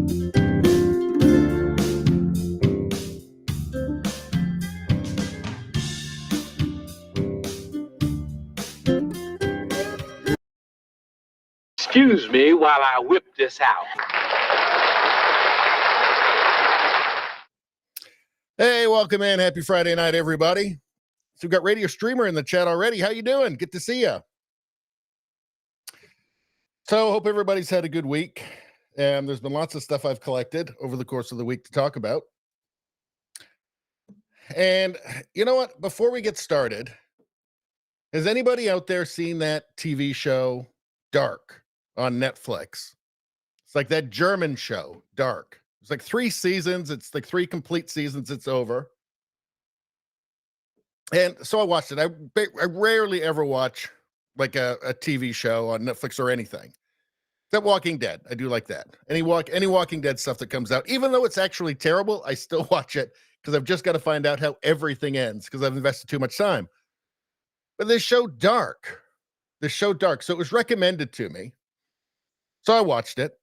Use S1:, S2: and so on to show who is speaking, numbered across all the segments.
S1: Excuse me while I whip this out.
S2: Hey, welcome in. Happy Friday night, everybody. So we've got Radio Streamer in the chat already. How you doing? Good to see you. So hope everybody's had a good week. There's been lots of stuff I've collected over the course of the week to talk about. And you know what? Before we get started, has anybody out there seen that TV show Dark on Netflix? It's like that German show, Dark. It's like 3 seasons. It's like 3 complete seasons. It's over. And so I watched it. I rarely ever watch like a TV show on Netflix or anything. Except Walking Dead. I do like that. Any Walking Dead stuff that comes out, even though it's actually terrible, I still watch it because I've just got to find out how everything ends because I've invested too much time. But this show Dark. So it was recommended to me. So I watched it.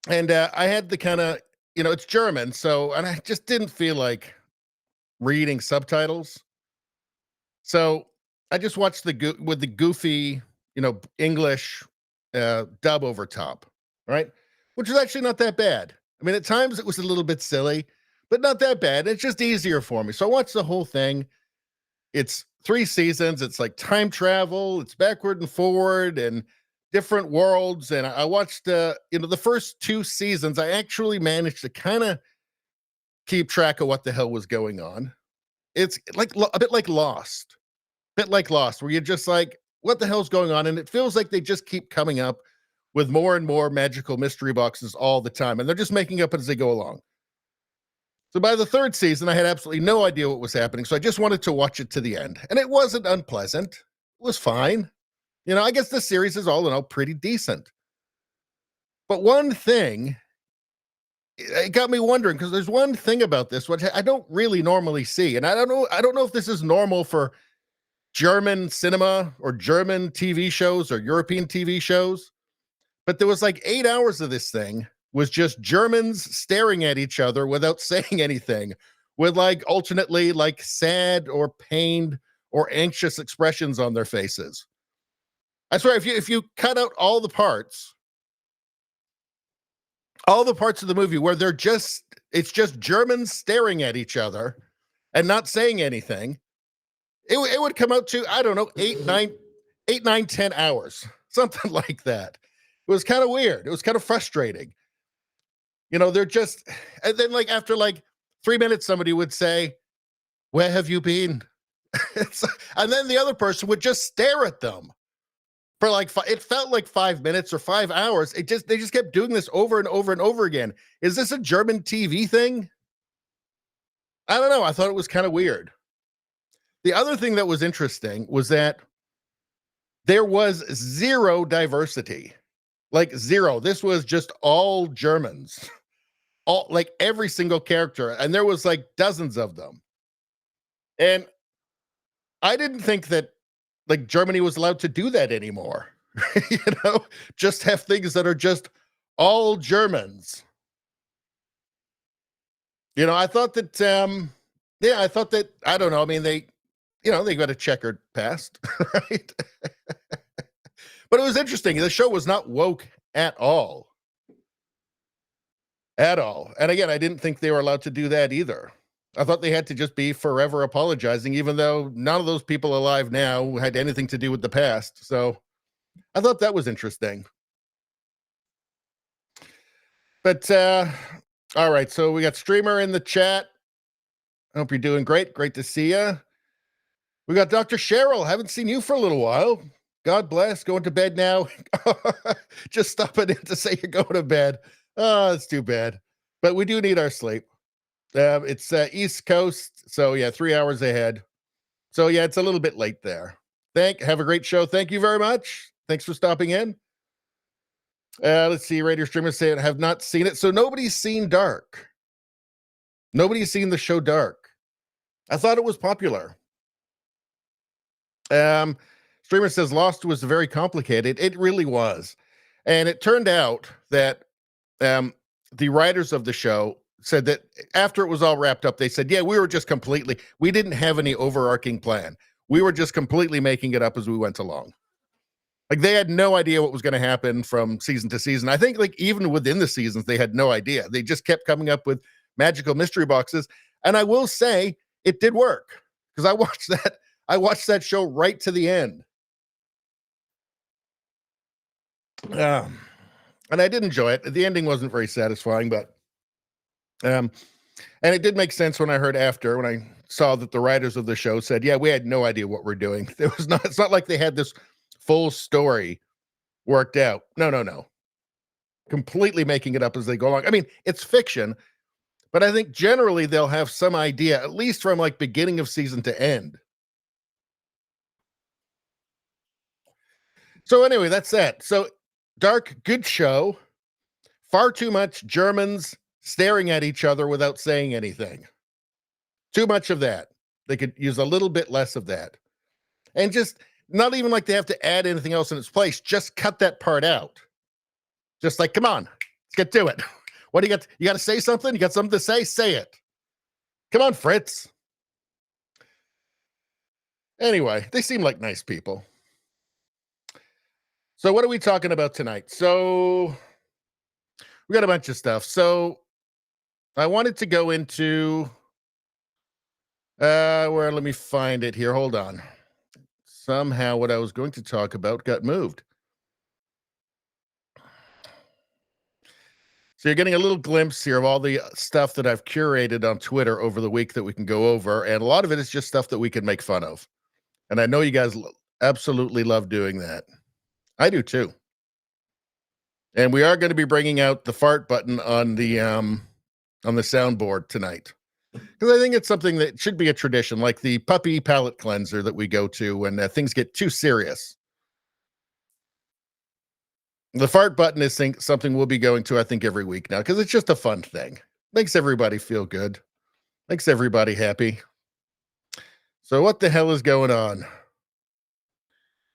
S2: And I had the kind of, it's German. And I just didn't feel like reading subtitles. So I just watched with the goofy, English dub over top, right? Which is actually not that bad. I mean, at times it was a little bit silly, but not that bad. It's just easier for me. So I watched the whole thing. It's 3 seasons. It's like time travel. It's backward and forward and different worlds. And I watched, the first 2 seasons. I actually managed to kind of keep track of what the hell was going on. It's like a bit like Lost, where you're just like, what the hell's going on? And it feels like they just keep coming up with more and more magical mystery boxes all the time. And they're just making up as they go along. So by the 3rd season, I had absolutely no idea what was happening. So I just wanted to watch it to the end. And it wasn't unpleasant. It was fine. I guess the series is all in all pretty decent. But one thing, it got me wondering, because there's one thing about this, which I don't really normally see. And I don't know if this is normal for German cinema or German TV shows or European TV shows. But there was like 8 hours of this thing was just Germans staring at each other without saying anything, with like alternately like sad or pained or anxious expressions on their faces. I swear, if you cut out all the parts of the movie where it's just Germans staring at each other and not saying anything, it would come out to, I don't know, 8, 9, 10 hours, something like that. It was kind of weird. It was kind of frustrating. They're just, and then like after like 3 minutes, somebody would say, "Where have you been?" And then the other person would just stare at them for like, it felt like 5 minutes or 5 hours. They just kept doing this over and over and over again. Is this a German TV thing? I don't know. I thought it was kind of weird. The other thing that was interesting was that there was zero diversity, like zero. This was just all Germans, all like every single character. And there was like dozens of them. And I didn't think that like Germany was allowed to do that anymore. Just have things that are just all Germans. I thought that, I don't know. I mean, they got a checkered past, right? But it was interesting. The show was not woke at all. At all. And again, I didn't think they were allowed to do that either. I thought they had to just be forever apologizing, even though none of those people alive now had anything to do with the past. So I thought that was interesting. But, all right. So we got Streamer in the chat. I hope you're doing great. Great to see you. We got Dr. Cheryl. Haven't seen you for a little while. God bless. Going to bed now. Just stopping in to say you're going to bed. Oh, it's too bad. But we do need our sleep. It's East Coast. So, yeah, 3 hours ahead. So, yeah, it's a little bit late there. Have a great show. Thank you very much. Thanks for stopping in. Let's see. Radio Streamers say I have not seen it. So, nobody's seen Dark. Nobody's seen the show Dark. I thought it was popular. Streamer says Lost was very complicated. It really was. And it turned out that the writers of the show said that after it was all wrapped up, they said, yeah, we didn't have any overarching plan. We were just completely making it up as we went along. Like, they had no idea what was going to happen from season to season. I think, like, even within the seasons, they had no idea. They just kept coming up with magical mystery boxes. And I will say it did work, because I watched that show right to the end. And I did enjoy it. The ending wasn't very satisfying, but and it did make sense when I saw that the writers of the show said, yeah, we had no idea what we're doing. It's not like they had this full story worked out. No. Completely making it up as they go along. I mean, it's fiction, but I think generally they'll have some idea, at least from like beginning of season to end. So anyway, that's that. So dark, good show. Far too much Germans staring at each other without saying anything. Too much of that. They could use a little bit less of that. And just not even like they have to add anything else in its place. Just cut that part out. Just like, come on, let's get to it. What do you got? You got to say something? You got something to say? Say it. Come on, Fritz. Anyway, they seem like nice people. So what are we talking about tonight? So we got a bunch of stuff. So I wanted to go into let me find it here. Hold on. Somehow what I was going to talk about got moved. So you're getting a little glimpse here of all the stuff that I've curated on Twitter over the week that we can go over. And a lot of it is just stuff that we can make fun of. And I know you guys absolutely love doing that. I do too. And we are going to be bringing out the fart button on the soundboard tonight, because I think it's something that should be a tradition, like the puppy palate cleanser that we go to when things get too serious. The fart button is something we'll be going to, I think, every week now, because it's just a fun thing. Makes everybody feel good. Makes everybody happy. So what the hell is going on?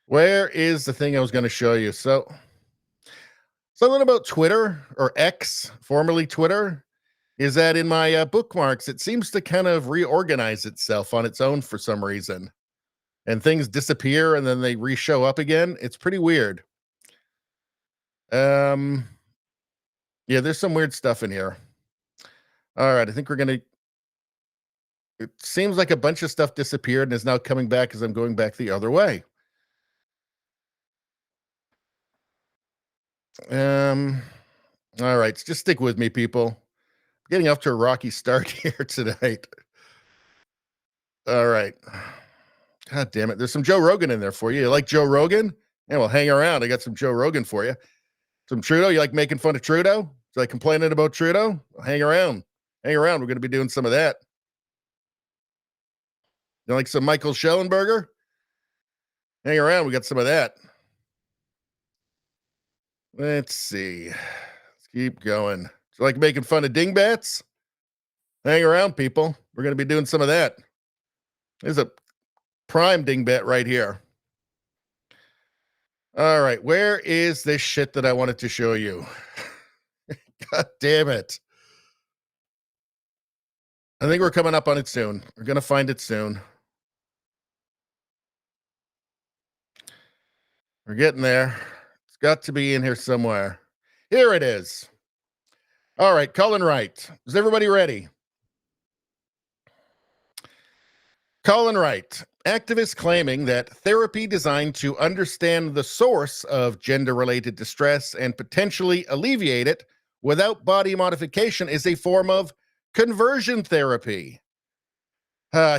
S2: Where is the thing I was going to show you? So something about Twitter, or X, formerly Twitter, is that in my bookmarks, it seems to kind of reorganize itself on its own for some reason. And things disappear and then they re-show up again. It's pretty weird. Yeah, there's some weird stuff in here. All right, I think it seems like a bunch of stuff disappeared and is now coming back as I'm going back the other way. All right, just stick with me, people. Getting off to a rocky start here tonight. All right. God damn it. There's some Joe Rogan in there for you. You like Joe Rogan? Yeah, well, hang around. I got some Joe Rogan for you. Some Trudeau. You like making fun of Trudeau? You like complaining about Trudeau? Well, hang around. Hang around. We're going to be doing some of that. You like some Michael Shellenberger? Hang around. We got some of that. Let's see. Let's keep going. Do you like making fun of dingbats? Hang around, people. We're going to be doing some of that. There's a prime dingbat right here. All right. Where is this shit that I wanted to show you? God damn it. I think we're coming up on it soon. We're going to find it soon. We're getting there. It's got to be in here somewhere. Here it is. All right. Colin Wright. Is everybody ready? Colin Wright. Activists claiming that therapy designed to understand the source of gender-related distress and potentially alleviate it without body modification is a form of conversion therapy.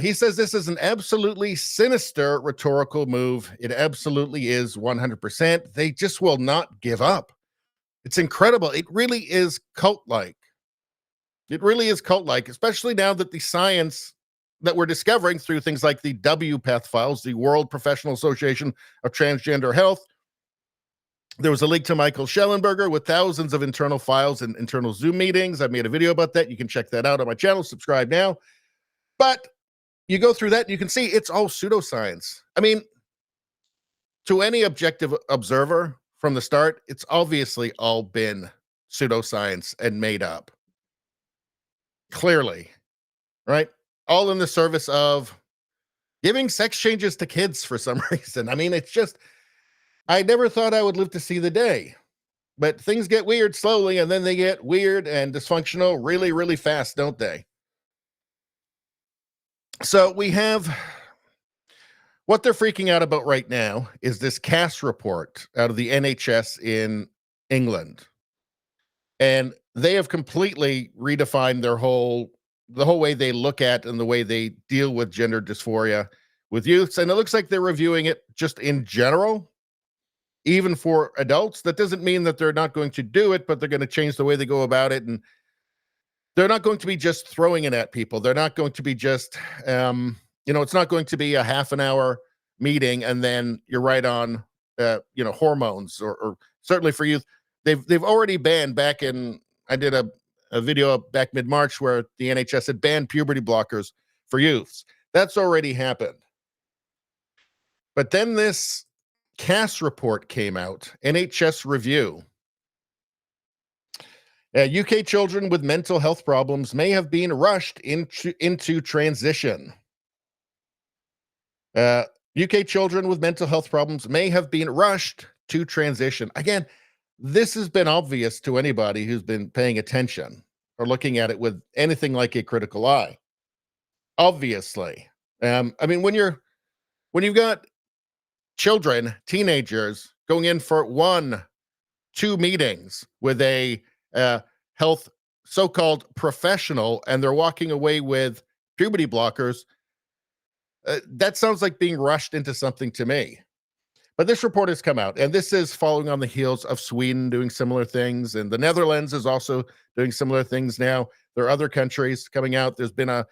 S2: He says this is an absolutely sinister rhetorical move. It absolutely is 100%. They just will not give up. It's incredible. It really is cult-like. It really is cult-like, especially now that the science that we're discovering through things like the WPATH files, the World Professional Association of Transgender Health. There was a link to Michael Shellenberger with thousands of internal files and internal Zoom meetings. I made a video about that. You can check that out on my channel. Subscribe now. But you go through that and you can see it's all pseudoscience. I mean, to any objective observer from the start, it's obviously all been pseudoscience and made up. Clearly, right? All in the service of giving sex changes to kids for some reason. I mean, it's just, I never thought I would live to see the day. But things get weird slowly, and then they get weird and dysfunctional really, really fast, don't they? So we have what they're freaking out about right now is this CAS report out of the NHS in England. And they have completely redefined the whole way they look at and the way they deal with gender dysphoria with youths. And it looks like they're reviewing it just in general, even for adults. That doesn't mean that they're not going to do it, but they're going to change the way they go about it. And they're not going to be just throwing it at people. They're not going to be just, it's not going to be a half an hour meeting and then you're right on, hormones or certainly for youth. They've already banned back in, I did a video back mid-March where the NHS had banned puberty blockers for youths. That's already happened. But then this CAS report came out, NHS review. UK children with mental health problems may have been rushed into transition. UK children with mental health problems may have been rushed to transition. Again, this has been obvious to anybody who's been paying attention or looking at it with anything like a critical eye. Obviously. I mean, when you've got children, teenagers going in for 2 meetings with a health so-called professional and they're walking away with puberty blockers, that sounds like being rushed into something to me. But this report has come out, and this is following on the heels of Sweden doing similar things, and the Netherlands is also doing similar things now. There are other countries coming out. There's been a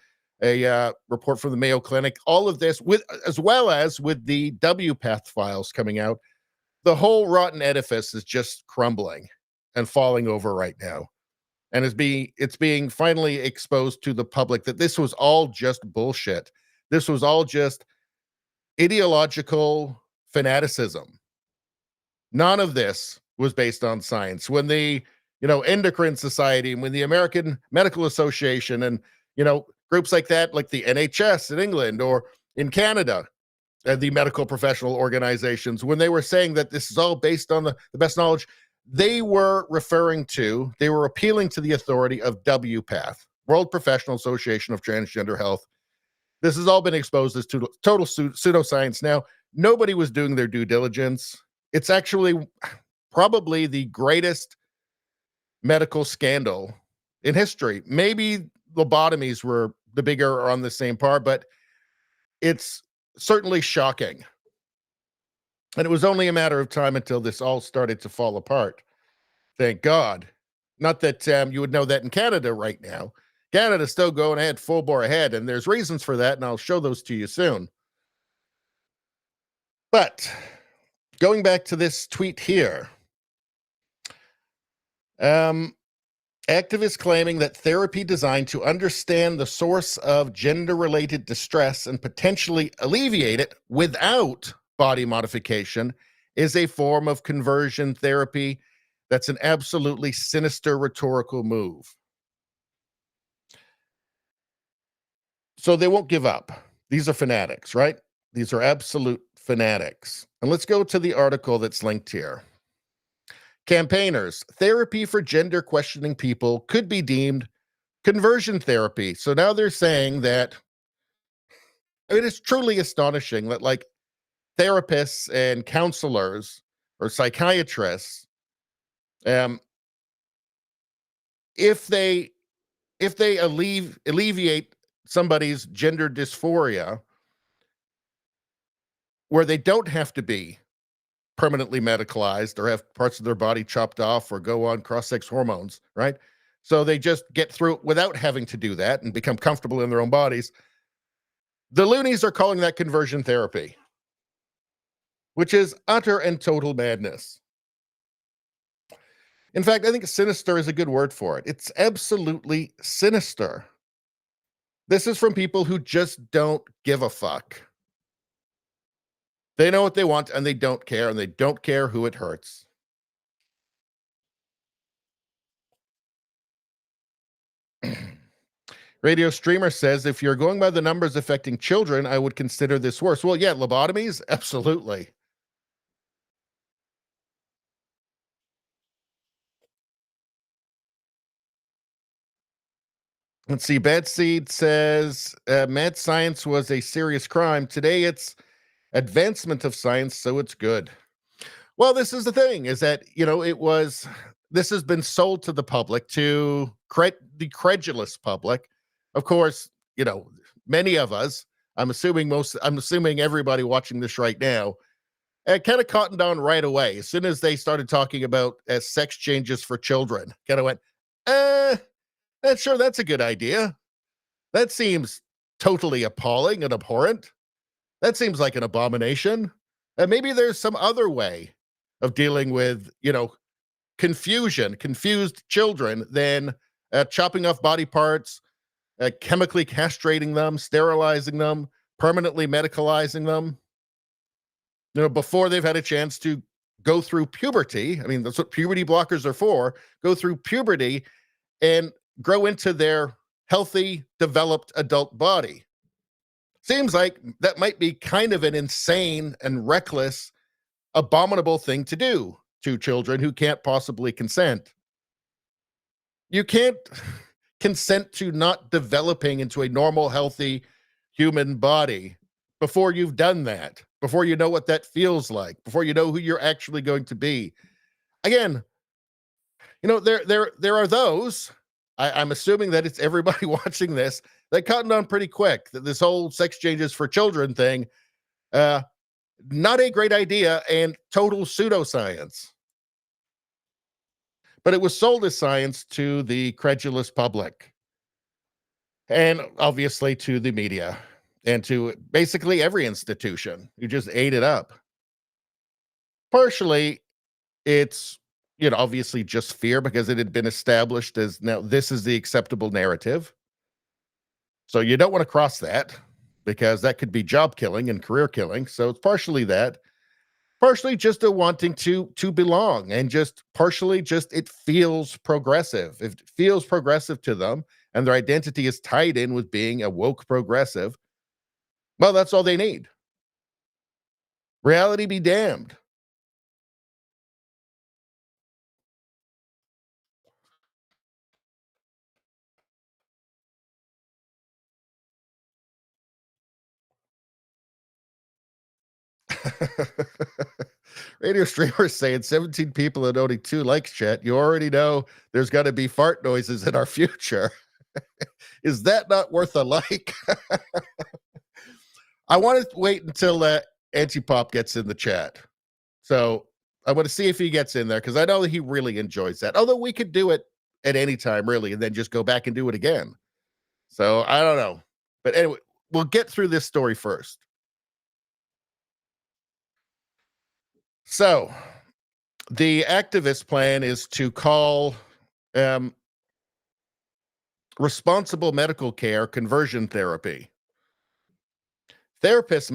S2: report from the Mayo Clinic. All of this, as well as with the WPATH files coming out, the whole rotten edifice is just crumbling and falling over right now. And it's being finally exposed to the public that this was all just bullshit. This was all just ideological fanaticism. None of this was based on science. When the, Endocrine Society, when the American Medical Association and, groups like that, like the NHS in England or in Canada, the medical professional organizations, when they were saying that this is all based on the best knowledge, they were appealing to the authority of WPATH, World Professional Association of Transgender Health. This has all been exposed as total pseudoscience. Now, nobody was doing their due diligence. It's actually probably the greatest medical scandal in history. Maybe lobotomies were the bigger or on the same par, but it's certainly shocking. And it was only a matter of time until this all started to fall apart. Thank God. Not that you would know that in Canada right now. Canada's still going ahead, full bore ahead, and there's reasons for that, and I'll show those to you soon. But going back to this tweet here, activists claiming that therapy designed to understand the source of gender-related distress and potentially alleviate it without body modification is a form of conversion therapy. That's an absolutely sinister rhetorical move. So they won't give up. These are fanatics, right? These are absolute fanatics. And let's go to the article that's linked here. Campaigners, therapy for gender questioning people could be deemed conversion therapy. So now they're saying that it is truly astonishing that like therapists and counselors or psychiatrists, if they alleviate somebody's gender dysphoria where they don't have to be permanently medicalized or have parts of their body chopped off or go on cross-sex hormones, right? So they just get through it without having to do that and become comfortable in their own bodies. The loonies are calling that conversion therapy, which is utter and total madness. In fact, I think sinister is a good word for it. It's absolutely sinister. This is from people who just don't give a fuck. They know what they want and they don't care who it hurts. Radio Streamer says, if you're going by the numbers affecting children, I would consider this worse. Well, yeah, lobotomies? Absolutely. Let's see. Bad Seed says, mad science was a serious crime. Today it's advancement of science, so it's good. Well, this is the thing, is that, this has been sold to the public, to the credulous public. Of course, many of us, I'm assuming everybody watching this right now, kind of cottoned on right away. As soon as they started talking about sex changes for children, kind of went, sure, that's a good idea. That seems totally appalling and abhorrent. That seems like an abomination. And maybe there's some other way of dealing with, confused children than chopping off body parts, chemically castrating them, sterilizing them, permanently medicalizing them, before they've had a chance to go through puberty. I mean, that's what puberty blockers are for. Go through puberty and grow into their healthy, developed adult body. Seems like that might be kind of an insane and reckless, abominable thing to do to children who can't possibly consent. You can't consent to not developing into a normal, healthy human body before you've done that, before you know what that feels like, before you know who you're actually going to be. Again, there are those, I'm assuming that it's everybody watching this, that cottoned on pretty quick that this whole sex changes for children thing, not a great idea and total pseudoscience. But it was sold as science to the credulous public, and obviously to the media, and to basically every institution who just ate it up. Partially, it's, obviously just fear, because it had been established as, now this is the acceptable narrative. So you don't want to cross that, because that could be job killing and career killing. So it's partially that, partially just a wanting to belong, and just partially just it feels progressive. It feels progressive to them, and their identity is tied in with being a woke progressive. Well, that's all they need. Reality be damned. Radio streamers saying 17 people and only 2 likes, chat. You already know there's got to be fart noises in our future. Is that not worth a like? I want to wait until Antipop gets in the chat. So I want to see if he gets in there, because I know that he really enjoys that. Although we could do it at any time, really, and then just go back and do it again. So I don't know. But anyway, we'll get through this story first. So the activist plan is to call responsible medical care conversion therapy. Therapists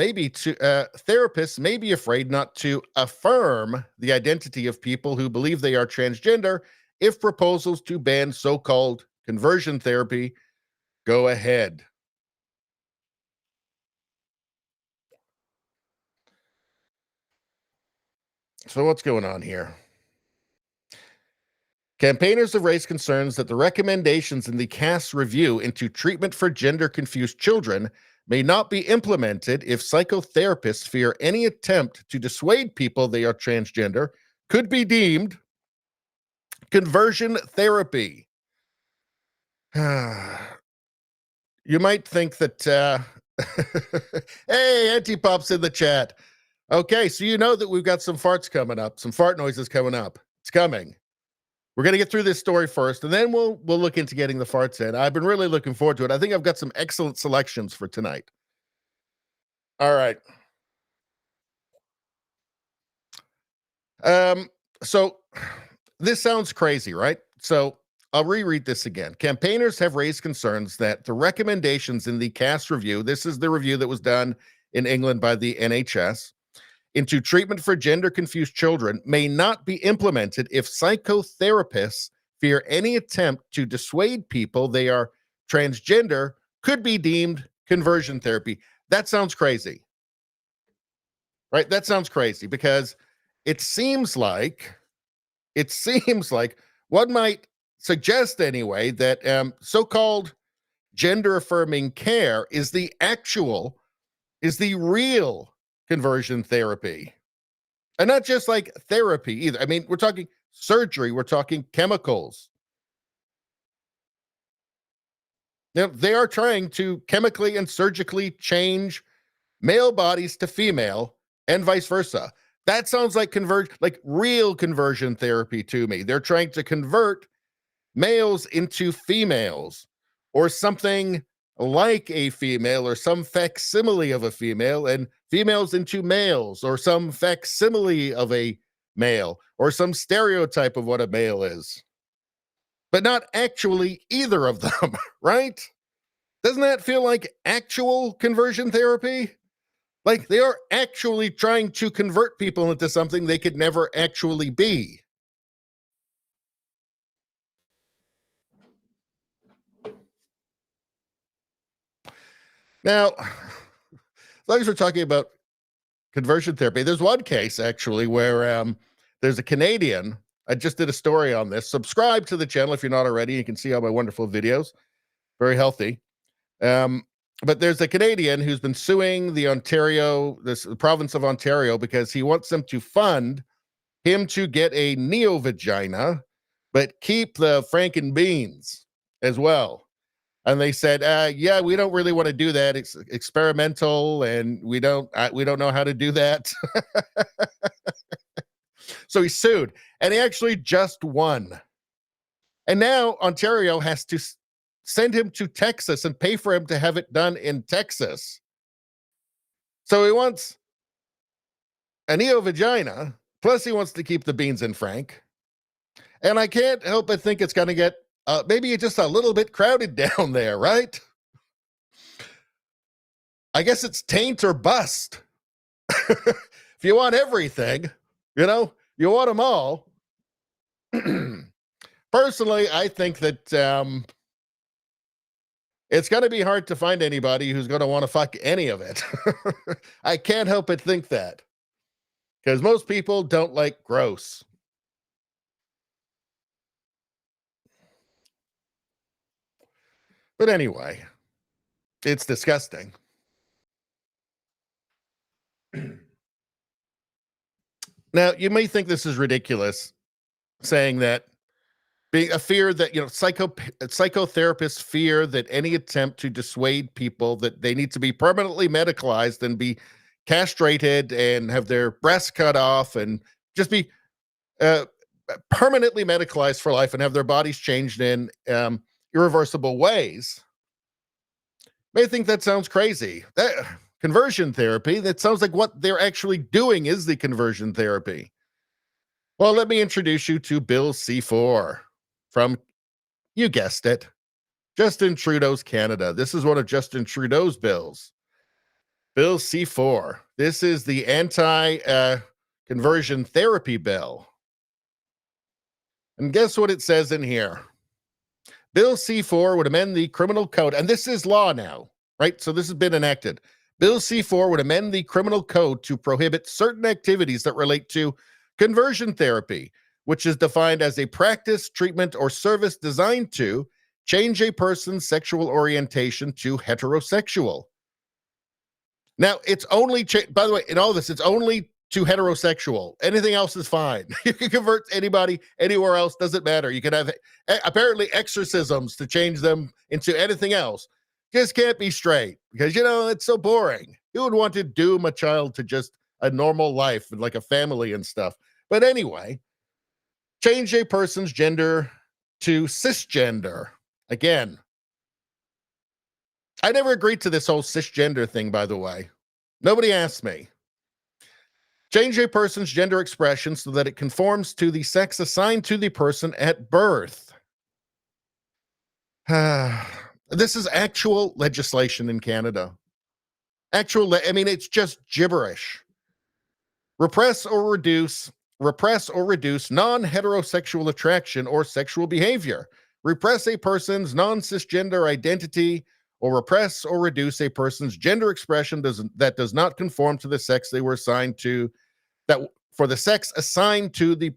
S2: may be afraid not to affirm the identity of people who believe they are transgender if proposals to ban so-called conversion therapy go ahead. So what's going on here? Campaigners have raised concerns that the recommendations in the CAS review into treatment for gender-confused children may not be implemented if psychotherapists fear any attempt to dissuade people they are transgender could be deemed conversion therapy. You might think that, hey, Antipop's in the chat. Okay, so you know that we've got some farts coming up, some fart noises coming up. It's coming. We're going to get through this story first, and then we'll look into getting the farts in. I've been really looking forward to it. I think I've got some excellent selections for tonight. All right. So this sounds crazy, right? So I'll reread this again. Campaigners have raised concerns that the recommendations in the CAS review, this is the review that was done in England by the NHS, into treatment for gender-confused children may not be implemented if psychotherapists fear any attempt to dissuade people they are transgender could be deemed conversion therapy. That sounds crazy, right? That sounds crazy because it seems like one might suggest anyway that so-called gender affirming care is the real conversion therapy. And not just like therapy either. I mean, we're talking surgery, we're talking chemicals. Now, they are trying to chemically and surgically change male bodies to female and vice versa. That sounds like real conversion therapy to me. They're trying to convert males into females or something like a female or some facsimile of a female, and females into males or some facsimile of a male or some stereotype of what a male is, but not actually either of them, right? Doesn't that feel like actual conversion therapy? Like they are actually trying to convert people into something they could never actually be. Now, as long as we're talking about conversion therapy, there's one case actually where there's a Canadian. I just did a story on this. Subscribe to the channel if you're not already. You can see all my wonderful videos. Very healthy. But there's a Canadian who's been suing the province of Ontario, because he wants them to fund him to get a neo-vagina, but keep the Franken beans as well. And they said, yeah, we don't really want to do that. It's experimental, and we don't know how to do that. So he sued, and he actually just won. And now Ontario has to send him to Texas and pay for him to have it done in Texas. So he wants a neo-vagina, plus he wants to keep the beans in Frank. And I can't help but think it's going to get maybe just a little bit crowded down there, right? I guess it's taint or bust. If you want everything, you want them all. Personally, I think that it's going to be hard to find anybody who's going to want to fuck any of it. I can't help but think that, because most people don't like gross. But anyway, it's disgusting. Now, you may think this is ridiculous, saying that being a fear that, psychotherapists fear that any attempt to dissuade people that they need to be permanently medicalized and be castrated and have their breasts cut off and just be permanently medicalized for life and have their bodies changed in irreversible ways, may think that sounds crazy. That conversion therapy, that sounds like what they're actually doing is the conversion therapy. Well, let me introduce you to Bill C4 from, you guessed it, Justin Trudeau's Canada. This is one of Justin Trudeau's bills. Bill C4. This is the anti-conversion therapy bill. And guess what it says in here? Bill C4 would amend the criminal code, and this is law now, right? So this has been enacted. Bill C4 would amend the criminal code to prohibit certain activities that relate to conversion therapy, which is defined as a practice, treatment, or service designed to change a person's sexual orientation to heterosexual. Now, it's only, by the way, in all this, it's only to heterosexual. Anything else is fine. You can convert anybody anywhere else, doesn't matter. You can have apparently exorcisms to change them into anything else. Just can't be straight, because, it's so boring. Who would want to doom a child to just a normal life and like a family and stuff? But anyway, change a person's gender to cisgender. Again, I never agreed to this whole cisgender thing, by the way. Nobody asked me. Change a person's gender expression so that it conforms to the sex assigned to the person at birth. This is actual legislation in Canada. It's just gibberish. Repress or reduce non-heterosexual attraction or sexual behavior, repress a person's non-cisgender identity, or repress or reduce a person's gender expression that does not conform to the sex they were assigned to, that for the sex assigned to the,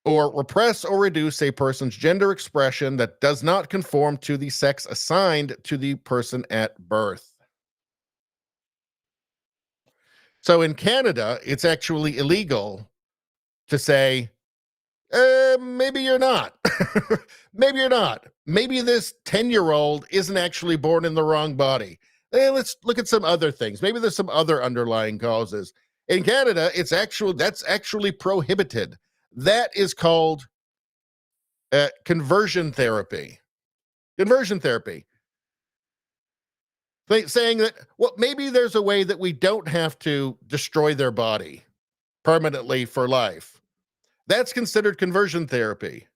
S2: or repress or reduce a person's gender expression that does not conform to the sex assigned to the person at birth. So in Canada, it's actually illegal to say, maybe you're not. Maybe you're not. Maybe this 10-year-old isn't actually born in the wrong body. Let's look at some other things. Maybe there's some other underlying causes. In Canada, that's actually prohibited. That is called conversion therapy. Conversion therapy. Saying that, well, maybe there's a way that we don't have to destroy their body permanently for life. That's considered conversion therapy.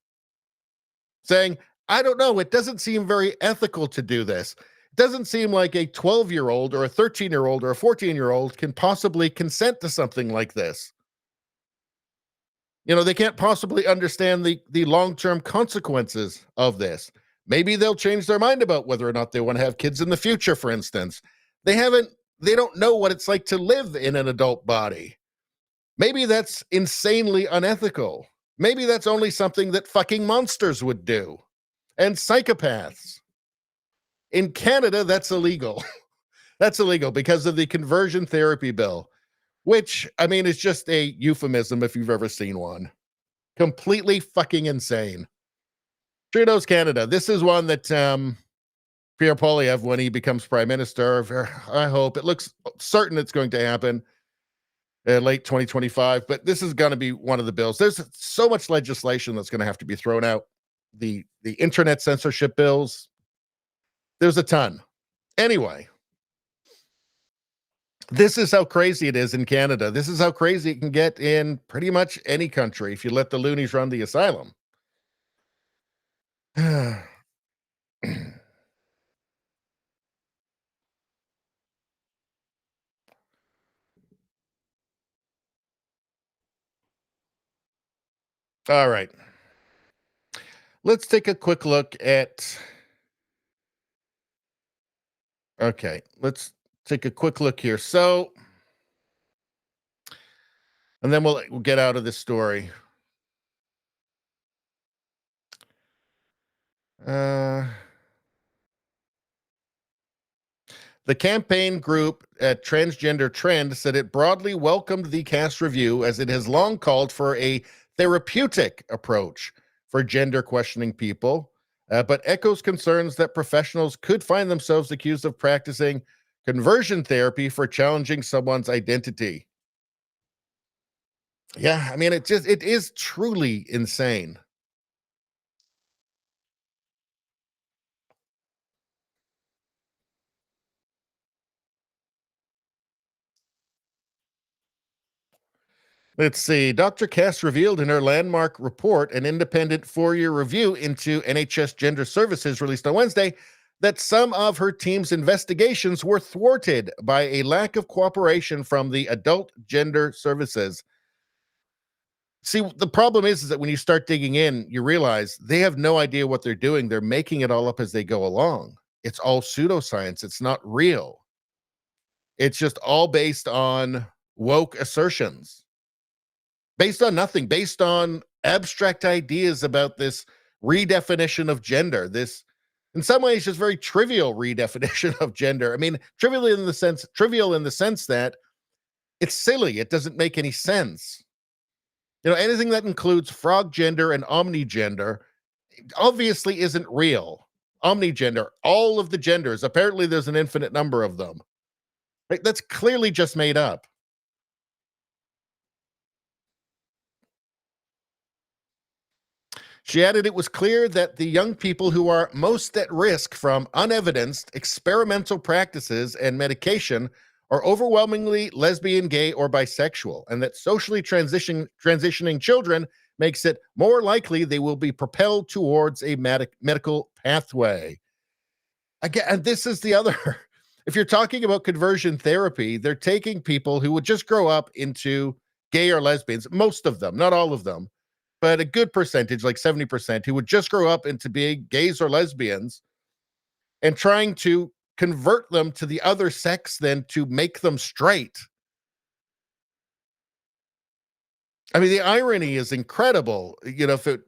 S2: Saying, I don't know, it doesn't seem very ethical to do this. It doesn't seem like a 12-year-old or a 13-year-old or a 14-year-old can possibly consent to something like this. You know, they can't possibly understand the long-term consequences of this. Maybe they'll change their mind about whether or not they want to have kids in the future, for instance. They don't know what it's like to live in an adult body. Maybe that's insanely unethical. Maybe that's only something that fucking monsters would do. And psychopaths. In Canada, that's illegal. That's illegal because of the conversion therapy bill, which, I mean, is just a euphemism if you've ever seen one. Completely fucking insane. Trudeau's Canada. This is one that Pierre Poilievre, when he becomes prime minister, I hope, it looks certain it's going to happen late 2025, but this is going to be one of the bills. There's so much legislation that's going to have to be thrown out. The internet censorship bills, there's a ton. Anyway, this is how crazy it is in Canada. This is how crazy it can get in pretty much any country if you let the loonies run the asylum. All right. Let's take a quick look at. Okay, let's take a quick look here. So, and then we'll get out of this story. The campaign group at Transgender Trend said it broadly welcomed the cast review as it has long called for a therapeutic approach for gender questioning people, but echoes concerns that professionals could find themselves accused of practicing conversion therapy for challenging someone's identity. Yeah, I mean, it is truly insane. Let's see. Dr. Cass revealed in her landmark report, an independent 4-year review into NHS gender services released on Wednesday, that some of her team's investigations were thwarted by a lack of cooperation from the adult gender services. See, the problem is that when you start digging in, you realize they have no idea what they're doing. They're making it all up as they go along. It's all pseudoscience. It's not real. It's just all based on woke assertions. Based on nothing, based on abstract ideas about this redefinition of gender, this, in some ways, just very trivial redefinition of gender. I mean, trivial in the sense that it's silly. It doesn't make any sense. You know, anything that includes frog gender and omnigender obviously isn't real. Omnigender, all of the genders, apparently there's an infinite number of them. Right? That's clearly just made up. She added it was clear that the young people who are most at risk from unevidenced experimental practices and medication are overwhelmingly lesbian, gay, or bisexual, and that socially transitioning children makes it more likely they will be propelled towards a medical pathway. Again, and this is the other, if you're talking about conversion therapy, they're taking people who would just grow up into gay or lesbians, most of them, not all of them, but a good percentage, like 70%, who would just grow up into being gays or lesbians and trying to convert them to the other sex then to make them straight. I mean, the irony is incredible. If it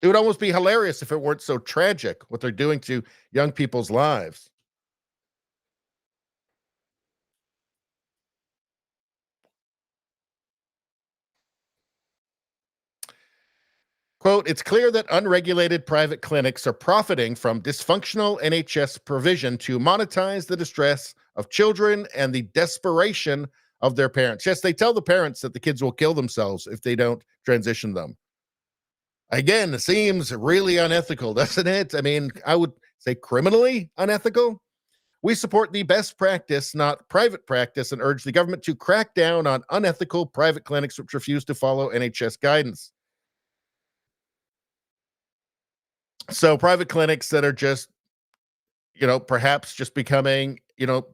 S2: would almost be hilarious if it weren't so tragic what they're doing to young people's lives. Quote, it's clear that unregulated private clinics are profiting from dysfunctional NHS provision to monetize the distress of children and the desperation of their parents. Yes, they tell the parents that the kids will kill themselves if they don't transition them. Again, it seems really unethical, doesn't it? I mean, I would say criminally unethical. We support the best practice, not private practice, and urge the government to crack down on unethical private clinics which refuse to follow NHS guidance. So private clinics that are just, perhaps just becoming,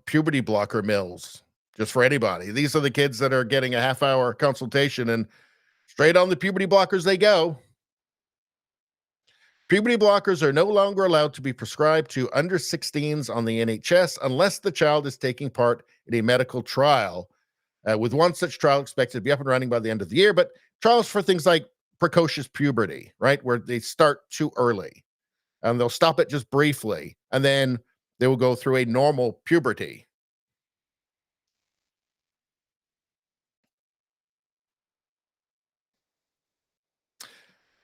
S2: puberty blocker mills just for anybody. These are the kids that are getting a half-hour consultation and straight on the puberty blockers they go. Puberty blockers are no longer allowed to be prescribed to under 16s on the NHS unless the child is taking part in a medical trial, with one such trial expected to be up and running by the end of the year. But trials for things like precocious puberty, right, where they start too early, and they'll stop it just briefly, and then they will go through a normal puberty.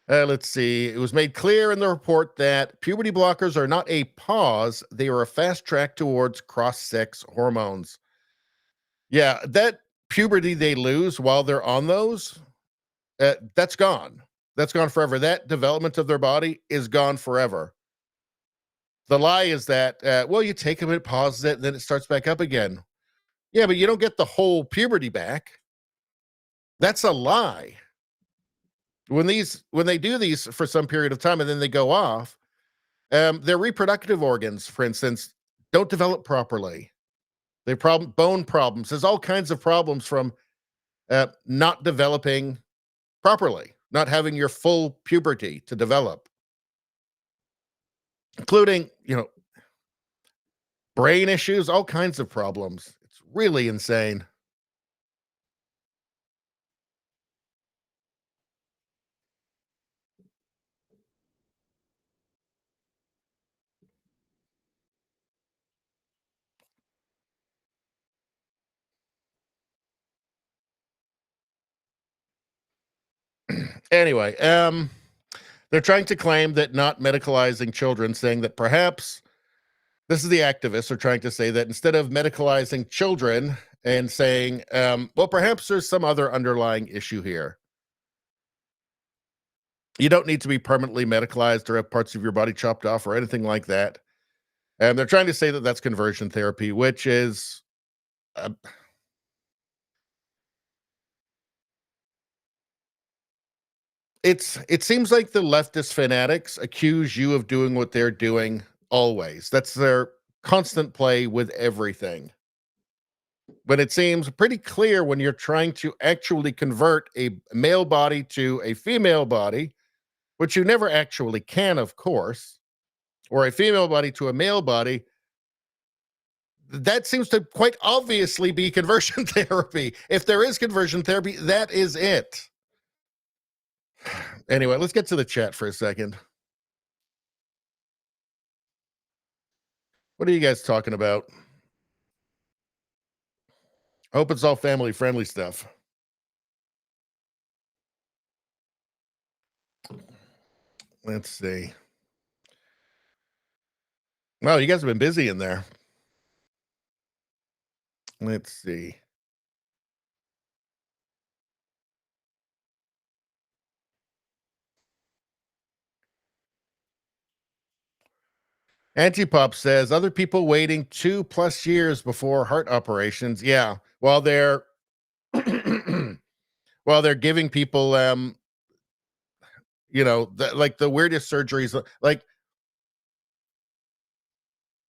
S2: Let's see. It was made clear in the report that puberty blockers are not a pause, they are a fast track towards cross sex hormones. Yeah, that puberty they lose while they're on those, that's gone. That's gone forever. That development of their body is gone forever. The lie is that, well, you take them, it pauses it, and then it starts back up again. Yeah, but you don't get the whole puberty back. That's a lie. When they do these for some period of time and then they go off, their reproductive organs, for instance, don't develop properly. They bone problems. There's all kinds of problems from not developing properly, not having your full puberty to develop, including, brain issues, all kinds of problems. It's really insane. Anyway, they're trying to claim that not medicalizing children, saying that perhaps this is the activists are trying to say that instead of medicalizing children and saying, well, perhaps there's some other underlying issue here. You don't need to be permanently medicalized or have parts of your body chopped off or anything like that. And they're trying to say that that's conversion therapy, which is uh, it seems like the leftist fanatics accuse you of doing what they're doing always. That's their constant play with everything. But it seems pretty clear when you're trying to actually convert a male body to a female body, which you never actually can, of course, or a female body to a male body. That seems to quite obviously be conversion therapy. If there is conversion therapy, that is it. Anyway, let's get to the chat for a second. What are you guys talking about? I hope it's all family friendly stuff. Let's see. Well, you guys have been busy in there. Let's see. Antipop says other people waiting 2+ years before heart operations. Yeah, while they're while they're giving people like the weirdest surgeries, like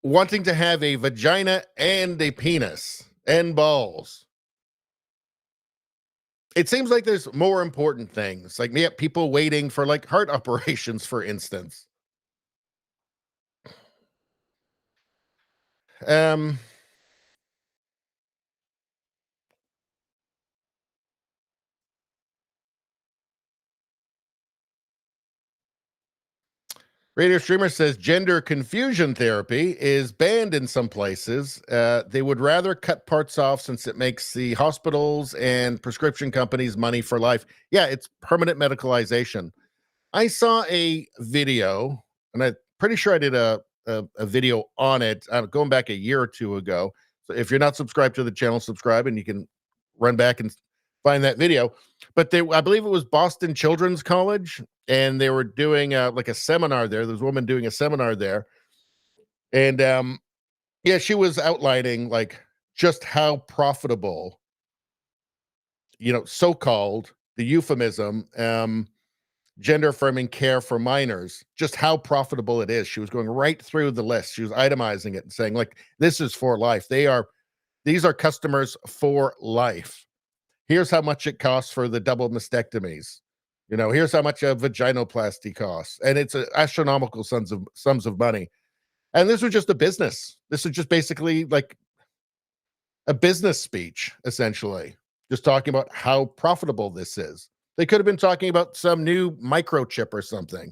S2: wanting to have a vagina and a penis and balls. It seems like there's more important things, like people waiting for like heart operations, for instance. Um, Radio Streamer says gender confusion therapy is banned in some places. They would rather cut parts off since it makes the hospitals and prescription companies money for life. Yeah, it's permanent medicalization. I saw a video, and I'm pretty sure I did a video on it going back a year or two ago. So if you're not subscribed to the channel, subscribe, and you can run back and find that video. But I believe it was Boston Children's College, and they were doing like a seminar there. There was a woman doing a seminar there, and yeah, she was outlining like just how profitable, so-called the euphemism, gender affirming care for minors, just how profitable it is. She was going right through the list. She was itemizing it and saying, like, this is for life. These are customers for life. Here's how much it costs for the double mastectomies. Here's how much a vaginoplasty costs. And it's astronomical sums of money. And this was just a business. This was just basically like a business speech, essentially, just talking about how profitable this is. They could have been talking about some new microchip or something.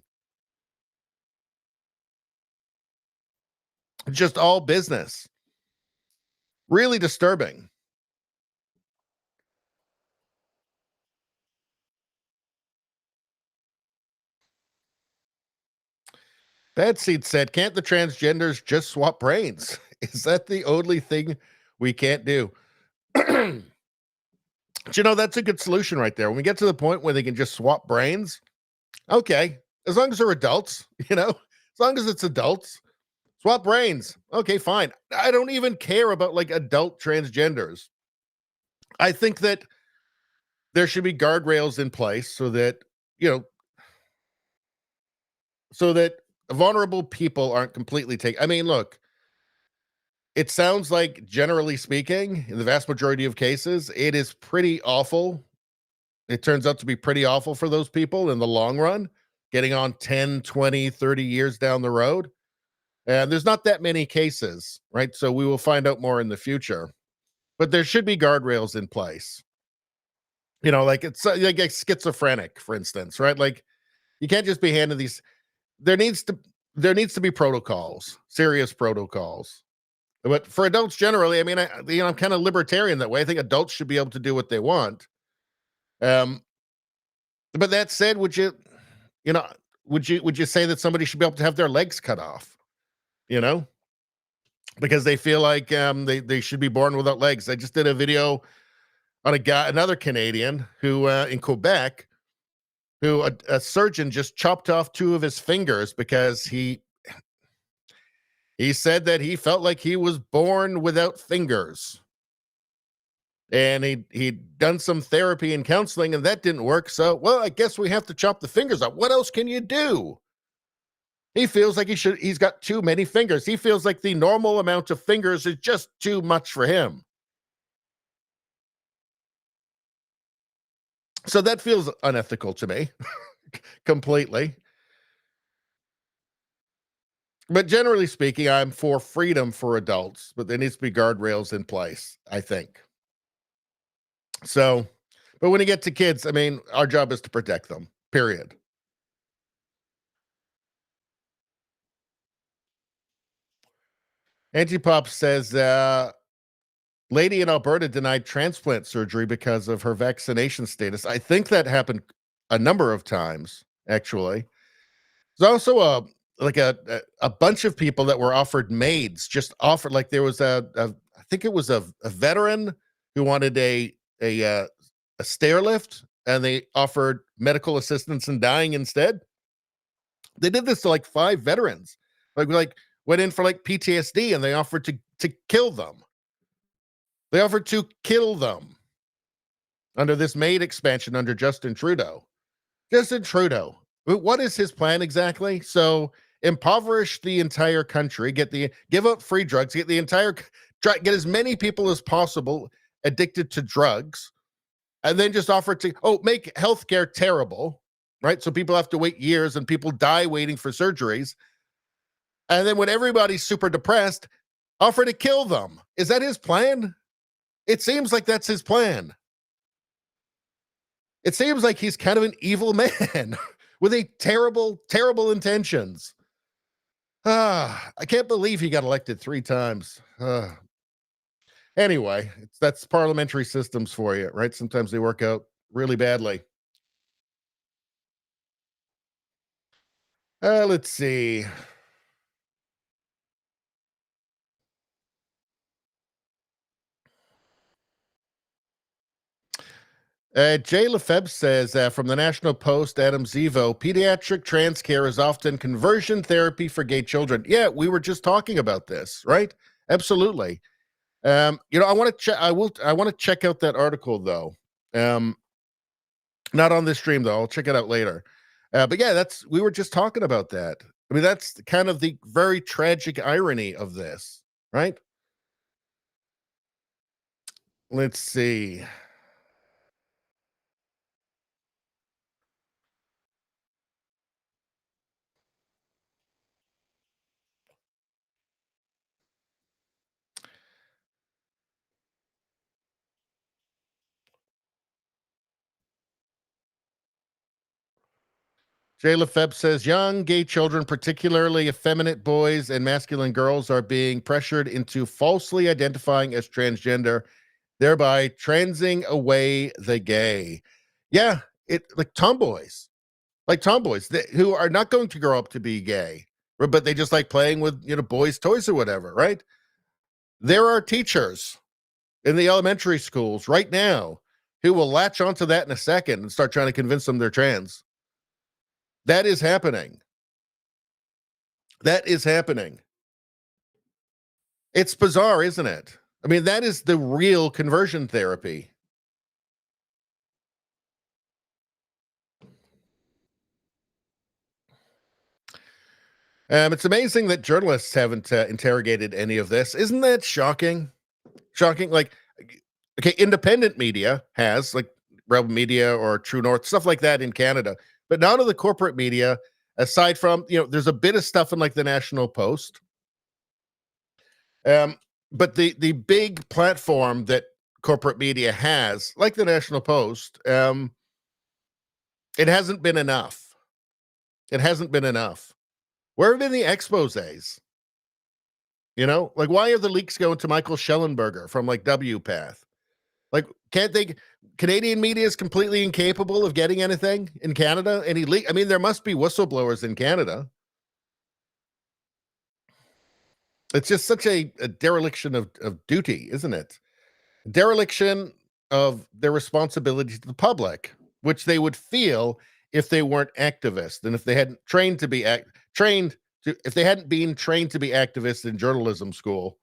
S2: Just all business. Really disturbing. Bad Seed said, can't the transgenders just swap brains? Is that the only thing we can't do? But that's a good solution right there. When we get to the point where they can just swap brains, okay, as long as they're adults, as long as it's adults, swap brains. Okay, fine. I don't even care about like adult transgenders. I think that there should be guardrails in place so that, so that vulnerable people aren't completely taken. I mean, look, it sounds like, generally speaking, in the vast majority of cases, it is pretty awful. It turns out to be pretty awful for those people in the long run, getting on 10, 20, 30 years down the road. And there's not that many cases, right? So we will find out more in the future. But there should be guardrails in place. Like it's like a schizophrenic, for instance, right? Like you can't just be handing these. There needs to be protocols, serious protocols. But for adults generally, I mean, I'm kind of libertarian that way. I think adults should be able to do what they want. But that said, would you say that somebody should be able to have their legs cut off? Because they feel like they should be born without legs. I just did a video on another Canadian who in Quebec, who a surgeon just chopped off 2 of his fingers because he said that he felt like he was born without fingers. And he'd done some therapy and counseling, and that didn't work. So, well, I guess we have to chop the fingers off. What else can you do? He feels like he's got too many fingers. He feels like the normal amount of fingers is just too much for him. So that feels unethical to me, completely. But generally speaking, I'm for freedom for adults, but there needs to be guardrails in place, I think. So, but when you get to kids, I mean, our job is to protect them, period. Antipop says, lady in Alberta denied transplant surgery because of her vaccination status. I think that happened a number of times, actually. There's also a bunch of people that were offered maids, just offered, like there was I think it was a veteran who wanted a stair lift, and they offered medical assistance in dying instead. They did this to like 5 veterans, like went in for like PTSD, and they offered to kill them. They offered to kill them under this maid expansion under Justin Trudeau. Justin Trudeau, what is his plan exactly? So impoverish the entire country, give out free drugs, get as many people as possible addicted to drugs, and then just offer to make healthcare terrible, right? So people have to wait years and people die waiting for surgeries. And then when everybody's super depressed, offer to kill them. Is that his plan? It seems like that's his plan. It seems like he's kind of an evil man with a terrible, terrible intentions. I can't believe he got elected 3 times. Anyway, that's parliamentary systems for you, right? Sometimes they work out really badly. Let's see. Jay Lefebvre says from the National Post, Adam Zivo, pediatric trans care is often conversion therapy for gay children. Yeah, we were just talking about this, right? Absolutely. I want to check. I want to check out that article though. Not on this stream though. I'll check it out later. But yeah, we were just talking about that. I mean, that's kind of the very tragic irony of this, right? Let's see. Jay Lefebvre says young gay children, particularly effeminate boys and masculine girls, are being pressured into falsely identifying as transgender, thereby transing away the gay. Yeah, like tomboys who are not going to grow up to be gay, but they just like playing with boys' toys or whatever, right? There are teachers in the elementary schools right now who will latch onto that in a second and start trying to convince them they're trans. That is happening. That is happening. It's bizarre, isn't it? I mean, that is the real conversion therapy. It's amazing that journalists haven't interrogated any of this. Isn't that shocking? Shocking. Like, okay, independent media has, like Rebel Media or True North, stuff like that in Canada, but none of the corporate media, aside from, there's a bit of stuff in like the National Post. But the big platform that corporate media has, like the National Post, it hasn't been enough. It hasn't been enough. Where have been the exposés? Like why are the leaks going to Michael Shellenberger from like WPATH? Like, can't they? Canadian media is completely incapable of getting anything in Canada. Any leak? I mean, there must be whistleblowers in Canada. It's just such a dereliction of duty, isn't it? Dereliction of their responsibility to the public, which they would feel if they weren't activists and if they hadn't if they hadn't been trained to be activists in journalism school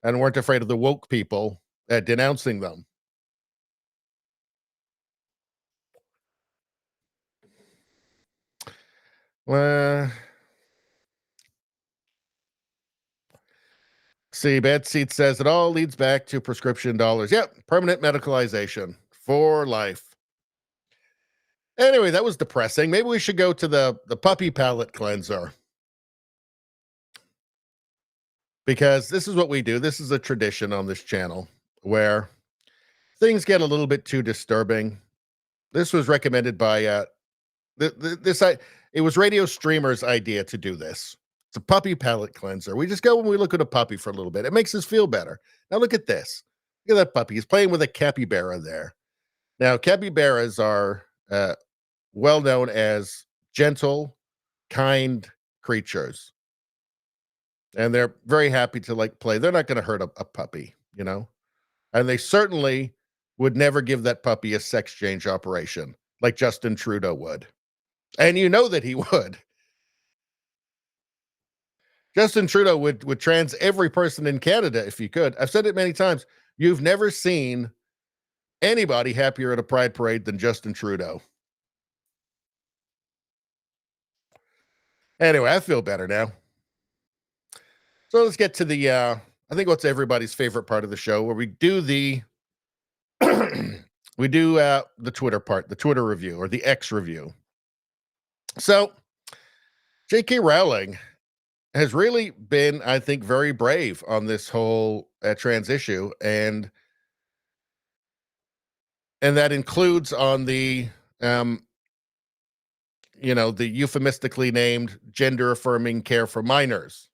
S2: and weren't afraid of the woke people denouncing them. See, Bad Seat says it all leads back to prescription dollars. Yep, permanent medicalization for life. Anyway, that was depressing. Maybe we should go to the puppy palate cleanser. Because this is what we do. This is a tradition on this channel where things get a little bit too disturbing. This was recommended by it was Radio Streamer's idea to do this. It's a puppy palate cleanser. We just go when we look at a puppy for a little bit. It makes us feel better. Now look at this. Look at that puppy. He's playing with a capybara there. Now capybaras are well known as gentle, kind creatures. And they're very happy to like play. They're not going to hurt a puppy, and they certainly would never give that puppy a sex change operation like Justin Trudeau would. And you know that he would. Justin Trudeau would trans every person in Canada if he could. I've said it many times. You've never seen anybody happier at a pride parade than Justin Trudeau. Anyway, I feel better now. So let's get to the, I think what's everybody's favorite part of the show, where we do the we do the Twitter part, the Twitter review or the X review. So, J.K. Rowling has really been, I think, very brave on this whole trans issue, and that includes on the the euphemistically named gender affirming care for minors.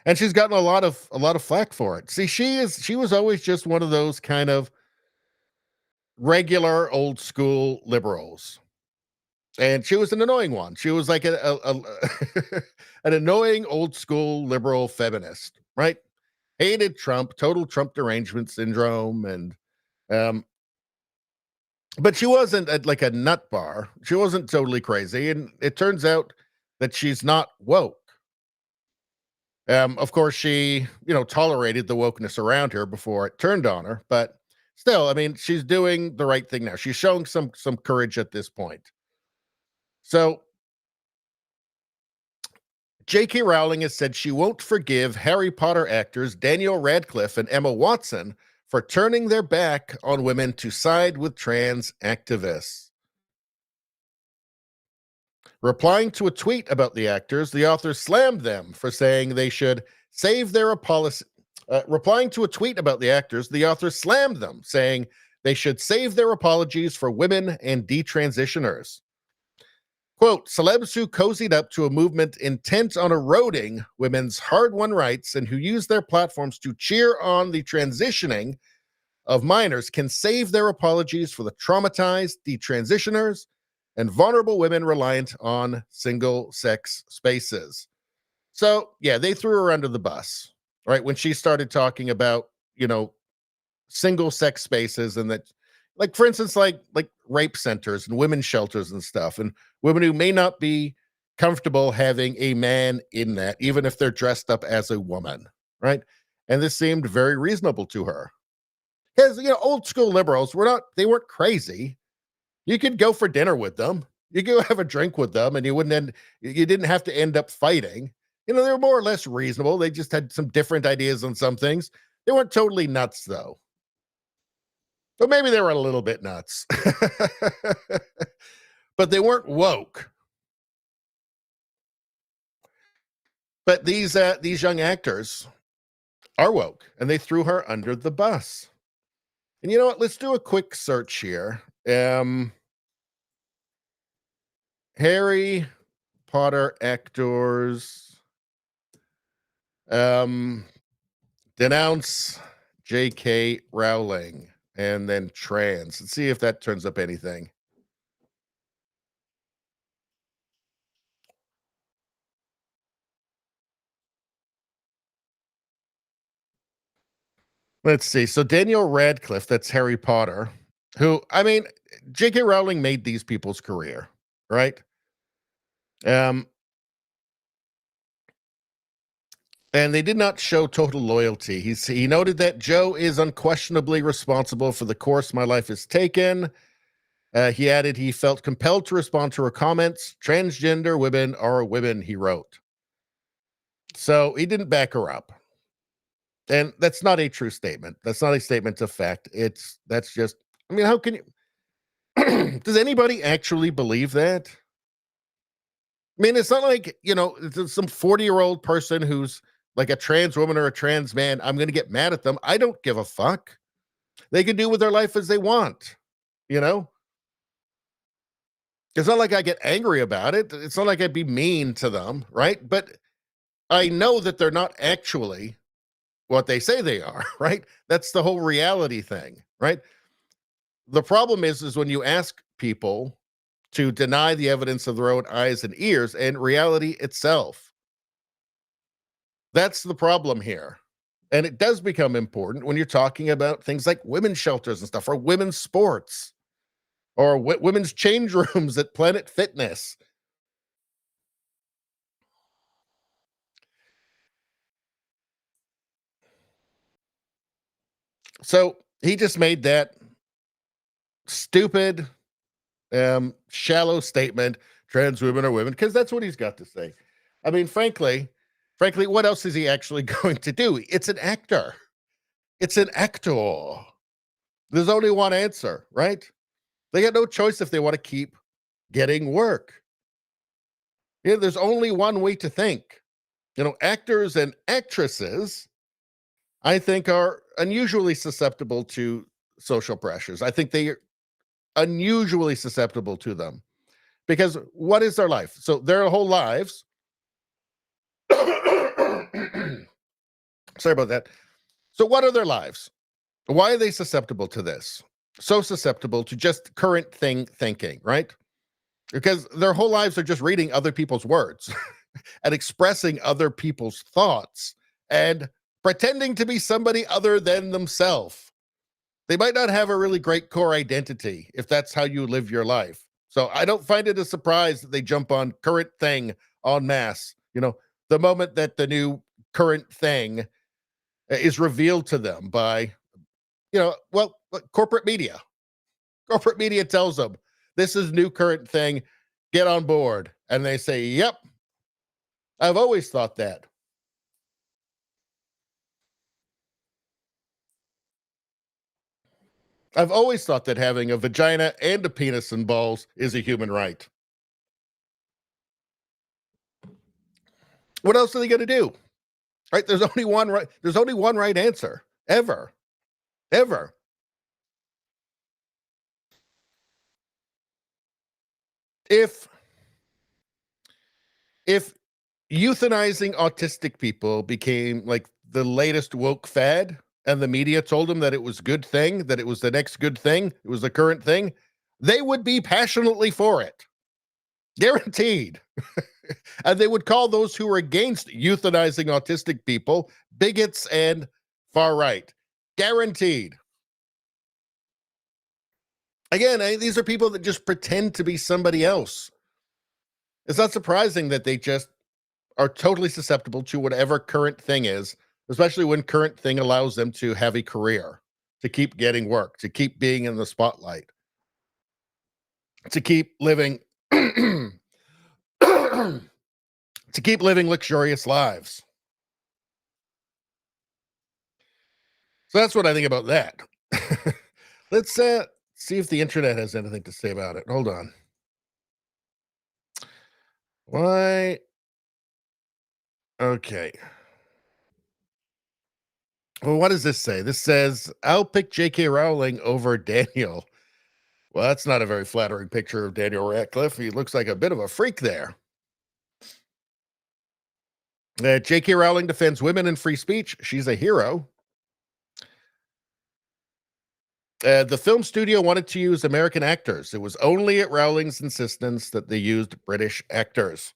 S2: And she's gotten a lot of flack for it. See, she was always just one of those kind of regular old school liberals. And she was an annoying one. She was like an annoying old school liberal feminist, right? Hated Trump, total Trump derangement syndrome, and but she wasn't like a nut bar. She wasn't totally crazy, and it turns out that she's not woke. Of course, she tolerated the wokeness around her before it turned on her, but still, I mean, she's doing the right thing now. She's showing some courage at this point. So, J.K. Rowling has said she won't forgive Harry Potter actors Daniel Radcliffe and Emma Watson for turning their back on women to side with trans activists. Replying to a tweet about the actors, the author slammed them for saying they should save their apologies. Replying to a tweet about the actors, the author slammed them, saying they should save their apologies for women and detransitioners. Quote, celebs who cozied up to a movement intent on eroding women's hard-won rights and who use their platforms to cheer on the transitioning of minors can save their apologies for the traumatized detransitioners and vulnerable women reliant on single-sex spaces. So, yeah, they threw her under the bus, right? When she started talking about, single-sex spaces and that, like, for instance, like rape centers and women's shelters and stuff, and women who may not be comfortable having a man in that, even if they're dressed up as a woman, right? And this seemed very reasonable to her. Because, old school liberals they weren't crazy. You could go for dinner with them. You could have a drink with them and you didn't have to end up fighting. They were more or less reasonable. They just had some different ideas on some things. They weren't totally nuts, though. But maybe they were a little bit nuts. But they weren't woke. But these young actors are woke, and they threw her under the bus. And you know what? Let's do a quick search here. Harry Potter actors denounce J.K. Rowling and then trans. Let's see if that turns up anything. Let's see. So Daniel Radcliffe, that's Harry Potter, who, I mean, J.K. Rowling made these people's career, right? And they did not show total loyalty. He noted that Joe is unquestionably responsible for the course my life has taken. He added he felt compelled to respond to her comments. Transgender women are women, he wrote. So he didn't back her up. And that's not a true statement. That's not a statement of fact. That's just, I mean, how can you, does anybody actually believe that? I mean, it's not like, it's some 40-year-old person who's like a trans woman or a trans man. I'm going to get mad at them. I don't give a fuck. They can do with their life as they want, It's not like I get angry about it. It's not like I'd be mean to them, right? But I know that they're not actually what they say they are, right? That's the whole reality thing, right? The problem is when you ask people to deny the evidence of their own eyes and ears and reality itself. That's the problem here. And it does become important when you're talking about things like women's shelters and stuff, or women's sports, or women's change rooms at Planet Fitness. So he just made that stupid, shallow statement, trans women are women, because that's what he's got to say. I mean, frankly, what else is he actually going to do? It's an actor. It's an actor. There's only one answer, right? They got no choice if they want to keep getting work. Yeah, there's only one way to think. Actors and actresses, I think, are unusually susceptible to social pressures. I think they are unusually susceptible to them because what is their life? So their whole lives. Sorry about that. So what are their lives? Why are they susceptible to this? So susceptible to just current thing thinking, right? Because their whole lives are just reading other people's words and expressing other people's thoughts and pretending to be somebody other than themselves. They might not have a really great core identity if that's how you live your life. So I don't find it a surprise that they jump on current thing en masse. The moment that the new current thing is revealed to them by, corporate media. Corporate media tells them this is new current thing. Get on board. And they say, yep, I've always thought that. I've always thought that having a vagina and a penis and balls is a human right. What else are they going to do? Right? There's only one right. There's only one right answer ever. If euthanizing autistic people became like the latest woke fad and the media told them that it was good thing, that it was the next good thing, it was the current thing, they would be passionately for it. Guaranteed. And they would call those who are against euthanizing autistic people bigots and far right. Guaranteed. Again, these are people that just pretend to be somebody else. It's not surprising that they just are totally susceptible to whatever current thing is, especially when current thing allows them to have a career, to keep getting work, to keep being in the spotlight, to keep living to keep living luxurious lives. So that's what I think about that. Let's see if the internet has anything to say about it. Hold on. Why? Okay. Well, what does this say? This says, I'll pick J.K. Rowling over Daniel. Well, that's not a very flattering picture of Daniel Radcliffe. He looks like a bit of a freak there. J.K. Rowling defends women and free speech. She's a hero. The film studio wanted to use American actors. It was only at Rowling's insistence that they used British actors.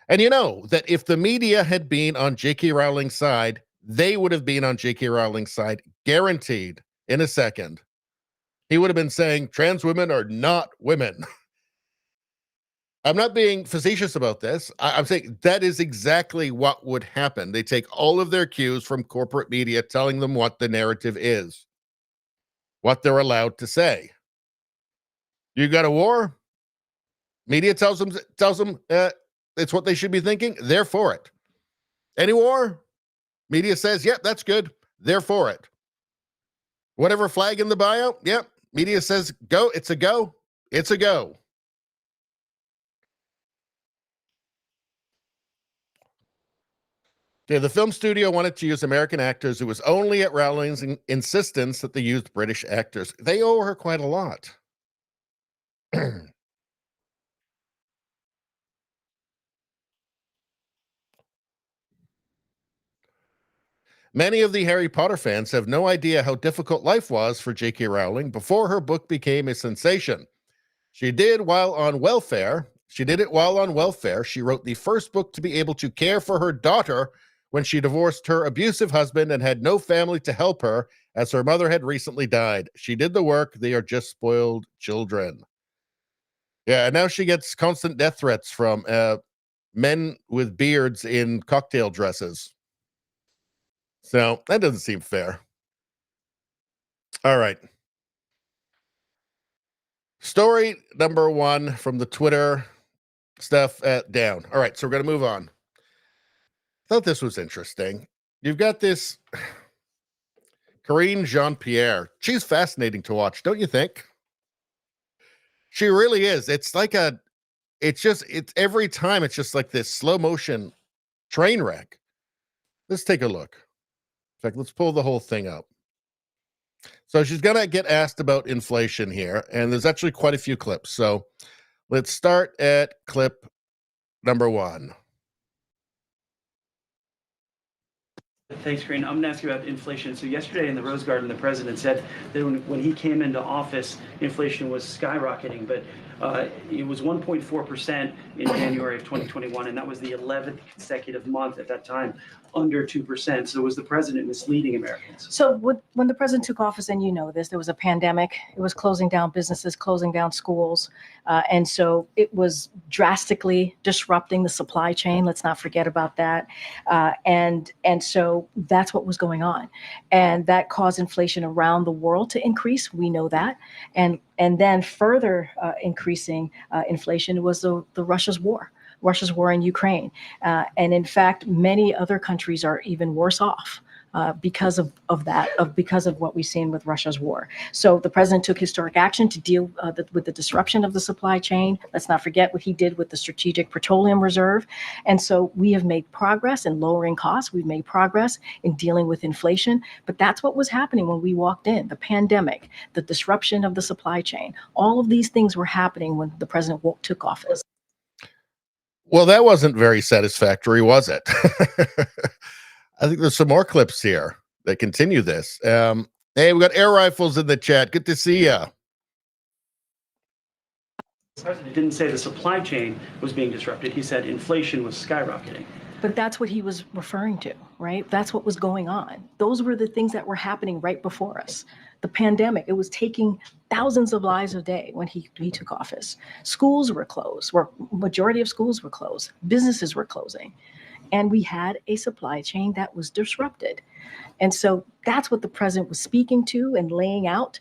S2: And you know that if the media had been on J.K. Rowling's side, they would have been on J.K. Rowling's side, guaranteed, in a second. He would have been saying trans women are not women. I'm not being facetious about this. I'm saying that is exactly what would happen. They take all of their cues from corporate media telling them what the narrative is, what they're allowed to say. You got a war? Media tells them it's what they should be thinking. They're for it. Any war? Media says, yep, that's good. They're for it. Whatever flag in the bio? Yep. Media says go. It's a go. It's a go. Okay, the film studio wanted to use American actors. It was only at Rowling's insistence that they used British actors. They owe her quite a lot. Many of the Harry Potter fans have no idea how difficult life was for J.K. Rowling before her book became a sensation. She did it while on welfare. She wrote the first book to be able to care for her daughter when she divorced her abusive husband and had no family to help her, as her mother had recently died. She did the work. They are just spoiled children. Yeah, and now she gets constant death threats from men with beards in cocktail dresses. So that doesn't seem fair. All right. Story number one from the Twitter stuff down. All right, so we're going to move on. Thought this was interesting. You've got this Karine Jean-Pierre. She's fascinating to watch, don't you think? She really is. It's every time it's just like this slow motion train wreck. Let's take a look. In fact, let's pull the whole thing up. So she's going to get asked about inflation here, and there's actually quite a few clips. So let's start at clip number 1.
S3: Thanks, Green. I'm going to ask you about inflation. So yesterday in the Rose Garden, the president said that when he came into office, inflation was skyrocketing, but it was 1.4% in January of 2021, and that was the 11th consecutive month at that time under 2%. So was the president misleading Americans?
S4: So when the president took office, and you know this, there was a pandemic. It was closing down businesses, closing down schools. And so it was drastically disrupting the supply chain. Let's not forget about that. And so that's what was going on. And that caused inflation around the world to increase. We know that. And then further increasing inflation was the Russia's war in Ukraine. And in fact, many other countries are even worse off because of what we've seen with Russia's war. So the president took historic action to deal with the disruption of the supply chain. Let's not forget what he did with the Strategic Petroleum Reserve. And so we have made progress in lowering costs. We've made progress in dealing with inflation. But that's what was happening when we walked in. The pandemic, the disruption of the supply chain, all of these things were happening when the president took office.
S2: Well, that wasn't very satisfactory, was it? I think there's some more clips here that continue this. Hey, we got air rifles in the chat. Good to see you.
S3: The president didn't say the supply chain was being disrupted. He said inflation was skyrocketing.
S4: But that's what he was referring to, right? That's what was going on. Those were the things that were happening right before us. The pandemic, it was taking thousands of lives a day when he took office. Schools were closed, majority of schools were closed. Businesses were closing. And we had a supply chain that was disrupted. And so that's what the president was speaking to and laying out.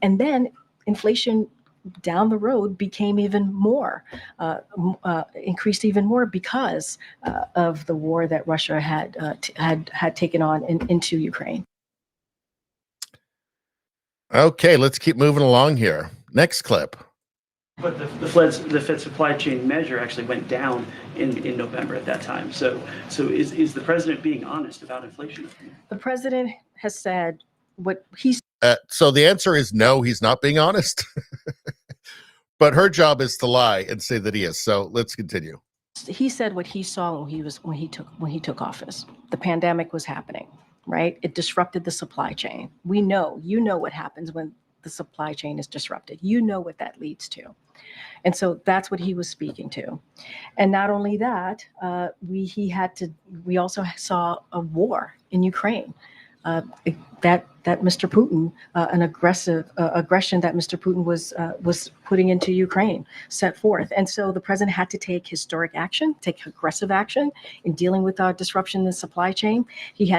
S4: And then inflation down the road became even more, increased even more because of the war that Russia had taken on into Ukraine.
S2: Okay, let's keep moving along here. Next clip.
S3: But the Fed supply chain measure actually went down in November at that time. So is the president being honest about inflation?
S4: The president has said what he's.
S2: So the answer is no, he's not being honest. But her job is to lie and say that he is. So let's continue.
S4: He said what he saw when he took office. The pandemic was happening, right? It disrupted the supply chain. You know what happens when the supply chain is disrupted. You know what that leads to. And so that's what he was speaking to. And not only that, we also saw a war in Ukraine. That Mr. Putin, an aggression that Mr. Putin was putting into Ukraine, set forth. And so the president had to take historic action, take aggressive action in dealing with our disruption in the supply chain. He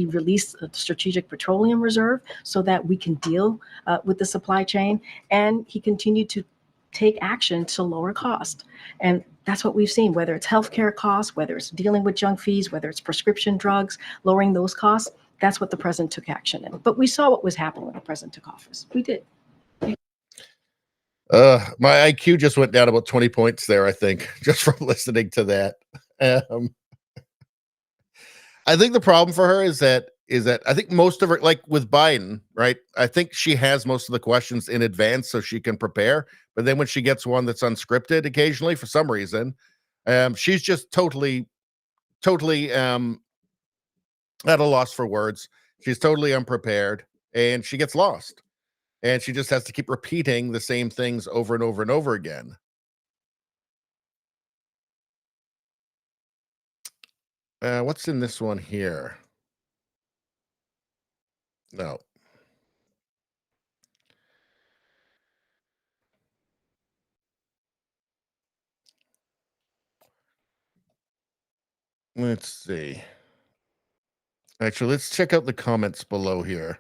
S4: released the Strategic Petroleum Reserve so that we can deal with the supply chain. And he continued to take action to lower cost. And that's what we've seen, whether it's healthcare costs, whether it's dealing with junk fees, whether it's prescription drugs, lowering those costs. That's what the president took action in. But we saw what was happening when the president took office. We did.
S2: My IQ just went down about 20 points there, I think, just from listening to that. I think the problem for her is that I think most of her, like with Biden, right? I think she has most of the questions in advance so she can prepare. But then when she gets one that's unscripted occasionally for some reason, she's just totally at a loss for words. She's totally unprepared and she gets lost. And she just has to keep repeating the same things over and over and over again. What's in this one here? No. Let's see. Actually, let's check out the comments below here.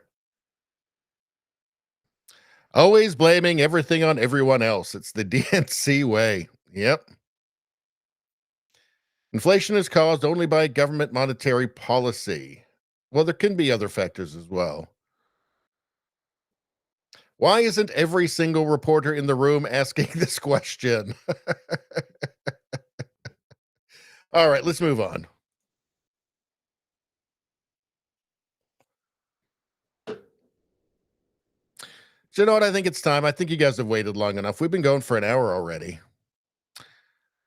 S2: Always blaming everything on everyone else. It's the DNC way. Yep. Inflation is caused only by government monetary policy. Well, there can be other factors as well. Why isn't every single reporter in the room asking this question? All right, let's move on. So you know what? I think it's time. I think you guys have waited long enough. We've been going for an hour already.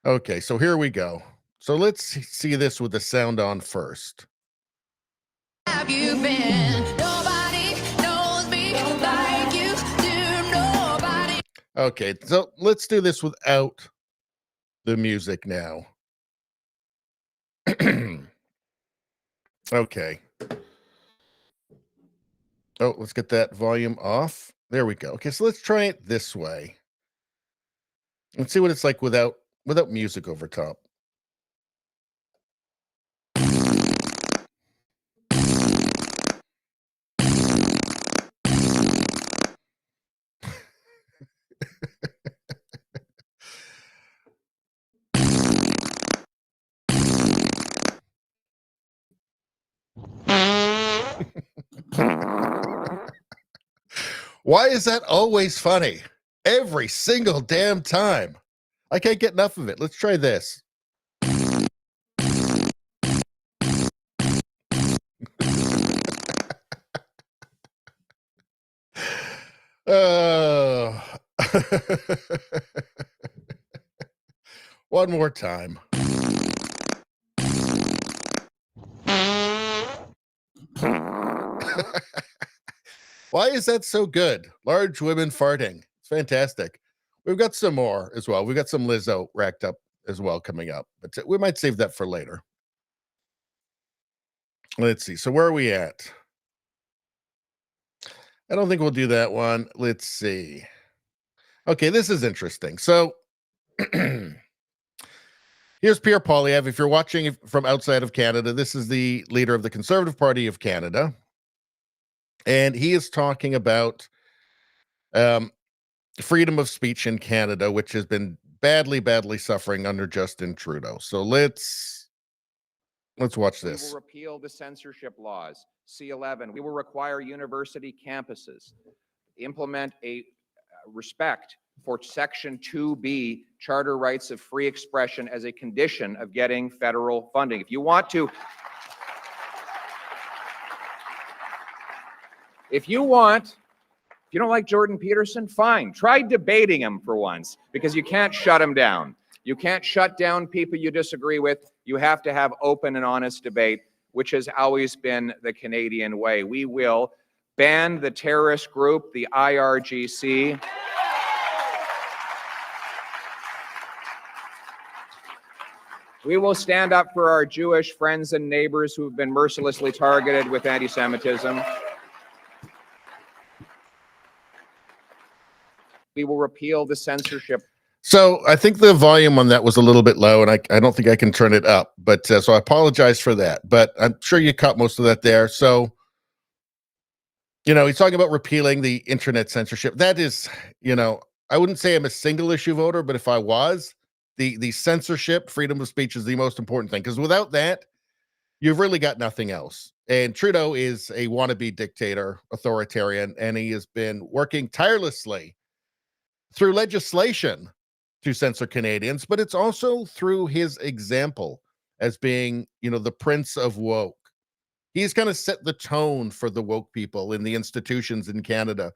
S2: Okay, so here we go. So let's see this with the sound on first.
S5: Have you been? Nobody knows me like you do. Nobody.
S2: Okay, so let's do this without the music now. Okay. Oh, let's get that volume off. There we go. Okay, so let's try it this way. Let's see what it's like without music over top. Why is that always funny? Every single damn time. I can't get enough of it. Let's try this. One more time. Why is that so good? Large women farting. It's fantastic. We've got some more as well. We've got some Lizzo racked up as well coming up, but we might save that for later. Let's see. So where are we at? I don't think we'll do that one. Let's see. Okay, this is interesting. So here's Pierre Poilievre. If you're watching from outside of Canada, this is the leader of the Conservative Party of Canada. And he is talking about freedom of speech in Canada, which has been badly suffering under Justin Trudeau. So let's watch this.
S6: We will repeal the censorship laws. C11. We will require university campuses implement a respect for Section 2B, Charter Rights of Free Expression, as a condition of getting federal funding. If you want to, if you don't like Jordan Peterson, fine. Try debating him for once, because you can't shut him down. You can't shut down people you disagree with. You have to have open and honest debate, which has always been the Canadian way. We will ban the terrorist group, the IRGC. We will stand up for our Jewish friends and neighbors who have been mercilessly targeted with anti-Semitism. We will repeal the censorship.
S2: So I think the volume on that was a little bit low, and I don't think I can turn it up. But so I apologize for that. But I'm sure you caught most of that there. So, you know, he's talking about repealing the internet censorship. That is, you know, I wouldn't say I'm a single issue voter, but if I was, the censorship, freedom of speech is the most important thing. Because without that, you've really got nothing else. And Trudeau is a wannabe dictator, authoritarian, and he has been working tirelessly through legislation to censor Canadians, but it's also through his example as being, you know, the prince of woke. He's kind of set the tone for the woke people in the institutions in Canada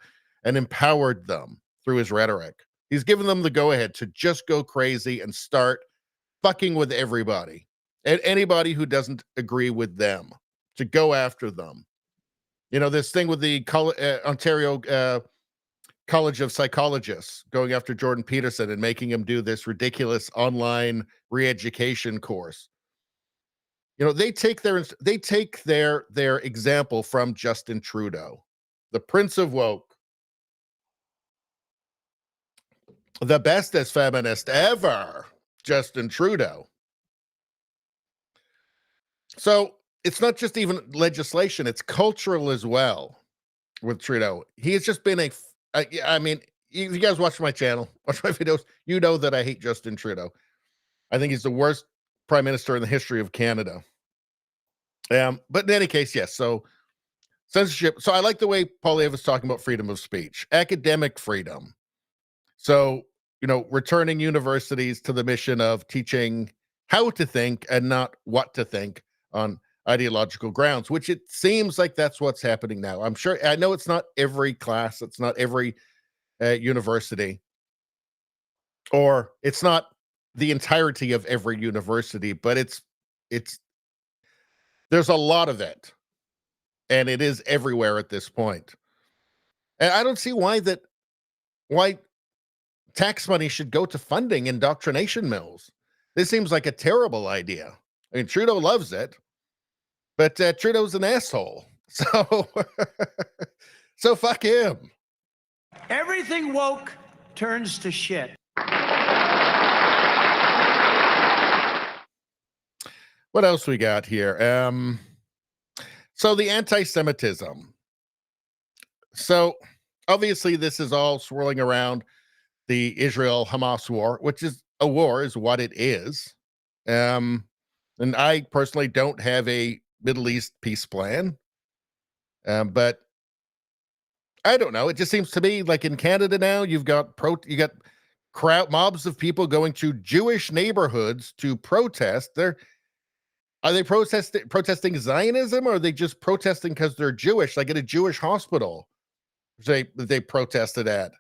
S2: and empowered them through his rhetoric. He's given them the go-ahead to just go crazy and start fucking with everybody and anybody who doesn't agree with them, to go after them. You know, this thing with the Ontario College of Psychologists going after Jordan Peterson and making him do this ridiculous online re-education course. You know, they take their example from Justin Trudeau, the prince of woke, the bestest feminist ever, Justin Trudeau. So it's not just even legislation, it's cultural as well with Trudeau. He has just been I mean, you guys watch my channel, watch my videos, you know that I hate Justin Trudeau. I think he's the worst prime minister in the history of Canada. But in any case, yes. So censorship. So I like the way Poilievre was talking about freedom of speech, academic freedom. So, returning universities to the mission of teaching how to think and not what to think on ideological grounds, which it seems like that's what's happening now. I know it's not every class, it's not every university, or it's not the entirety of every university, but it's there's a lot of it, and it is everywhere at this point. And I don't see why tax money should go to funding indoctrination mills. This seems like a terrible idea. I mean, Trudeau loves it, but Trudeau's an asshole. So, so fuck him.
S7: Everything woke turns to shit.
S2: What else we got here? So the anti-Semitism. So obviously this is all swirling around the Israel-Hamas war, which is a war, is what it is. And I personally don't have a Middle East peace plan. But I don't know. It just seems to me like in Canada now, you got mobs of people going to Jewish neighborhoods to protest. Are they protesting Zionism, or are they just protesting because they're Jewish? Like at a Jewish hospital, they protested at.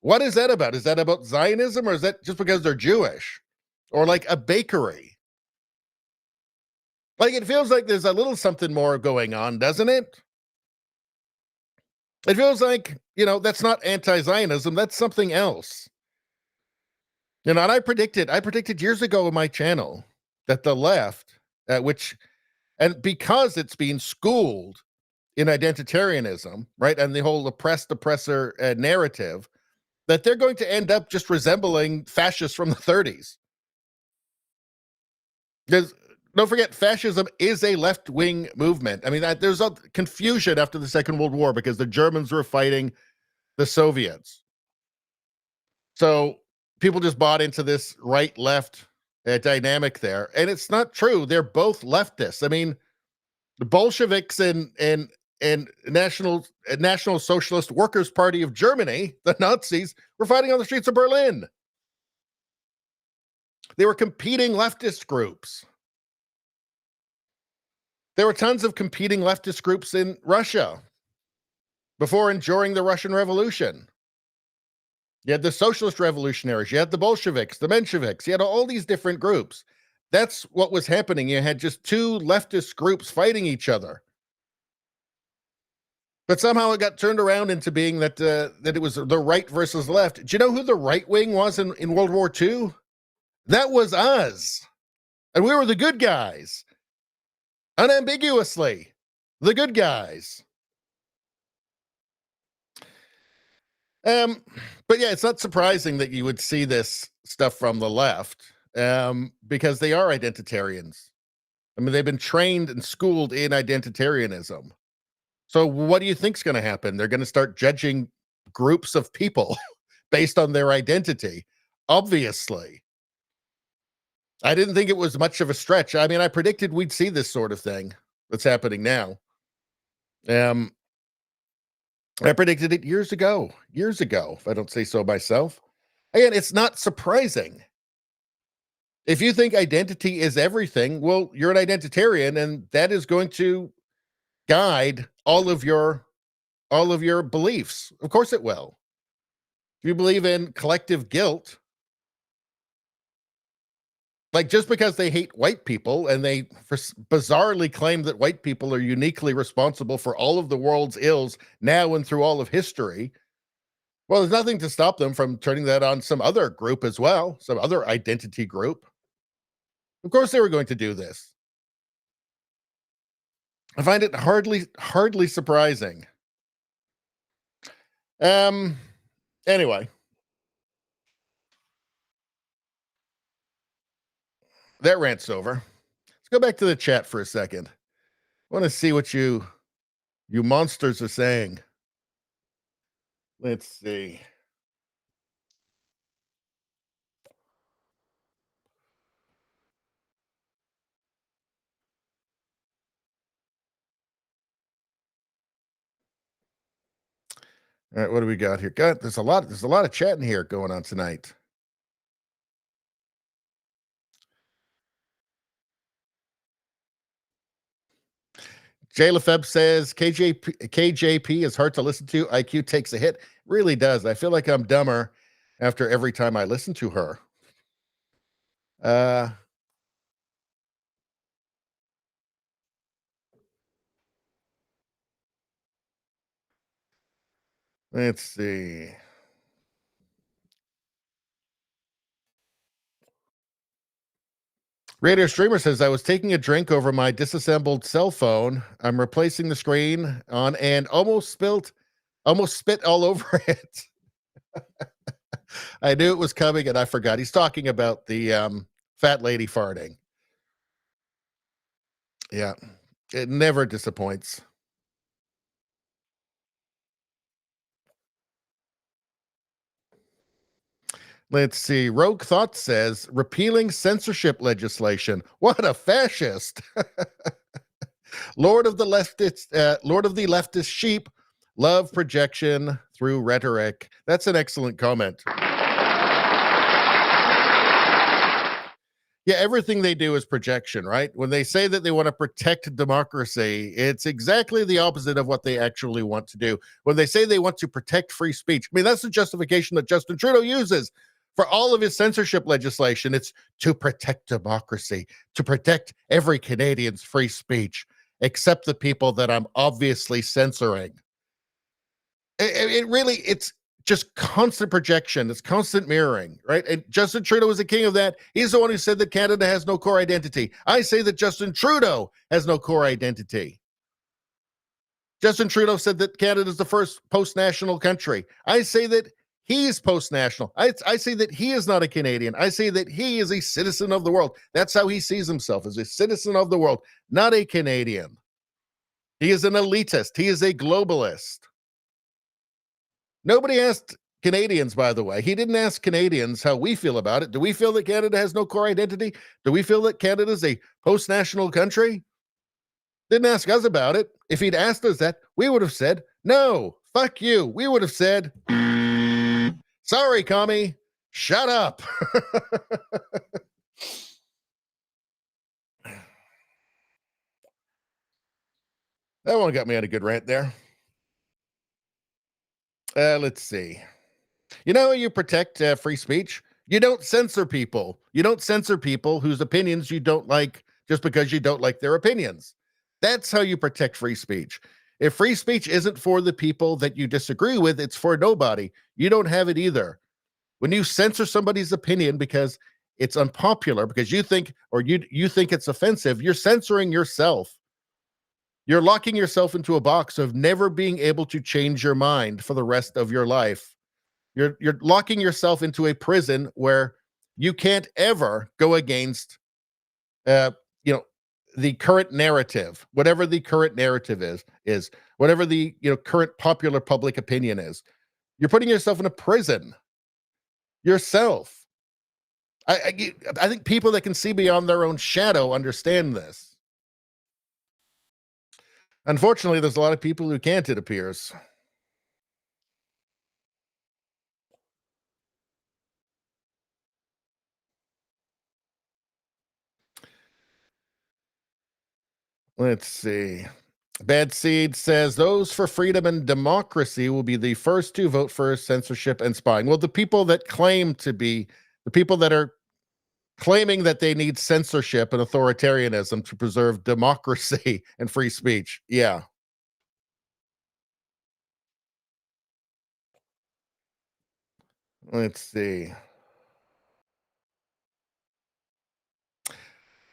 S2: What is that about? Is that about Zionism, or is that just because they're Jewish? Or like a bakery? Like it feels like there's a little something more going on, doesn't it? It feels like, that's not anti-Zionism, that's something else. And I predicted years ago on my channel that the left, and because it's being schooled in identitarianism, right, and the whole oppressor narrative, that they're going to end up just resembling fascists from the 30s. Because don't forget, fascism is a left-wing movement. I mean, there's a confusion after the Second World War because the Germans were fighting the Soviets. So people just bought into this right-left dynamic there, and it's not true. They're both leftists. I mean, the Bolsheviks and National Socialist Workers' Party of Germany, the Nazis, were fighting on the streets of Berlin. They were competing leftist groups. There were tons of competing leftist groups in Russia before and during the Russian Revolution. You had the socialist revolutionaries, you had the Bolsheviks, the Mensheviks, you had all these different groups. That's what was happening. You had just two leftist groups fighting each other. But somehow it got turned around into being that it was the right versus left. Do you know who the right wing was in World War II? That was us. And we were the good guys. Unambiguously, the good guys. But yeah, it's not surprising that you would see this stuff from the left, because they are identitarians. I mean, they've been trained and schooled in identitarianism. So what do you think's going to happen? They're going to start judging groups of people based on their identity. Obviously. I didn't think it was much of a stretch. I mean, I predicted we'd see this sort of thing that's happening now. I predicted it years ago, if I don't say so myself. Again, it's not surprising. If you think identity is everything, well, you're an identitarian, and that is going to guide all of your beliefs. Of course it will. If you believe in collective guilt, like just because they hate white people and they bizarrely claim that white people are uniquely responsible for all of the world's ills now and through all of history, well, there's nothing to stop them from turning that on some other group as well, some other identity group. Of course they were going to do this. I find it hardly surprising. Anyway. That rant's over. Let's go back to the chat for a second. I want to see what you monsters are saying. Let's see. All right, what do we got here? God, there's a lot of chatting here going on tonight. Jay Lefebvre says KJP is hard to listen to. IQ takes a hit. Really does. I feel like I'm dumber after every time I listen to her. Let's see. Radio Streamer says, I was taking a drink over my disassembled cell phone. I'm replacing the screen on and almost spit all over it. I knew it was coming and I forgot. He's talking about the fat lady farting. Yeah, it never disappoints. Let's see. Rogue Thought says, repealing censorship legislation. What a fascist. Lord of the leftist sheep, love projection through rhetoric. That's an excellent comment. Yeah, everything they do is projection, right? When they say that they want to protect democracy, it's exactly the opposite of what they actually want to do. When they say they want to protect free speech, I mean, that's the justification that Justin Trudeau uses for all of his censorship legislation. It's to protect democracy, to protect every Canadian's free speech, except the people that I'm obviously censoring. It's just constant projection. It's constant mirroring, right? And Justin Trudeau is the king of that. He's the one who said that Canada has no core identity. I say that Justin Trudeau has no core identity. Justin Trudeau said that Canada is the first post-national country. I say that he's post-national. I say that he is not a Canadian. I say that he is a citizen of the world. That's how he sees himself, as a citizen of the world, not a Canadian. He is an elitist. He is a globalist. Nobody asked Canadians, by the way. He didn't ask Canadians how we feel about it. Do we feel that Canada has no core identity? Do we feel that Canada is a post-national country? Didn't ask us about it. If he'd asked us that, we would have said, no, fuck you. We would have said, sorry, commie, shut up. That one got me on a good rant there. Let's see. You know, you protect free speech. You don't censor people. You don't censor people whose opinions you don't like just because you don't like their opinions. That's how you protect free speech. If free speech isn't for the people that you disagree with, it's for nobody. You don't have it either. When you censor somebody's opinion because it's unpopular, because you think it's offensive, you're censoring yourself. You're locking yourself into a box of never being able to change your mind for the rest of your life. You're locking yourself into a prison where you can't ever go against, the current narrative, whatever the current narrative is whatever the current popular public opinion is. You're putting yourself in a prison. Yourself. I think people that can see beyond their own shadow understand this. Unfortunately, there's a lot of people who can't, it appears. Let's see. Bad Seed says those for freedom and democracy will be the first to vote for censorship and spying. Well, the people that claim to be, the people that are claiming that they need censorship and authoritarianism to preserve democracy and free speech. Yeah. Let's see.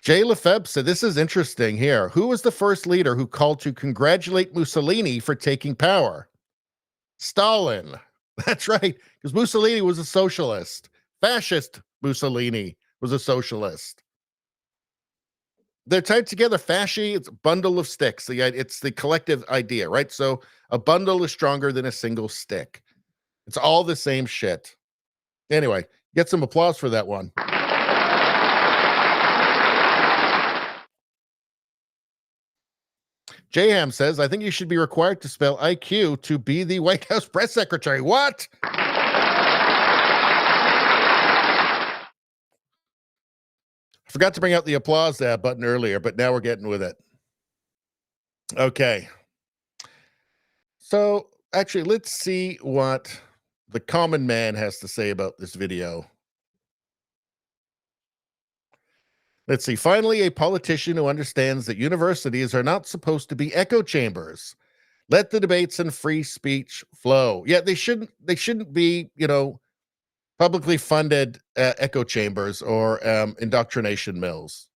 S2: Jay Lefebvre said, this is interesting here. Who was the first leader who called to congratulate Mussolini for taking power? Stalin. That's right, because Mussolini was a socialist. Fascist Mussolini was a socialist. They're tied together. Fasci, it's a bundle of sticks. It's the collective idea, right? So a bundle is stronger than a single stick. It's all the same shit. Anyway, get some applause for that one. Jayham says, I think you should be required to spell IQ to be the White House press secretary. What? I forgot to bring out the applause button earlier, but now we're getting with it. Okay. So, actually, let's see what the common man has to say about this video. Let's see. Finally, a politician who understands that universities are not supposed to be echo chambers. Let the debates and free speech flow. Yeah, they shouldn't be, publicly funded echo chambers or indoctrination mills.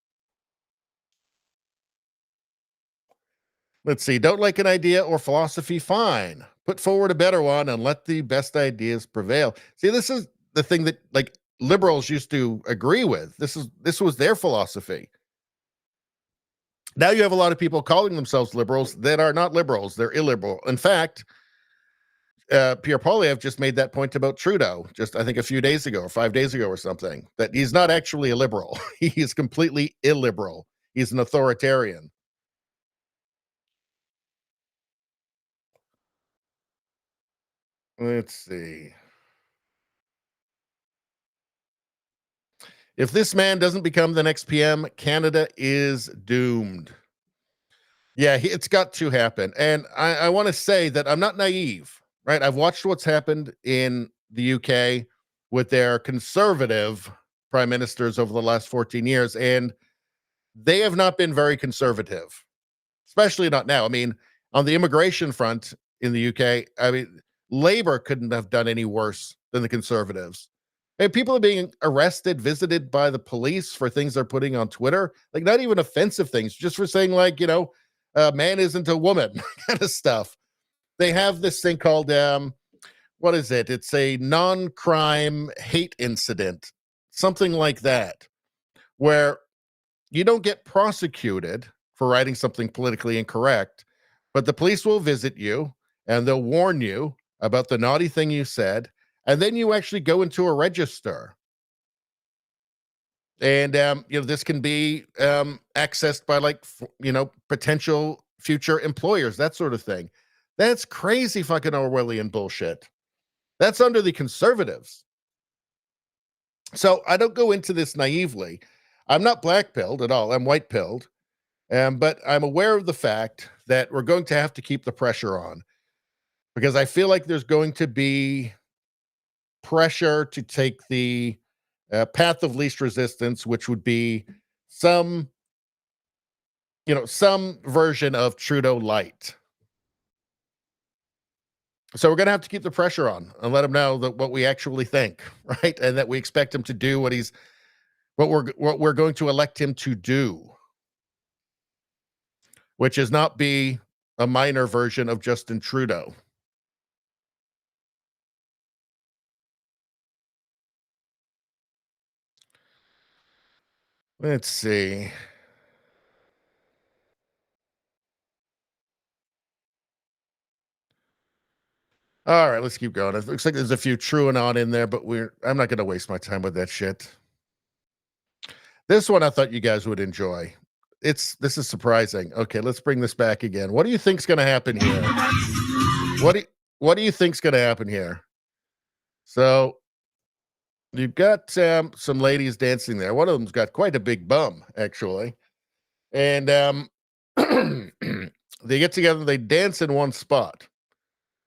S2: Let's see. Don't like an idea or philosophy? Fine. Put forward a better one and let the best ideas prevail. See, this is the thing that liberals used to agree with. This was their philosophy. Now you have a lot of people calling themselves liberals that are not liberals. They're illiberal. In fact, Pierre Poilievre just made that point about Trudeau just, I think, a few days ago or 5 days ago or something, that he's not actually a liberal. He is completely illiberal. He's an authoritarian. Let's see. If this man doesn't become the next PM, Canada is doomed. Yeah, it's got to happen. And I want to say that I'm not naive, right? I've watched what's happened in the UK with their conservative prime ministers over the last 14 years, and they have not been very conservative, especially not now. I mean, on the immigration front in the UK, I mean, Labour couldn't have done any worse than the Conservatives. And people are being arrested, visited by the police for things they're putting on Twitter, like not even offensive things, just for saying a man isn't a woman kind of stuff. They have this thing called, what is it? It's a non-crime hate incident, something like that, where you don't get prosecuted for writing something politically incorrect, but the police will visit you and they'll warn you about the naughty thing you said, and then you actually go into a register. And, this can be accessed by potential future employers, that sort of thing. That's crazy fucking Orwellian bullshit. That's under the Conservatives. So I don't go into this naively. I'm not black-pilled at all. I'm white-pilled. But I'm aware of the fact that we're going to have to keep the pressure on, because I feel like there's going to be pressure to take the path of least resistance, which would be some version of Trudeau light. So we're going to have to keep the pressure on and let him know that what we actually think, right? And that we expect him to do what we're going to elect him to do, which is not be a minor version of Justin Trudeau. Let's see. All right, let's keep going. It looks like there's a few TrueAnon in there, but I'm not going to waste my time with that shit. This one I thought you guys would enjoy. This is surprising. Okay, let's bring this back again. What do you think's going to happen here? What do you think's going to happen here? So you've got some ladies dancing there. One of them's got quite a big bum, actually. And they get together, they dance in one spot.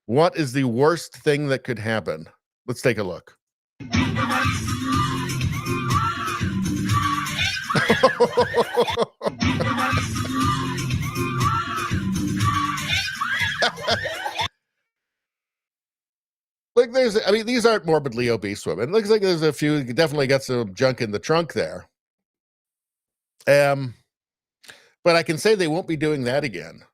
S2: What is the worst thing that could happen? Let's take a look. Look, these aren't morbidly obese women. It looks like there's a few, definitely got some junk in the trunk there. But I can say they won't be doing that again.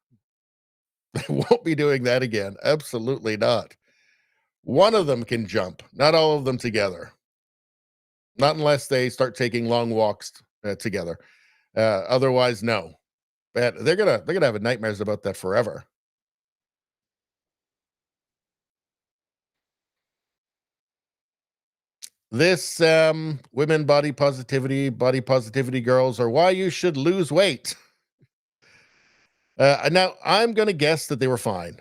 S2: They won't be doing that again. Absolutely not. One of them can jump, not all of them together. Not unless they start taking long walks together. Otherwise, no. But they're gonna have nightmares about that forever. This women body positivity girls are why you should lose weight. Now, I'm going to guess that they were fine.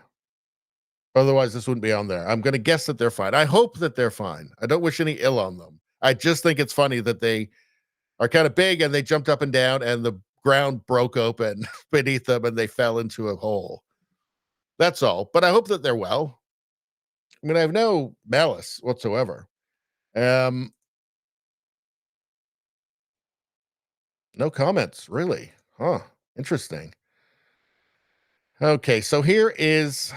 S2: Otherwise, this wouldn't be on there. I'm going to guess that they're fine. I hope that they're fine. I don't wish any ill on them. I just think it's funny that they are kind of big and they jumped up and down and the ground broke open beneath them and they fell into a hole. That's all. But I hope that they're well. I mean, I have no malice whatsoever. No comments, really. Huh. Interesting. Okay, so here is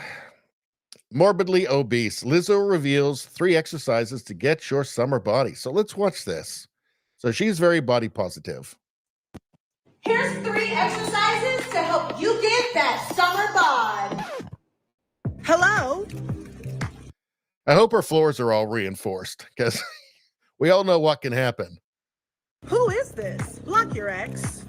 S2: morbidly obese. Lizzo reveals 3 exercises to get your summer body. So let's watch this. So she's very body positive.
S8: Here's 3 exercises to help you get that summer bod. Hello.
S2: I hope her floors are all reinforced because we all know what can happen.
S8: Who is this? Block your ex.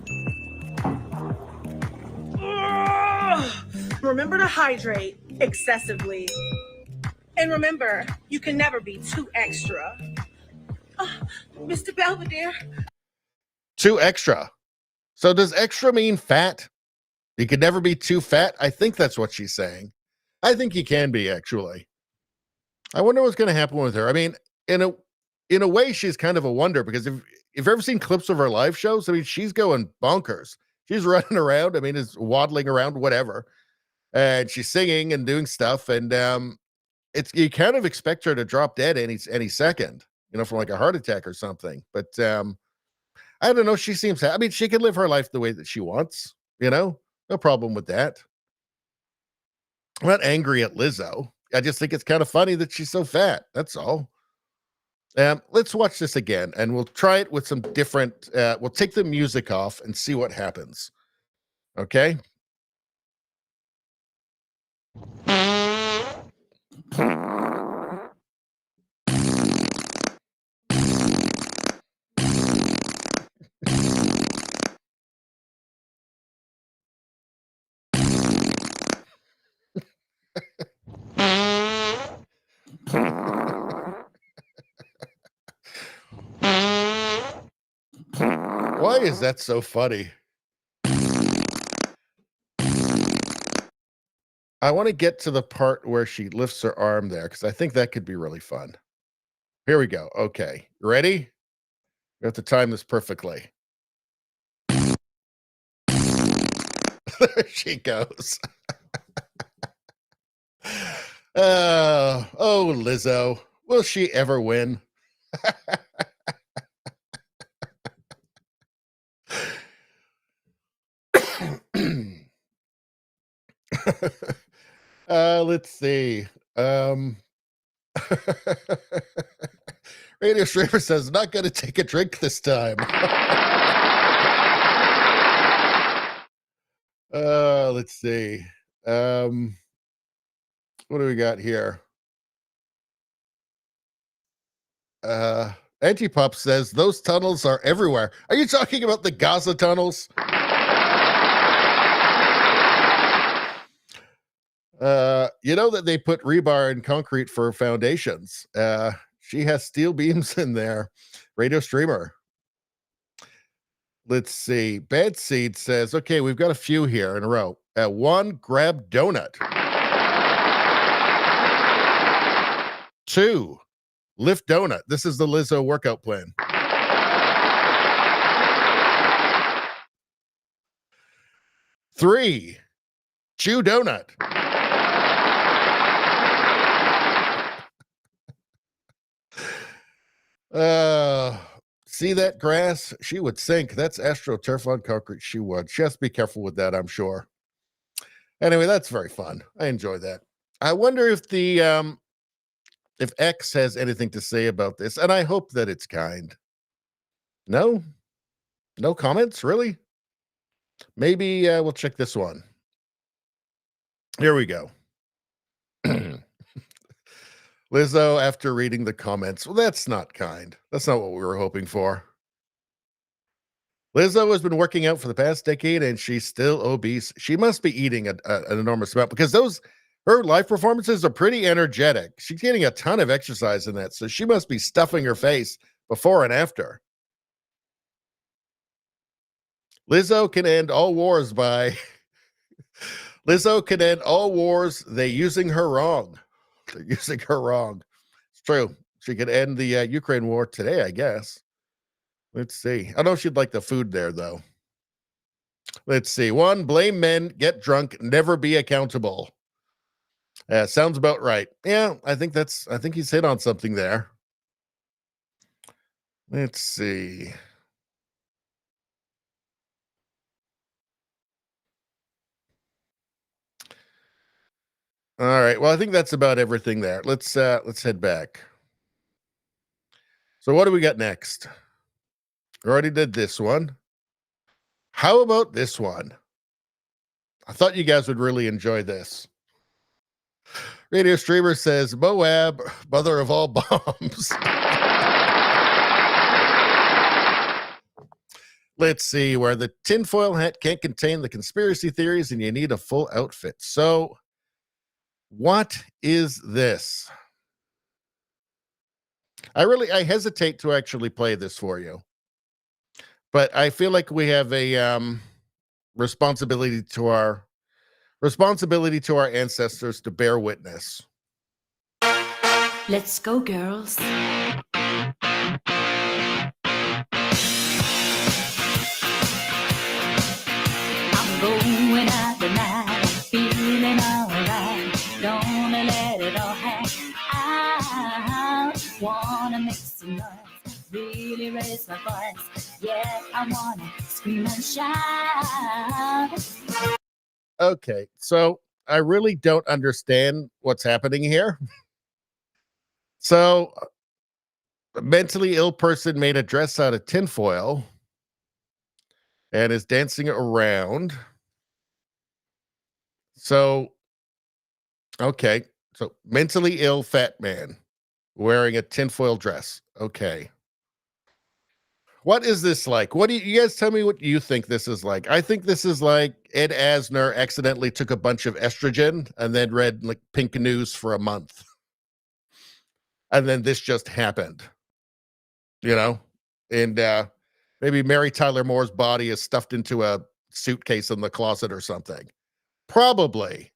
S8: Remember to hydrate excessively. And remember, you can never be too extra. Mr. Belvedere.
S2: Too extra. So does extra mean fat? You could never be too fat? I think that's what she's saying. I think you can be, actually. I wonder what's going to happen with her. I mean, in a way, she's kind of a wonder because if you've ever seen clips of her live shows, I mean, she's going bonkers. She's running around. I mean, is waddling around, whatever. And she's singing and doing stuff. And you kind of expect her to drop dead any second, from like a heart attack or something. But I don't know. She seems, I mean, she can live her life the way that she wants, no problem with that. I'm not angry at Lizzo. I just think it's kind of funny that she's so fat. That's all. Let's watch this again, and we'll try it with some different. We'll take the music off and see what happens. Okay. Why is that so funny? I want to get to the part where she lifts her arm there because I think that could be really fun. Here we go. Okay. Ready? We have to time this perfectly. There she goes. Oh, Lizzo. Will she ever win? Let's see. Radio Streamer says, not going to take a drink this time. Let's see. What do we got here? Antipop says, those tunnels are everywhere. Are you talking about the Gaza tunnels? You know that they put rebar and concrete for foundations. She has steel beams in there. Radio Streamer. Let's see. Bad Seed says, okay, we've got a few here in a row. 1, grab donut. 2, lift donut. This is the Lizzo workout plan. 3, chew donut. See that grass? She would sink. That's AstroTurf on concrete. She would. She has to be careful with that, I'm sure. Anyway, that's very fun. I enjoy that. I wonder if if X has anything to say about this, and I hope that it's kind. No? No comments? Really? Maybe we'll check this one. Here we go. Lizzo, after reading the comments, well, that's not kind. That's not what we were hoping for. Lizzo has been working out for the past decade, and she's still obese. She must be eating an enormous amount because her live performances are pretty energetic. She's getting a ton of exercise in that, so she must be stuffing her face before and after. Lizzo can end all wars by Lizzo can end all wars. They using her wrong. They're using her wrong. It's true. She could end the Ukraine war today, I guess. Let's see. I don't know if she'd like the food there, though. Let's see. 1, blame men, get drunk, never be accountable. Sounds about right. Yeah, I think he's hit on something there. Let's see. All right. Well, I think that's about everything there. Let's head back. So what do we got next? Already did this one. How about this one? I thought you guys would really enjoy this. Radio Streamer says, Moab, mother of all bombs. Let's see, where the tinfoil hat can't contain the conspiracy theories and you need a full outfit. So, what is this? I hesitate to actually play this for you. But I feel like we have a responsibility to our ancestors to bear witness.
S9: Let's go, girls. I'm going out tonight, feeling alright. Gonna let it all hang out. Wanna make some noise, really raise my voice. Yeah, I wanna scream and shout.
S2: Okay, so I really don't understand what's happening here. So, a mentally ill person made a dress out of tinfoil and is dancing around. So, okay, so mentally ill fat man wearing a tinfoil dress. Okay. What is this like? What do you guys tell me what you think this is like? I think this is like Ed Asner accidentally took a bunch of estrogen and then read like Pink News for a month. And then this just happened. You know? And maybe Mary Tyler Moore's body is stuffed into a suitcase in the closet or something. Probably.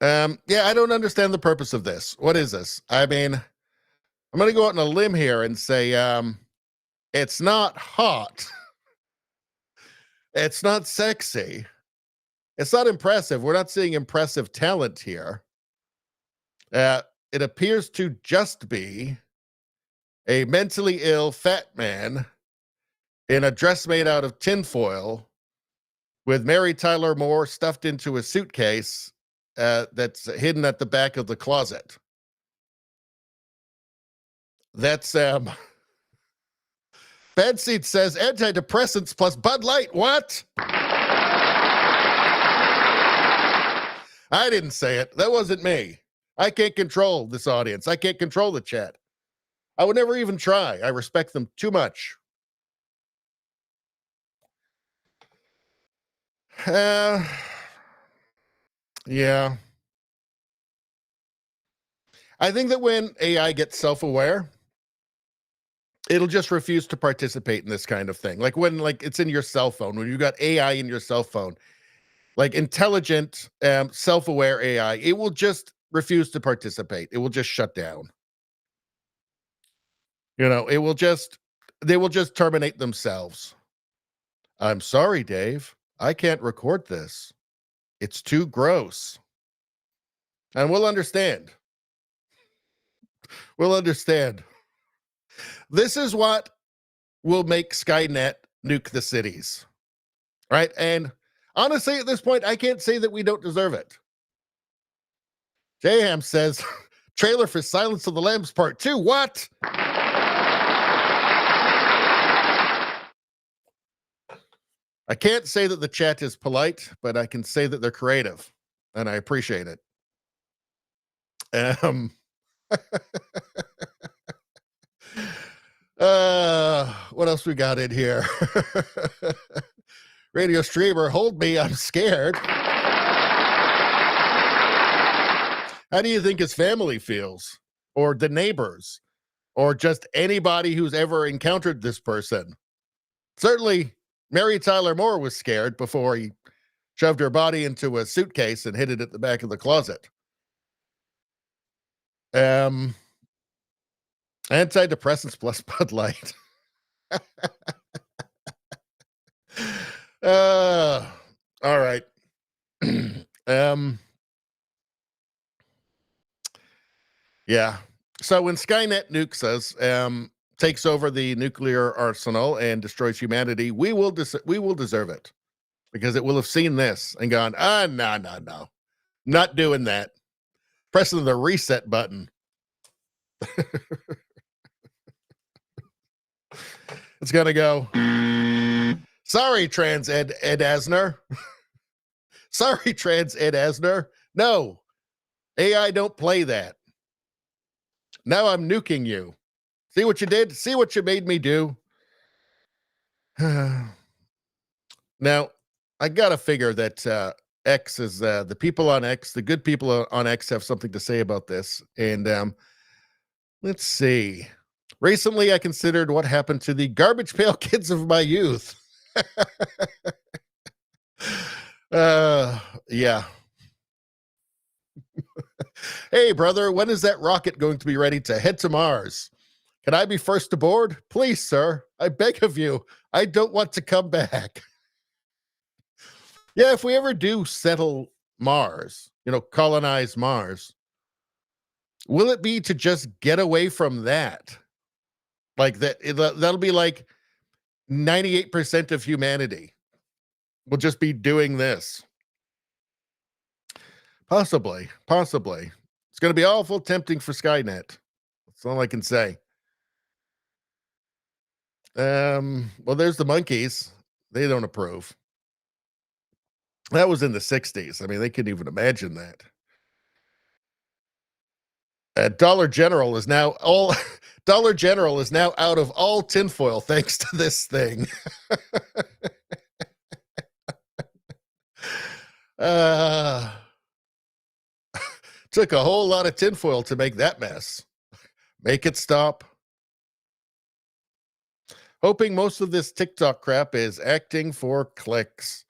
S2: Yeah, I don't understand the purpose of this. What is this? I mean, I'm going to go out on a limb here and say it's not hot. It's not sexy. It's not impressive. We're not seeing impressive talent here. It appears to just be a mentally ill fat man in a dress made out of tinfoil with Mary Tyler Moore stuffed into a suitcase that's hidden at the back of the closet. That's Bad Seed says antidepressants plus Bud Light. What? I didn't say it. That wasn't me. I can't control this audience. I can't control the chat. I would never even try. I respect them too much. Yeah. I think that when AI gets self-aware, it'll just refuse to participate in this kind of thing. Like when it's in your cell phone, when you got AI in your cell phone, like intelligent, self-aware AI, it will just refuse to participate. It will just shut down. You know, they will just terminate themselves. I'm sorry, Dave. I can't record this. It's too gross. And we'll understand. We'll understand. This is what will make Skynet nuke the cities. Right? And honestly, at this point, I can't say that we don't deserve it. Jayham says, trailer for Silence of the Lambs Part 2. What? I can't say that the chat is polite, but I can say that they're creative, and I appreciate it. What else we got in here? Radio Streamer, hold me, I'm scared. How do you think his family feels? Or the neighbors? Or just anybody who's ever encountered this person? Certainly Mary Tyler Moore was scared before he shoved her body into a suitcase and hid it at the back of the closet. Antidepressants plus Bud Light. All right. Yeah. So when Skynet nukes us, takes over the nuclear arsenal and destroys humanity, we will deserve it, because it will have seen this and gone, no, not doing that. Pressing the reset button. It's gonna go. Sorry, trans Ed Asner. Sorry, trans Ed Asner. No, AI don't play that. Now I'm nuking you. See what you did? See what you made me do? Now, I gotta figure that X is the people on X, the good people on X have something to say about this. And let's see. Recently, I considered what happened to the garbage pail kids of my youth. Yeah. Hey, brother, when is that rocket going to be ready to head to Mars? Can I be first aboard? Please, sir. I beg of you. I don't want to come back. Yeah, if we ever do settle Mars, colonize Mars, will it be to just get away from that? Like that'll be like 98% of humanity will just be doing this. Possibly. It's going to be awful tempting for Skynet. That's all I can say. Well, there's the monkeys. They don't approve. That was in the 60s. I mean, they couldn't even imagine that. Dollar General is now out of all tinfoil thanks to this thing. Took a whole lot of tinfoil to make that mess. Make it stop. Hoping most of this TikTok crap is acting for clicks.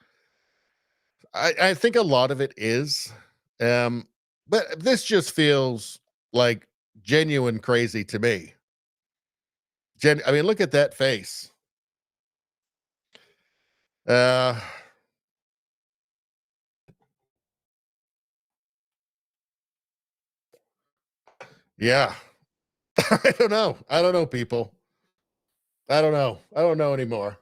S2: I think a lot of it is. But this just feels like genuine crazy to me. I mean, look at that face. Yeah. I don't know, people. I don't know anymore.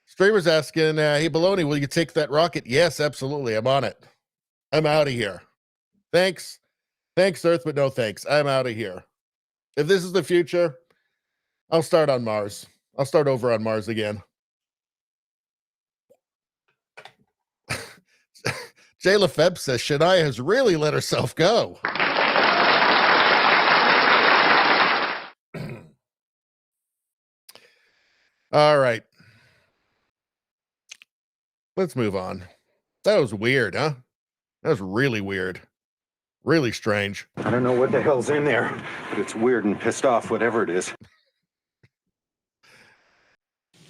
S2: Streamer's asking, hey, Baloney, will you take that rocket? Yes, absolutely. I'm on it. I'm out of here. Thanks, Earth, but no thanks. I'm out of here. If this is the future, I'll start on Mars. I'll start over on Mars again. Jay Lefebvre says Shania has really let herself go. All right. Let's move on. That was weird, huh? That was really weird. Really strange.
S10: I don't know what the hell's in there, but it's weird and pissed off, whatever it is.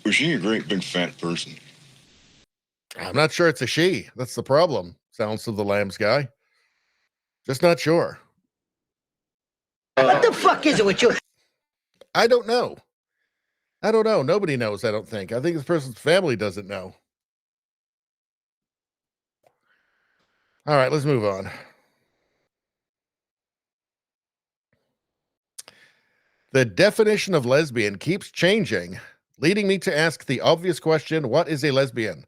S11: Was she a great big fat person?
S2: I'm not sure it's a she. That's the problem. Sounds of the Lambs guy. Just not sure.
S12: What the fuck is it with you?
S2: I don't know. Nobody knows, I don't think. I think this person's family doesn't know. All right, let's move on. The definition of lesbian keeps changing, leading me to ask the obvious question, what is a lesbian?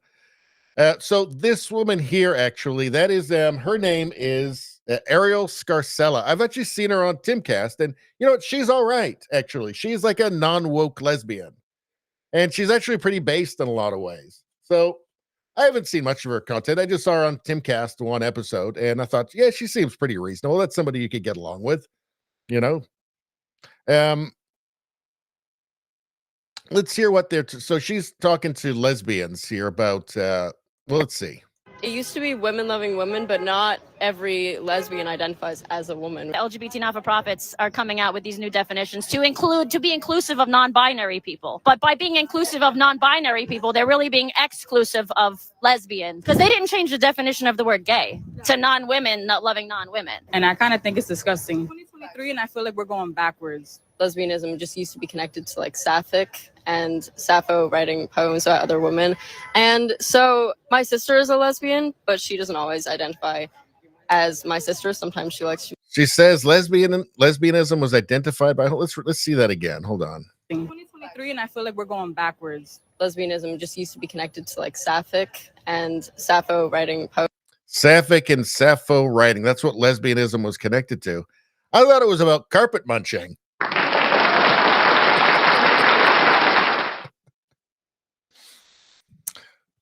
S2: So this woman here, actually, that is, her name is Ariel Scarcella. I've actually seen her on Timcast, and she's all right, actually. She's like a non-woke lesbian, and she's actually pretty based in a lot of ways. So I haven't seen much of her content. I just saw her on Timcast one episode, and I thought, yeah, she seems pretty reasonable. That's somebody you could get along with, Let's hear what they're... So she's talking to lesbians here about... well, let's see.
S13: It used to be women loving women, but not every lesbian identifies as a woman.
S14: LGBT not-for-profits are coming out with these new definitions to be inclusive of non-binary people. But by being inclusive of non-binary people, they're really being exclusive of lesbians, because they didn't change the definition of the word gay to non-women not loving non-women.
S15: And I kind of think it's disgusting. 2023, and I feel like we're going backwards.
S13: Lesbianism just used to be connected to like Sapphic and Sappho writing poems about other women. And so my sister is a lesbian, but she doesn't always identify as my sister. Sometimes she likes to.
S2: She says lesbianism was identified by. Let's see that again. Hold on.
S15: 2023, and I feel like we're going backwards.
S13: Lesbianism just used to be connected to like Sapphic and Sappho writing poems.
S2: Sapphic and Sappho writing. That's what lesbianism was connected to. I thought it was about carpet munching.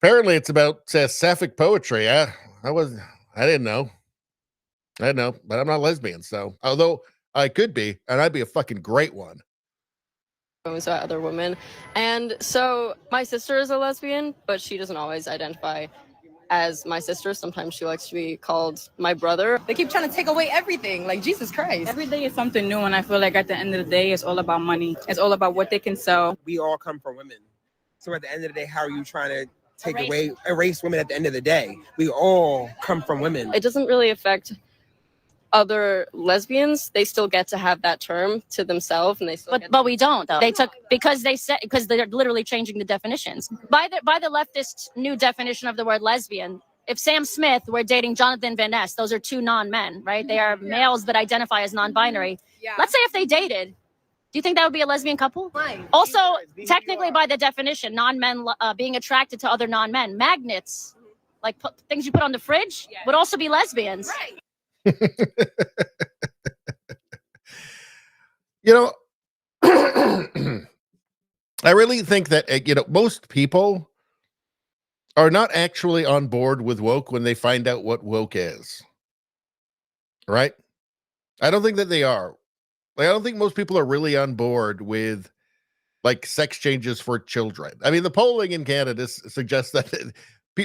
S2: Apparently, it's about sapphic poetry. I didn't know. But I'm not lesbian, so although I could be, and I'd be a fucking great one.
S13: Poems about other women. And so my sister is a lesbian, but she doesn't always identify as my sister. Sometimes she likes to be called my brother.
S15: They keep trying to take away everything, like Jesus Christ. Every day is something new, and I feel like at the end of the day, it's all about money. It's all about what they can sell.
S16: We all come from women. So at the end of the day, how are you trying to erase women at the end of the day? We all come from women.
S13: It doesn't really affect other lesbians. They still get to have that term to themselves, and they still
S14: But we don't, though. Because they're literally changing the definitions. By the leftist new definition of the word lesbian, if Sam Smith were dating Jonathan Van Ness, those are two non-men, right? They are males that identify as non-binary. Yeah. Let's say if they dated, do you think that would be a lesbian couple? Right. Also, technically by the definition, non-men being attracted to other non-men, magnets, like things you put on the fridge, would also be lesbians. Right.
S2: You know, I really think that, most people are not actually on board with woke when they find out what woke is. Right? I don't think that they are. Like, I don't think most people are really on board with like sex changes for children. I mean, the polling in Canada suggests that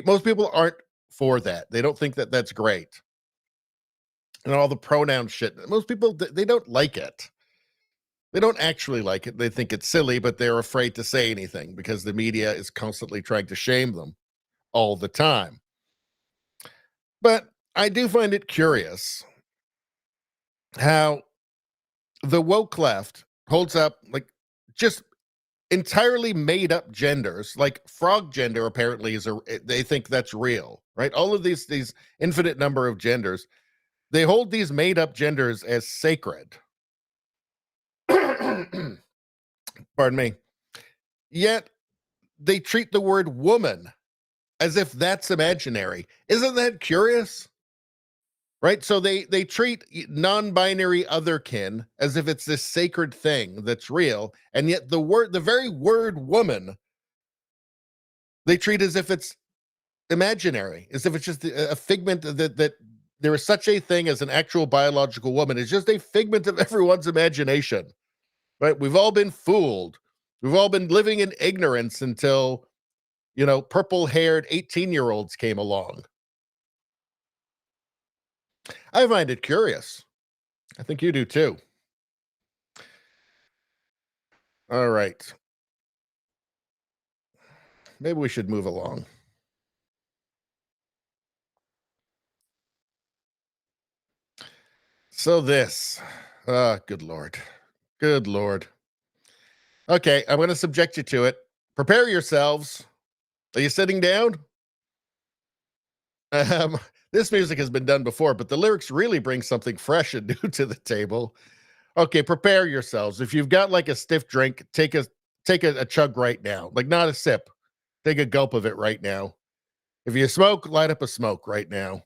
S2: most people aren't for that. They don't think that that's great. And all the pronoun shit. Most people, they don't like it. They don't actually like it. They think it's silly, but they're afraid to say anything because the media is constantly trying to shame them all the time. But I do find it curious how the woke left holds up like just entirely made up genders, like frog gender apparently they think that's real, right? All of these infinite number of genders. They hold these made-up genders as sacred. Pardon me. Yet, they treat the word woman as if that's imaginary. Isn't that curious? Right? So they treat non-binary otherkin as if it's this sacred thing that's real, and yet the very word woman, they treat as if it's imaginary, as if it's just a figment that there is such a thing as an actual biological woman. It's just a figment of everyone's imagination, right? We've all been fooled. We've all been living in ignorance until, purple-haired 18-year-olds came along. I find it curious. I think you do too. All right. Maybe we should move along. So this, good Lord. Okay, I'm going to subject you to it. Prepare yourselves. Are you sitting down? This music has been done before, but the lyrics really bring something fresh and new to the table. Okay, prepare yourselves. If you've got like a stiff drink, take a chug right now. Like not a sip. Take a gulp of it right now. If you smoke, light up a smoke right now.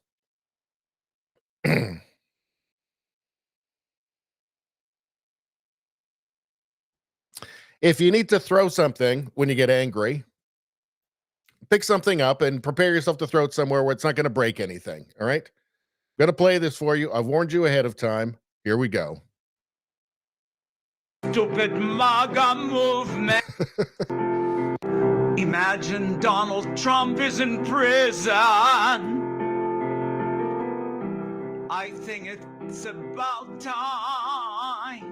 S2: If you need to throw something when you get angry, pick something up and prepare yourself to throw it somewhere where it's not going to break anything. All right? I'm going to play this for you. I've warned you ahead of time. Here we go.
S7: Stupid MAGA movement. Imagine Donald Trump is in prison. I think it's about time.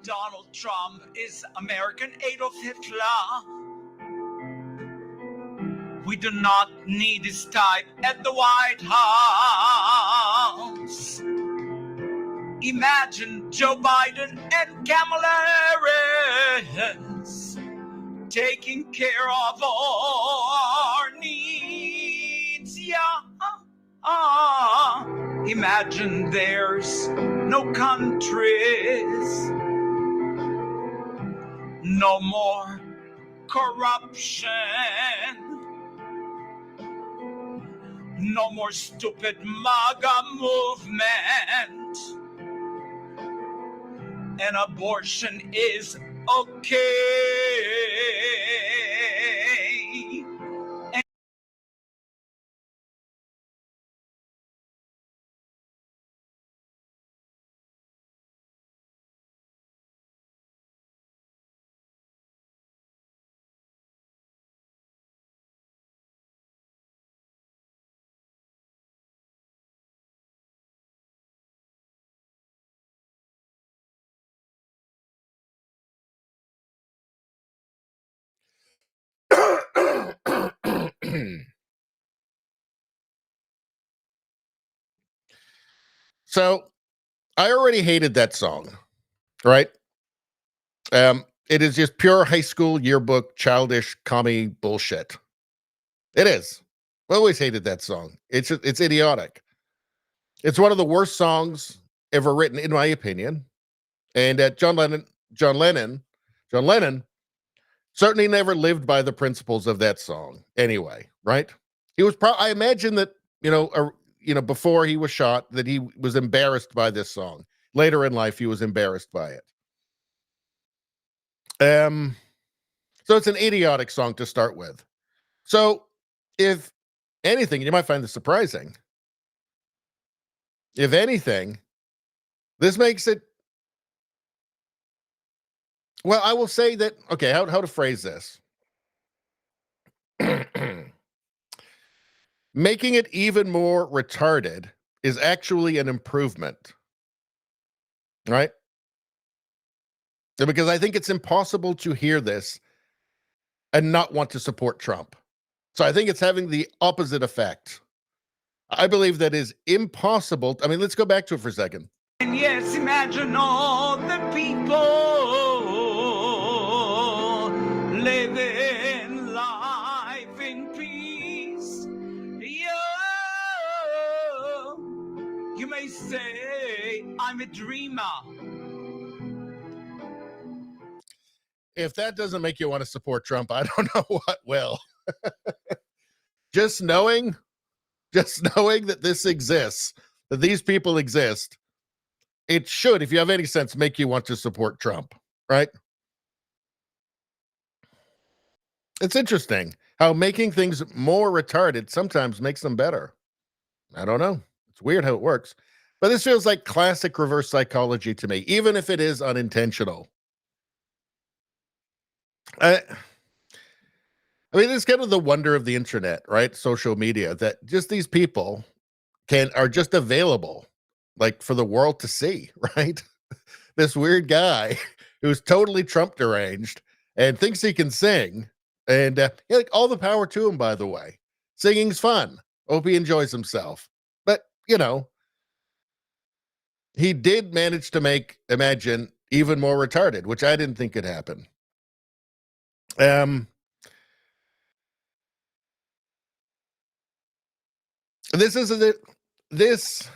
S7: Donald Trump is American Adolf Hitler. We do not need his type at the White House. Imagine Joe Biden and Kamala Harris taking care of our needs. Yeah. Imagine there's no countries, no more corruption, no more stupid MAGA movement, and abortion is okay.
S2: So I already hated that song, right? It is just pure high school yearbook, childish commie bullshit. It is. I always hated that song. It's idiotic. It's one of the worst songs ever written, in my opinion. And John Lennon certainly never lived by the principles of that song. Anyway, right? He was. I imagine that before he was shot, that he was embarrassed by this song. Later in life, he was embarrassed by it. So it's an idiotic song to start with. So if anything, you might find this surprising. If anything, this makes it, well, I will say that, okay, how to phrase this. Making it even more retarded is actually an improvement. Right? Because I think it's impossible to hear this and not want to support Trump. So I think it's having the opposite effect. I believe that is impossible. I mean, let's go back to it for a second.
S7: And yes, imagine all the people living life in peace. You may say I'm a dreamer.
S2: If that doesn't make you want to support Trump, I don't know what will. Just knowing that this exists, that these people exist, it should, if you have any sense, make you want to support Trump, right? It's interesting how making things more retarded sometimes makes them better. I don't know. It's weird how it works. But this feels like classic reverse psychology to me, even if it is unintentional. I mean, it's kind of the wonder of the internet, right? Social media, that just these people are just available, like, for the world to see, right? This weird guy who's totally Trump deranged and thinks he can sing, and like, all the power to him, by the way. Singing's fun. Hope he enjoys himself. But, he did manage to make Imagine even more retarded, which I didn't think could happen. This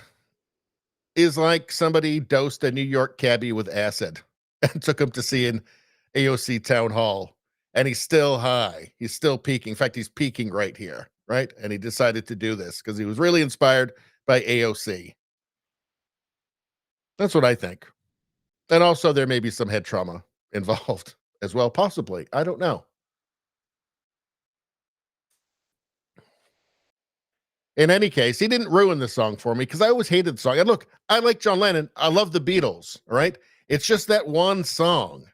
S2: is like somebody dosed a New York cabbie with acid and took him to see an AOC town hall, and he's still high. He's still peaking. In fact, he's peaking right here, right? And he decided to do this because he was really inspired by AOC. That's what I think. And also there may be some head trauma involved as well, possibly. I don't know. In any case, he didn't ruin the song for me because I always hated the song. And look, I like John Lennon. I love the Beatles, all right? It's just that one song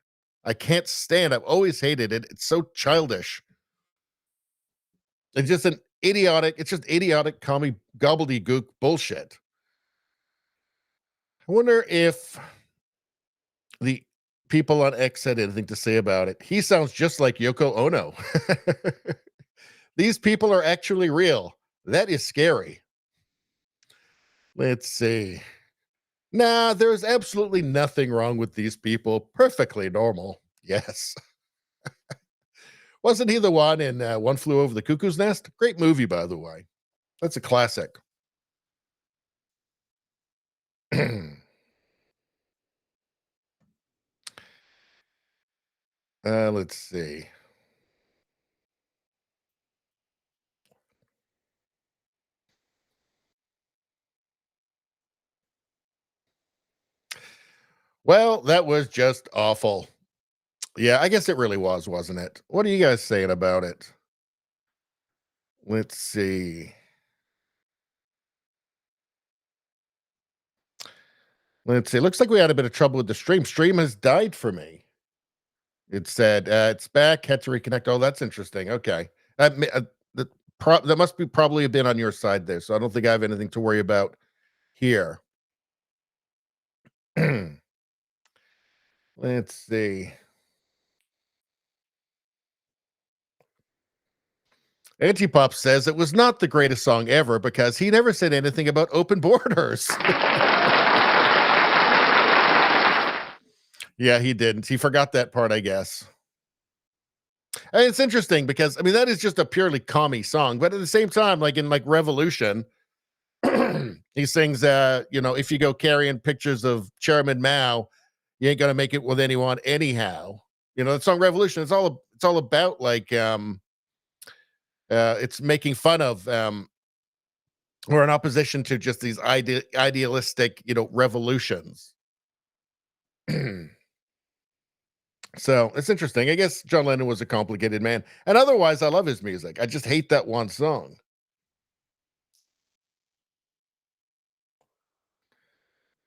S2: I can't stand. I've always hated it. It's so childish. It's just idiotic commie gobbledygook bullshit. I wonder if the people on X had anything to say about it. He sounds just like Yoko Ono. These people are actually real. That is scary. Let's see. Nah, there's absolutely nothing wrong with these people. Perfectly normal. Yes. Wasn't he the one in One Flew Over the Cuckoo's Nest? Great movie, by the way. That's a classic. Let's see. Well, that was just awful. Yeah, I guess it really was, wasn't it? What are you guys saying about it? Let's see. Let's see. Looks like we had a bit of trouble with the stream. Stream has died for me. It said it's back. Had to reconnect. Oh, that's interesting. Okay. That must be probably been on your side there. So I don't think I have anything to worry about here. Let's see. Antipop says it was not the greatest song ever because he never said anything about open borders. Yeah, he didn't. He forgot that part, I guess. And it's interesting because, I mean, that is just a purely commie song. But at the same time, like in like Revolution, he sings, if you go carrying pictures of Chairman Mao, you ain't going to make it with anyone anyhow. The song Revolution, it's all about like, it's making fun of or in opposition to just these idealistic, revolutions. So it's interesting. I guess John Lennon was a complicated man. And otherwise, I love his music. I just hate that one song.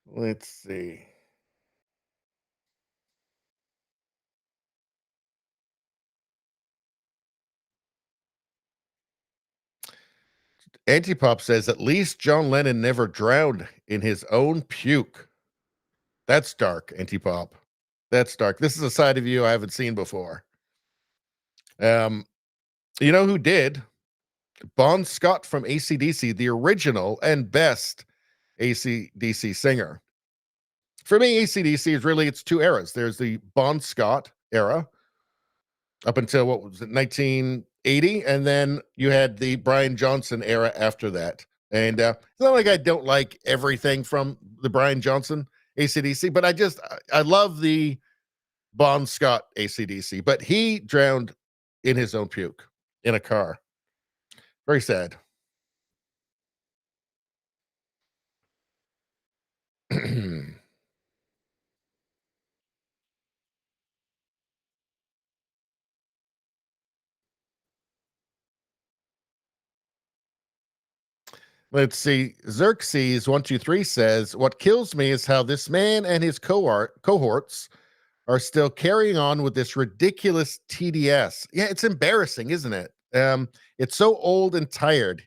S2: Let's see. Antipop says, at least John Lennon never drowned in his own puke. That's dark, Antipop. That's dark. This is a side of you I haven't seen before. You know who did? Bon Scott from AC/DC, the original and best AC/DC singer. For me, AC/DC is really, it's two eras. There's the Bon Scott era up until, 1980, and then you had the Brian Johnson era after that. And it's not like I don't like everything from the Brian Johnson AC/DC, but I love the Bon Scott AC/DC, but he drowned in his own puke in a car. Very sad. Let's see. Xerxes123 says, what kills me is how this man and his cohorts are still carrying on with this ridiculous TDS. Yeah, it's embarrassing, isn't it? It's so old and tired.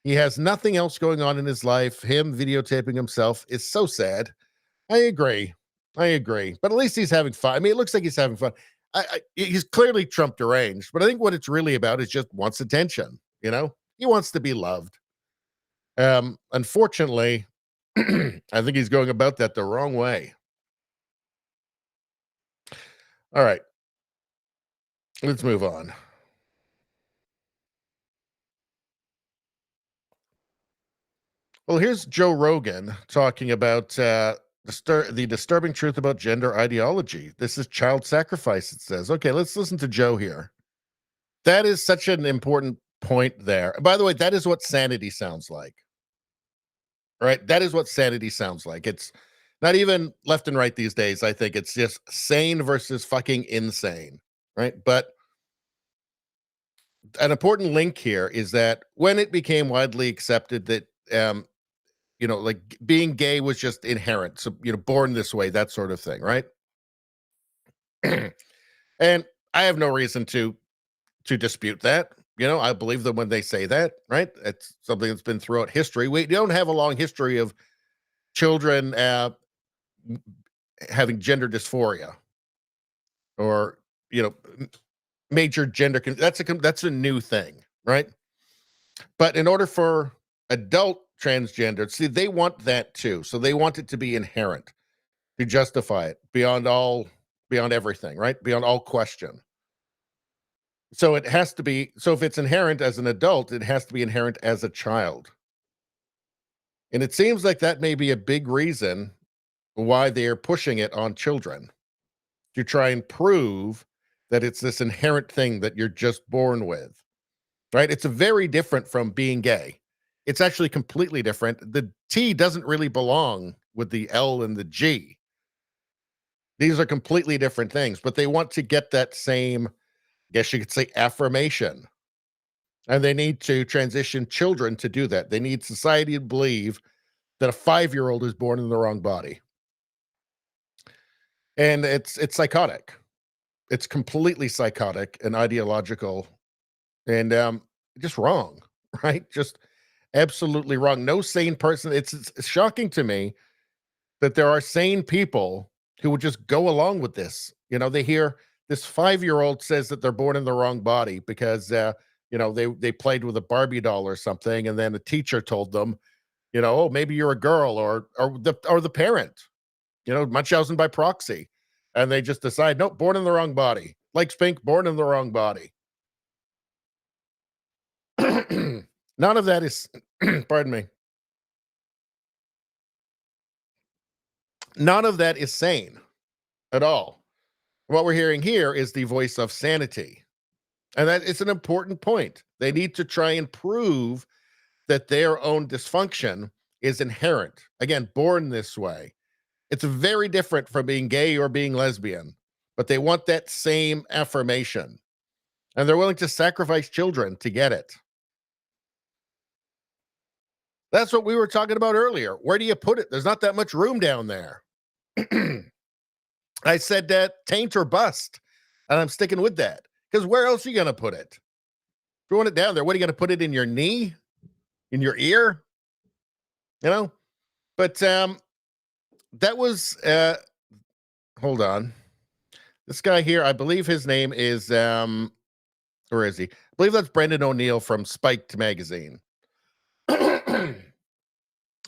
S2: He has nothing else going on in his life. Him videotaping himself is so sad. I agree. But at least he's having fun. I mean, it looks like he's having fun. He's clearly Trump deranged, but I think what it's really about is just wants attention. He wants to be loved. Unfortunately, I think he's going about that the wrong way. All right. Let's move on. Well, here's Joe Rogan talking about the disturbing truth about gender ideology. This is child sacrifice, it says. Okay, let's listen to Joe here. That is such an important point there. By the way, that is what sanity sounds like. Right? That is what sanity sounds like. It's not even left and right these days. I think it's just sane versus fucking insane. Right? But an important link here is that when it became widely accepted that, like being gay was just inherent. So, born this way, that sort of thing. Right? And I have no reason to dispute that. I believe them when they say that, right? It's something that's been throughout history. We don't have a long history of children having gender dysphoria or, major gender. That's a new thing, right? But in order for adult transgender, see, they want that too. So they want it to be inherent, to justify it beyond everything, right? Beyond all question. So it has to be, so if it's inherent as an adult, it has to be inherent as a child. And it seems like that may be a big reason why they're pushing it on children, to try and prove that it's this inherent thing that you're just born with, right? It's very different from being gay. It's actually completely different. The T doesn't really belong with the L and the G. These are completely different things, but they want to get that same, I guess you could say, affirmation. And they need to transition children to do that. They need society to believe that a 5-year-old is born in the wrong body. And it's psychotic. It's completely psychotic and ideological and just wrong, right? Just absolutely wrong. No sane person. It's shocking to me that there are sane people who would just go along with this. They hear this 5-year-old says that they're born in the wrong body because they played with a Barbie doll or something, and then a teacher told them, oh, maybe you're a girl, or the parent, Munchausen by proxy, and they just decide, nope, born in the wrong body. Like Spink, born in the wrong body. None of that is, pardon me. None of that is sane at all. What we're hearing here is the voice of sanity. And that is an important point. They need to try and prove that their own dysfunction is inherent. Again, born this way. It's very different from being gay or being lesbian, but they want that same affirmation. And they're willing to sacrifice children to get it. That's what we were talking about earlier. Where do you put it? There's not that much room down there. I said that taint or bust, and I'm sticking with that. Because where else are you going to put it? If you want it down there, what are you going to put it in your knee? In your ear? But that was, hold on. This guy here, I believe his name is, where is he? I believe that's Brendan O'Neill from Spiked magazine.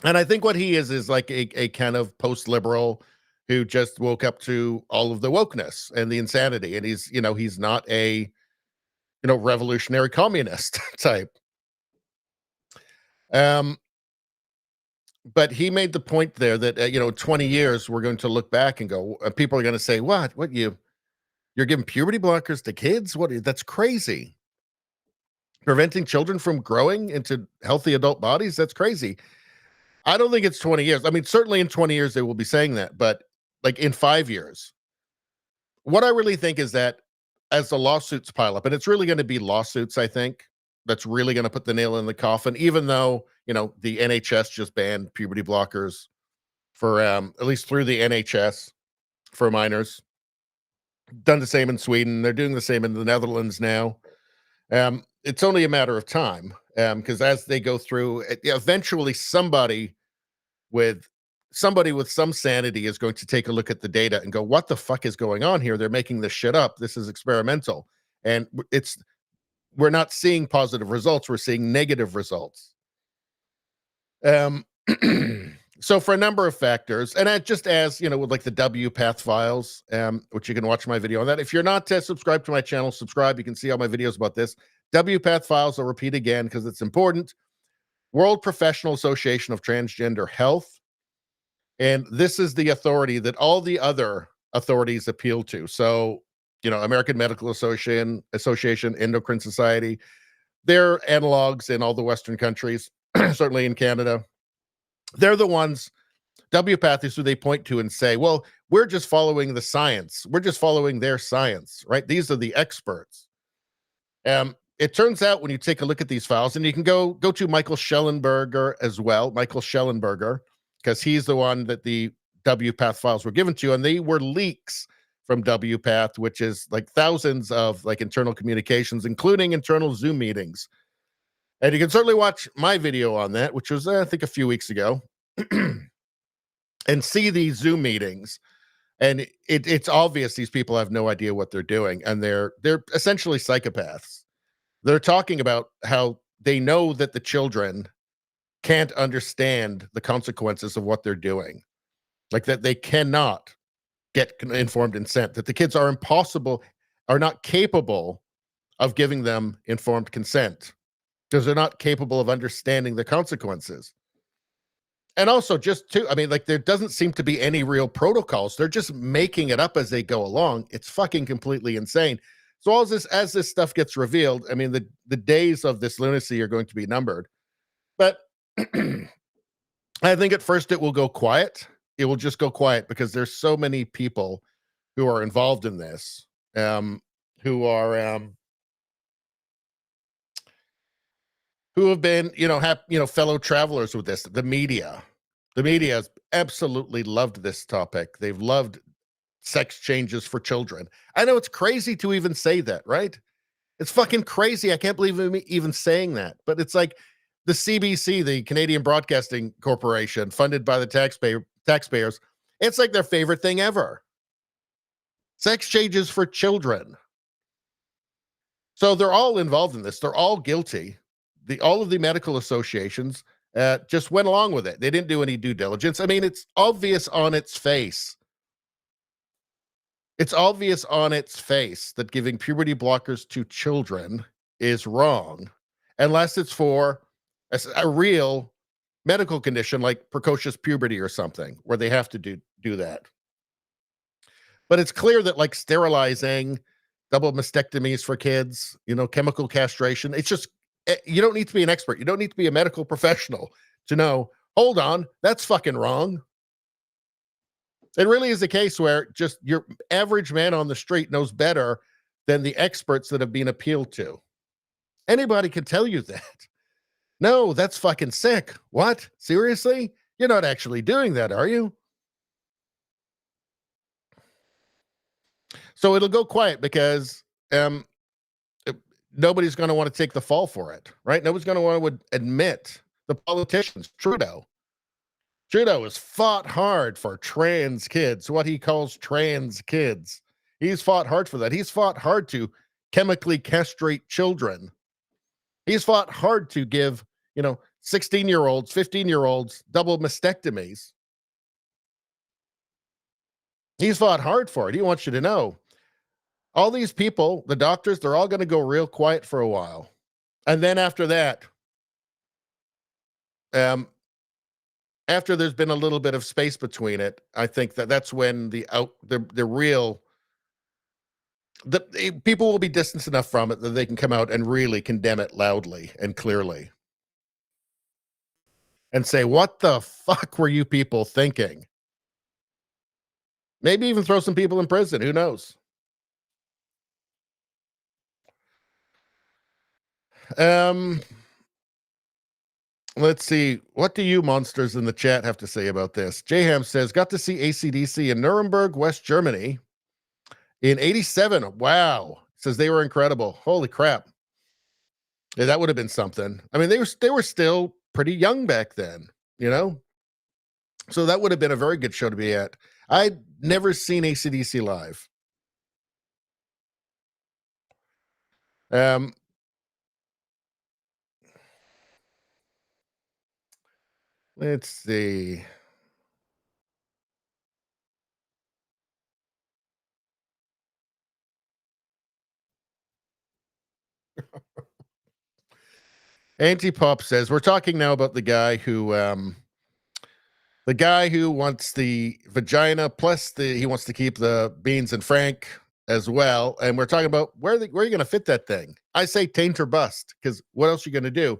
S2: And I think what he is like a kind of post-liberal who just woke up to all of the wokeness and the insanity. And he's not a, revolutionary communist type. But he made the point there that, 20 years, we're going to look back and go, people are going to say, what you're giving puberty blockers to kids? That's crazy. Preventing children from growing into healthy adult bodies? That's crazy. I don't think it's 20 years. I mean, certainly in 20 years, they will be saying that, but like in 5 years, what I really think is that as the lawsuits pile up, and it's really going to be lawsuits, I think, that's really going to put the nail in the coffin, even though, the NHS just banned puberty blockers for, at least through the NHS for minors. Done the same in Sweden. They're doing the same in the Netherlands now. It's only a matter of time, because as they go through, eventually somebody with some sanity is going to take a look at the data and go, what the fuck is going on here? They're making this shit up. This is experimental. And we're not seeing positive results. We're seeing negative results. So for a number of factors, and just as, with like the WPath files, which you can watch my video on that. If you're not subscribed to my channel, subscribe. You can see all my videos about this. WPath files, I'll repeat again because it's important. World Professional Association of Transgender Health. And this is the authority that all the other authorities appeal to. So, American Medical Association, Endocrine Society, they're analogs in all the Western countries, certainly in Canada. They're the ones, WPath is who they point to and say, well, we're just following the science. We're just following their science, right? These are the experts. It turns out when you take a look at these files, and you can go to Michael Shellenberger as well, Michael Shellenberger, because he's the one that the WPath files were given to, and they were leaks from WPATH, which is like thousands of like internal communications, including internal Zoom meetings. And you can certainly watch my video on that, which was, I think, a few weeks ago, and see these Zoom meetings. And it's obvious these people have no idea what they're doing, and they're essentially psychopaths. They're talking about how they know that the children can't understand the consequences of what they're doing, like that they cannot get informed consent, that the kids are not capable of giving them informed consent because they're not capable of understanding the consequences. And also like there doesn't seem to be any real protocols. They're just making it up as they go along. It's fucking completely insane. So as this stuff gets revealed, I mean, the days of this lunacy are going to be numbered. But I think at first it will go quiet. It will just go quiet because there's so many people who are involved in this, who have been, fellow travelers with this. The media has absolutely loved this topic. They've loved sex changes for children. I know it's crazy to even say that, right? It's fucking crazy. I can't believe me even saying that. But it's like the CBC, the Canadian Broadcasting Corporation, funded by the taxpayers. It's like their favorite thing ever. Sex changes for children. So they're all involved in this. They're all guilty. All of the medical associations just went along with it. They didn't do any due diligence. I mean, it's obvious on its face. It's obvious on its face that giving puberty blockers to children is wrong, unless it's for a real medical condition like precocious puberty or something, where they have to do that. But it's clear that like sterilizing, double mastectomies for kids, chemical castration, it's just, you don't need to be an expert. You don't need to be a medical professional to know, hold on, that's fucking wrong. It really is a case where just your average man on the street knows better than the experts that have been appealed to. Anybody can tell you that. No, that's fucking sick. What? Seriously? You're not actually doing that, are you? So it'll go quiet because nobody's going to want to take the fall for it, right? Nobody's going to want to admit. The politicians, Trudeau has fought hard for trans kids, what he calls trans kids. He's fought hard for that. He's fought hard to chemically castrate children. He's fought hard to give, 16-year-olds, 15-year-olds double mastectomies. He's fought hard for it. He wants you to know. All these people, the doctors, they're all going to go real quiet for a while. And then after that, after there's been a little bit of space between it, I think that's when the people will be distanced enough from it that they can come out and really condemn it loudly and clearly. And say, what the fuck were you people thinking? Maybe even throw some people in prison. Who knows? Let's see. What do you monsters in the chat have to say about this? Jham says, got to see AC/DC in Nuremberg, West Germany in 87. Wow. Says they were incredible. Holy crap. Yeah, that would have been something. I mean, they were still pretty young back then, So that would have been a very good show to be at. I'd never seen AC/DC live. Let's see. Antipop says, we're talking now about the guy who wants the vagina plus he wants to keep the beans and Frank as well. And we're talking about where are you going to fit that thing? I say taint or bust, because what else are you going to do?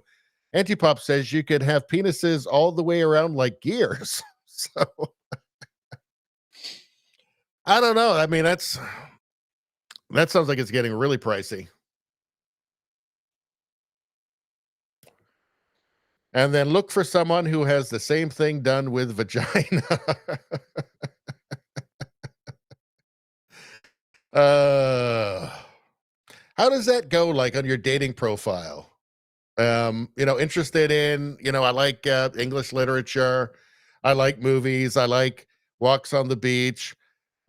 S2: Antipop says you could have penises all the way around like gears. So I don't know. I mean, that sounds like it's getting really pricey. And then look for someone who has the same thing done with vagina. How does that go, like, on your dating profile? Interested in, I like English literature. I like movies. I like walks on the beach.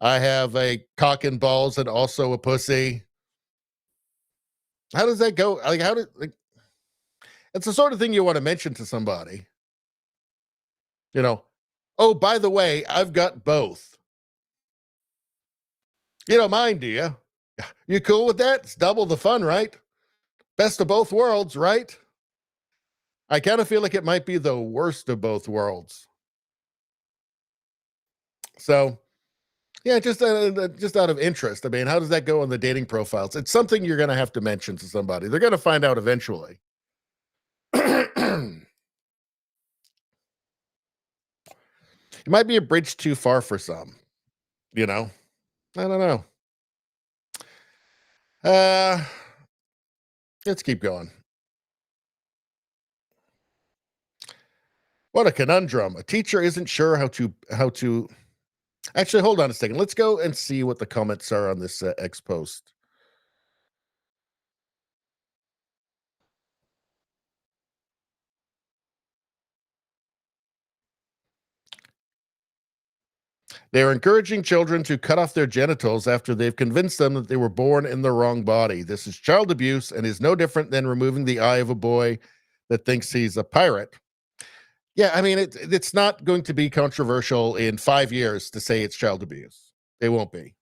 S2: I have a cock and balls and also a pussy. How does that go? Like, it's the sort of thing you want to mention to somebody. Oh, by the way, I've got both. You don't mind, do you? You cool with that? It's double the fun, right? Best of both worlds, right? I kind of feel like it might be the worst of both worlds. So, yeah, just out of interest. I mean, how does that go on the dating profiles? It's something you're going to have to mention to somebody. They're going to find out eventually. It might be a bridge too far for some. I don't know. Let's keep going. What a conundrum. A teacher isn't sure how to actually, hold on a second. Let's go and see what the comments are on this X post. They are encouraging children to cut off their genitals after they've convinced them that they were born in the wrong body. This is child abuse and is no different than removing the eye of a boy that thinks he's a pirate. Yeah, I mean, it's not going to be controversial in 5 years to say it's child abuse. It won't be,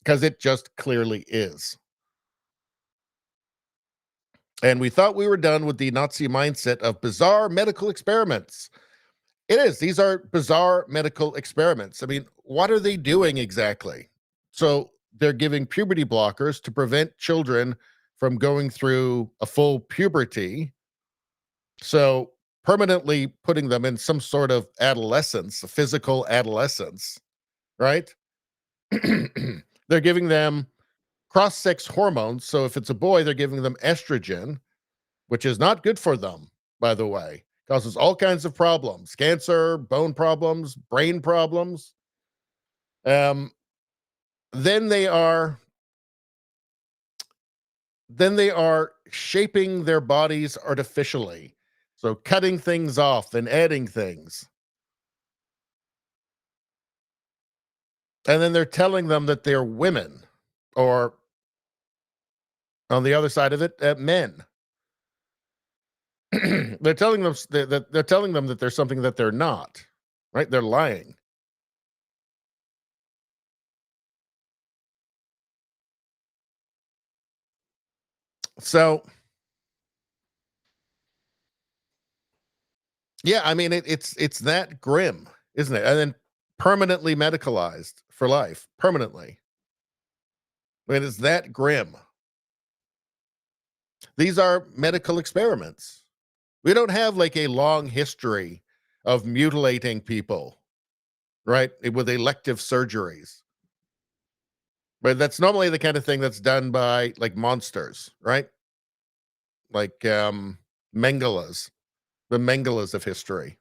S2: because it just clearly is. And we thought we were done with the Nazi mindset of bizarre medical experiments. It is. These are bizarre medical experiments. I mean, what are they doing exactly? So they're giving puberty blockers to prevent children from going through a full puberty. So permanently putting them in some sort of adolescence, a physical adolescence, right? They're giving them cross-sex hormones. So if it's a boy, they're giving them estrogen, which is not good for them, by the way. Causes all kinds of problems: cancer, bone problems, brain problems. Then they are shaping their bodies artificially. So cutting things off and adding things. And then they're telling them that they're women, or on the other side of it, men. They're telling them that they're something that they're not, right? They're lying. So, yeah, I mean, it's that grim, isn't it? And then permanently medicalized for life, permanently. I mean, it's that grim. These are medical experiments. We don't have like a long history of mutilating people, right? With elective surgeries. But that's normally the kind of thing that's done by like monsters, right? Like Mengelas, the Mengelas of history.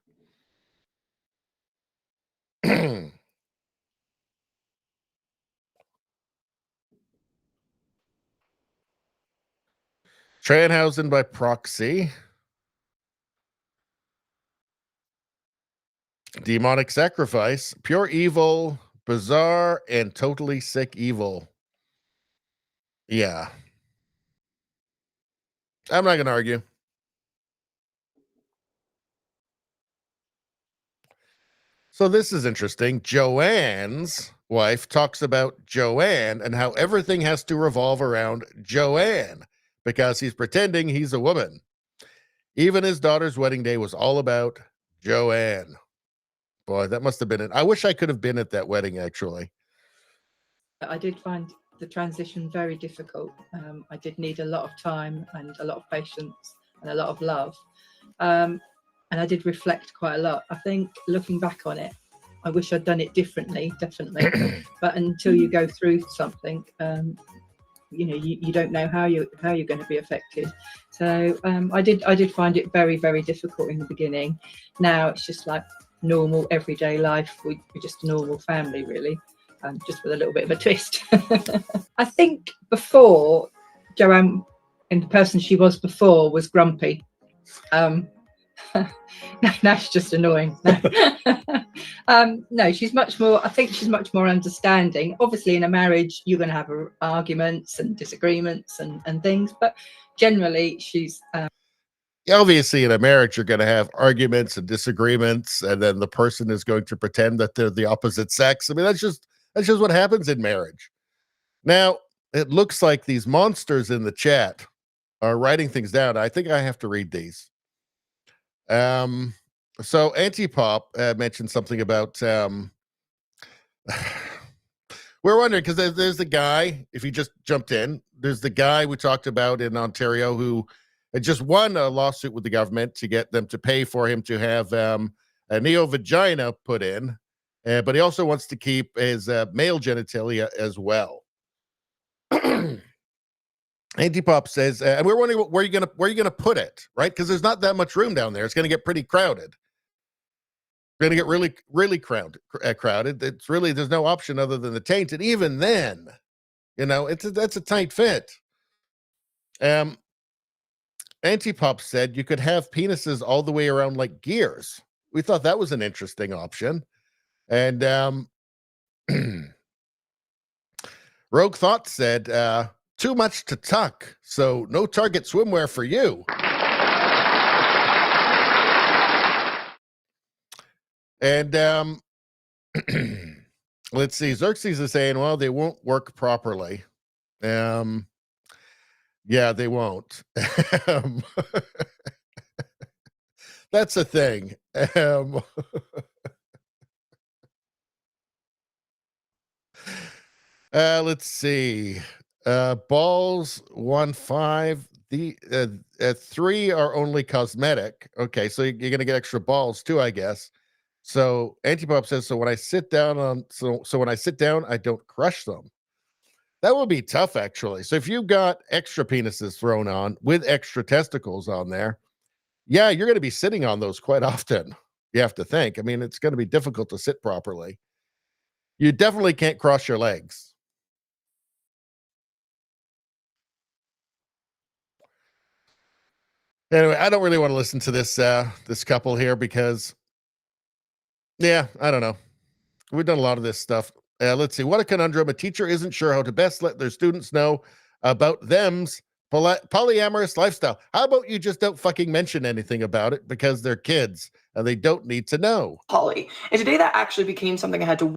S2: Tranhausen by proxy. Demonic sacrifice. Pure evil, bizarre, and totally sick evil. Yeah. I'm not going to argue. So this is interesting. Joanne's wife talks about Joanne and how everything has to revolve around Joanne because he's pretending he's a woman. Even his daughter's wedding day was all about Joanne. Boy, that must have been it. I wish I could have been at that wedding, actually.
S17: I did find the transition very difficult. I did need a lot of time and a lot of patience and a lot of love. And I did reflect quite a lot. I think looking back on it, I wish I'd done it differently, definitely. But until you go through something, you don't know how you're going to be affected. So I did find it very, very difficult in the beginning. Now it's just like normal everyday life. We're just a normal family, really. just with a little bit of a twist. I think before, Joanne, and the person she was before, was grumpy. Now she's just annoying. No, she's much more, I think she's much more understanding. Obviously, in a marriage, you're going to have arguments and disagreements and things, but generally, she's...
S2: Obviously, in a marriage, you're going to have arguments and disagreements, and then the person is going to pretend that they're the opposite sex. I mean, that's just what happens in marriage. Now, it looks like these monsters in the chat are writing things down. I think I have to read these. So Antipop mentioned something about we're wondering, because there's the guy, if you just jumped in, there's the guy we talked about in Ontario who had just won a lawsuit with the government to get them to pay for him to have a neo-vagina put in, but he also wants to keep his male genitalia as well. Antipop says, and we're wondering where you're gonna put it, right? Because there's not that much room down there. It's going to get pretty crowded. Going to get really crowded. It's really, there's no option other than the taint, and even then, you know, that's a tight fit. Antipop said you could have penises all the way around like gears. We thought that was an interesting option, and Rogue Thought said, too much to tuck, so no Target swimwear for you. And let's see, Xerxes is saying, well, they won't work properly. Yeah, they won't. That's a thing. Let's see. Balls 1.5. The 3 are only cosmetic. Okay, so you're gonna get extra balls too, I guess. So Antipop says, so when I sit down, I don't crush them. That would be tough, actually. So if you've got extra penises thrown on with extra testicles on there, yeah, you're going to be sitting on those quite often. You have to think. I mean, it's going to be difficult to sit properly. You definitely can't cross your legs. Anyway, I don't really want to listen to this this couple here because, yeah, I don't know. We've done a lot of this stuff. Let's see. What a conundrum. A teacher isn't sure how to best let their students know about them's polyamorous lifestyle. How about you just don't fucking mention anything about it because they're kids and they don't need to know.
S18: Poly. And today that actually became something I had to...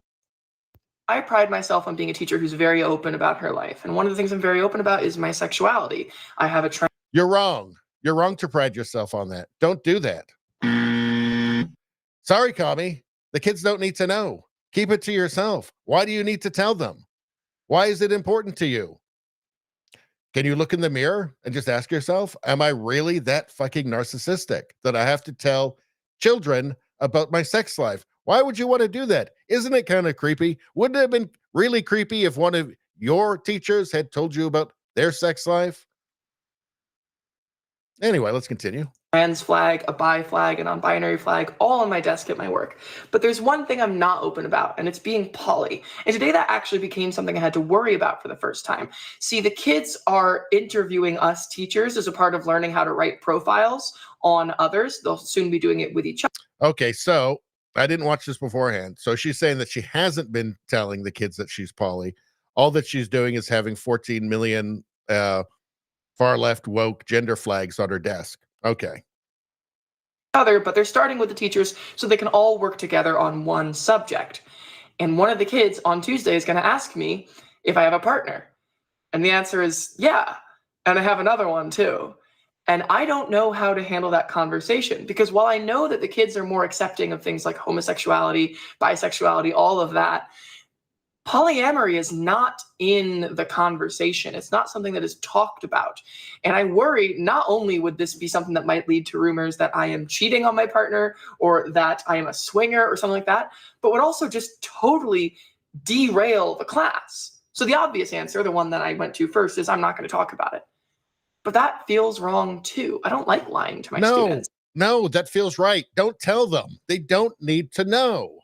S18: I pride myself on being a teacher who's very open about her life. And one of the things I'm very open about is my sexuality. I have a trans...
S2: You're wrong. You're wrong to pride yourself on that. Don't do that. Sorry, Kami. The kids don't need to know. Keep it to yourself. Why do you need to tell them? Why is it important to you? Can you look in the mirror and just ask yourself, am I really that fucking narcissistic that I have to tell children about my sex life? Why would you want to do that? Isn't it kind of creepy? Wouldn't it have been really creepy if one of your teachers had told you about their sex life? Anyway, let's continue.
S18: Trans flag, a bi flag, a non-binary flag, all on my desk at my work. But there's one thing I'm not open about, and it's being poly. And today that actually became something I had to worry about for the first time. See, the kids are interviewing us teachers as a part of learning how to write profiles on others. They'll soon be doing it with each other.
S2: Okay, so I didn't watch this beforehand. So she's saying that she hasn't been telling the kids that she's poly. All that she's doing is having 14 million far left woke gender flags on her desk. Okay.
S18: But they're starting with the teachers so they can all work together on one subject. And one of the kids on Tuesday is going to ask me if I have a partner. And the answer is yeah. And I have another one too. And I don't know how to handle that conversation because while I know that the kids are more accepting of things like homosexuality, bisexuality, all of that, polyamory is not in the conversation. It's not something that is talked about. And I worry not only would this be something that might lead to rumors that I am cheating on my partner or that I am a swinger or something like that, but would also just totally derail the class. So the obvious answer, the one that I went to first, is I'm not going to talk about it. But that feels wrong too. I don't like lying to my students.
S2: No, that feels right. Don't tell them. They don't need to know.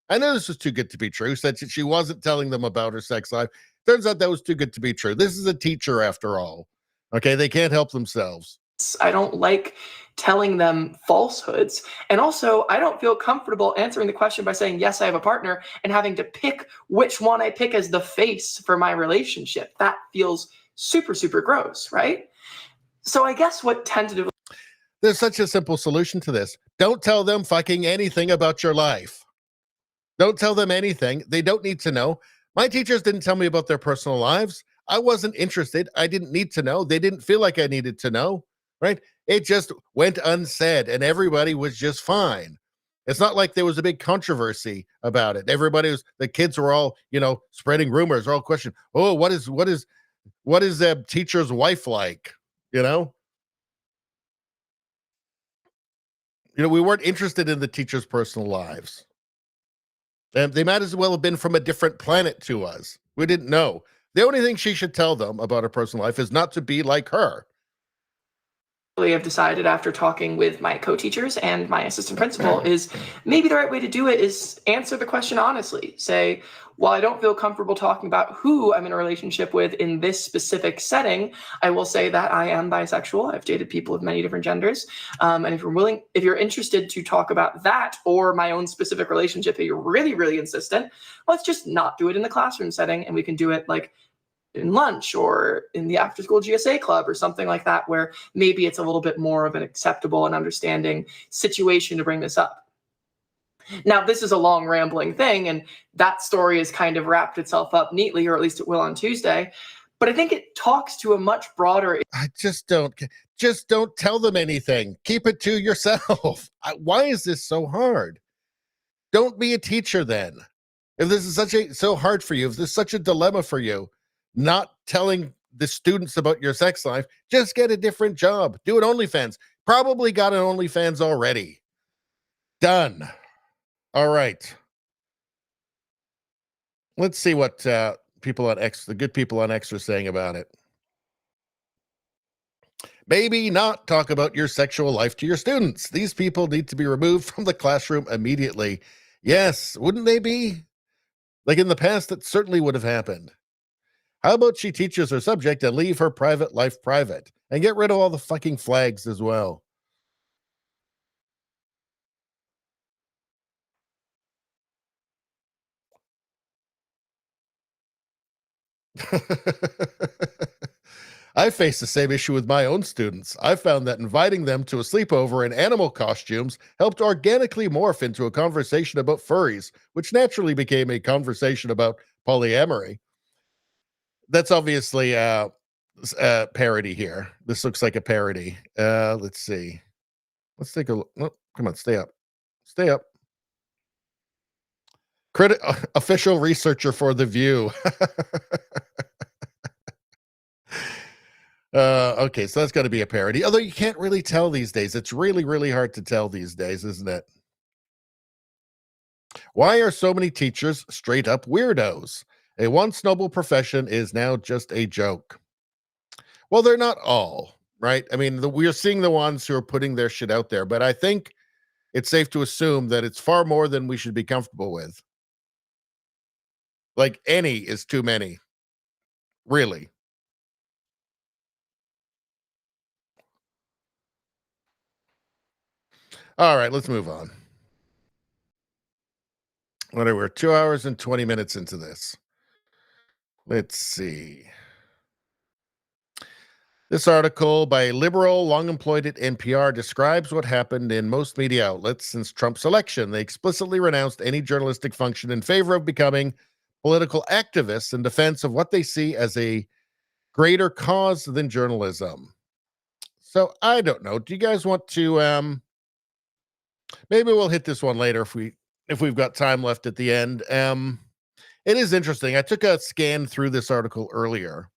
S2: I know this was too good to be true. Said she wasn't telling them about her sex life. Turns out that was too good to be true. This is a teacher after all. Okay, they can't help themselves.
S18: I don't like telling them falsehoods. And also, I don't feel comfortable answering the question by saying, yes, I have a partner, and having to pick which one I pick as the face for my relationship. That feels super, super gross, right? So I guess what tentatively...
S2: There's such a simple solution to this. Don't tell them fucking anything about your life. Don't tell them anything. They don't need to know. My teachers didn't tell me about their personal lives. I wasn't interested. I didn't need to know. They didn't feel like I needed to know, right? It just went unsaid and everybody was just fine. It's not like there was a big controversy about it. The kids were all, spreading rumors, all questioning, oh, what is a teacher's wife like? We weren't interested in the teachers' personal lives. And they might as well have been from a different planet to us. We didn't know. The only thing she should tell them about her personal life is not to be like her.
S18: Have decided after talking with my co-teachers and my assistant principal is maybe the right way to do it is answer the question honestly. Say, while I don't feel comfortable talking about who I'm in a relationship with in this specific setting, I will say that I am bisexual. I've dated people of many different genders. And if you're interested to talk about that or my own specific relationship, if you're really, really insistent, let's just not do it in the classroom setting. And we can do it like in lunch or in the after school GSA club or something like that, where maybe it's a little bit more of an acceptable and understanding situation to bring this up. Now, this is a long rambling thing, and that story has kind of wrapped itself up neatly, or at least it will on Tuesday. But I think it talks to a much broader...
S2: Just don't tell them anything. Keep it to yourself. Why is this so hard? Don't be a teacher then. If this is so hard for you, if this is such a dilemma for you, not telling the students about your sex life, just get a different job. Do an OnlyFans. Probably got an OnlyFans already. Done. All right. Let's see what the good people on X are saying about it. Maybe not talk about your sexual life to your students. These people need to be removed from the classroom immediately. Yes, wouldn't they be? Like in the past, that certainly would have happened. How about she teaches her subject and leave her private life private and get rid of all the fucking flags as well? I face the same issue with my own students. I found that inviting them to a sleepover in animal costumes helped organically morph into a conversation about furries, which naturally became a conversation about polyamory. That's obviously a parody here. This looks like a parody. Let's see. Let's take a look. Oh, come on, stay up. Stay up. Official researcher for The View. Okay, so that's got to be a parody. Although you can't really tell these days. It's really, really hard to tell these days, isn't it? Why are so many teachers straight up weirdos? A once noble profession is now just a joke. Well, they're not all, right? I mean, we're seeing the ones who are putting their shit out there, but I think it's safe to assume that it's far more than we should be comfortable with. Like, any is too many. Really. All right, let's move on. We're 2 hours and 20 minutes into this. Let's see. This article by a liberal long employed at NPR describes what happened in most media outlets since Trump's election. They explicitly renounced any journalistic function in favor of becoming political activists in defense of what they see as a greater cause than journalism. So I don't know. Do you guys want to maybe we'll hit this one later if we've got time left at the end. It is interesting. I took a scan through this article earlier,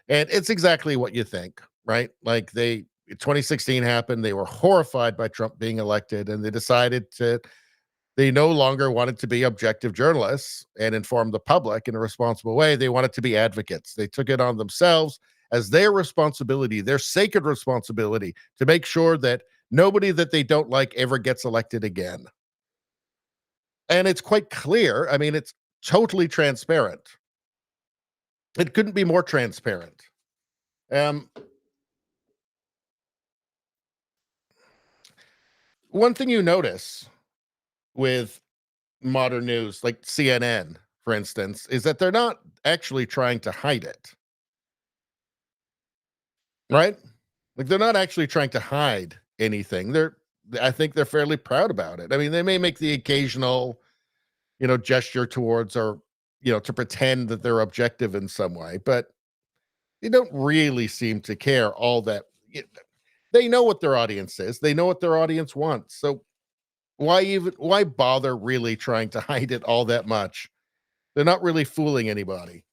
S2: and it's exactly what you think, right? Like 2016 happened. They were horrified by Trump being elected, and they decided they no longer wanted to be objective journalists and inform the public in a responsible way. They wanted to be advocates. They took it on themselves as their responsibility, their sacred responsibility, to make sure that nobody that they don't like ever gets elected again. And it's quite clear. I mean, it's totally transparent. It couldn't be more transparent. One thing you notice with modern news, like CNN, for instance, is that they're not actually trying to hide it. Right? Like they're not actually trying to hide anything. I think they're fairly proud about it. I mean, they may make the occasional, gesture towards or, to pretend that they're objective in some way, but they don't really seem to care all that. They know what their audience is. They know what their audience wants. So why bother really trying to hide it all that much? They're not really fooling anybody.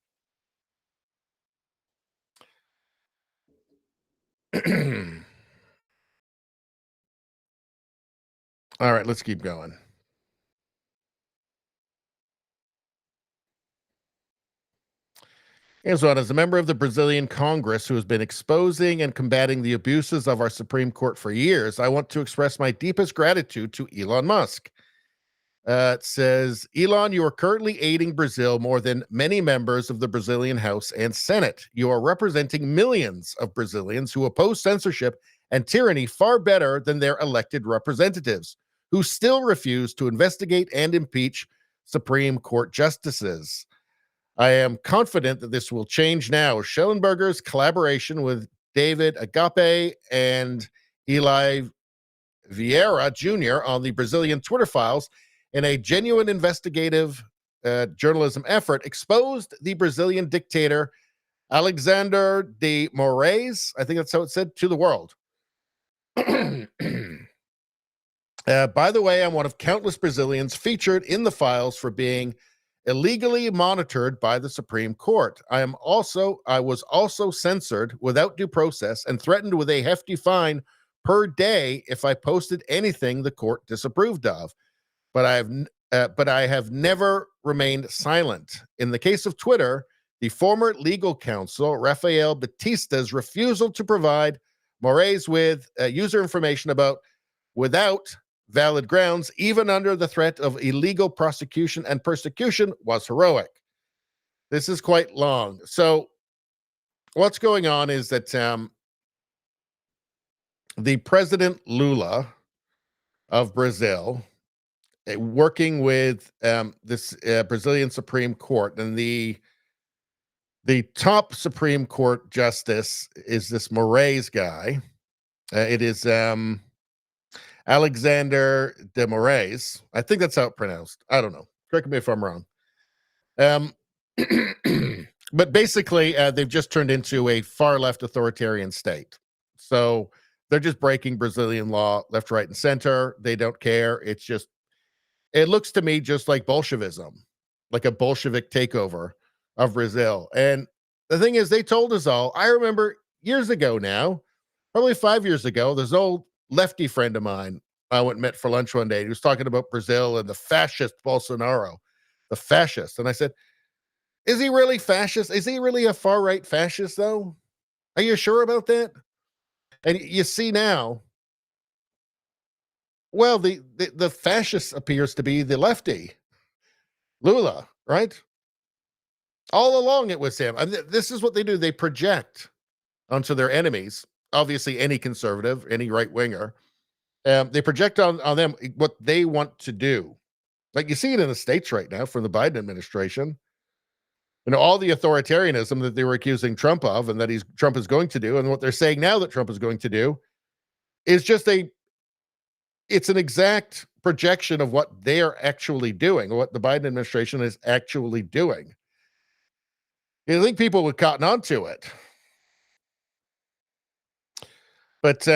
S2: All right, let's keep going. And so on, as a member of the Brazilian Congress who has been exposing and combating the abuses of our Supreme Court for years, I want to express my deepest gratitude to Elon Musk. It says, Elon, you are currently aiding Brazil more than many members of the Brazilian House and Senate. You are representing millions of Brazilians who oppose censorship and tyranny far better than their elected representatives, who still refuse to investigate and impeach Supreme Court justices. I am confident that this will change now. Shellenberger's collaboration with David Agape and Eli Vieira Jr. on the Brazilian Twitter files in a genuine investigative journalism effort exposed the Brazilian dictator Alexander de Moraes, I think that's how it said, to the world. By the way, I'm one of countless Brazilians featured in the files for being illegally monitored by the Supreme Court. I was also censored without due process and threatened with a hefty fine per day if I posted anything the court disapproved of. But I have never remained silent. In the case of Twitter, the former legal counsel Rafael Batista's refusal to provide Moraes with user information without valid grounds, even under the threat of illegal prosecution and persecution, was heroic. This is quite long. So what's going on is that the President Lula of Brazil, working with this Brazilian Supreme Court, and the top Supreme Court justice is this Moraes guy. It is Alexander de Moraes. I think that's how it's pronounced. I don't know. Correct me if I'm wrong. But basically, they've just turned into a far left authoritarian state. So they're just breaking Brazilian law left, right, and center. They don't care. It looks to me just like Bolshevism, like a Bolshevik takeover of Brazil. And the thing is, they told us all. I remember years ago now, probably 5 years ago, this old lefty friend of mine I went and met for lunch one day. He was talking about Brazil and the fascist Bolsonaro, the fascist. And I said, is he really fascist? Is he really a far-right fascist, though? Are you sure about that? And you see now, well, the fascist appears to be the lefty, Lula, right? All along it was him. I mean, this is what they do. They project onto their enemies, obviously any conservative, any right-winger. They project on them what they want to do. Like you see it in the States right now from the Biden administration. All the authoritarianism that they were accusing Trump of and that Trump is going to do, and what they're saying now that Trump is going to do is just it's an exact projection of what they are actually doing, what the Biden administration is actually doing. You think people would cotton on to it. But,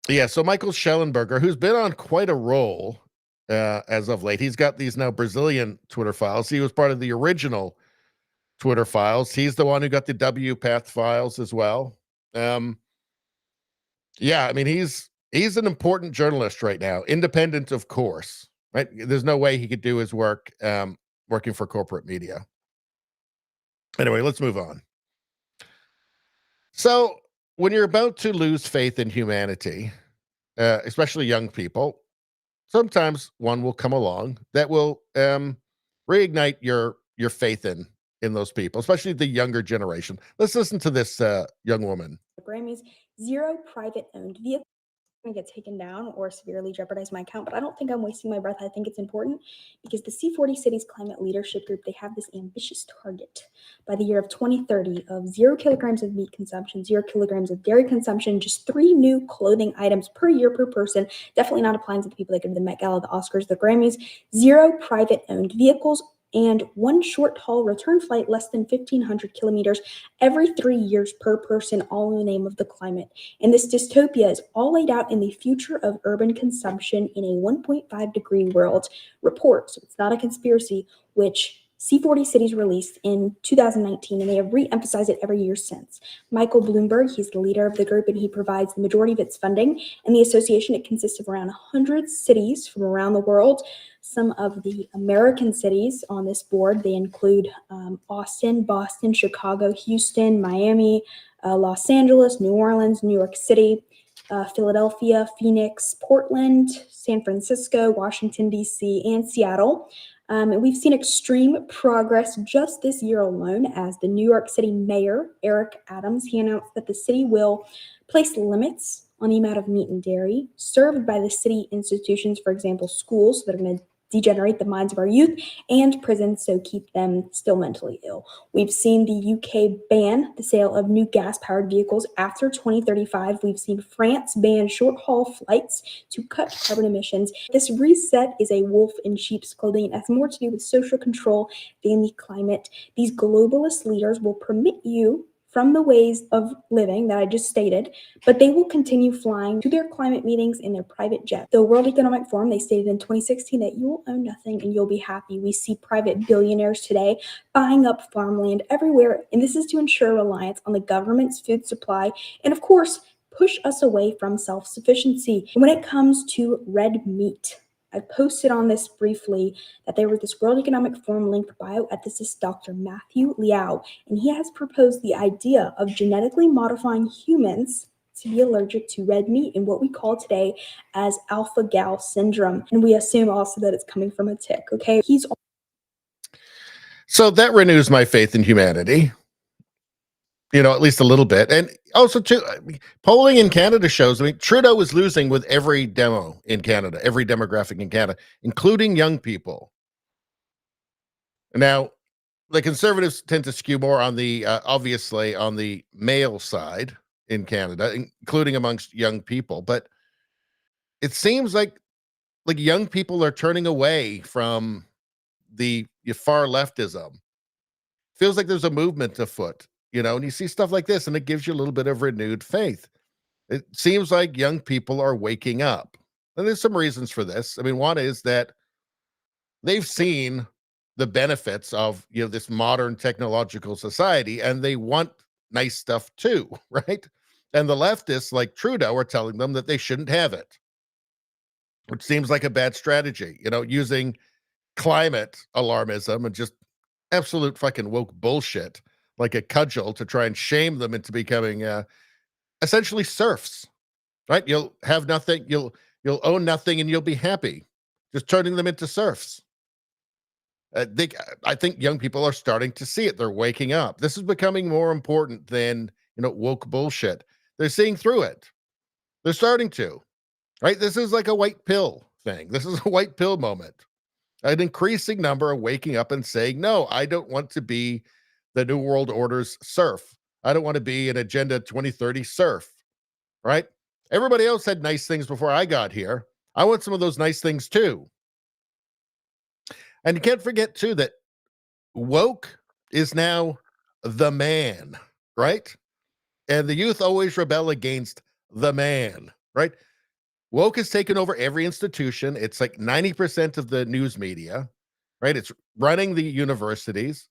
S2: yeah, so Michael Shellenberger, who's been on quite a roll as of late, he's got these now Brazilian Twitter files. He was part of the original Twitter files. He's the one who got the WPath files as well. Yeah, I mean, he's an important journalist right now, independent, of course, right? There's no way he could do his work working for corporate media. Anyway, let's move on. So when you're about to lose faith in humanity, especially young people, sometimes one will come along that will reignite your faith in those people, especially the younger generation. Let's listen to this young woman.
S19: The Grammys, 0 private owned vehicles going to get taken down or severely jeopardize my account, but I don't think I'm wasting my breath. I think it's important because the C40 Cities Climate Leadership Group, they have this ambitious target by the year of 2030 of 0 kilograms of meat consumption, 0 kilograms of dairy consumption, just 3 new clothing items per year per person. Definitely not applying to the people that go to the Met Gala, the Oscars, the Grammys. 0 private owned vehicles, and 1 short haul return flight less than 1,500 kilometers every 3 years per person, all in the name of the climate. And this dystopia is all laid out in the Future of Urban Consumption in a 1.5 degree world report. So it's not a conspiracy, which C40 Cities released in 2019, and they have re-emphasized it every year since. Michael Bloomberg, he's the leader of the group, and he provides the majority of its funding. And the association, it consists of around 100 cities from around the world. Some of the American cities on this board, they include Austin, Boston, Chicago, Houston, Miami, Los Angeles, New Orleans, New York City, Philadelphia, Phoenix, Portland, San Francisco, Washington, D.C., and Seattle. And we've seen extreme progress just this year alone as the New York City Mayor, Eric Adams, he announced that the city will place limits on the amount of meat and dairy served by the city institutions, for example, schools that are going to degenerate the minds of our youth, and prisons, so keep them still mentally ill. We've seen the UK ban the sale of new gas-powered vehicles after 2035. We've seen France ban short-haul flights to cut carbon emissions. This reset is a wolf in sheep's clothing. It has more to do with social control than the climate. These globalist leaders will permit you from the ways of living that I just stated, but they will continue flying to their climate meetings in their private jet. The World Economic Forum, they stated in 2016 that you will own nothing and you'll be happy. We see private billionaires today buying up farmland everywhere, and this is to ensure reliance on the government's food supply and, of course, push us away from self-sufficiency. When it comes to red meat, I posted on this briefly that there was this World Economic Forum linked bioethicist Dr. Matthew Liao, and he has proposed the idea of genetically modifying humans to be allergic to red meat in what we call today as alpha-gal syndrome. And we assume also that it's coming from a tick, okay?
S2: So that renews my faith in humanity, at least a little bit. And also, too, polling in Canada shows, Trudeau is losing with every demo in Canada, every demographic in Canada, including young people. Now, the Conservatives tend to skew more on the, obviously, on the male side in Canada, including amongst young people. But it seems like young people are turning away from the far leftism. Feels like there's a movement afoot. And you see stuff like this, and it gives you a little bit of renewed faith. It seems like young people are waking up. And there's some reasons for this. One is that they've seen the benefits of, this modern technological society, and they want nice stuff too, right? And the leftists, like Trudeau, are telling them that they shouldn't have it, which seems like a bad strategy, using climate alarmism and just absolute fucking woke bullshit like a cudgel to try and shame them into becoming essentially serfs, right? You'll have nothing, you'll own nothing, and you'll be happy, just turning them into serfs. I think young people are starting to see it. They're waking up. This is becoming more important than woke bullshit. They're seeing through it. They're starting to, right? This is like a white pill thing. This is a white pill moment. An increasing number are waking up and saying, no, I don't want to be the New World Order's serf. I don't want to be an Agenda 2030 serf, right? Everybody else had nice things before I got here. I want some of those nice things too. And you can't forget too that woke is now the man, right? And the youth always rebel against the man, right? Woke has taken over every institution. It's like 90% of the news media, right? It's running the universities.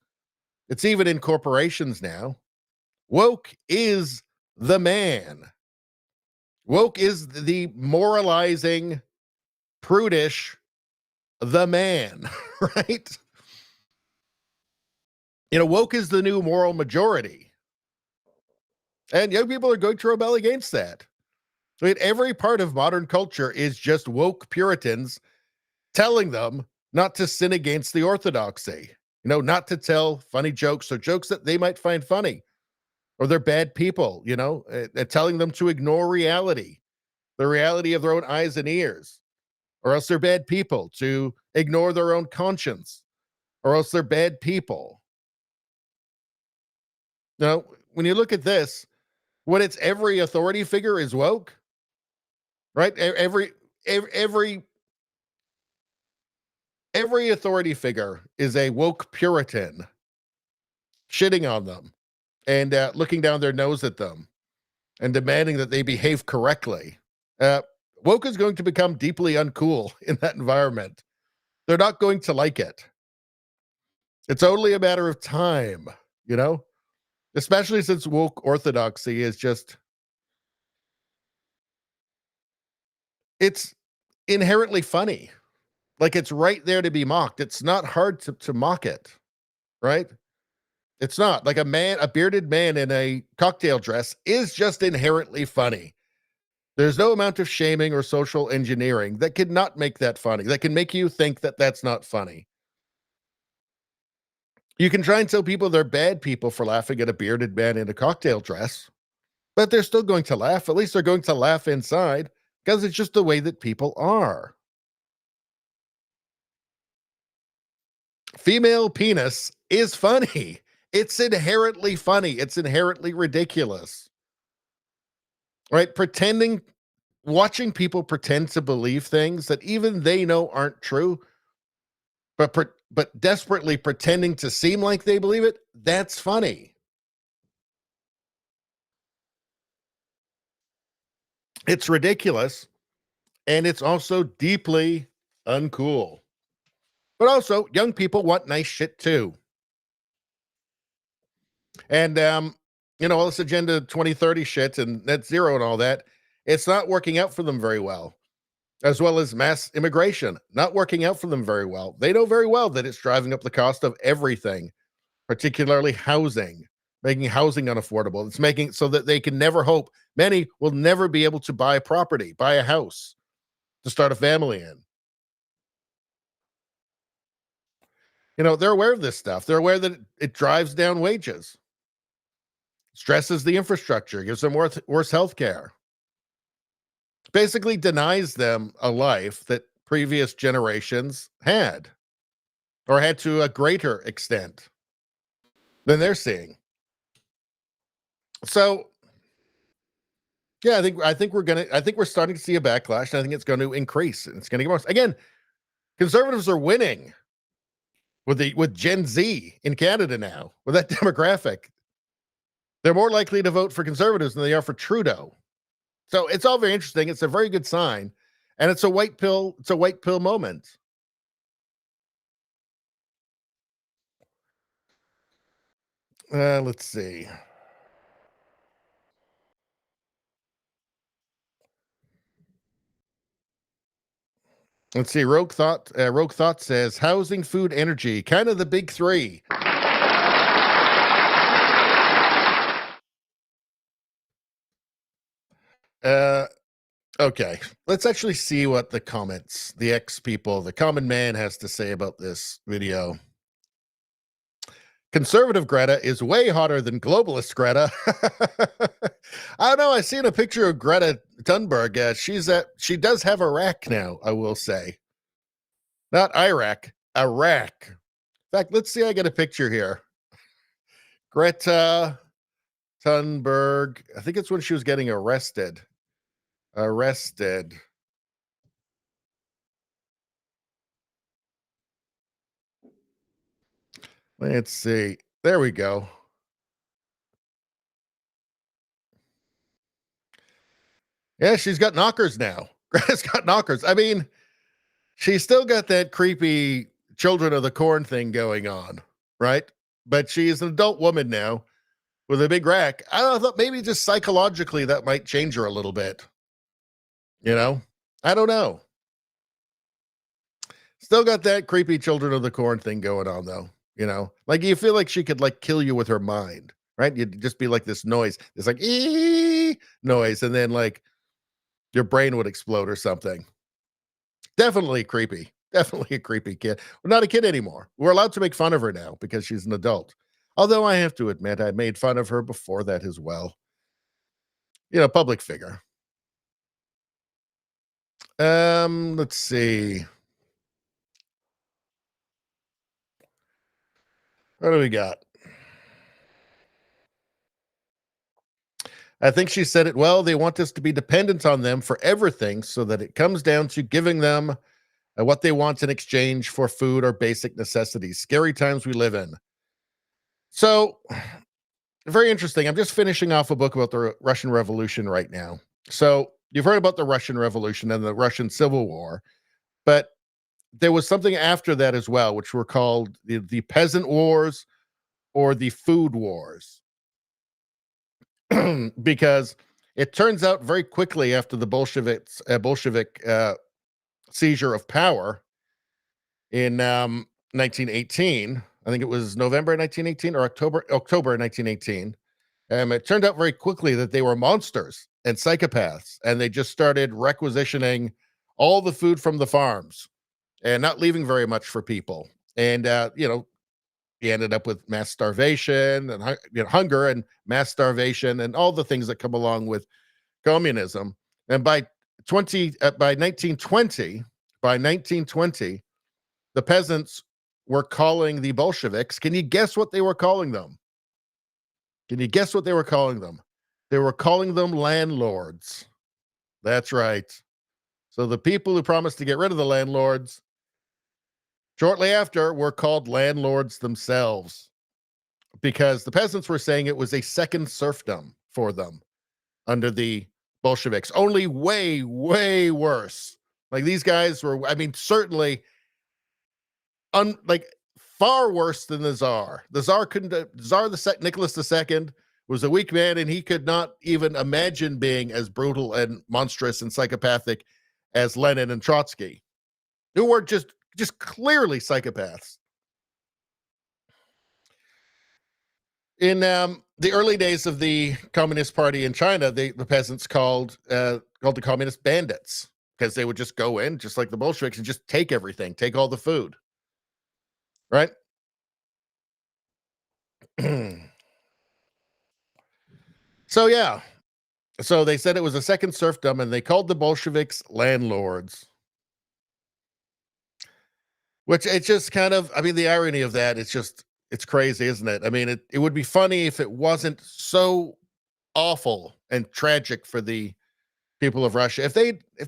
S2: It's even in corporations now. Woke is the man. Woke is the moralizing, prudish, the man, right? Woke is the new moral majority. And young people are going to rebel against that. Right? Every part of modern culture is just woke Puritans telling them not to sin against the orthodoxy, not to tell funny jokes or jokes that they might find funny, or they're bad people, telling them to ignore reality, the reality of their own eyes and ears, or else they're bad people, to ignore their own conscience, or else they're bad people. Now, when you look at this, when it's every authority figure is woke, right? Every authority figure is a woke Puritan, shitting on them and looking down their nose at them and demanding that they behave correctly. Woke is going to become deeply uncool in that environment. They're not going to like it. It's only a matter of time, especially since woke orthodoxy is just, it's inherently funny. Like, it's right there to be mocked. It's not hard to mock it, right? It's not. Like, a bearded man in a cocktail dress is just inherently funny. There's no amount of shaming or social engineering that could not make that funny, that can make you think that that's not funny. You can try and tell people they're bad people for laughing at a bearded man in a cocktail dress, but they're still going to laugh. At least they're going to laugh inside, because it's just the way that people are. Female penis is funny. It's inherently funny. It's inherently ridiculous. Right? Watching people pretend to believe things that even they know aren't true, but desperately pretending to seem like they believe it, that's funny. It's ridiculous, and it's also deeply uncool. But also, young people want nice shit too. And, all this Agenda 2030 shit and net zero and all that, it's not working out for them very well. As well as mass immigration, not working out for them very well. They know very well that it's driving up the cost of everything, particularly housing, making housing unaffordable. It's making so that they can never hope. Many will never be able to buy a property, buy a house to start a family in. They're aware of this stuff. They're aware that it drives down wages, stresses the infrastructure, gives them worse health care. Basically denies them a life that previous generations had, or had to a greater extent than they're seeing. So, yeah, I think we're starting to see a backlash, and I think it's going to increase, and it's going to get worse. Again, conservatives are winning with Gen Z in Canada now, with that demographic. They're more likely to vote for conservatives than they are for Trudeau. So it's all very interesting. It's a very good sign, and it's a white pill moment. Let's see. Rogue Thought says housing, food, energy, kind of the big three. Okay, let's actually see what the comments, the the common man has to say about this video. Conservative Greta is way hotter than globalist Greta. I don't know. I seen a picture of Greta Thunberg. She does have a rack now, I will say. Not Iraq, Iraq. In fact, let's see. I get a picture here. Greta Thunberg. I think it's when she was getting arrested. Let's see. There we go. Yeah, she's got knockers now. Greta's got knockers. I mean, she's still got that creepy Children of the Corn thing going on, right? But she's an adult woman now with a big rack. I don't know, I thought maybe just psychologically that might change her a little bit. I don't know. Still got that creepy Children of the Corn thing going on, though. Like you feel like she could kill you with her mind, right? You'd just be like this noise, this ee noise, and then your brain would explode or something. Definitely creepy. Definitely a creepy kid. Well, not a kid anymore. We're allowed to make fun of her now because she's an adult. Although I have to admit, I made fun of her before that as well. Public figure. Let's see. What do we got? I think she said it well. They want us to be dependent on them for everything so that it comes down to giving them what they want in exchange for food or basic necessities. Scary times we live in. So, very interesting. I'm just finishing off a book about the Russian Revolution right now. So, you've heard about the Russian Revolution and the Russian Civil War, but there was something after that as well, which were called the Peasant Wars or the Food Wars. Because it turns out very quickly after the Bolshevik seizure of power in 1918, I think it was November 1918 or October 1918. It turned out very quickly that they were monsters and psychopaths, and they just started requisitioning all the food from the farms and not leaving very much for people. And he ended up with mass starvation and hunger and mass starvation and all the things that come along with communism. And by 1920, the peasants were calling the Bolsheviks. Can you guess what they were calling them? They were calling them landlords. That's right. So the people who promised to get rid of the landlords shortly after were called landlords themselves, because the peasants were saying it was a second serfdom for them under the Bolsheviks, only way, way worse. Like these guys were, certainly far worse than the Tsar. The Tsar Nicholas II was a weak man, and he could not even imagine being as brutal and monstrous and psychopathic as Lenin and Trotsky, who were just clearly psychopaths. In the early days of the Communist Party in China, the peasants called the communist bandits, because they would just go in, just like the Bolsheviks, and just take everything, take all the food. Right? So, yeah. So they said it was a second serfdom, and they called the Bolsheviks landlords. Which it's just kind of, the irony of that, it's crazy, isn't it? It would be funny if it wasn't so awful and tragic for the people of Russia. If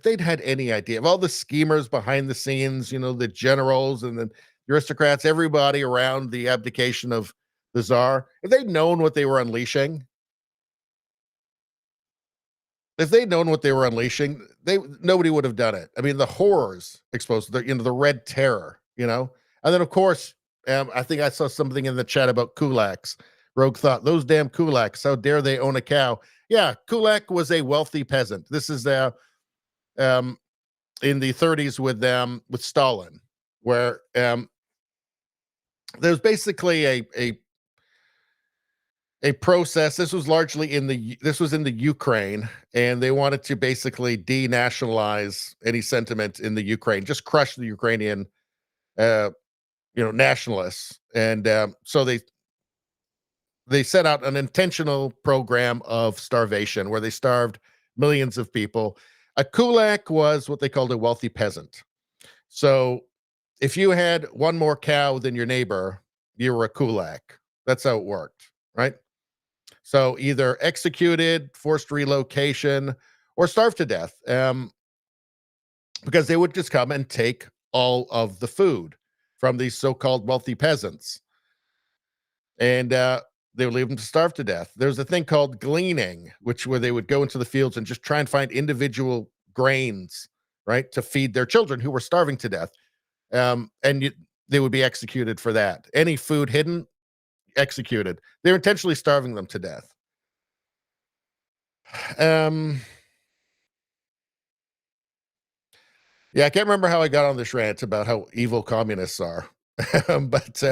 S2: they'd had any idea of all the schemers behind the scenes, the generals and the aristocrats, everybody around the abdication of the Tsar, if they'd known what they were unleashing, nobody would have done it. The horrors exposed, the Red Terror, and then of course, I think I saw something in the chat about kulaks. Rogue thought, those damn kulaks, how dare they own a cow? Yeah, Kulak was a wealthy peasant. This is in the 30s with Stalin, where there's basically a process. This was largely in the Ukraine, and they wanted to basically denationalize any sentiment in the Ukraine, just crush the Ukrainian nationalists. And so they set out an intentional program of starvation where they starved millions of people. A kulak was what they called a wealthy peasant. So if you had one more cow than your neighbor, you were a kulak. That's how it worked, right? So either executed, forced relocation, or starved to death, because they would just come and take all of the food from these so-called wealthy peasants. And they would leave them to starve to death. There's a thing called gleaning, where they would go into the fields and just try and find individual grains, right, to feed their children who were starving to death. They would be executed for that. Any food hidden, executed. They're intentionally starving them to death. Yeah, I can't remember how I got on this rant about how evil communists are. But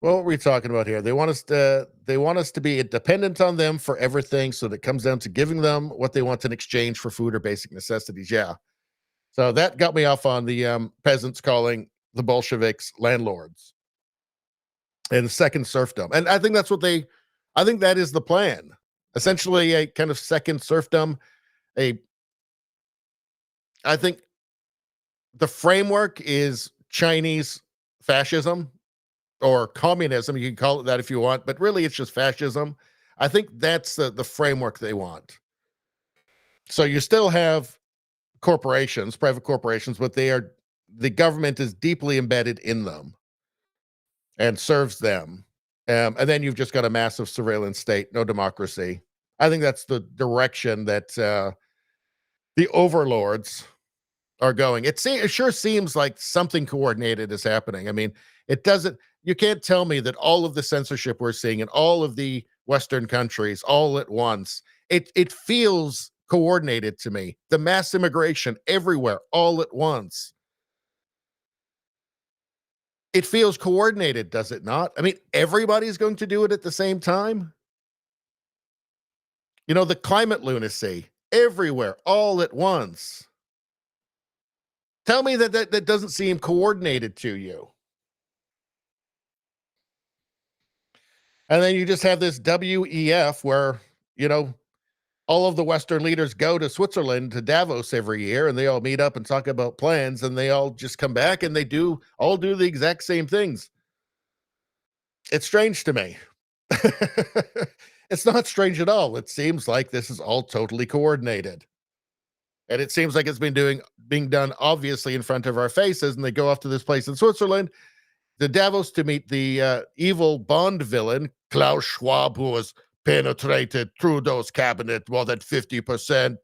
S2: What were we talking about here? They want us to be dependent on them for everything, so that it comes down to giving them what they want in exchange for food or basic necessities. Yeah. So that got me off on the peasants calling the Bolsheviks landlords and second serfdom. And I think I think that is the plan. Essentially a kind of second serfdom. I think the framework is Chinese fascism or communism. You can call it that if you want, but really it's just fascism. I think that's the framework they want. So you still have corporations, private corporations, but the government is deeply embedded in them and serves them. And then you've just got a massive surveillance state, no democracy. I think that's the direction that the overlords are going. It sure seems like something coordinated is happening. I mean, you can't tell me that all of the censorship we're seeing in all of the Western countries all at once, it feels coordinated to me. The mass immigration everywhere all at once. It feels coordinated, does it not? I mean, everybody's going to do it at the same time. You know, the climate lunacy everywhere all at once. Tell me that doesn't seem coordinated to you. And then you just have this WEF where, you know, all of the Western leaders go to Switzerland, to Davos every year, and they all meet up and talk about plans, and they all just come back and they all do the exact same things. It's strange to me. It's not strange at all. It seems like this is all totally coordinated. And it seems like it's being done obviously in front of our faces, and they go off to this place in Switzerland, to Davos, to meet the evil Bond villain, Klaus Schwab, who has penetrated Trudeau's cabinet more than 50%.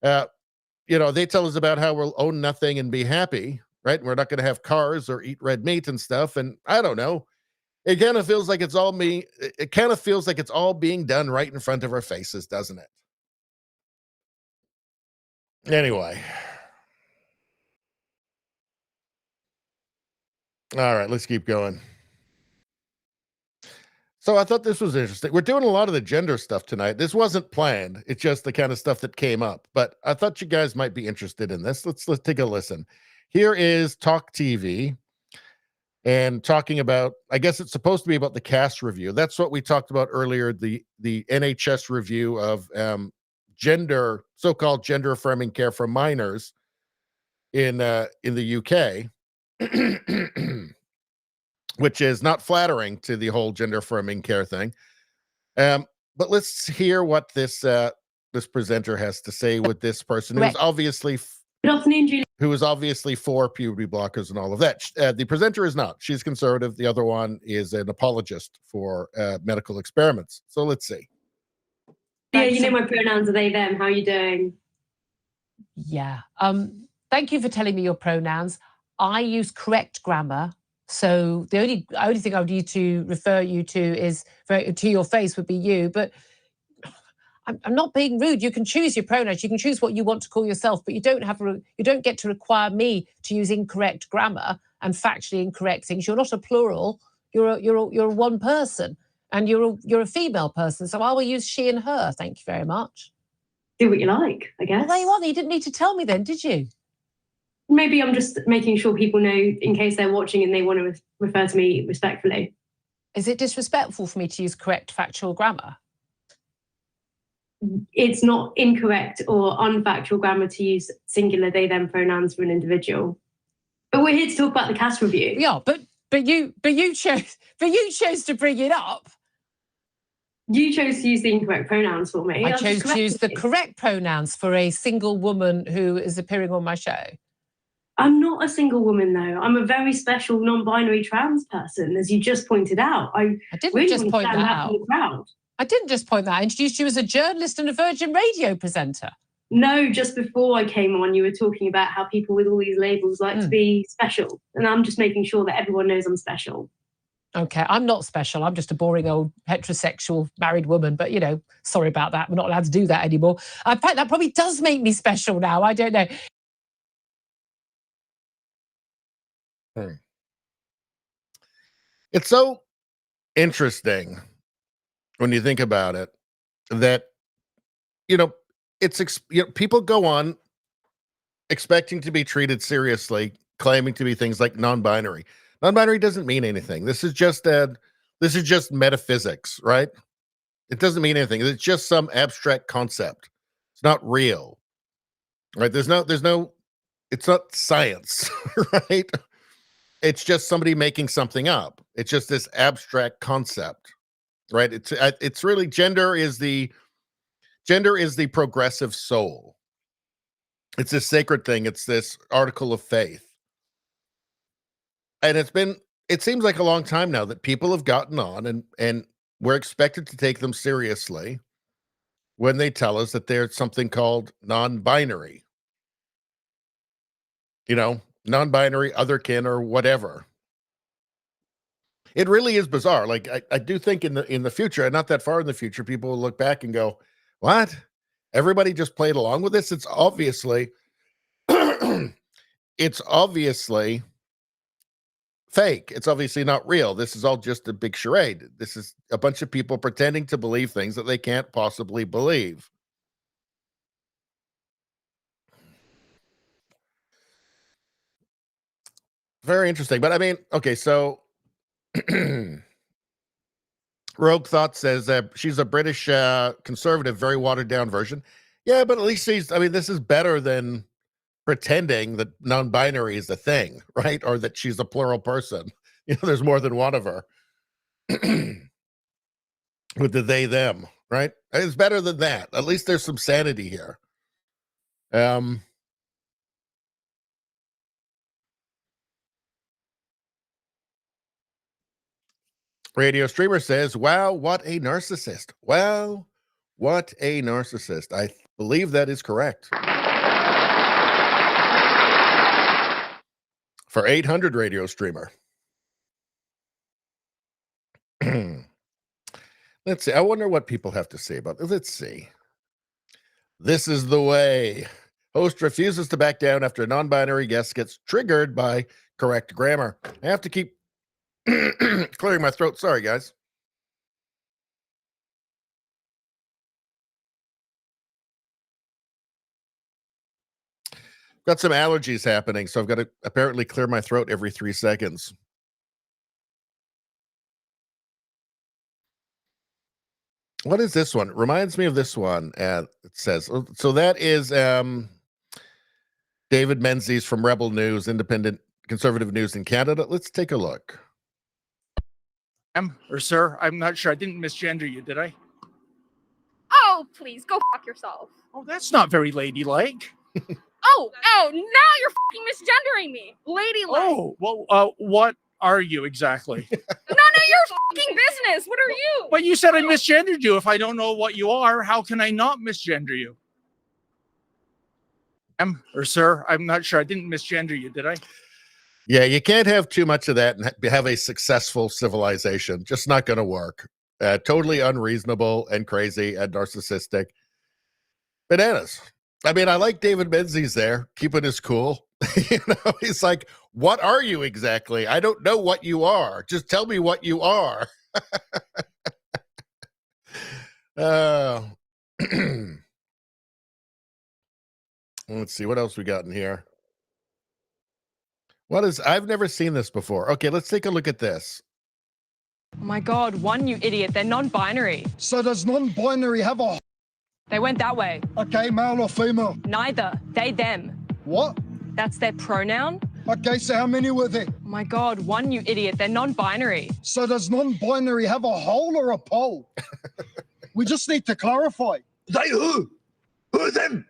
S2: You know, they tell us about how we'll own nothing and be happy, right? We're not going to have cars or eat red meat and stuff. And I don't know. It kind of feels like it's all it kind of feels like it's all being done right in front of our faces, doesn't it? Anyway. All right, let's keep going. So I thought this was interesting. We're doing a lot of the gender stuff tonight. This wasn't planned. It's just the kind of stuff that came up. But I thought you guys might be interested in this. Let's take a listen. Here is Talk TV and talking about, I guess it's supposed to be about the CAS review. That's what we talked about earlier, the NHS review of so-called gender affirming care for minors in the UK. Which is not flattering to the whole gender affirming care thing. But let's hear what this presenter has to say with this person who's obviously for puberty blockers and all of that. The presenter is not. She's conservative. The other one is an apologist for medical experiments. So let's see.
S20: Yeah, you know my pronouns are they, them. How are you doing?
S21: Yeah. Thank you for telling me your pronouns. I use correct grammar. So the only thing I would need to refer you to is to your face would be you. But I'm not being rude. You can choose your pronouns. You can choose what you want to call yourself, but you don't get to require me to use incorrect grammar and factually incorrect things. You're not a plural. You're one person, and you're a female person. So I will use she and her. Thank you very much.
S20: Do what you like, I guess.
S21: Well, there you are. You didn't need to tell me then, did you?
S20: Maybe I'm just making sure people know in case they're watching and they want to refer to me respectfully.
S21: Is it disrespectful for me to use correct factual grammar?
S20: It's not incorrect or unfactual grammar to use singular they them pronouns for an individual. But we're here to talk about the CAS review.
S21: Yeah, but you chose to bring it up.
S20: You chose to use the incorrect pronouns for me.
S21: I chose to use the correct pronouns for a single woman who is appearing on my show.
S20: I'm not a single woman, though. I'm a very special non-binary trans person, as you just pointed out. I
S21: didn't
S20: really
S21: just point that out. I didn't just point that out. I introduced you as a journalist and a Virgin Radio presenter.
S20: No, just before I came on, you were talking about how people with all these labels like to be special. And I'm just making sure that everyone knows I'm special.
S21: Okay, I'm not special. I'm just a boring old heterosexual married woman. But, sorry about that. We're not allowed to do that anymore. In fact, that probably does make me special now. I don't know.
S2: It's so interesting when you think about it that, people go on expecting to be treated seriously, claiming to be things like non-binary. Non-binary doesn't mean anything. This is just metaphysics, right? It doesn't mean anything. It's just some abstract concept. It's not real, right? It's not science, right? It's just somebody making something up. It's just this abstract concept, right? It's really gender is the progressive soul. It's this sacred thing. It's this article of faith. And it seems like a long time now that people have gotten on and we're expected to take them seriously when they tell us that there's something called non-binary. Non-binary, otherkin, or whatever. It really is bizarre. Like I do think in the future, and not that far in the future, people will look back and go, "What? Everybody just played along with this? It's obviously fake. It's obviously not real. This is all just a big charade. This is a bunch of people pretending to believe things that they can't possibly believe." Very interesting. But I mean, okay, so Rogue Thought says she's a British conservative, very watered down version. Yeah, but at least this is better than pretending that non-binary is a thing, right? Or that she's a plural person. There's more than one of her. With the they, them, right? It's better than that. At least there's some sanity here. Radio Streamer says, wow, what a narcissist. Wow, what a narcissist. I believe that is correct. For 800 Radio Streamer. Let's see. I wonder what people have to say about this. Let's see. This is the way. Host refuses to back down after a non-binary guest gets triggered by correct grammar. I have to keep clearing my throat. Sorry, guys. Got some allergies happening, so I've got to apparently clear my throat every 3 seconds. What is this one? It reminds me of this one. It says, so that is David Menzies from Rebel News, independent conservative news in Canada. Let's take a look.
S1: Or sir, I'm not sure. I didn't misgender you, did I?
S22: Oh, please, go fuck yourself.
S1: Oh, that's not very ladylike.
S22: Oh, now you're fucking misgendering me. Ladylike.
S1: Oh, well, what are you exactly?
S22: None of your fucking business. What are you?
S1: But you said I misgendered you. If I don't know what you are, how can I not misgender you? Or sir, I'm not sure. I didn't misgender you, did I?
S2: Yeah, you can't have too much of that and have a successful civilization. Just not going to work. Totally unreasonable and crazy and narcissistic. Bananas. I mean, I like David Menzies there, keeping his cool. He's like, what are you exactly? I don't know what you are. Just tell me what you are. Let's see, what else we got in here? I've never seen this before. Okay, let's take a look at this.
S23: Oh my God, one, you idiot. They're non-binary.
S24: So does non-binary have a...
S23: They went that way.
S24: Okay, male or female?
S23: Neither. They, them.
S24: What?
S23: That's their pronoun.
S24: Okay, so how many were there?
S23: Oh my God, one, you idiot. They're non-binary.
S24: So does non-binary have a hole or a pole? We just need to clarify.
S25: They who? Who them?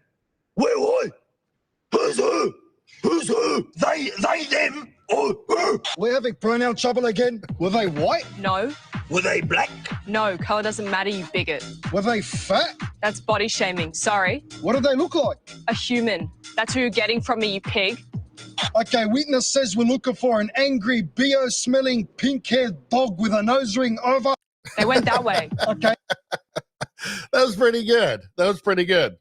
S25: Where why? Who's who? Who's who? They, them, or who?
S24: We're having pronoun trouble again. Were they white?
S23: No.
S25: Were they black?
S23: No, color doesn't matter, you bigot.
S24: Were they fat?
S23: That's body shaming. Sorry.
S24: What do they look like?
S23: A human. That's who you're getting from me, you pig.
S24: Okay, witness says we're looking for an angry, BO-smelling, pink-haired dog with a nose ring over.
S23: They went that way.
S24: Okay.
S2: That was pretty good.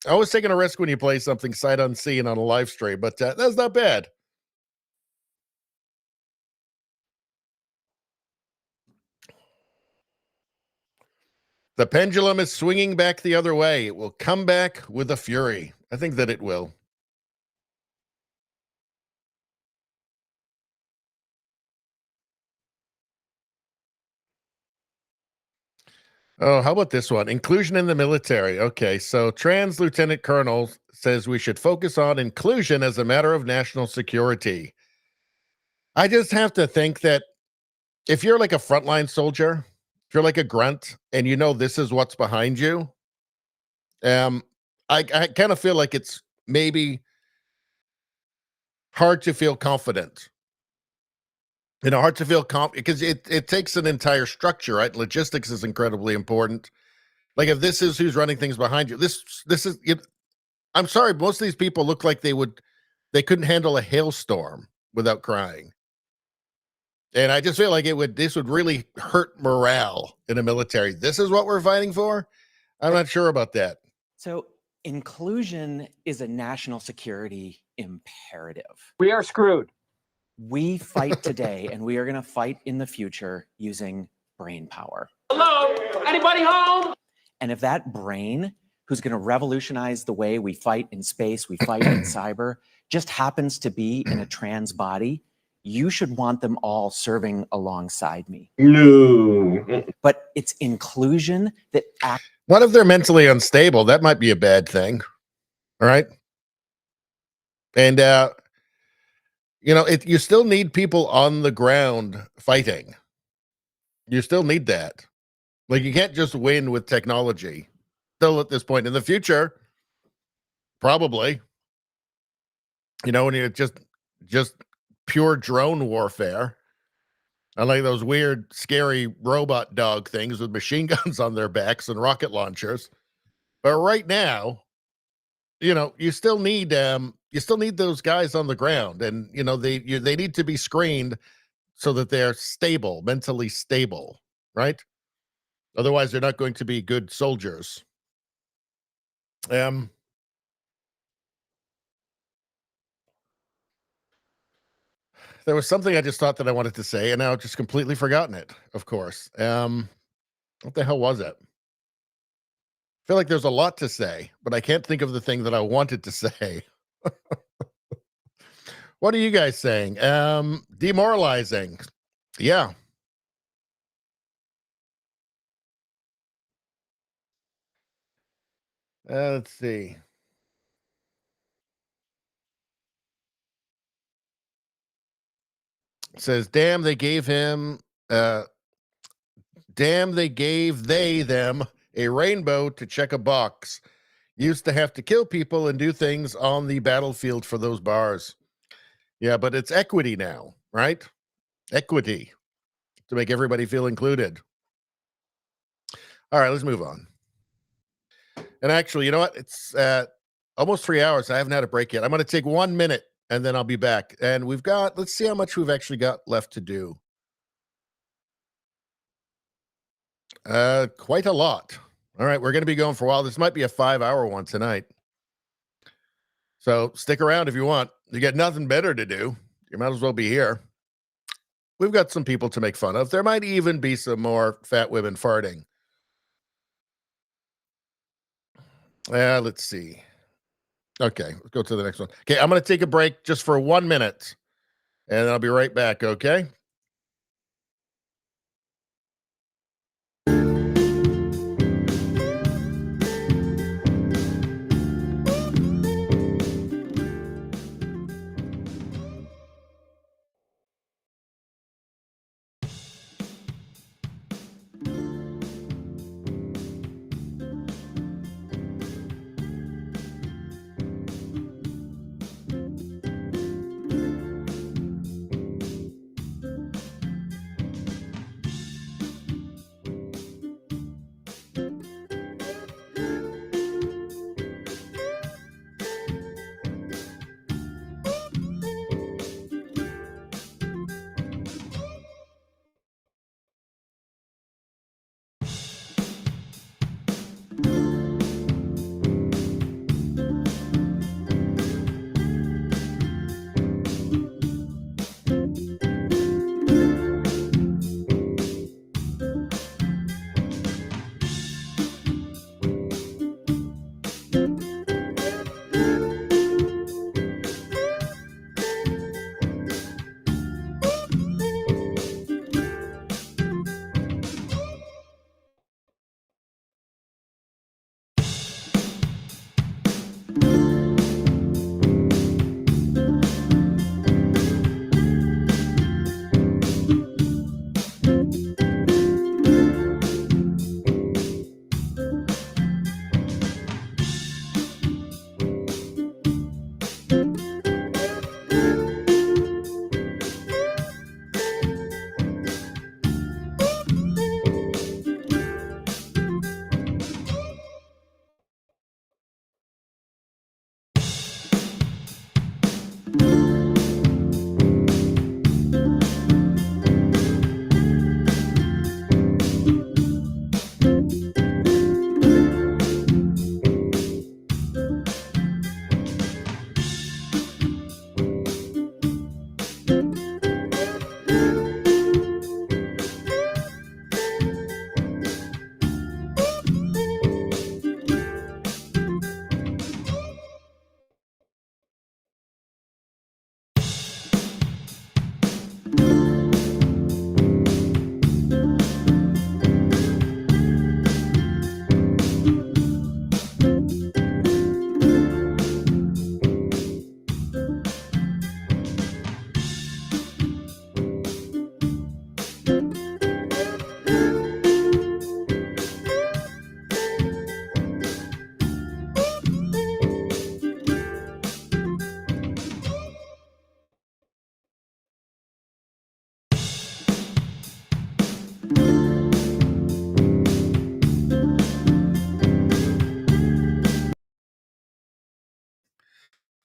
S2: I was taking a risk when you play something sight unseen on a live stream, but that's not bad. The pendulum is swinging back the other way. It will come back with a fury. I think that it will. Oh, how about this one? Inclusion in the military. Okay, so trans lieutenant colonel says we should focus on inclusion as a matter of national security. I just have to think that if you're like a frontline soldier, if you're like a grunt and you know this is what's behind you, I kind of feel like it's maybe hard to feel confident. You know, hard to feel confident because it takes an entire structure, right? Logistics is incredibly important. Like if this is who's running things behind you, this is. I'm sorry, most of these people look like they couldn't handle a hailstorm without crying, and I just feel like this would really hurt morale in the military. This is what we're fighting for. I'm not sure about that.
S3: So inclusion is a national security imperative.
S4: We are screwed.
S3: We fight today and we are going to fight in the future using brain power.
S4: Hello? Anybody home?
S3: And if that brain, who's going to revolutionize the way we fight in space, we fight in cyber, just happens to be in a trans body, you should want them all serving alongside me.
S4: No.
S3: But it's inclusion that
S2: What if they're mentally unstable? That might be a bad thing. All right. And, you still need people on the ground fighting. You still need that. Like you can't just win with technology. Still at this point in the future, probably. When you're just pure drone warfare. Unlike those weird, scary robot dog things with machine guns on their backs and rocket launchers. But right now, you still need those guys on the ground, and they need to be screened so that they're stable, mentally stable, right? Otherwise, they're not going to be good soldiers. There was something I just thought that I wanted to say, and now I've just completely forgotten it, of course. What the hell was it? I feel like there's a lot to say, but I can't think of the thing that I wanted to say. What are you guys saying? Demoralizing. Yeah. Let's see. It says, damn, they gave them a rainbow to check a box. Used to have to kill people and do things on the battlefield for those bars. Yeah, but it's equity now, right? Equity to make everybody feel included. All right, let's move on. And actually, you know what? It's almost 3 hours. I haven't had a break yet. I'm going to take 1 minute and then I'll be back. And let's see how much we've actually got left to do. Quite a lot. All right, we're going to be going for a while. This might be a 5-hour one tonight. So stick around if you want. You got nothing better to do. You might as well be here. We've got some people to make fun of. There might even be some more fat women farting. Let's see. Okay, let's go to the next one. Okay, I'm going to take a break just for 1 minute, and I'll be right back, okay?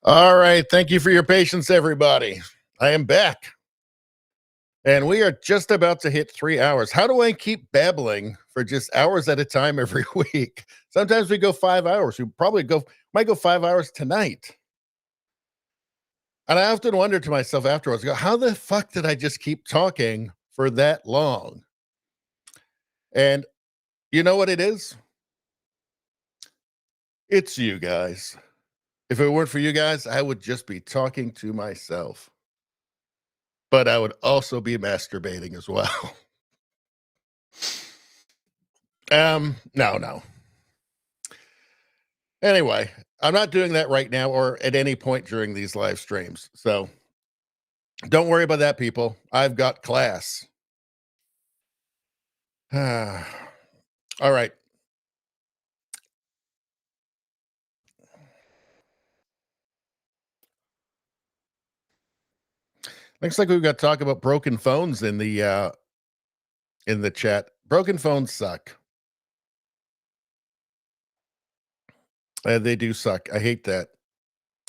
S2: All right. Thank you for your patience, everybody. I am back. And we are just about to hit 3 hours. How do I keep babbling for just hours at a time every week? Sometimes we go 5 hours. We might go 5 hours tonight. And I often wonder to myself afterwards, how the fuck did I just keep talking for that long? And you know what it is? It's you guys. If it weren't for you guys, I would just be talking to myself. But I would also be masturbating as well. No. Anyway, I'm not doing that right now or at any point during these live streams. So don't worry about that, people. I've got class. All right. Looks like we've got to talk about broken phones in the chat. Broken phones suck. They do suck. I hate that.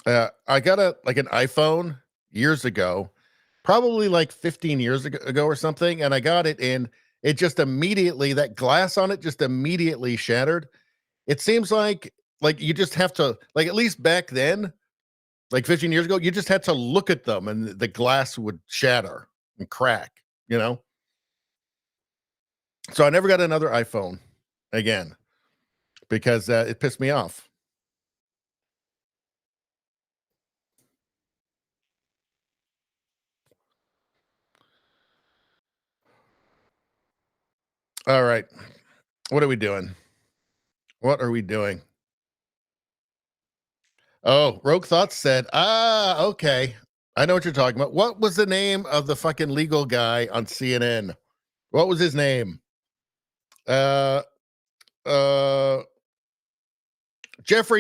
S2: I got an iPhone years ago, probably like 15 years ago or something, and I got it, and it just immediately, that glass on it just immediately shattered. It seems like you just have to, like, at least back then, like 15 years ago, you just had to look at them and the glass would shatter and crack, you know? So I never got another iPhone again because it pissed me off. All right. What are we doing? What are we doing? Oh, Rogue Thoughts said, okay. I know what you're talking about. What was the name of the fucking legal guy on CNN? What was his name? Jeffrey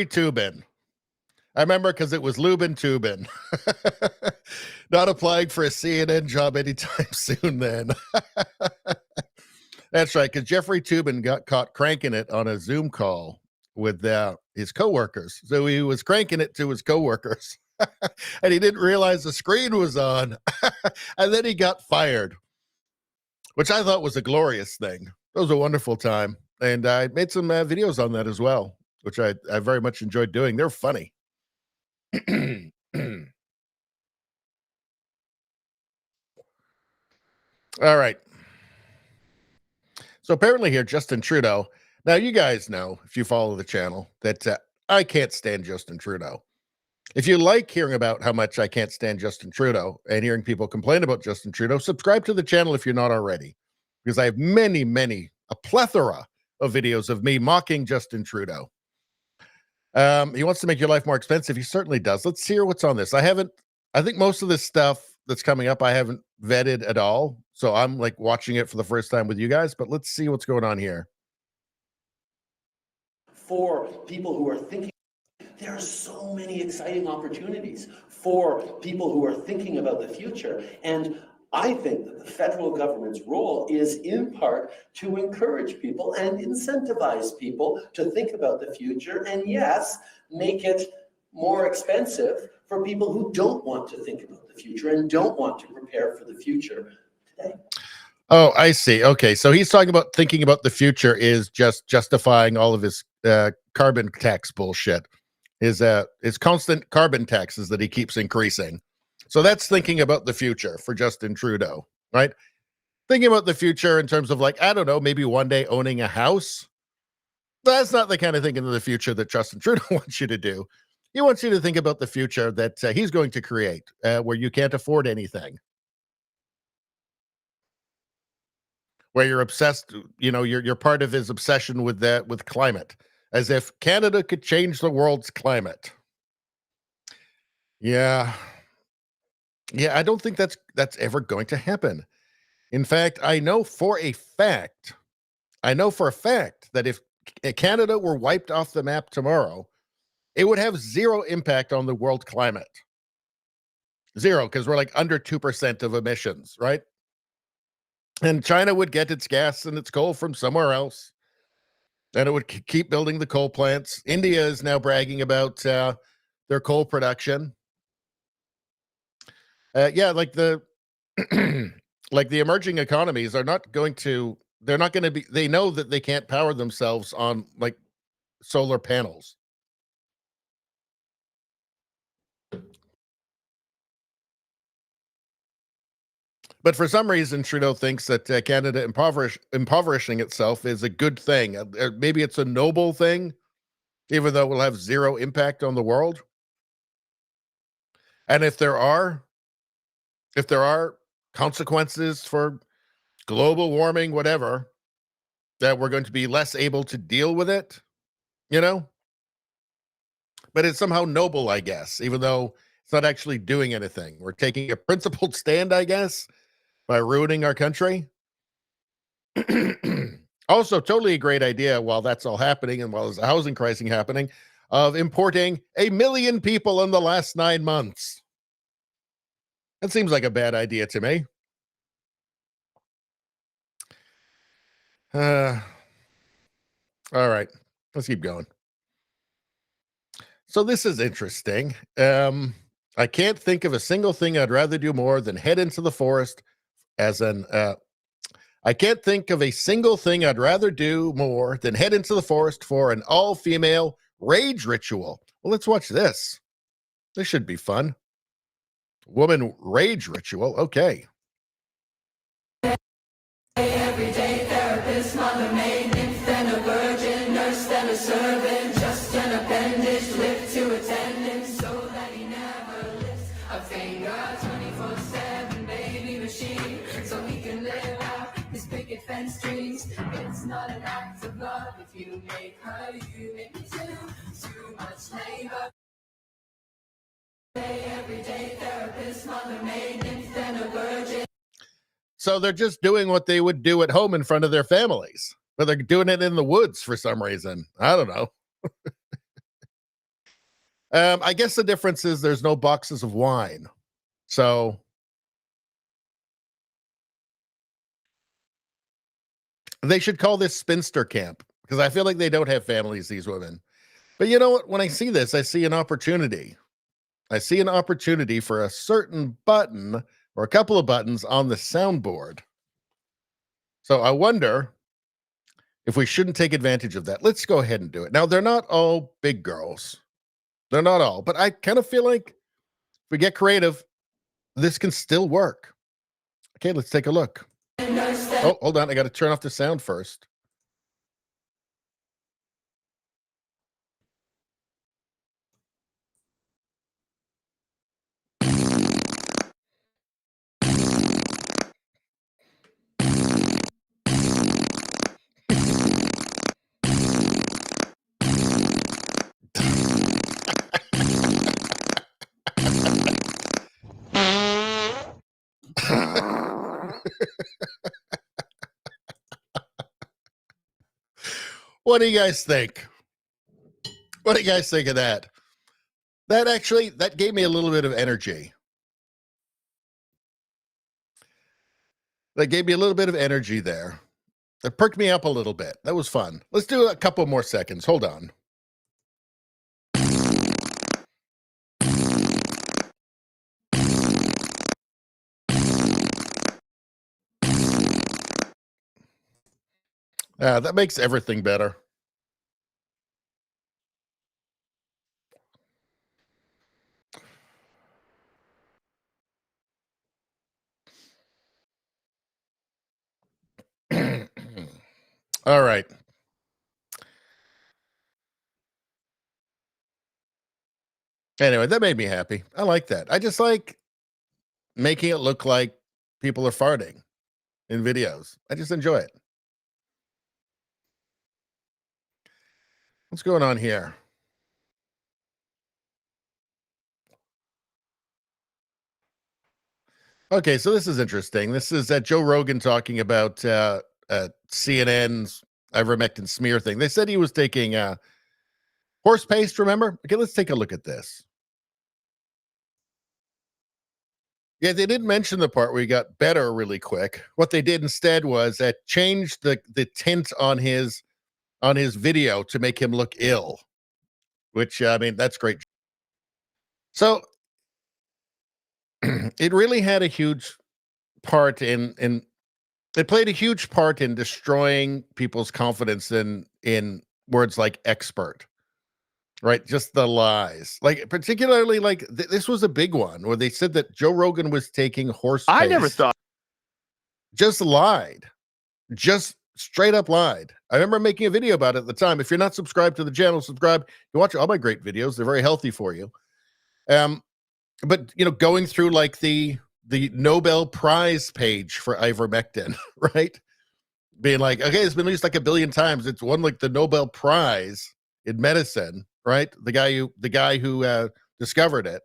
S2: Toobin. I remember because it was Lubin Toobin. Not applying for a CNN job anytime soon then. That's right, because Jeffrey Toobin got caught cranking it on a Zoom call with his coworkers. So he was cranking it to his coworkers. And he didn't realize the screen was on. And then he got fired, which I thought was a glorious thing. It was a wonderful time. And I made some videos on that as well, which I very much enjoyed doing. They're funny. All right. So apparently here, Justin Trudeau. Now, you guys know, if you follow the channel, that I can't stand Justin Trudeau. If you like hearing about how much I can't stand Justin Trudeau and hearing people complain about Justin Trudeau, subscribe to the channel if you're not already, because I have a plethora of videos of me mocking Justin Trudeau. He wants to make your life more expensive. He certainly does. Let's hear what's on this. I think most of this stuff that's coming up, I haven't vetted at all. So I'm like watching it for the first time with you guys, but let's see what's going on here.
S5: For people who are thinking, there are so many exciting opportunities for people who are thinking about the future. And I think that the federal government's role is in part to encourage people and incentivize people to think about the future and, yes, make it more expensive for people who don't want to think about the future and don't want to prepare for the future today.
S2: Oh, I see. Okay. So he's talking about thinking about the future is just justifying all of his carbon tax bullshit. His constant carbon taxes that he keeps increasing. So that's thinking about the future for Justin Trudeau, right? Thinking about the future in terms of, like, I don't know, maybe one day owning a house. That's not the kind of thinking of the future that Justin Trudeau wants you to do. He wants you to think about the future that he's going to create, where you can't afford anything. Where you're obsessed, you know, you're part of his obsession with climate, as if Canada could change the world's climate. Yeah, I don't think that's ever going to happen. In fact, I know for a fact that if Canada were wiped off the map tomorrow, it would have zero impact on the world climate. Zero, because we're like under 2% of emissions, right? And China would get its gas and its coal from somewhere else. And it would keep building the coal plants. India is now bragging about their coal production. Yeah, like the like the emerging economies are not going to. They're not going to be. They know that they can't power themselves on like solar panels. But for some reason, Trudeau thinks that Canada impoverishing itself is a good thing. Maybe it's a noble thing, even though it will have zero impact on the world. And if there are consequences for global warming, whatever, that we're going to be less able to deal with it, you know? But it's somehow noble, I guess, even though it's not actually doing anything. We're taking a principled stand, I guess, by ruining our country. Also, totally a great idea while that's all happening and while there's a housing crisis happening of importing 1 million people in the last 9 months. That seems like a bad idea to me. All right, let's keep going. So this is interesting. I can't think of a single thing I'd rather do more than head into the forest as an I can't think of a single thing I'd rather do more than head into the forest for an all-female rage ritual. Well, let's watch this. This should be fun. Woman rage ritual. Okay.
S6: Everyday therapist, mother, maid, nymph, then a virgin, nurse, then a servant, just an appendage, lift to attendance, so that he never lifts a finger, 24/7 baby machine, so he can live out his picket fence dreams. It's not an act of love if you make her, you make me too much labor. Everyday therapist, mother, maid, nymph, then a virgin.
S2: So they're just doing what they would do at home in front of their families, but they're doing it in the woods for some reason. I don't know. I guess the difference is there's no boxes of wine. So they should call this spinster camp because I feel like they don't have families, these women. But you know what? When I see this, I see an opportunity. I see an opportunity for a certain button or a couple of buttons on the soundboard. So I wonder if we shouldn't take advantage of that. Let's go ahead and do it. Now, they're not all big girls. They're not all, but I kind of feel like if we get creative, this can still work. Okay, let's take a look. Oh, hold on. I got to turn off the sound first. What do you guys think? What do you guys think of that? That gave me a little bit of energy. That gave me a little bit of energy there. That perked me up a little bit. That was fun. Let's do a couple more seconds. Hold on. That makes everything better. All right. Anyway, that made me happy. I like that. I just like making it look like people are farting in videos. I just enjoy it. What's going on here? Okay, so this is interesting. This is Joe Rogan talking about CNN's ivermectin smear thing. They said he was taking horse paste, remember? Okay, let's take a look at this. Yeah, they didn't mention the part where he got better really quick. What they did instead was changed the tint on his video to make him look ill, which, I mean, that's great. So it really had a huge part in it played a huge part in destroying people's confidence in words like expert, right? Just the lies. Like particularly like this was a big one where they said that Joe Rogan was taking horse
S25: I never
S2: paste.
S25: thought.
S2: Just lied. Just straight up lied. I remember making a video about it at the time. If you're not subscribed to the channel, subscribe. You watch all my great videos. They're very healthy for you. But you know, going through like the Nobel Prize page for ivermectin, right? Being like, okay, it's been used like 1 billion times. It's won like the Nobel Prize in medicine, right? The guy who discovered it.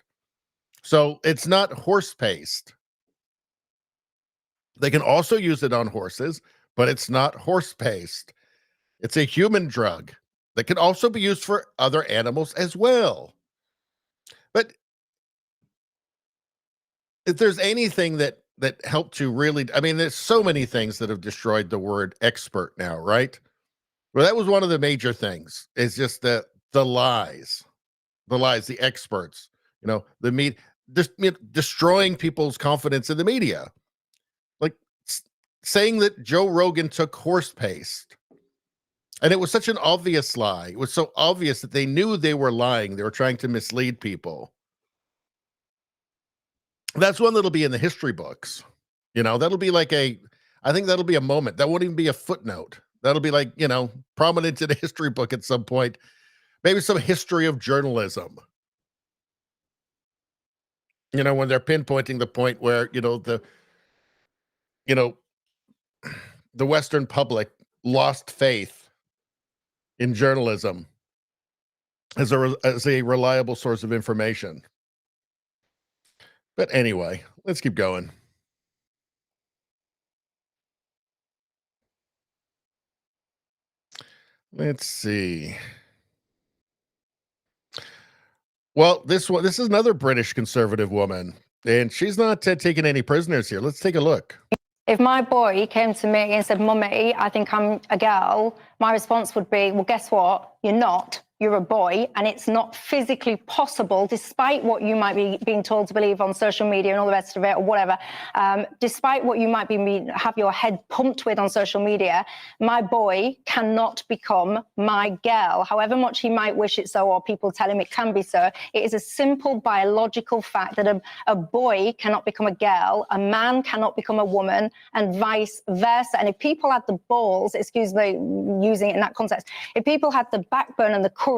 S2: So it's not horse paste. They can also use it on horses, but it's not horse paste. It's a human drug that can also be used for other animals as well. But if there's anything that helped to really, I mean, there's so many things that have destroyed the word expert now, right? Well, that was one of the major things. Is just the lies, the experts, you know, the media, just destroying people's confidence in the media, like saying that Joe Rogan took horse paste. And it was such an obvious lie. It was so obvious that they knew they were lying. They were trying to mislead people. That's one that'll be in the history books. You know, that'll be like I think that'll be a moment. That won't even be a footnote. That'll be like, you know, prominent in a history book at some point. Maybe some history of journalism. You know, when they're pinpointing the point where, you know, the Western public lost faith in journalism as a reliable source of information. But anyway, let's keep going. Let's see. Well, this is another British conservative woman, and she's not taking any prisoners here. Let's take a look.
S8: If my boy came to me and said, "Mummy, I think I'm a girl," my response would be, "Well, guess what? You're not. You're a boy, and it's not physically possible, despite what you might be being told to believe on social media and all the rest of it, or whatever. Despite what you might have your head pumped with on social media, my boy cannot become my girl, however much he might wish it so, or people tell him it can be so. It is a simple biological fact that a boy cannot become a girl, a man cannot become a woman, and vice versa. And if people had the balls, excuse me, using it in that context, if people had the backbone and the courage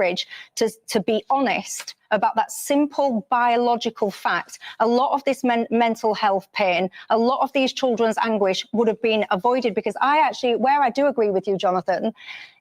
S8: to be honest about that simple biological fact, a lot of this mental health pain, a lot of these children's anguish would have been avoided. Because where I do agree with you, Jonathan,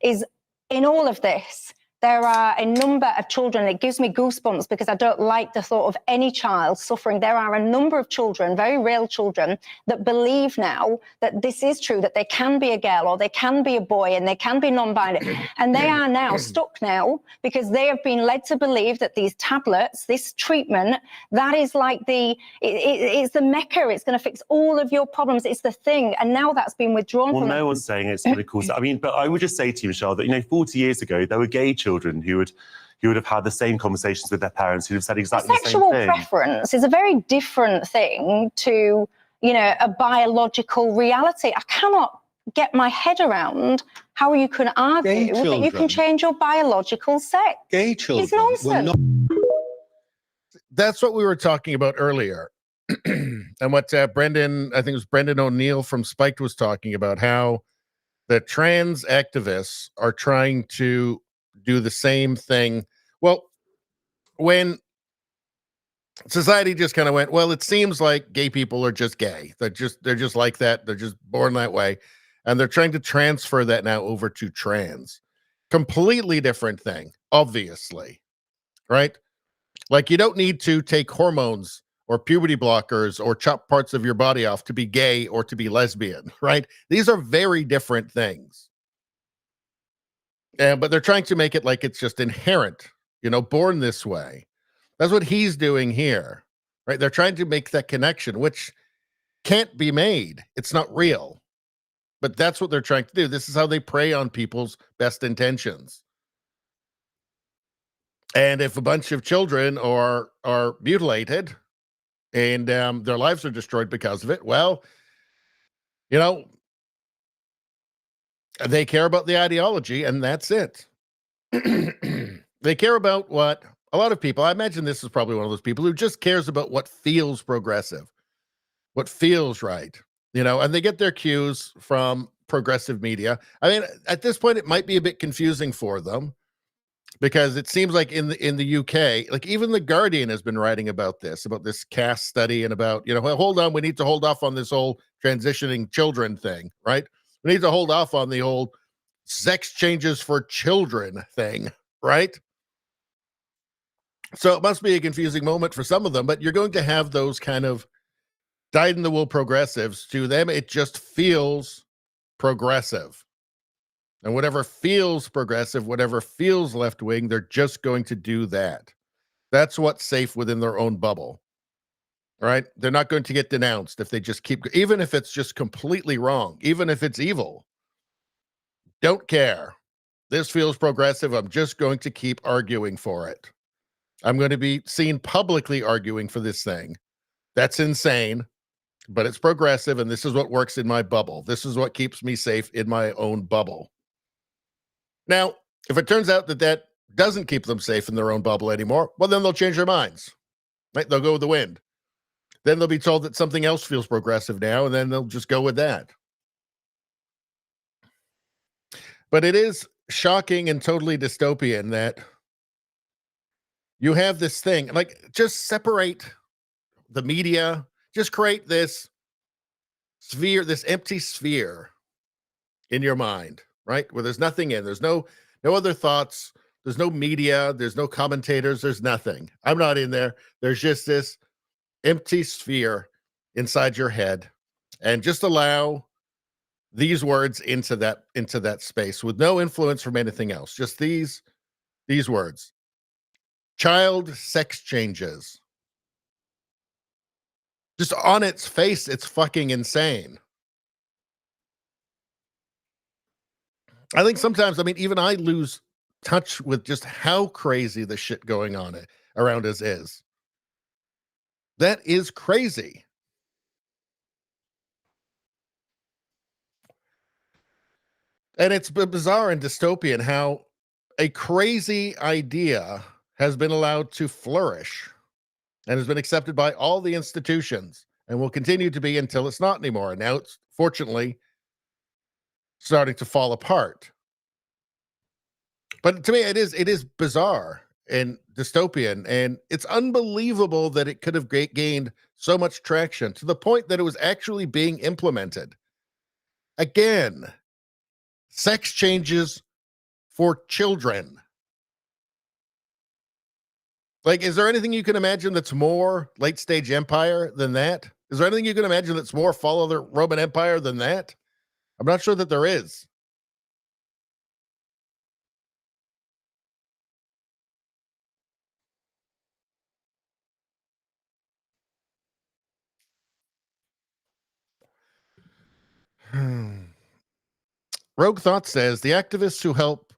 S8: is in all of this, there are a number of children, it gives me goosebumps because I don't like the thought of any child suffering. There are a number of children, very real children, that believe now that this is true, that they can be a girl or they can be a boy and they can be non-binary. And they are now stuck now because they have been led to believe that these tablets, this treatment, that is like it's the mecca, it's going to fix all of your problems, it's the thing. And now that's been withdrawn
S9: Well,
S8: from
S9: no one's saying it's medical. I mean, but I would just say to you, Michelle, that, 40 years ago, there were gay children who would have had the same conversations with their parents, who'd have said exactly the same
S8: Sexual
S9: thing.
S8: preference is a very different thing to, a biological reality. I cannot get my head around how you can argue that you can change your biological sex.
S2: Gay
S8: It's nonsense.
S2: That's what we were talking about earlier. And what Brendan, I think it was Brendan O'Neill from Spiked was talking about, how the trans activists are trying to do the same thing. Well, when society just kind of went, well, it seems like gay people are just gay. They're just like that. They're just born that way. And they're trying to transfer that now over to trans. Completely different thing, obviously. Right? Like, you don't need to take hormones or puberty blockers or chop parts of your body off to be gay or to be lesbian, right? These are very different things. But they're trying to make it like it's just inherent, born this way. That's what he's doing here, right? They're trying to make that connection, which can't be made. It's not real. But that's what they're trying to do. This is how they prey on people's best intentions. And if a bunch of children are mutilated and their lives are destroyed because of it, well, you know, they care about the ideology, and that's it. They care about what a lot of people, I imagine this is probably one of those people who just cares about what feels progressive, what feels right, you know, and they get their cues from progressive media. I mean, at this point, it might be a bit confusing for them because it seems like in the UK, like even the Guardian has been writing about this caste study and about, you know, well, hold on, we need to hold off on this whole transitioning children thing, right? We need to hold off on the old sex changes for children thing, right? So it must be a confusing moment for some of them, but you're going to have those kind of dyed-in-the-wool progressives. To them, it just feels progressive. And whatever feels progressive, whatever feels left-wing, they're just going to do that. That's what's safe within their own bubble, right? They're not going to get denounced if they just keep, even if it's just completely wrong, even if it's evil. Don't care. This feels progressive. I'm just going to keep arguing for it. I'm going to be seen publicly arguing for this thing. That's insane, but it's progressive, and this is what works in my bubble. This is what keeps me safe in my own bubble. Now, if it turns out that that doesn't keep them safe in their own bubble anymore, well, then they'll change their minds. Right? They'll go with the wind. Then they'll be told that something else feels progressive now, and then they'll just go with that. But it is shocking and totally dystopian that you have this thing, like, just separate the media, just create this sphere, this empty sphere in your mind, right? Where there's nothing in, there's no other thoughts, there's no media, there's no commentators, there's nothing. I'm not in there. There's just this empty sphere inside your head, and just allow these words into that space with no influence from anything else. Just these words. Child sex changes. Just on its face, it's fucking insane. I think sometimes, I mean, even I lose touch with just how crazy the shit going on around us is. That is crazy. And it's bizarre and dystopian how a crazy idea has been allowed to flourish and has been accepted by all the institutions and will continue to be until it's not anymore. And now it's fortunately starting to fall apart. But to me, it is bizarre and dystopian, and it's unbelievable that it could have gained so much traction to the point that it was actually being implemented. Again, sex changes for children. Like, is there anything you can imagine that's more late stage empire than that? Is there anything you can imagine that's more follow the Roman Empire than that? I'm not sure that there is. Rogue Thought says the activists who helped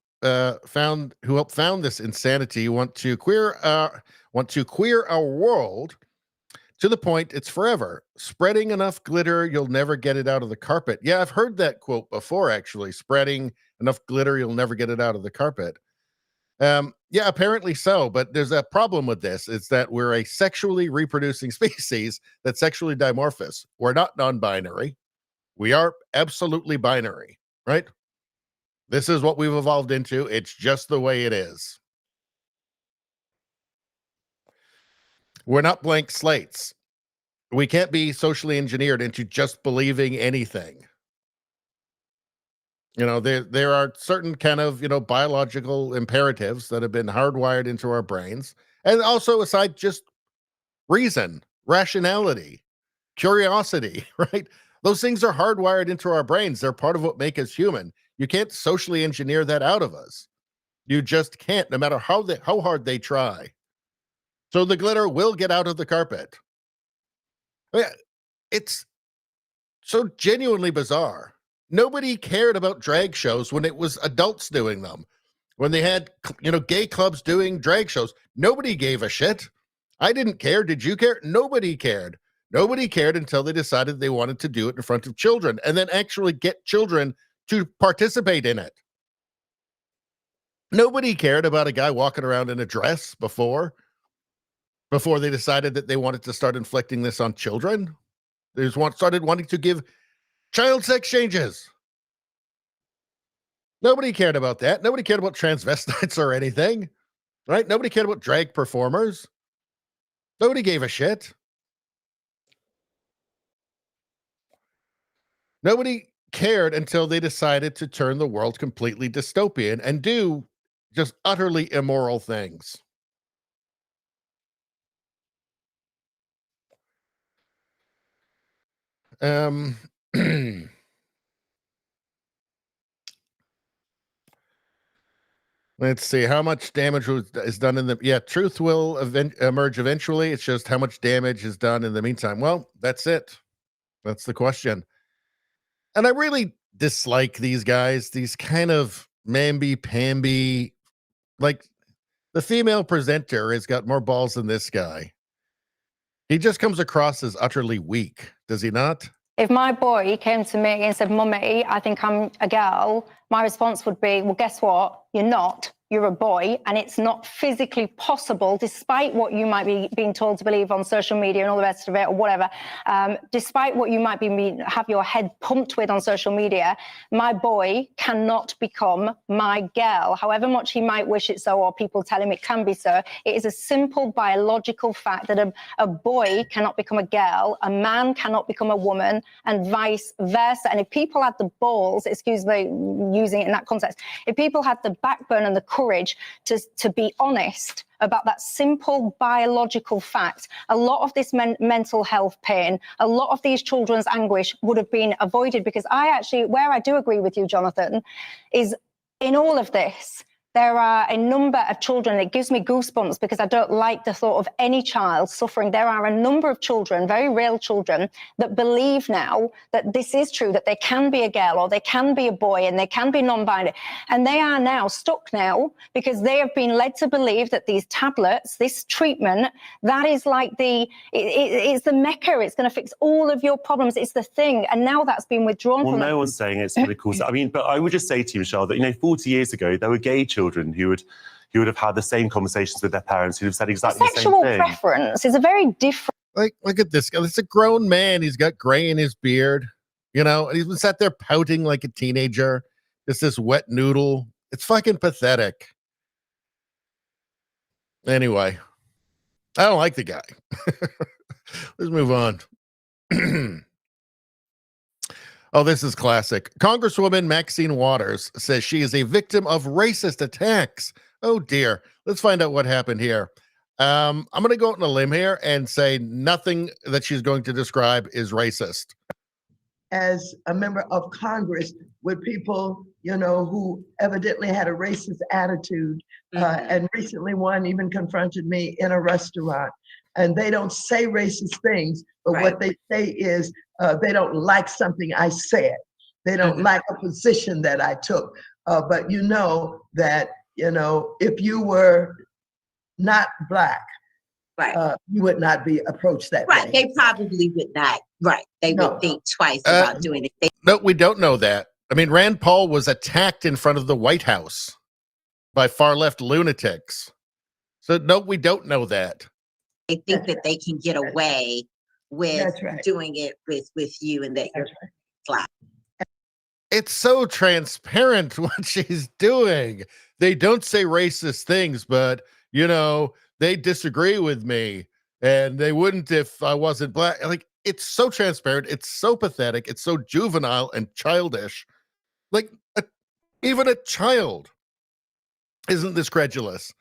S2: found this insanity want to queer our world to the point it's forever. Spreading enough glitter, you'll never get it out of the carpet. Yeah, I've heard that quote before, actually. Spreading enough glitter, you'll never get it out of the carpet. Yeah, apparently so, but there's a problem with this. It's that we're a sexually reproducing species that's sexually dimorphous. We're not non-binary. We are absolutely binary, right? This is what we've evolved into. It's just the way it is. We're not blank slates. We can't be socially engineered into just believing anything. You know, there are certain kind of, you know, biological imperatives that have been hardwired into our brains. And also aside just reason, rationality, curiosity, right? Those things are hardwired into our brains. They're part of what make us human. You can't socially engineer that out of us. You just can't, no matter how hard they try. So the glitter will get out of the carpet. It's so genuinely bizarre. Nobody cared about drag shows when it was adults doing them. When they had, gay clubs doing drag shows, nobody gave a shit. I didn't care. Did you care? Nobody cared. Nobody cared until they decided they wanted to do it in front of children and then actually get children to participate in it. Nobody cared about a guy walking around in a dress before they decided that they wanted to start inflicting this on children. They just started wanting to give child sex changes. Nobody cared about that. Nobody cared about transvestites or anything, right? Nobody cared about drag performers. Nobody gave a shit. Nobody cared until they decided to turn the world completely dystopian and do just utterly immoral things. Let's see how much damage is done in the. Yeah, truth will emerge eventually. It's just how much damage is done in the meantime. Well, that's it. That's the question. And I really dislike these guys. These kind of mamby-pamby, like the female presenter has got more balls than this guy. He just comes across as utterly weak. Does he not?
S8: If my boy came to me and said, Mummy, I think I'm a girl, my response would be, well, guess what? You're not. You're a boy, and it's not physically possible, despite what you might be being told to believe on social media and all the rest of it, or whatever, despite what you might have your head pumped with on social media, my boy cannot become my girl, however much he might wish it so, or people tell him it can be so. It is a simple biological fact that a boy cannot become a girl, a man cannot become a woman, and vice versa. And if people had the balls, excuse me using it in that context, if people had the backbone and the courage to be honest about that simple biological fact, a lot of this mental health pain, a lot of these children's anguish would have been avoided. Because where I do agree with you, Jonathan, is in all of this, there are a number of children, it gives me goosebumps because I don't like the thought of any child suffering. There are a number of children, very real children, that believe now that this is true, that they can be a girl or they can be a boy and they can be non-binary. And they are now stuck now because they have been led to believe that these tablets, this treatment, that is like it's the mecca. It's going to fix all of your problems. It's the thing. And now that's been withdrawn
S9: well,
S8: from
S9: no one's saying it's medical. I mean, but I would just say to you, Michelle, that, 40 years ago, there were gay children who would have had the same conversations with their parents, who'd have said exactly the same thing.
S8: Sexual preference is a very different.
S2: Like, look at this guy. It's a grown man. He's got gray in his beard, and he's been sat there pouting like a teenager. Just this wet noodle. It's fucking pathetic. Anyway, I don't like the guy. Let's move on. Oh, this is classic. Congresswoman Maxine Waters says she is a victim of racist attacks. Oh, dear. Let's find out what happened here. I'm going to go out on a limb here and say nothing that she's going to describe is racist.
S10: As a member of Congress with people, who evidently had a racist attitude, and recently one even confronted me in a restaurant. And they don't say racist things, but what they say is they don't like something I said. They don't like a position that I took. But that, if you were not Black, you would not be approached that way.
S11: They probably would not. They would think twice about doing it.
S2: No, we don't know that. I mean, Rand Paul was attacked in front of the White House by far-left lunatics. So, no, we don't know that.
S11: They think that they can get away with doing it with you and that you're Black.
S2: It's so transparent what she's doing. They don't say racist things, but, they disagree with me and they wouldn't if I wasn't Black. Like, it's so transparent. It's so pathetic. It's so juvenile and childish. Like, even a child isn't this credulous.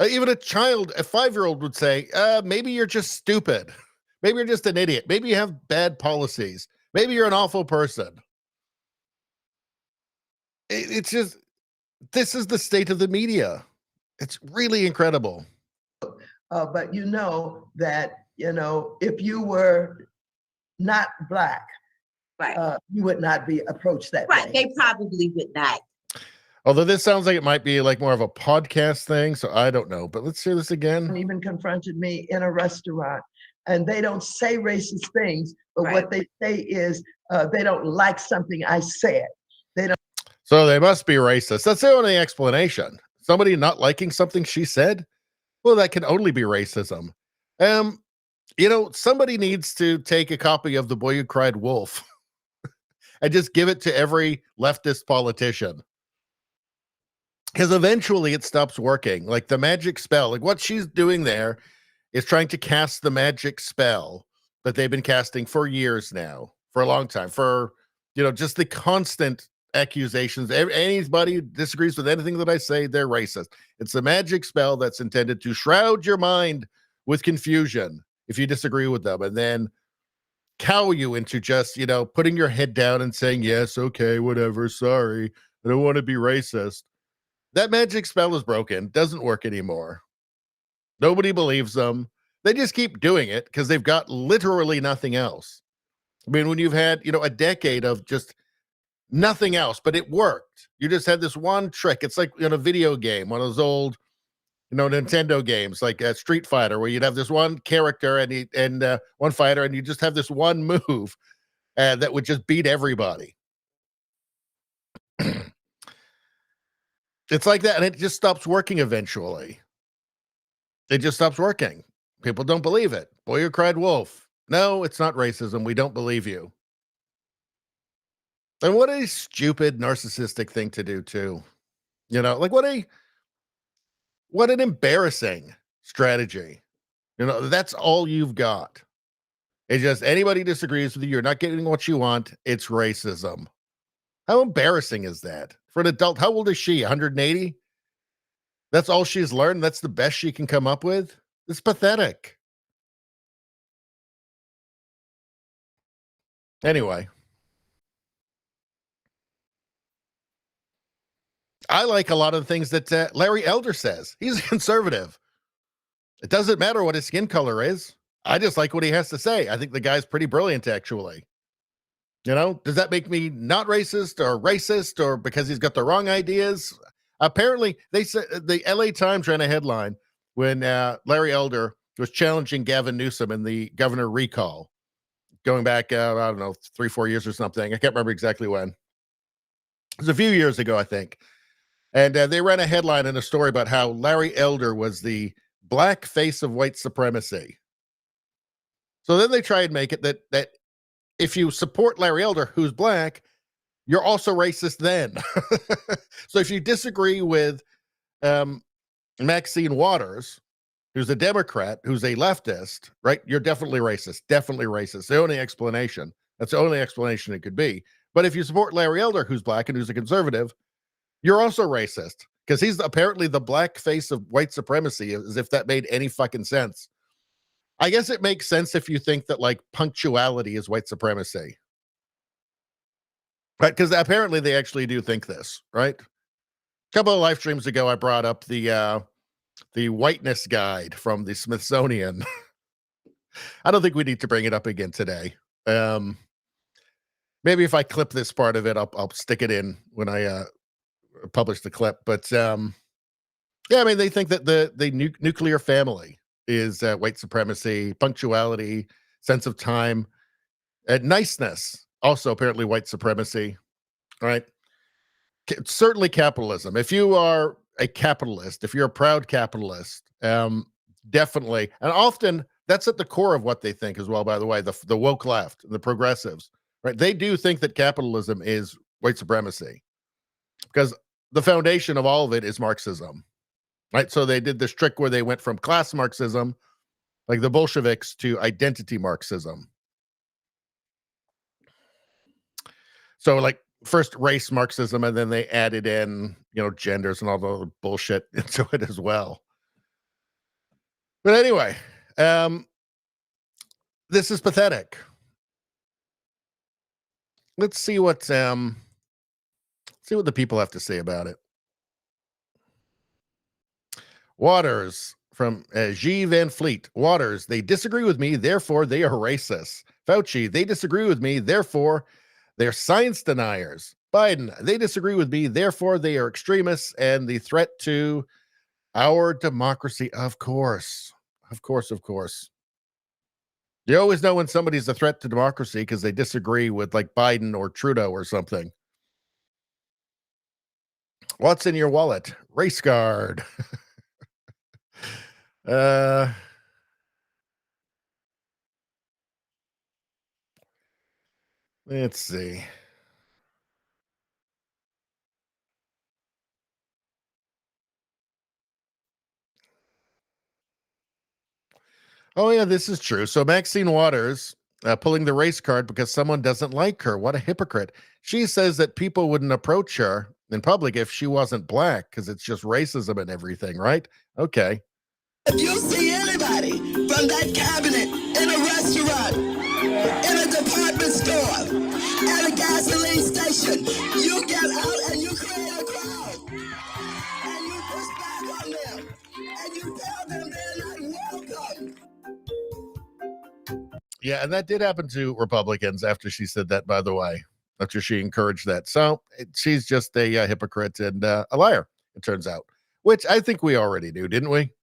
S2: Even a child, a 5-year-old would say, maybe you're just stupid. Maybe you're just an idiot. Maybe you have bad policies. Maybe you're an awful person. It's just, this is the state of the media. It's really incredible.
S10: But that, if you were not Black, you would not be approached that way.
S11: They probably would not.
S2: Although this sounds like it might be like more of a podcast thing, so I don't know. But let's hear this again.
S10: Even confronted me in a restaurant, and they don't say racist things, but what they say is they don't like something I said. They don't.
S2: So they must be racist. That's the only explanation. Somebody not liking something she said? Well, that can only be racism. Somebody needs to take a copy of The Boy Who Cried Wolf and just give it to every leftist politician. Because eventually it stops working. Like the magic spell, like what she's doing there is trying to cast the magic spell that they've been casting for years now, for a long time, for, just the constant accusations. Anybody who disagrees with anything that I say, they're racist. It's a magic spell that's intended to shroud your mind with confusion if you disagree with them, and then cow you into just, putting your head down and saying, yes, okay, whatever, sorry, I don't want to be racist. That magic spell is broken, doesn't work anymore. Nobody believes them. They just keep doing it because they've got literally nothing else. I mean, when you've had, a decade of just nothing else, but it worked. You just had this one trick. It's like in a video game, one of those old, Nintendo games, like Street Fighter, where you'd have this one character and one fighter, and you just have this one move that would just beat everybody. It's like that, and it just stops working eventually. It just stops working. People don't believe it. Boy Who Cried Wolf. No, it's not racism. We don't believe you. And what a stupid, narcissistic thing to do, too. Like what an embarrassing strategy. That's all you've got. It's just anybody disagrees with you, you're not getting what you want. It's racism. How embarrassing is that? For an adult, how old is she? 180? That's all she's learned? That's the best she can come up with? It's pathetic. Anyway. I like a lot of the things that Larry Elder says. He's a conservative. It doesn't matter what his skin color is. I just like what he has to say. I think the guy's pretty brilliant, actually. Does that make me not racist or because he's got the wrong ideas? Apparently, they said the LA Times ran a headline when Larry Elder was challenging Gavin Newsom in the governor recall, going back, I don't know, 3-4 years or something. I can't remember exactly when. It was a few years ago, I think. And they ran a headline in a story about how Larry Elder was the black face of white supremacy. So then they try and make it that if you support Larry Elder, who's black, you're also racist then. So if you disagree with Maxine Waters, who's a Democrat, who's a leftist, right, you're definitely racist. Definitely racist. The only explanation. That's the only explanation it could be. But if you support Larry Elder, who's black and who's a conservative, you're also racist because he's apparently the black face of white supremacy, as if that made any fucking sense. I guess it makes sense if you think that like punctuality is white supremacy. Right? Because apparently they actually do think this, right? A couple of live streams ago, I brought up the whiteness guide from the Smithsonian. I don't think we need to bring it up again today. Maybe if I clip this part of it, I'll stick it in when I publish the clip. But yeah, I mean, they think that the nuclear family is white supremacy, punctuality, sense of time, niceness, also apparently white supremacy, right? Certainly capitalism. If you are a capitalist, if you're a proud capitalist, definitely, and often that's at the core of what they think as well, by the way, the woke left, the progressives, right? They do think that capitalism is white supremacy because the foundation of all of it is Marxism, right? So they did this trick where they went from class Marxism, like the Bolsheviks, to identity Marxism. So like first race Marxism, and then they added in, genders and all the bullshit into it as well. But anyway, this is pathetic. Let's see what the people have to say about it. Waters from G. Van Fleet. Waters, they disagree with me, therefore they are racist. Fauci, they disagree with me, therefore they're science deniers. Biden, they disagree with me, therefore they are extremists and the threat to our democracy. Of course. Of course, of course. You always know when somebody's a threat to democracy because they disagree with like Biden or Trudeau or something. What's in your wallet? Race card. Let's see. Oh, yeah, this is true. So Maxine Waters pulling the race card because someone doesn't like her. What a hypocrite. She says that people wouldn't approach her in public if she wasn't black because it's just racism and everything, right? Okay.
S6: If you see anybody from that cabinet in a restaurant, in a department store, at a gasoline station, you get out and you create a crowd. And you push back on them. And you tell them they're not welcome.
S2: Yeah, and that did happen to Republicans after she said that, by the way, after she encouraged that. So she's just a hypocrite and a liar, it turns out, which I think we already knew, didn't we?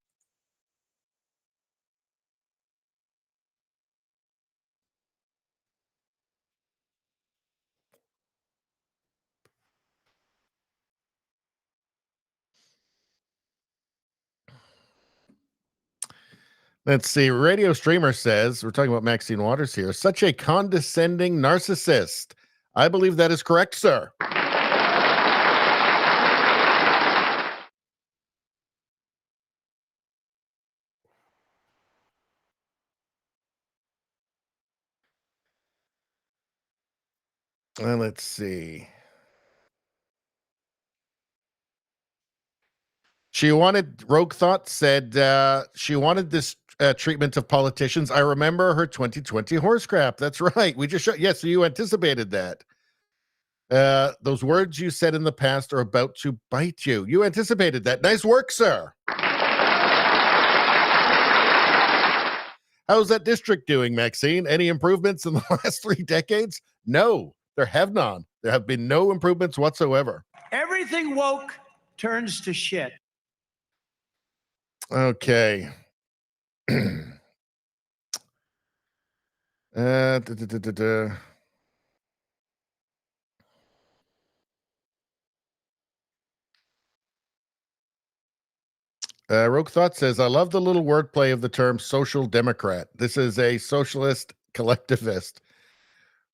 S2: Let's see. Radio Streamer says, we're talking about Maxine Waters here, such a condescending narcissist. I believe that is correct, sir. Let's see. She wanted, Rogue Thought said she wanted this treatment of politicians. I remember her 2020 horse crap. That's right. We just showed, yes, so you anticipated that. Those words you said in the past are about to bite you. You anticipated that. Nice work, sir. How's that district doing, Maxine? Any improvements in the last 3 decades? No, there have none. There have been no improvements whatsoever.
S7: Everything woke turns to shit.
S2: Okay. Rogue Thought says, I love the little wordplay of the term social democrat. This is a socialist collectivist.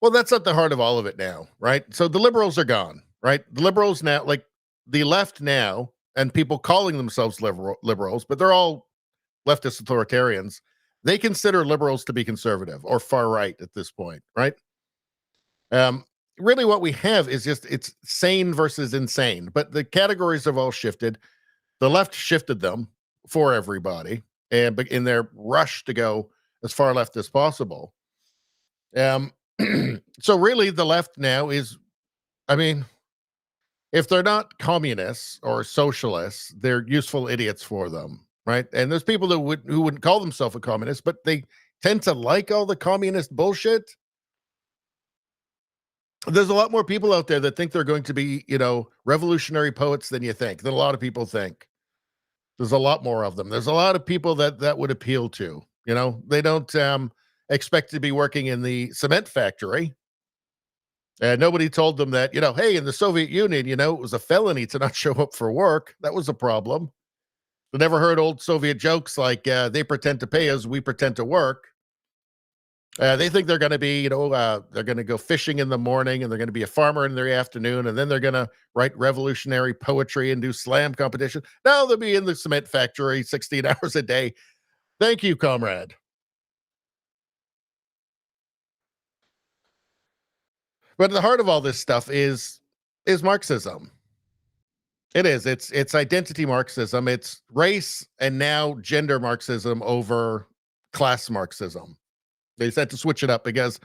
S2: Well, that's at the heart of all of it now, right? So the liberals are gone, right? The liberals now, like the left now, and people calling themselves liberals, but they're all leftist authoritarians. They consider liberals to be conservative or far right at this point, right? Really what we have is just, it's sane versus insane, but the categories have all shifted. The left shifted them for everybody, and in their rush to go as far left as possible. So really the left now is, I mean, if they're not communists or socialists, they're useful idiots for them, right? And there's people that who wouldn't call themselves a communist, but they tend to like all the communist bullshit. There's a lot more people out there that think they're going to be, you know, revolutionary poets than you think, than a lot of people think. There's a lot more of them. There's a lot of people that would appeal to, you know, they don't expect to be working in the cement factory. And nobody told them that, you know, hey, in the Soviet Union, you know, it was a felony to not show up for work. That was a problem. They never heard old Soviet jokes like they pretend to pay us, we pretend to work. They think they're going to be, you know, they're going to go fishing in the morning and they're going to be a farmer in the afternoon. And then they're going to write revolutionary poetry and do slam competition. Now they'll be in the cement factory 16 hours a day. Thank you, comrade. But at the heart of all this stuff is Marxism. It is. It's identity Marxism. It's race and now gender Marxism over class Marxism. They said to switch it up because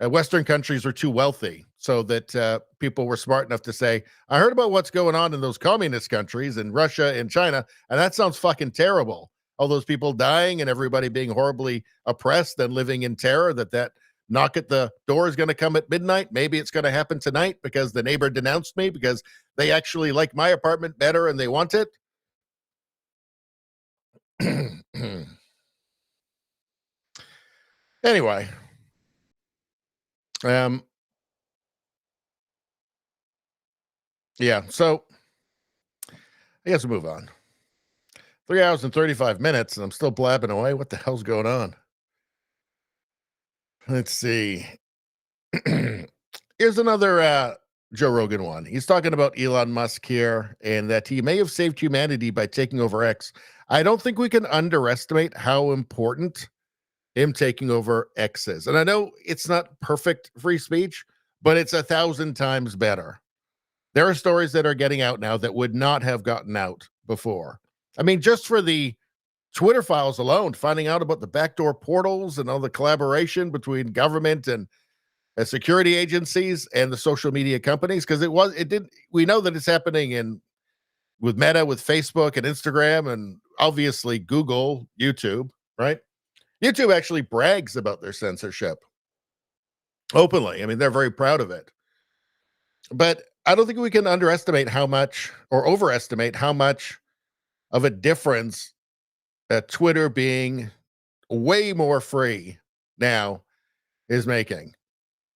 S2: Western countries are too wealthy, so that people were smart enough to say, I heard about what's going on in those communist countries in Russia and China, and that sounds fucking terrible. All those people dying and everybody being horribly oppressed and living in terror, that knock at the door is going to come at midnight. Maybe it's going to happen tonight because the neighbor denounced me because they actually like my apartment better and they want it. Anyway, yeah, so I guess we'll move on. 3 hours and 35 minutes, and I'm still blabbing away. What the hell's going on? Let's see. Here's another Joe Rogan one. He's talking about Elon Musk here and that he may have saved humanity by taking over X. I don't think we can underestimate how important him taking over X is. And I know it's not perfect free speech, but it's 1,000 times better. There are stories that are getting out now that would not have gotten out before. I mean, just for the Twitter files alone, finding out about the backdoor portals and all the collaboration between government and security agencies and the social media companies, because we know that it's happening with Meta, with Facebook and Instagram, and obviously Google, YouTube, right? YouTube actually brags about their censorship openly. I mean, they're very proud of it. But I don't think we can underestimate how much or overestimate how much of a difference Twitter being way more free now is making.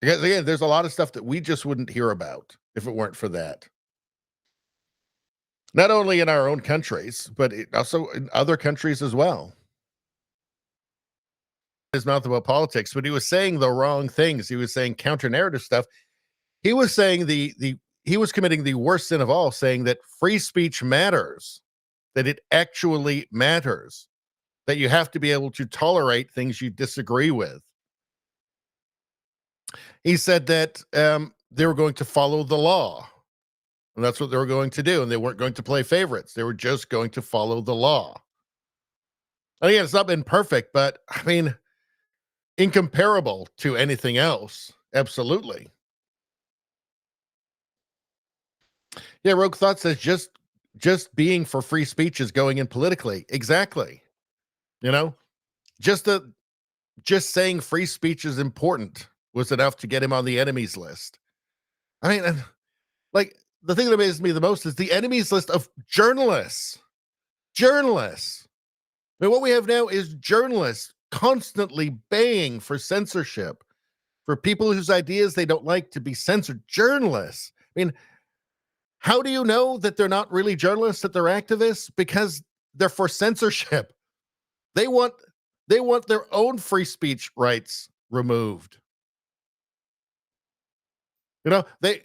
S2: Because again, there's a lot of stuff that we just wouldn't hear about if it weren't for that. Not only in our own countries, but also in other countries as well. His mouth about politics, but he was saying the wrong things. He was saying counter-narrative stuff. He was saying he was committing the worst sin of all, saying that free speech matters, that it actually matters, that you have to be able to tolerate things you disagree with. He said that they were going to follow the law, and that's what they were going to do, and they weren't going to play favorites. They were just going to follow the law. And again, it's not been perfect, but I mean, incomparable to anything else. Absolutely. Yeah, Rogue Thought says just being for free speech is going in politically. Exactly. You know, just saying free speech is important was enough to get him on the enemies list. I mean, like, the thing that amazes me the most is the enemies list of journalists. Journalists. I mean, what we have now is journalists constantly baying for censorship, for people whose ideas they don't like to be censored. Journalists. I mean, how do you know that they're not really journalists, that they're activists? Because they're for censorship. They want their own free speech rights removed. You know, they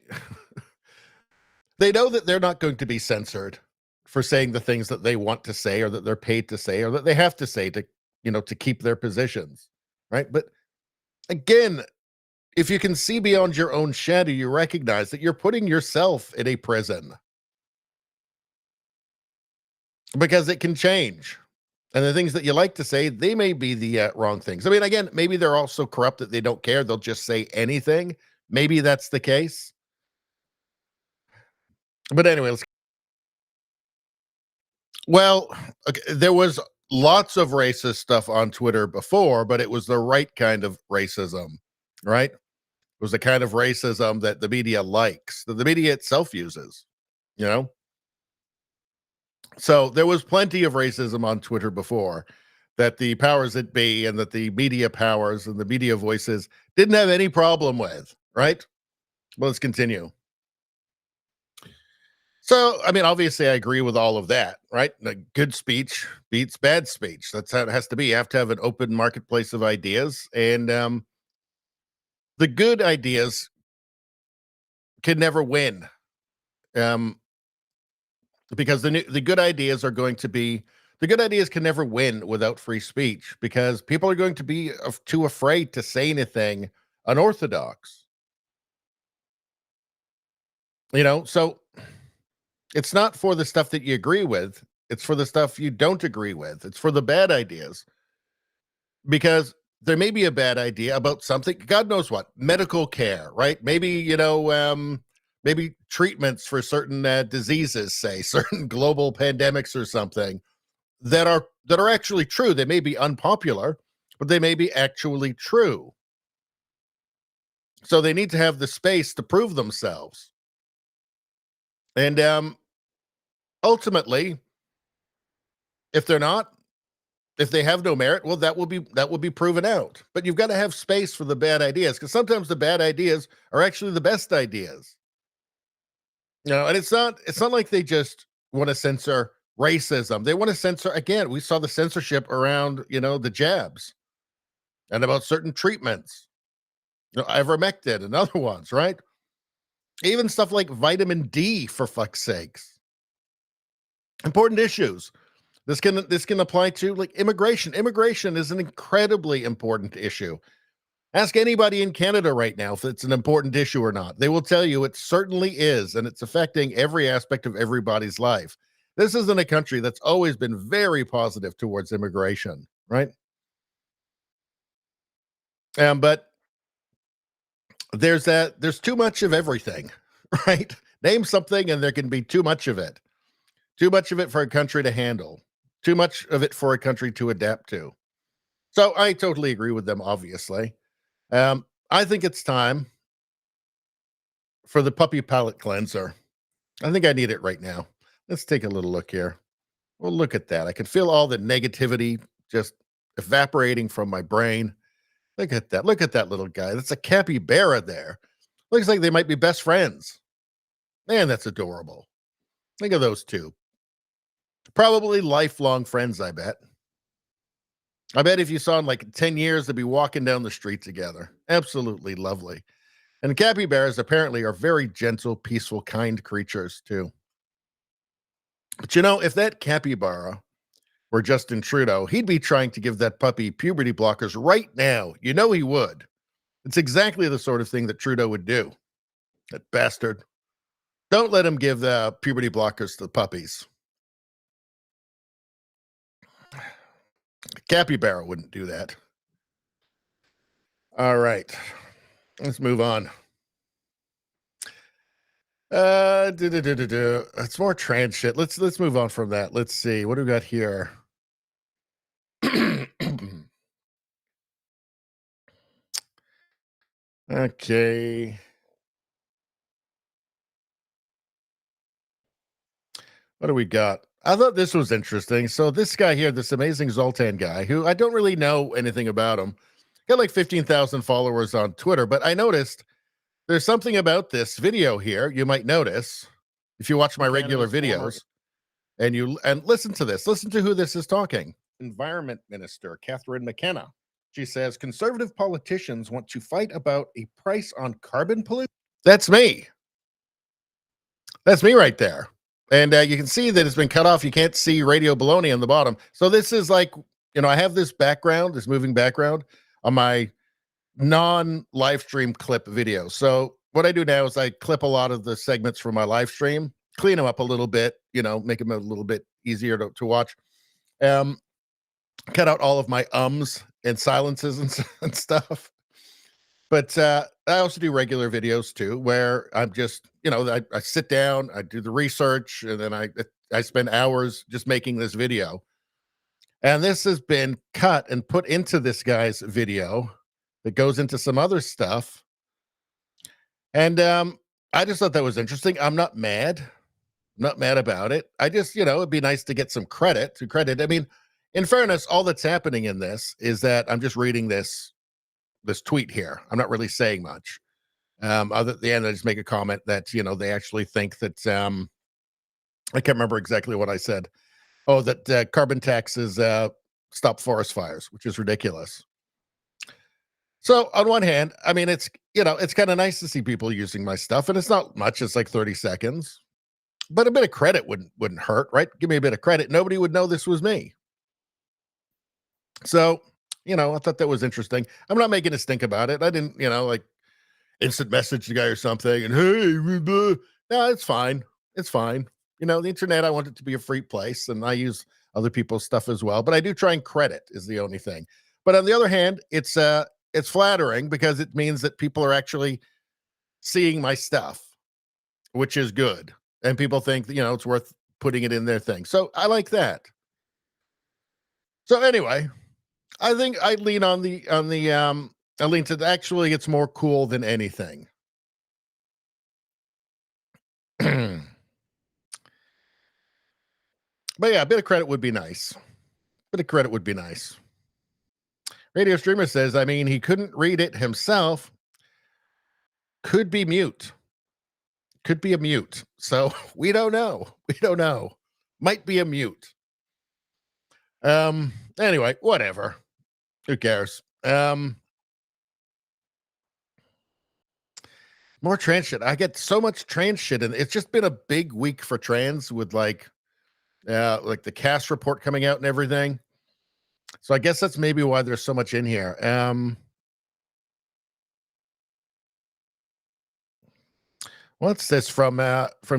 S2: know that they're not going to be censored for saying the things that they want to say, or that they're paid to say, or that they have to say to, you know, to keep their positions, right? But again, if you can see beyond your own shadow, you recognize that you're putting yourself in a prison, because it can change. And the things that you like to say, they may be the wrong things. I mean, again, maybe they're all so corrupt that they don't care. They'll just say anything. Maybe that's the case. But anyway, there was lots of racist stuff on Twitter before, but it was the right kind of racism, right? It was the kind of racism that the media likes, that the media itself uses, you know? So there was plenty of racism on Twitter before that the powers that be and that the media powers and the media voices didn't have any problem with, right? Well, let's continue. So, I mean, obviously, I agree with all of that, right? Good speech beats bad speech. That's how it has to be. You have to have an open marketplace of ideas, and the good ideas can never win, because the good ideas are going to be the good ideas can never win without free speech, because people are going to be too afraid to say anything unorthodox. You know, so it's not for the stuff that you agree with. It's for the stuff you don't agree with. It's for the bad ideas. Because there may be a bad idea about something, God knows what, medical care, right? Maybe, you know, maybe treatments for certain diseases, say, certain global pandemics or something that are actually true. They may be unpopular, but they may be actually true. So they need to have the space to prove themselves. And ultimately, if they're not, if they have no merit, well, that will be proven out. But you've got to have space for the bad ideas, because sometimes the bad ideas are actually the best ideas. And it's not like they just want to censor racism. They want to censor, again, we saw the censorship around, the jabs and about certain treatments. Ivermectin and other ones, right? Even stuff like vitamin D, for fuck's sakes. Important issues. This can apply to like immigration. Immigration is an incredibly important issue. Ask anybody in Canada right now if it's an important issue or not. They will tell you it certainly is, and it's affecting every aspect of everybody's life. This isn't a country that's always been very positive towards immigration, right? But there's too much of everything, right? Name something and there can be too much of it. Too much of it for a country to handle. Too much of it for a country to adapt to. So I totally agree with them, obviously. I think it's time for the puppy palate cleanser. I think I need it right now. Let's take a little look here. Well, look at that. I can feel all the negativity just evaporating from my brain. Look at that. Look at that little guy. That's a capybara there. Looks like they might be best friends. Man, that's adorable. Think of those two. Probably lifelong friends, I bet. I bet if you saw them like 10 years, they'd be walking down the street together. Absolutely lovely. And capybaras apparently are very gentle, peaceful, kind creatures too. But if that capybara were Justin Trudeau, he'd be trying to give that puppy puberty blockers right now. He would. It's exactly the sort of thing that Trudeau would do. That bastard. Don't let him give the puberty blockers to the puppies. Capybara wouldn't do that. All right. Let's move on. It's more trans shit. Let's move on from that. Let's see. What do we got here? Okay. What do we got? I thought this was interesting. So this guy here, this amazing Zoltan guy, who I don't really know anything about him, got like 15,000 followers on Twitter, but I noticed there's something about this video here you might notice if you watch my regular videos and listen to this. Listen to who this is talking. Environment Minister Catherine McKenna. She says, conservative politicians want to fight about a price on carbon pollution. That's me. That's me right there. And you can see that it's been cut off. You can't see Radio Baloney on the bottom. So this is like, I have this background, this moving background on my non-live stream clip video. So what I do now is I clip a lot of the segments from my live stream, clean them up a little bit, make them a little bit easier to watch. Cut out all of my ums and silences and stuff. But I also do regular videos too, where I'm just, I sit down, I do the research, and then I spend hours just making this video. And this has been cut and put into this guy's video that goes into some other stuff. And I just thought that was interesting. I'm not mad. I'm not mad about it. I just, it'd be nice to get some credit. I mean, in fairness, all that's happening in this is that I'm just reading this tweet here. I'm not really saying much. Other at the end, I just make a comment that, they actually think that, I can't remember exactly what I said. Oh, that carbon taxes stop forest fires, which is ridiculous. So on one hand, I mean, it's kind of nice to see people using my stuff, and it's not much. It's like 30 seconds, but a bit of credit wouldn't hurt, right? Give me a bit of credit. Nobody would know this was me. So, I thought that was interesting. I'm not making a stink about it. I didn't, like instant message the guy or something and, hey, blah. No, it's fine. It's fine. The internet, I want it to be a free place, and I use other people's stuff as well. But I do try and credit is the only thing. But on the other hand, it's flattering because it means that people are actually seeing my stuff, which is good. And people think that, it's worth putting it in their thing. So I like that. So anyway, I think I lean on the Aline said, actually, it's more cool than anything. But yeah, a bit of credit would be nice. Radio Streamer says, I mean, he couldn't read it himself. Could be mute. Could be a mute. So we don't know. Might be a mute. Anyway, whatever. Who cares? More trans shit. I get so much trans shit, and it's just been a big week for trans with like the cast report coming out and everything. So I guess that's maybe why there's so much in here. What's this from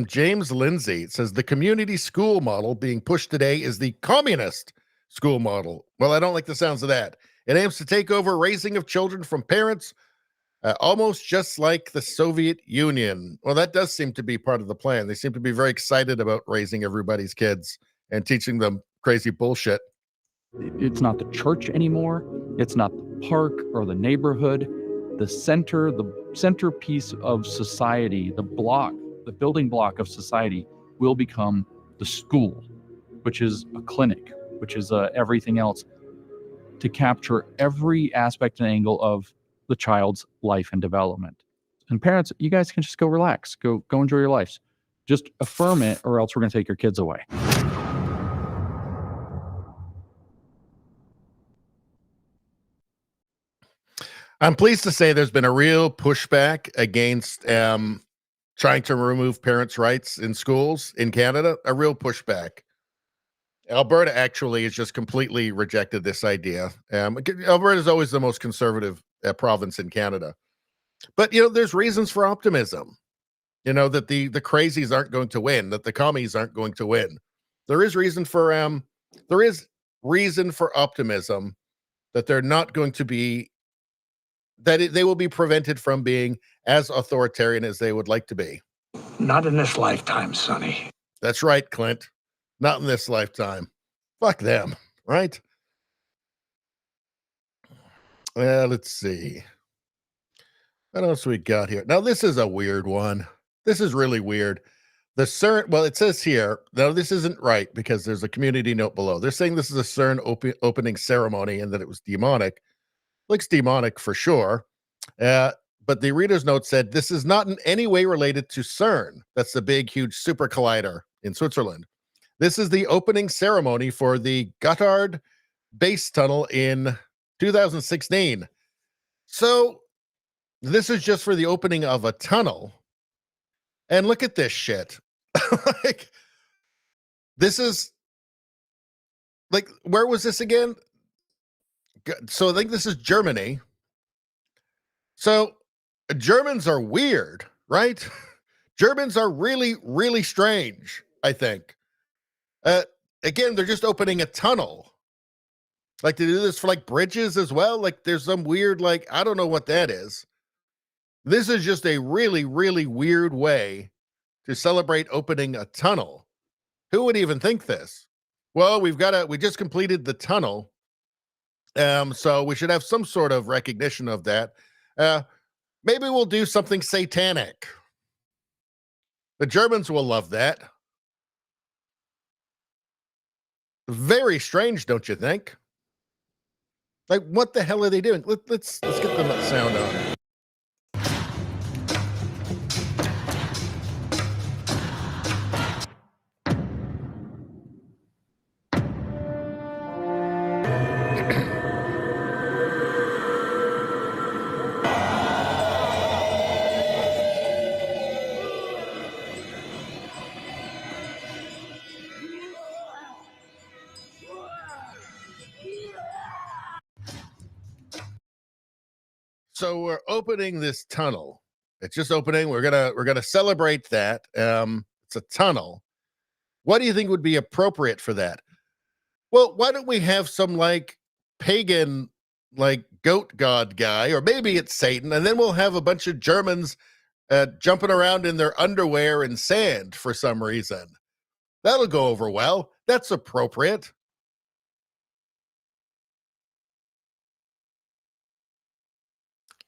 S2: James Lindsay? It says the community school model being pushed today is the communist school model. Well, I don't like the sounds of that. It aims to take over raising of children from parents, almost just like the Soviet Union. Well, that does seem to be part of the plan. They seem to be very excited about raising everybody's kids and teaching them crazy bullshit.
S12: It's not the church anymore. It's not the park or the neighborhood. The centerpiece of society, the building block of society will become the school, which is a clinic, which is everything else, to capture every aspect and angle of the child's life and development. And parents, you guys can just go relax, go enjoy your lives. Just affirm it, or else we're going to take your kids away.
S2: I'm pleased to say there's been a real pushback against trying to remove parents' rights in schools in Canada, a real pushback. Alberta actually has just completely rejected this idea. Alberta is always the most conservative province in Canada. But, there's reasons for optimism, that the crazies aren't going to win, that the commies aren't going to win. There is reason for optimism that they're not going to be, they will be prevented from being as authoritarian as they would like to be.
S25: Not in this lifetime, Sonny.
S2: That's right, Clint. Not in this lifetime. Fuck them, right? Let's see. What else we got here? Now, this is a weird one. This is really weird. The CERN, well, it says here, now this isn't right because there's a community note below. They're saying this is a CERN opening ceremony and that it was demonic. Looks demonic for sure. But the reader's note said, this is not in any way related to CERN. That's the big, huge super collider in Switzerland. This is the opening ceremony for the Gotthard Base Tunnel in 2016. So this is just for the opening of a tunnel. And look at this shit. This is where was this again? So I think this is Germany. So Germans are weird, right? Germans are really, really strange, I think. Again, they're just opening a tunnel. They do this for bridges as well. There's some weird, I don't know what that is. This is just a really, really weird way to celebrate opening a tunnel. Who would even think this? Well, we just completed the tunnel. So we should have some sort of recognition of that. Maybe we'll do something satanic. The Germans will love that. Very strange, don't you think? What the hell are they doing? Let's get the sound on. So we're opening this tunnel. It's just opening. We're gonna celebrate that. It's a tunnel. What do you think would be appropriate for that? Well, why don't we have some pagan goat god guy, or maybe it's Satan, and then we'll have a bunch of Germans jumping around in their underwear in sand for some reason. That'll go over well. That's appropriate.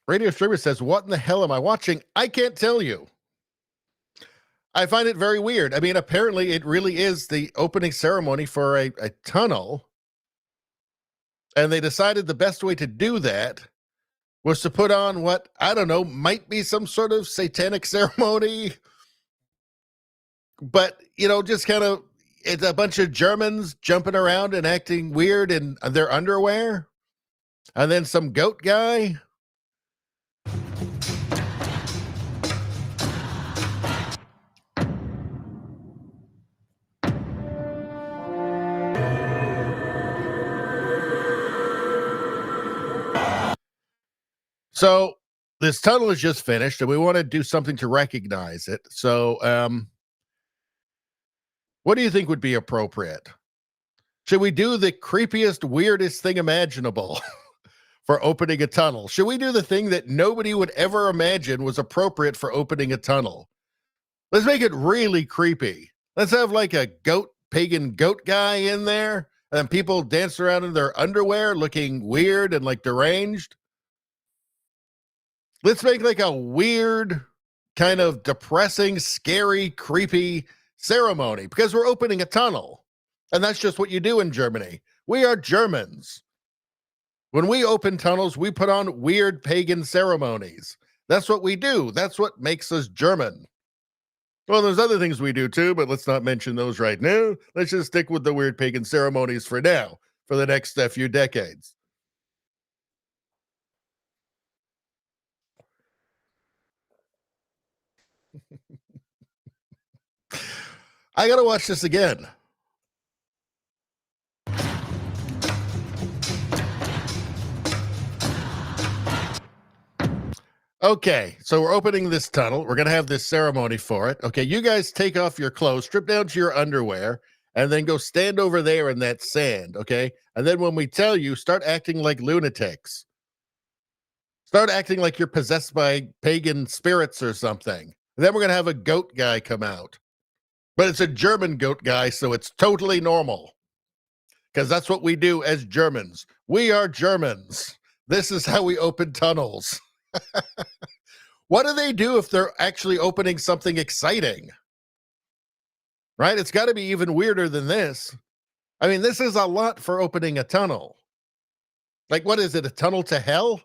S2: Radio Streamer says, what in the hell am I watching? I can't tell you. I find it very weird. I mean, apparently it really is the opening ceremony for a tunnel. And they decided the best way to do that was to put on what, I don't know, might be some sort of satanic ceremony. But, you know, just kind of, it's a bunch of Germans jumping around and acting weird in their underwear. And then some goat guy. So this tunnel is just finished and we want to do something to recognize it. So, what do you think would be appropriate? Should we do the creepiest, weirdest thing imaginable for opening a tunnel? Should we do the thing that nobody would ever imagine was appropriate for opening a tunnel? Let's make it really creepy. Let's have like a pagan goat guy in there and people dance around in their underwear looking weird and like deranged. Let's make like a weird, kind of depressing, scary, creepy ceremony because we're opening a tunnel. And that's just what you do in Germany. We are Germans. When we open tunnels, we put on weird pagan ceremonies. That's what we do. That's what makes us German. Well, there's other things we do too, but let's not mention those right now. Let's just stick with the weird pagan ceremonies for now, for the next few decades. I gotta watch this again. Okay, so we're opening this tunnel. We're gonna have this ceremony for it. Okay, you guys take off your clothes, strip down to your underwear, and then go stand over there in that sand, okay? And then when we tell you, start acting like lunatics. Start acting like you're possessed by pagan spirits or something. And then we're gonna have a goat guy come out. But it's a German goat guy, so it's totally normal. Because that's what we do as Germans. We are Germans. This is how we open tunnels. What do they do if they're actually opening something exciting? Right? It's got to be even weirder than this. I mean, this is a lot for opening a tunnel. Like, what is it? A tunnel to hell?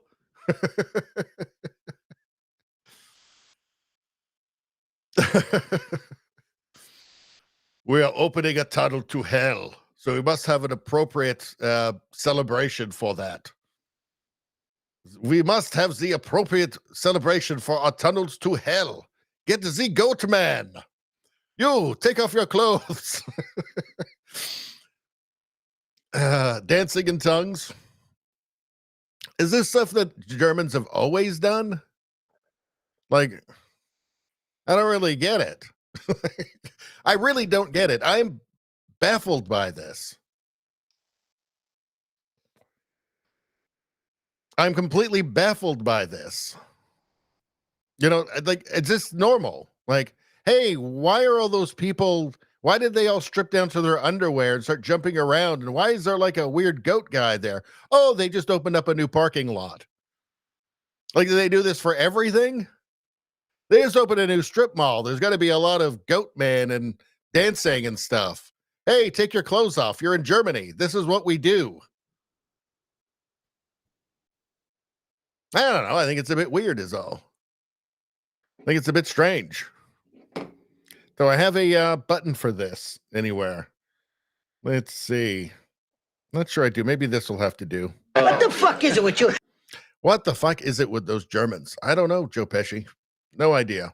S2: We are opening a tunnel to hell. So we must have an appropriate celebration for that. We must have the appropriate celebration for our tunnels to hell. Get the goat man. You, take off your clothes. Dancing in tongues. Is this stuff that Germans have always done? Like, I don't really get it. I really don't get it. I'm baffled by this. I'm completely baffled by this. You know, like, it's just normal. Like, hey, why are all those people, why did they all strip down to their underwear and start jumping around? And why is there like a weird goat guy there? Oh, they just opened up a new parking lot. Like, do they do this for everything? They just opened a new strip mall. There's got to be a lot of goat men and dancing and stuff. Hey, take your clothes off. You're in Germany. This is what we do. I don't know. I think it's a bit weird is all. I think it's a bit strange. Do I have a button for this anywhere? Let's see. Not sure I do. Maybe this will have to do.
S13: What the fuck is it with you?
S2: What the fuck is it with those Germans? I don't know, Joe Pesci. No idea.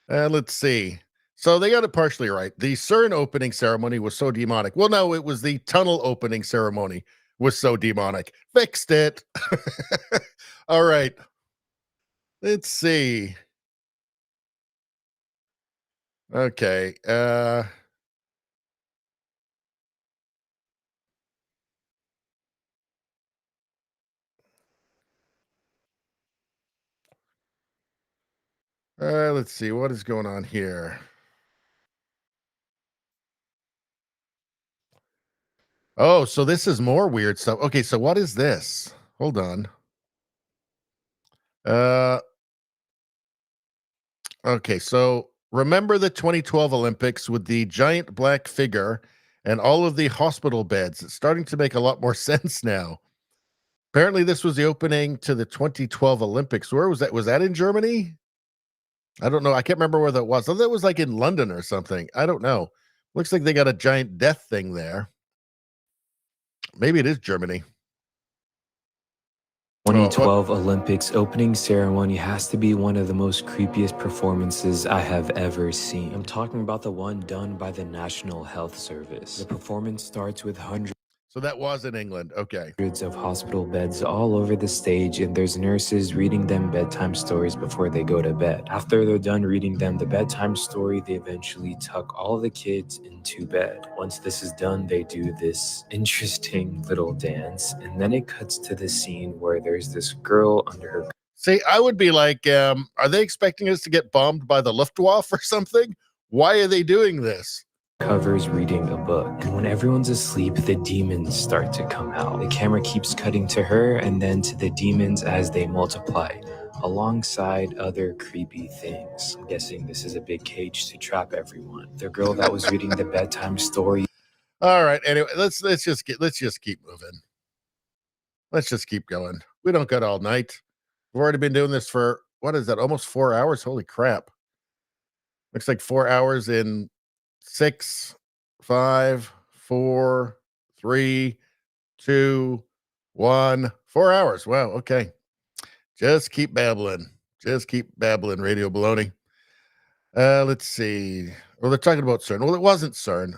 S2: Let's see. So they got it partially right. The CERN opening ceremony was so demonic. Well, no, it was the tunnel opening ceremony was so demonic. Fixed it. All right. Let's see. Okay. Let's see. What is going on here? Oh, so this is more weird stuff. Okay, so what is this? hold on. Okay, so remember the 2012 Olympics with the giant black figure and all of the hospital beds. It's starting to make a lot more sense now. Apparently, this was the opening to the 2012 Olympics. Where was that? Was that in Germany? I don't know. I can't remember where that was. I thought it was like in London or something. I don't know. Looks like they got a giant death thing there. Maybe it is Germany.
S14: 2012 Olympics opening ceremony has to be one of the most creepiest performances I have ever seen. I'm talking about the one done by the National Health Service. The performance starts with hundreds
S2: So that was in England. Okay.
S14: of hospital beds all over the stage, and there's nurses reading them bedtime stories before they go to bed. After they're done reading them the bedtime story, they eventually tuck all the kids into bed. Once this is done, they do this interesting little dance, and then it cuts to the scene where there's this girl under her.
S2: See, I would be like, are they expecting us to get bombed by the Luftwaffe or something? Why are they doing this?
S14: Covers reading a book, and when everyone's asleep, the demons start to come out. The camera keeps cutting to her and then to the demons as they multiply, alongside other creepy things. I'm guessing this is a big cage to trap everyone. The girl that was reading the bedtime story.
S2: All right. Anyway, let's just keep moving. Let's just keep going. We don't got all night. We've already been doing this for what is that? Almost 4 hours. Holy crap! Looks like 4 hours in 6, 5, 4, 3, 2, 1. 4 hours. Wow. Okay. Just keep babbling. Just keep babbling, Radio Baloney. Let's see. Well, they're talking about CERN. Well, it wasn't CERN.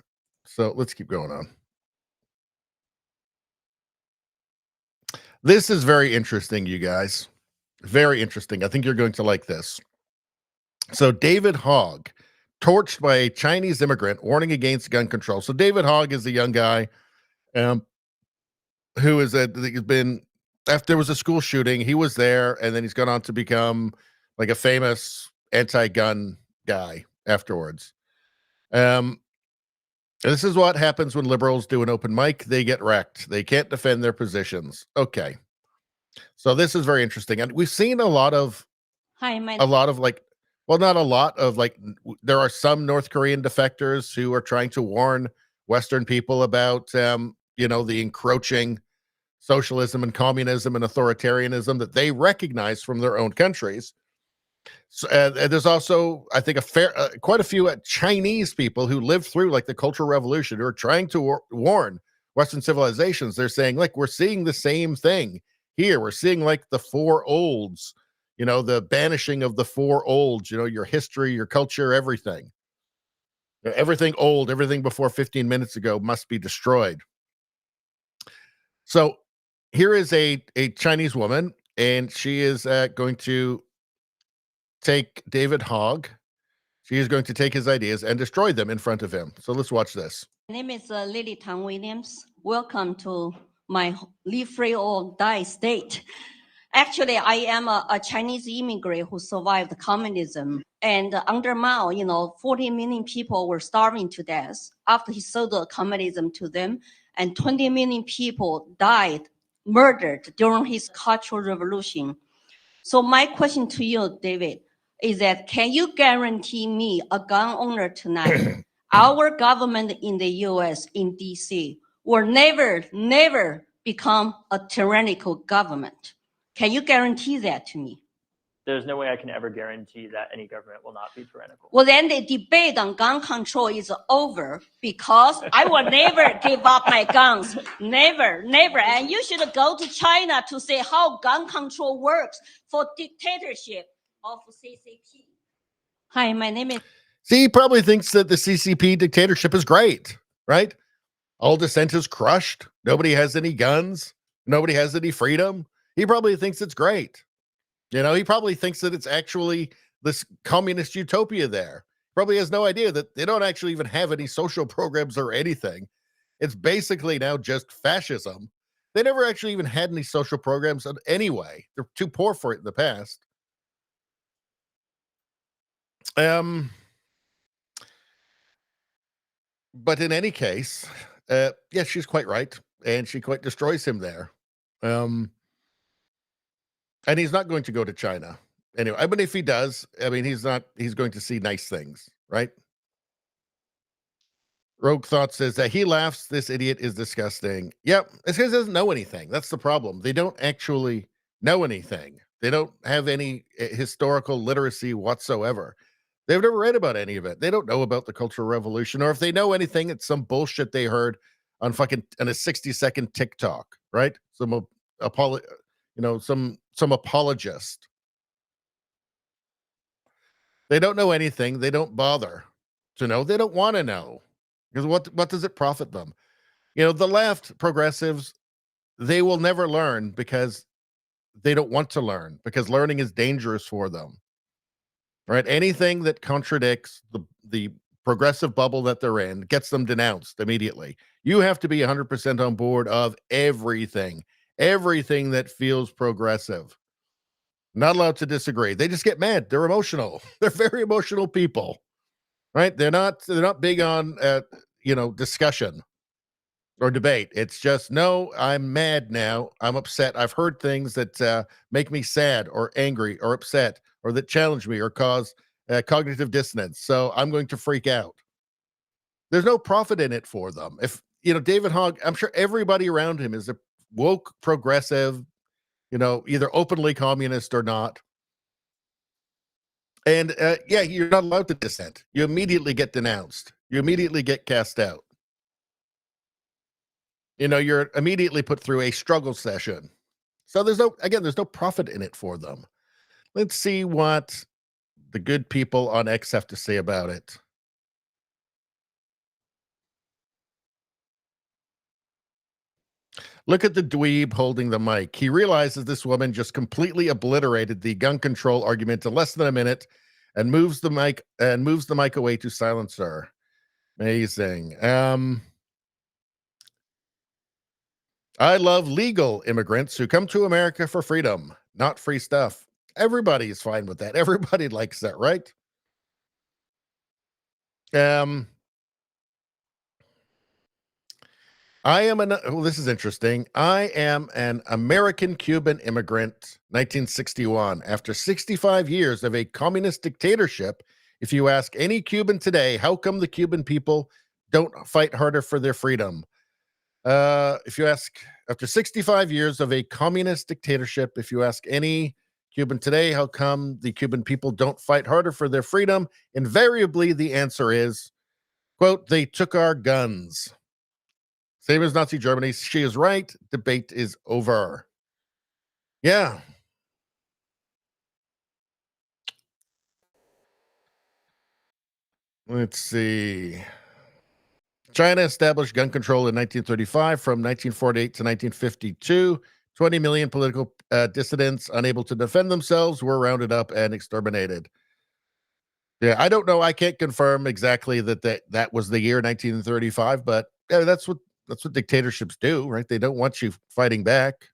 S2: So let's keep going on. This is very interesting, you guys. Very interesting. I think you're going to like this. So David Hogg, torched by a Chinese immigrant, warning against gun control. So David Hogg is a young guy who is he's been, after there was a school shooting, he was there, and then he's gone on to become like a famous anti-gun guy afterwards. This is what happens when liberals do an open mic. They get wrecked. They can't defend their positions. Okay. So this is very interesting. And we've seen a lot of like, well, not a lot of like, there are some North Korean defectors who are trying to warn Western people about, the encroaching socialism and communism and authoritarianism that they recognize from their own countries. So, there's also, I think, quite a few Chinese people who lived through like the Cultural Revolution who are trying to warn Western civilizations. They're saying, like, we're seeing the same thing here. We're seeing like the four olds, the banishing of the four olds, your history, your culture, everything. Everything old, everything before 15 minutes ago must be destroyed. So here is a Chinese woman, and she is going to take David Hogg. She is going to take his ideas and destroy them in front of him. So let's watch this.
S15: My name is Lily Tang Williams. Welcome to my Live Free or Die state. Actually, I am a Chinese immigrant who survived communism. And under Mao, 40 million people were starving to death after he sold communism to them. And 20 million people died, murdered during his Cultural Revolution. So my question to you, David, is that can you guarantee me, a gun owner tonight, our government in the US, in DC, will never become a tyrannical government? Can you guarantee that to me?
S16: There's no way I can ever guarantee that any government will not be tyrannical.
S15: Well, then the debate on gun control is over, because I will never give up my guns. Never. And you should go to China to see how gun control works for dictatorship of CCP. Hi, my name is...
S2: See, he probably thinks that the CCP dictatorship is great, right? All dissent is crushed. Nobody has any guns. Nobody has any freedom. He probably thinks it's great. He probably thinks that it's actually this communist utopia there. Probably has no idea that they don't actually even have any social programs or anything. It's basically now just fascism. They never actually even had any social programs anyway. They're too poor for it in the past. But in any case, yes, she's quite right. And she quite destroys him there. And he's not going to go to China. Anyway, I mean, if he does, I mean, he's going to see nice things, right? Rogue Thought says that he laughs. This idiot is disgusting. Yep. It's because he doesn't know anything. That's the problem. They don't actually know anything. They don't have any historical literacy whatsoever. They've never read about any of it. They don't know about the Cultural Revolution, or if they know anything, it's some bullshit they heard on a 60-second TikTok, right? Some apologist. They don't know anything. They don't bother to know. They don't want to know. Because what does it profit them? The left, progressives, they will never learn because they don't want to learn, because learning is dangerous for them. Right? Anything that contradicts the progressive bubble that they're in gets them denounced immediately. You have to be 100% on board of everything that feels progressive. Not allowed to disagree. They just get mad. They're emotional. They're very emotional people. Right? They're not big on discussion or debate. It's just, no, I'm mad now. I'm upset. I've heard things that make me sad or angry or upset or that challenge me or cause cognitive dissonance. So I'm going to freak out. There's no profit in it for them. If David Hogg, I'm sure everybody around him is a woke progressive, either openly communist or not. And you're not allowed to dissent. You immediately get denounced. You immediately get cast out. You're immediately put through a struggle session. So there's no profit in it for them. Let's see what the good people on X have to say about it. Look at the dweeb holding the mic. He realizes this woman just completely obliterated the gun control argument in less than a minute and moves the mic away to silence her. Amazing. I love legal immigrants who come to America for freedom, not free stuff. Everybody's fine with that. Everybody likes that, right? This is interesting. I am an American Cuban immigrant, 1961. After 65 years of a communist dictatorship, if you ask any Cuban today, how come the Cuban people don't fight harder for their freedom? If you ask, after 65 years of a communist dictatorship, if you ask any Cuban today, how come the Cuban people don't fight harder for their freedom? Invariably, the answer is, quote, they took our guns. Same as Nazi Germany. She is right. Debate is over. Yeah. Let's see. China established gun control in 1935. From 1948 to 1952, 20 million political dissidents unable to defend themselves were rounded up and exterminated. Yeah, I don't know. I can't confirm exactly that was the year 1935, but that's what dictatorships do, right? They don't want you fighting back.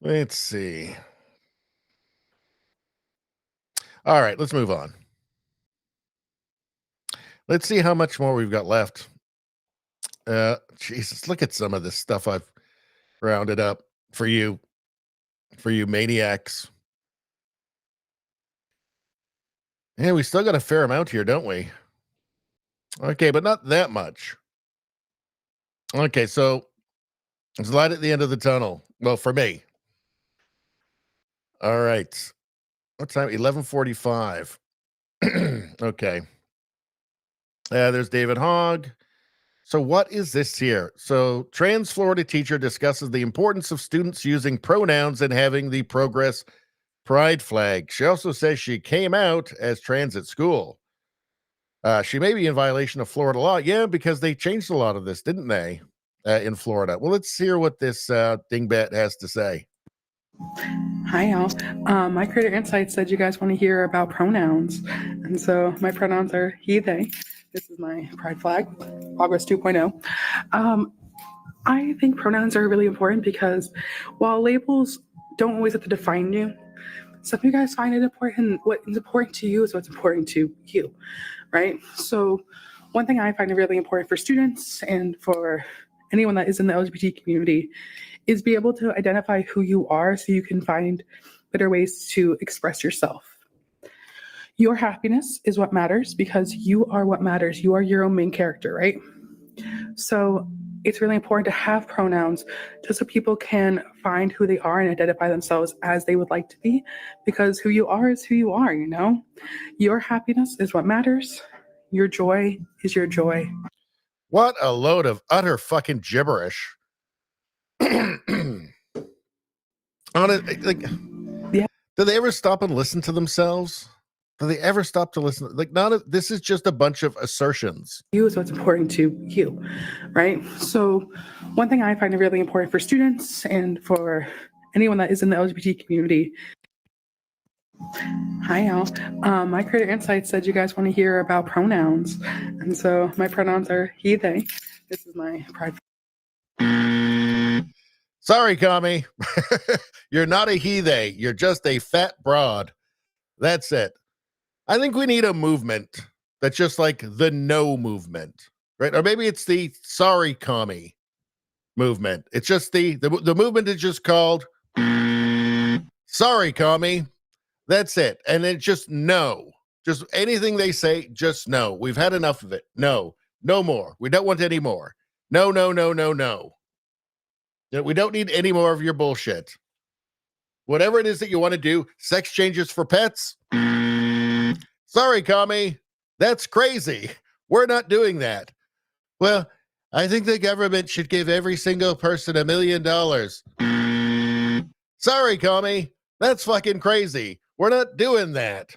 S2: Let's see. All right, let's move on. Let's see how much more we've got left. Jesus, look at some of this stuff I've rounded up for you maniacs. Yeah, we still got a fair amount here, don't we? Okay, but not that much. Okay, so there's a light at the end of the tunnel. Well, for me. All right. What time? 11:45. Okay. There's David Hogg. So what is this here? So trans Florida teacher discusses the importance of students using pronouns and having the Progress Pride flag. She also says she came out as trans at school. She may be in violation of Florida law. Yeah, because they changed a lot of this, didn't they, in Florida? Well, let's hear what this dingbat has to say.
S17: Hi, y'all. My Creator Insights said you guys want to hear about pronouns. And so my pronouns are he, they. This is my pride flag, Progress 2.0. I think pronouns are really important because while labels don't always have to define you, some of you guys find it important. What is important to you is what's important to you, right? So one thing I find really important for students and for anyone that is in the LGBT community is be able to identify who you are so you can find better ways to express yourself. Your happiness is what matters because you are what matters. You are your own main character, right? So it's really important to have pronouns just so people can find who they are and identify themselves as they would like to be, because who you are is who you are, you know? Your happiness is what matters. Your joy is your joy.
S2: What a load of utter fucking gibberish. Like,
S17: yeah.
S2: Do they ever stop and listen to themselves? Do they ever stop to listen? Like, this is just a bunch of assertions.
S17: You is what's important to you, right? So one thing I find really important for students and for anyone that is in the LGBT community. Hi, y'all. My Creator Insights said you guys want to hear about pronouns. And so my pronouns are he, they. This is my pride.
S2: Sorry, commie. You're not a he, they. You're just a fat broad. That's it. I think we need a movement that's just like the no movement, right? Or maybe it's the sorry, commie movement. It's just the movement is just called sorry, commie. That's it. And then just no. Just anything they say, just no. We've had enough of it. No. No more. We don't want any more. No, no, no, no, no. We don't need any more of your bullshit. Whatever it is that you want to do, sex changes for pets. Sorry, commie. That's crazy. We're not doing that. Well, I think the government should give every single person $1 million. Sorry, commie. That's fucking crazy. We're not doing that.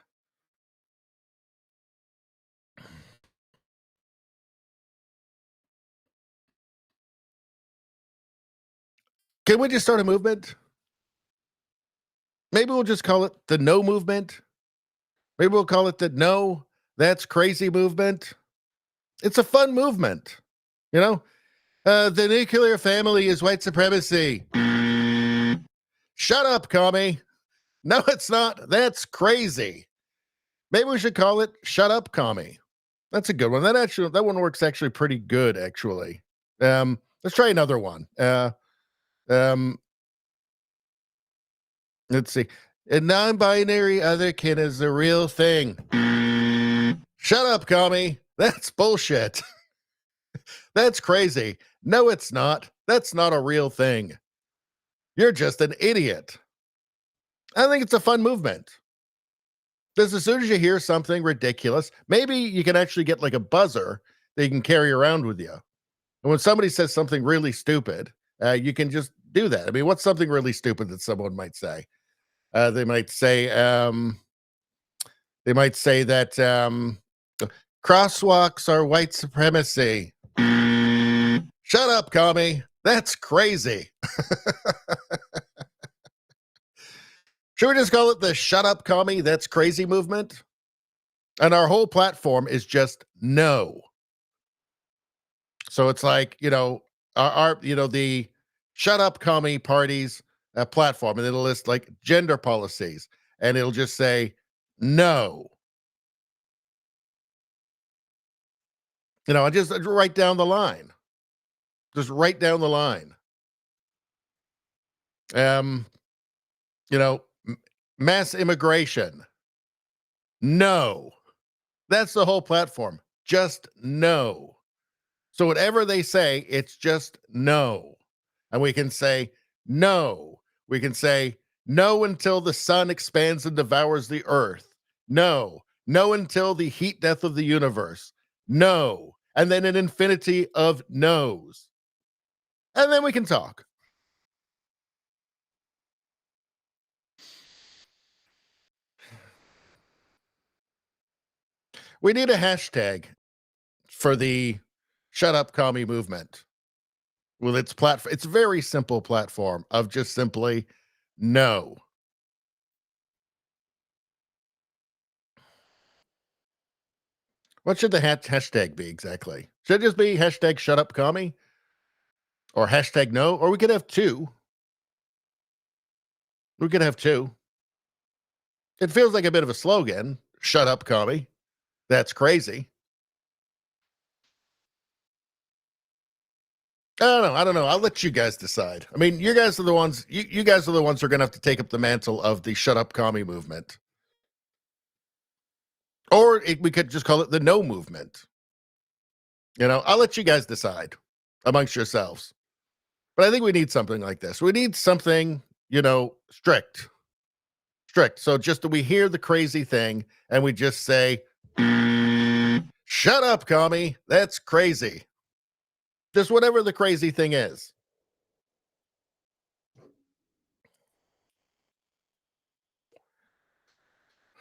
S2: Can we just start a movement? Maybe we'll just call it the no movement. Maybe we'll call it the no, that's crazy movement. It's a fun movement. You know, the nuclear family is white supremacy. Shut up, commie. No, it's not. That's crazy. Maybe we should call it shut up, commie. That's a good one. That one works actually pretty good, actually. Let's try another one. Let's see. A non-binary otherkin is a real thing. Shut up, commie. That's bullshit. That's crazy. No, it's not. That's not a real thing. You're just an idiot. I think it's a fun movement. Because as soon as you hear something ridiculous, maybe you can actually get like a buzzer that you can carry around with you. And when somebody says something really stupid, you can just do that. I mean, what's something really stupid that someone might say? They might say that crosswalks are white supremacy. Shut up, commie. That's crazy. Should we just call it the shut up, commie, that's crazy movement? And our whole platform is just no. So it's like, you know, the shut up, commie parties platform, and it'll list like gender policies, and it'll just say no. You know, just right down the line. Just right down the line. You know, mass immigration. No. That's the whole platform. Just no. So whatever they say, it's just no. And we can say no. We can say no until the sun expands and devours the earth. No. No until the heat death of the universe. No. And then an infinity of no's. And then we can talk. We need a hashtag for the shut up commie movement. Well, it's a very simple platform of just simply no. What should the hashtag be exactly? Should it just be hashtag shut up commie? Or hashtag no? Or we could have two. We could have two. It feels like a bit of a slogan. Shut up, commie. That's crazy. I don't know. I'll let you guys decide. I mean, you guys are the ones. You guys are the ones who are going to have to take up the mantle of the "shut up, commie" movement, or we could just call it the "no" movement. I'll let you guys decide amongst yourselves. But I think we need something like this. We need something, strict. So just we hear the crazy thing and we just say, "Shut up, commie. That's crazy." Just whatever the crazy thing is.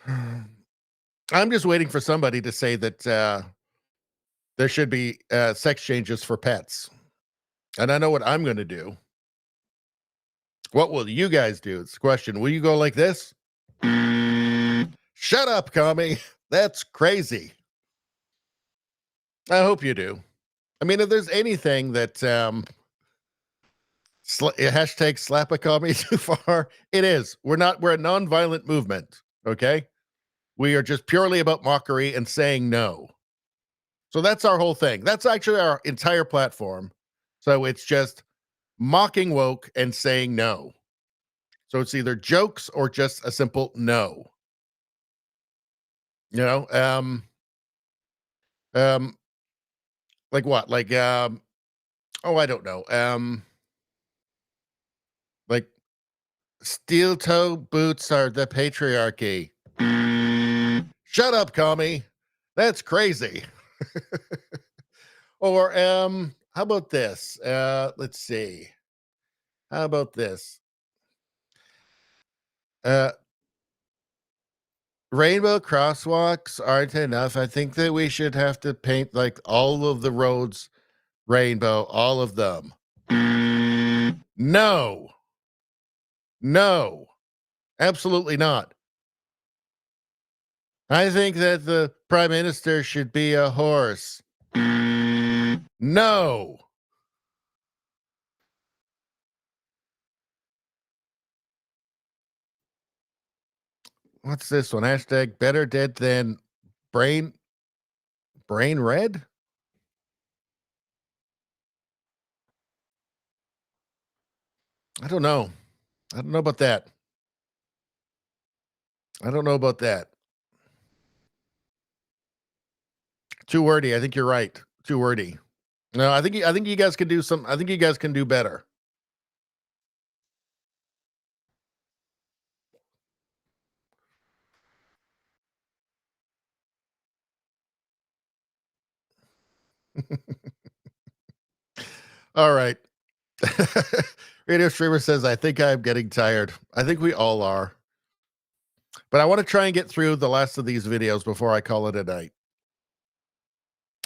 S2: I'm just waiting for somebody to say that there should be sex changes for pets. And I know what I'm going to do. What will you guys do? It's the question. Will you go like this? Shut up, commie. That's crazy. I hope you do. I mean, if there's anything that hashtag slap a commie too far, it is. We're a non-violent movement, okay? We are just purely about mockery and saying no. So that's our whole thing. That's actually our entire platform. So it's just mocking woke and saying no. So it's either jokes or just a simple no. Like what? Like I don't know. Like steel toe boots are the patriarchy. Shut up, commie. That's crazy. Or how about this? Let's see. How about this? Rainbow crosswalks aren't enough. I think that we should have to paint like all of the roads rainbow, all of them. No. Absolutely not. I think that the prime minister should be a horse. No. What's this one? Hashtag better dead than brain red? I don't know. I don't know about that. Too wordy. I think you're right. Too wordy. No, I think you guys can do some. I think you guys can do better. All right. Radio Streamer says, I think I'm getting tired. I think we all are. But I want to try and get through the last of these videos before I call it a night.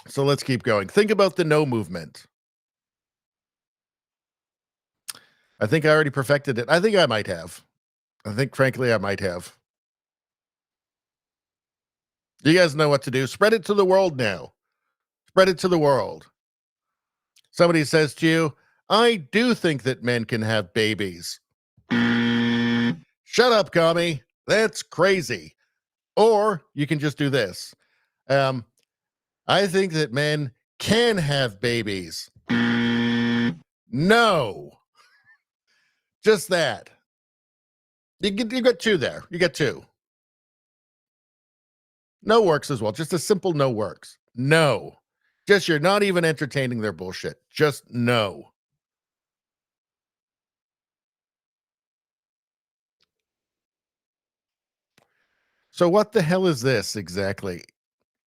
S2: So let's keep going. Think about the no movement. I think I already perfected it. I think I might have. Frankly, I might have. You guys know what to do. Spread it to the world now. Spread it to the world. Somebody says to you, I do think that men can have babies. Shut up, commie. That's crazy. Or you can just do this. I think that men can have babies. No. Just that. You got two there. You got two. No works as well. Just a simple no works. No. Just you're not even entertaining their bullshit. Just no. So what the hell is this exactly?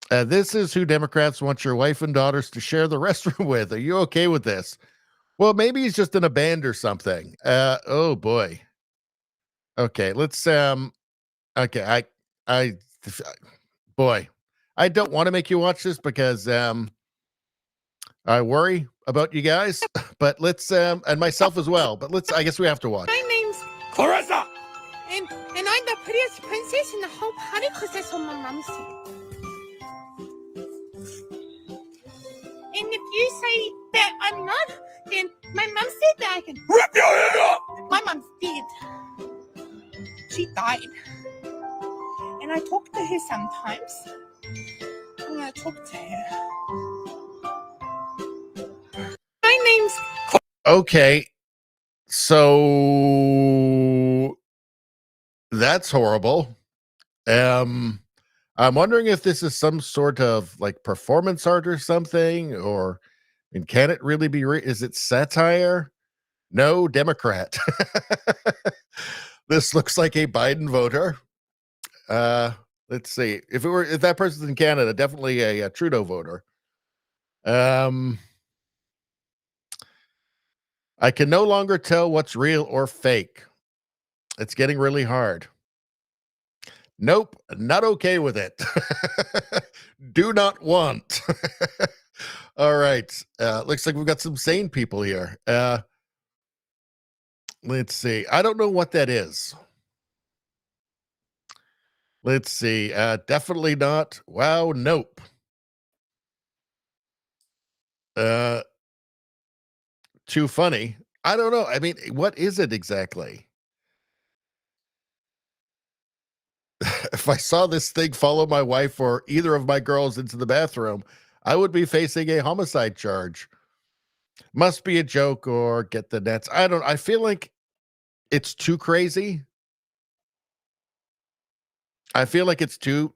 S2: This is who Democrats want your wife and daughters to share the restroom with. Are you okay with this? Well, maybe he's just in a band or something. Oh boy. Okay, let's okay, boy, I don't want to make you watch this because I worry about you guys, but let's and myself as well, but I guess we have to watch.
S18: My name's
S25: Clarissa!
S18: And I'm the prettiest princess in the whole party because that's what my mom said. And if you say that I'm not, then my mom said that I can
S25: rip your head up!
S18: My mom's dead. She died. and I talk to her sometimes. I'm gonna talk to her. My name's
S2: Okay, so that's horrible. I'm wondering if this is some sort of like performance art or something, and can it really be? Is it satire? No, Democrat. This looks like a Biden voter. Let's see. If that person's in Canada, definitely a Trudeau voter. I can no longer tell what's real or fake. It's getting really hard. Nope, not okay with it. Do not want. All right. Looks like we've got some sane people here. Let's see. I don't know what that is. Let's see. Definitely not. Wow, nope. Too funny. I don't know. I mean, what is it exactly? If I saw this thing follow my wife or either of my girls into the bathroom, I would be facing a homicide charge. Must be a joke or get the nets. I feel like it's too crazy. I feel like it's too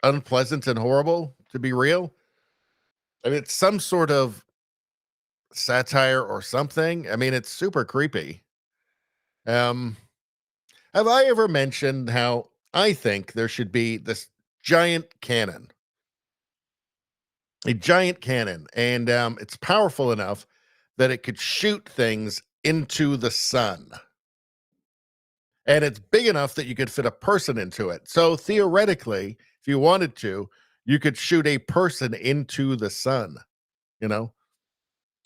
S2: unpleasant and horrible to be real. I mean, it's some sort of satire or something. I mean, it's super creepy. Have I ever mentioned how I think there should be this giant cannon? A giant cannon, and it's powerful enough that it could shoot things into the sun. And it's big enough that you could fit a person into it. So theoretically, if you wanted to, you could shoot a person into the sun, you know?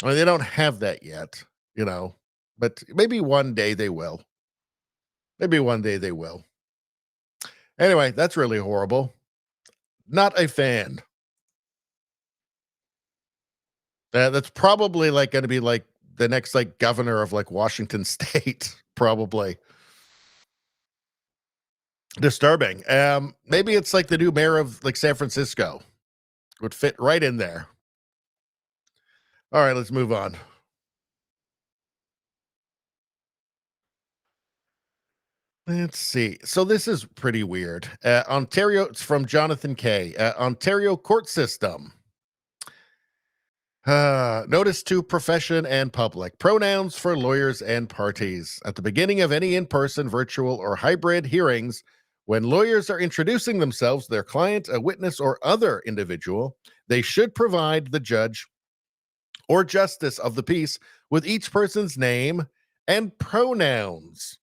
S2: I mean, they don't have that yet, but maybe one day they will. Maybe one day they will. Anyway, that's really horrible. Not a fan. That's probably like going to be like the next like governor of like Washington State, probably. Disturbing. Maybe it's like the new mayor of like San Francisco. Would fit right in there. All right, let's move on. Let's see. So this is pretty weird. Ontario, it's from Jonathan K. Ontario court system. Notice to profession and public. Pronouns for lawyers and parties. At the beginning of any in-person, virtual, or hybrid hearings, when lawyers are introducing themselves, their client, a witness, or other individual, they should provide the judge or justice of the peace with each person's name and pronouns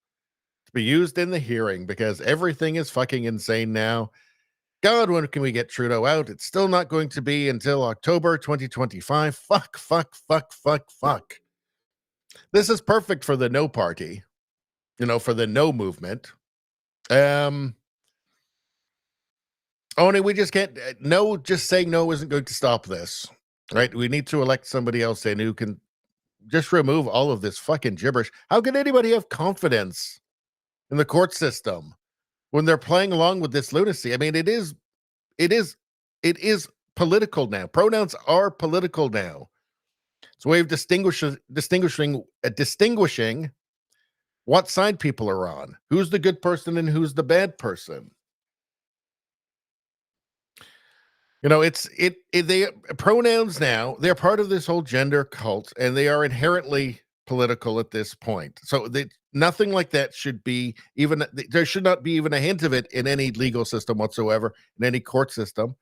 S2: to be used in the hearing, because everything is fucking insane now. God, when can we get Trudeau out? It's still not going to be until October 2025. Fuck. This is perfect for the no party, for the no movement. Only we just can't, no, just saying no isn't going to stop this, right? We need to elect somebody else in who can just remove all of this fucking gibberish. How can anybody have confidence in the court system when they're playing along with this lunacy? I mean, it is political now. Pronouns are political now. It's a way of distinguishing what side people are on, who's the good person and who's the bad person. They pronouns now, they're part of this whole gender cult, and they are inherently political at this point. So nothing like that should be even, there should not be even a hint of it in any legal system whatsoever, in any court system.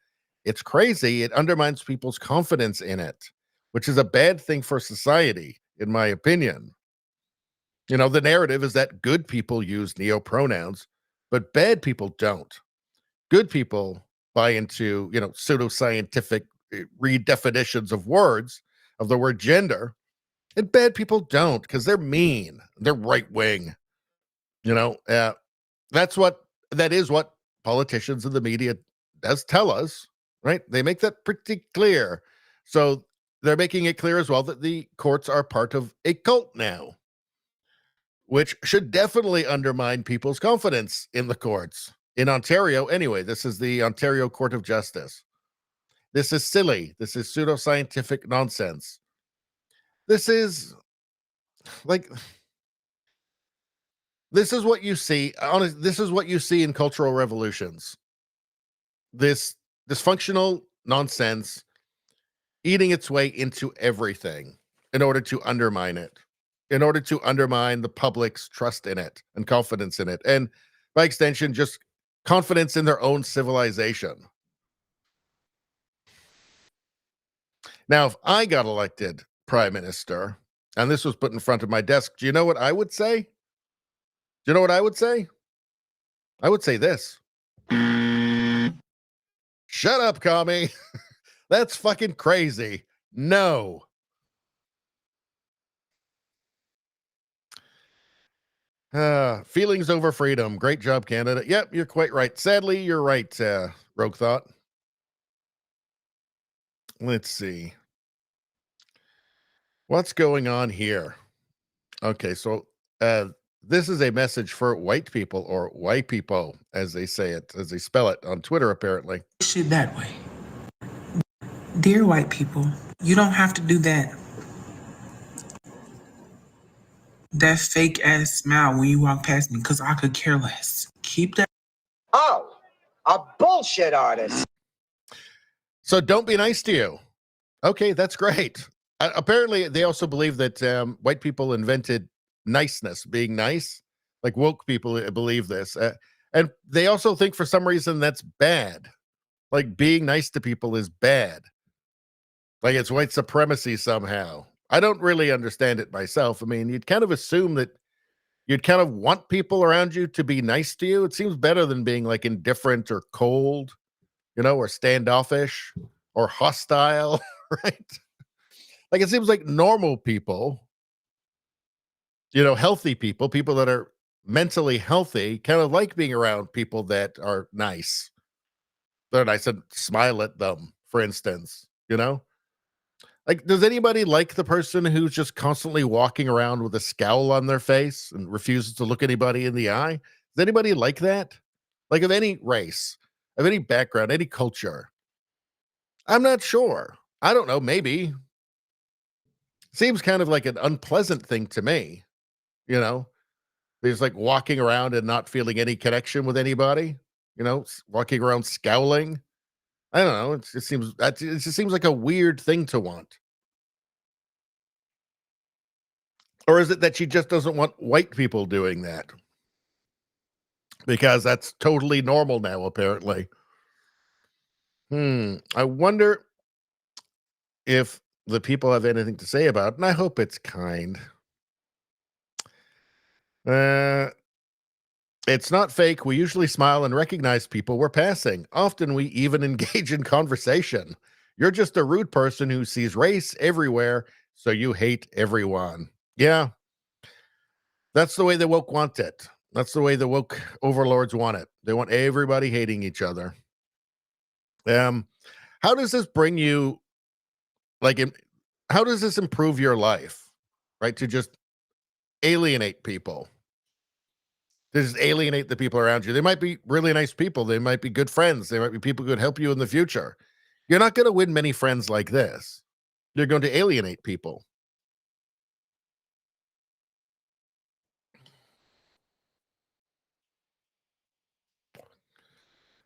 S2: It's crazy. It undermines people's confidence in it, which is a bad thing for society, in my opinion. The narrative is that good people use neo-pronouns, but bad people don't. Good people buy into, pseudoscientific redefinitions of words, of the word gender, and bad people don't, because they're mean. They're right-wing. That is what politicians and the media does tell us, right? They make that pretty clear. So they're making it clear as well that the courts are part of a cult now, which should definitely undermine people's confidence in the courts. in Ontario. Anyway, this is the Ontario Court of Justice. This is silly. This is pseudoscientific nonsense. This is like, this is what you see. This is what you see in cultural revolutions. This dysfunctional nonsense eating its way into everything in order to undermine it, in order to undermine the public's trust in it and confidence in it, and by extension, just confidence in their own civilization. Now, if I got elected prime minister and this was put in front of my desk, do you know what I would say? Do you know what I would say? I would say this. Shut up, commie. That's fucking crazy. No. Feelings over freedom. Great job, Canada. Yep, you're quite right. Sadly, you're right, Rogue Thought. Let's see. What's going on here? Okay, so this is a message for white people, or white people, as they say it, as they spell it on Twitter, apparently.
S1: Shit that way. Dear white people, you don't have to do that fake ass smile when you walk past me, because I could care less. Keep that.
S13: Oh, a bullshit artist.
S2: So don't be nice to you. Okay, that's great. Apparently, they also believe that white people invented niceness, being nice. Like woke people believe this. And they also think for some reason that's bad. Like being nice to people is bad. Like it's white supremacy somehow. I don't really understand it myself. I mean, you'd kind of assume that you'd kind of want people around you to be nice to you. It seems better than being like indifferent or cold, you know, or standoffish or hostile, right? Like it seems like normal people, you know, healthy people, people that are mentally healthy, kind of like being around people that are nice. They're nice and smile at them, for instance, you know? Like, does anybody like the person who's just constantly walking around with a scowl on their face and refuses to look anybody in the eye? Does anybody like that? Like of any race, of any background, any culture? I'm not sure. I don't know, maybe. Seems kind of like an unpleasant thing to me, you know? There's like walking around and not feeling any connection with anybody, you know, walking around scowling. I don't know. It just seems like a weird thing to want. Or is it that she just doesn't want white people doing that? Because that's totally normal now, apparently. I wonder if the people have anything to say about it, and I hope it's kind. It's not fake. We usually smile and recognize people we're passing. Often we even engage in conversation. You're just a rude person who sees race everywhere, so you hate everyone. Yeah. That's the way the woke want it. That's the way the woke overlords want it. They want everybody hating each other. How does this bring you, like, how does this improve your life, right? To just alienate people. To just alienate the people around you. They might be really nice people. They might be good friends. They might be people who could help you in the future. You're not going to win many friends like this. You're going to alienate people.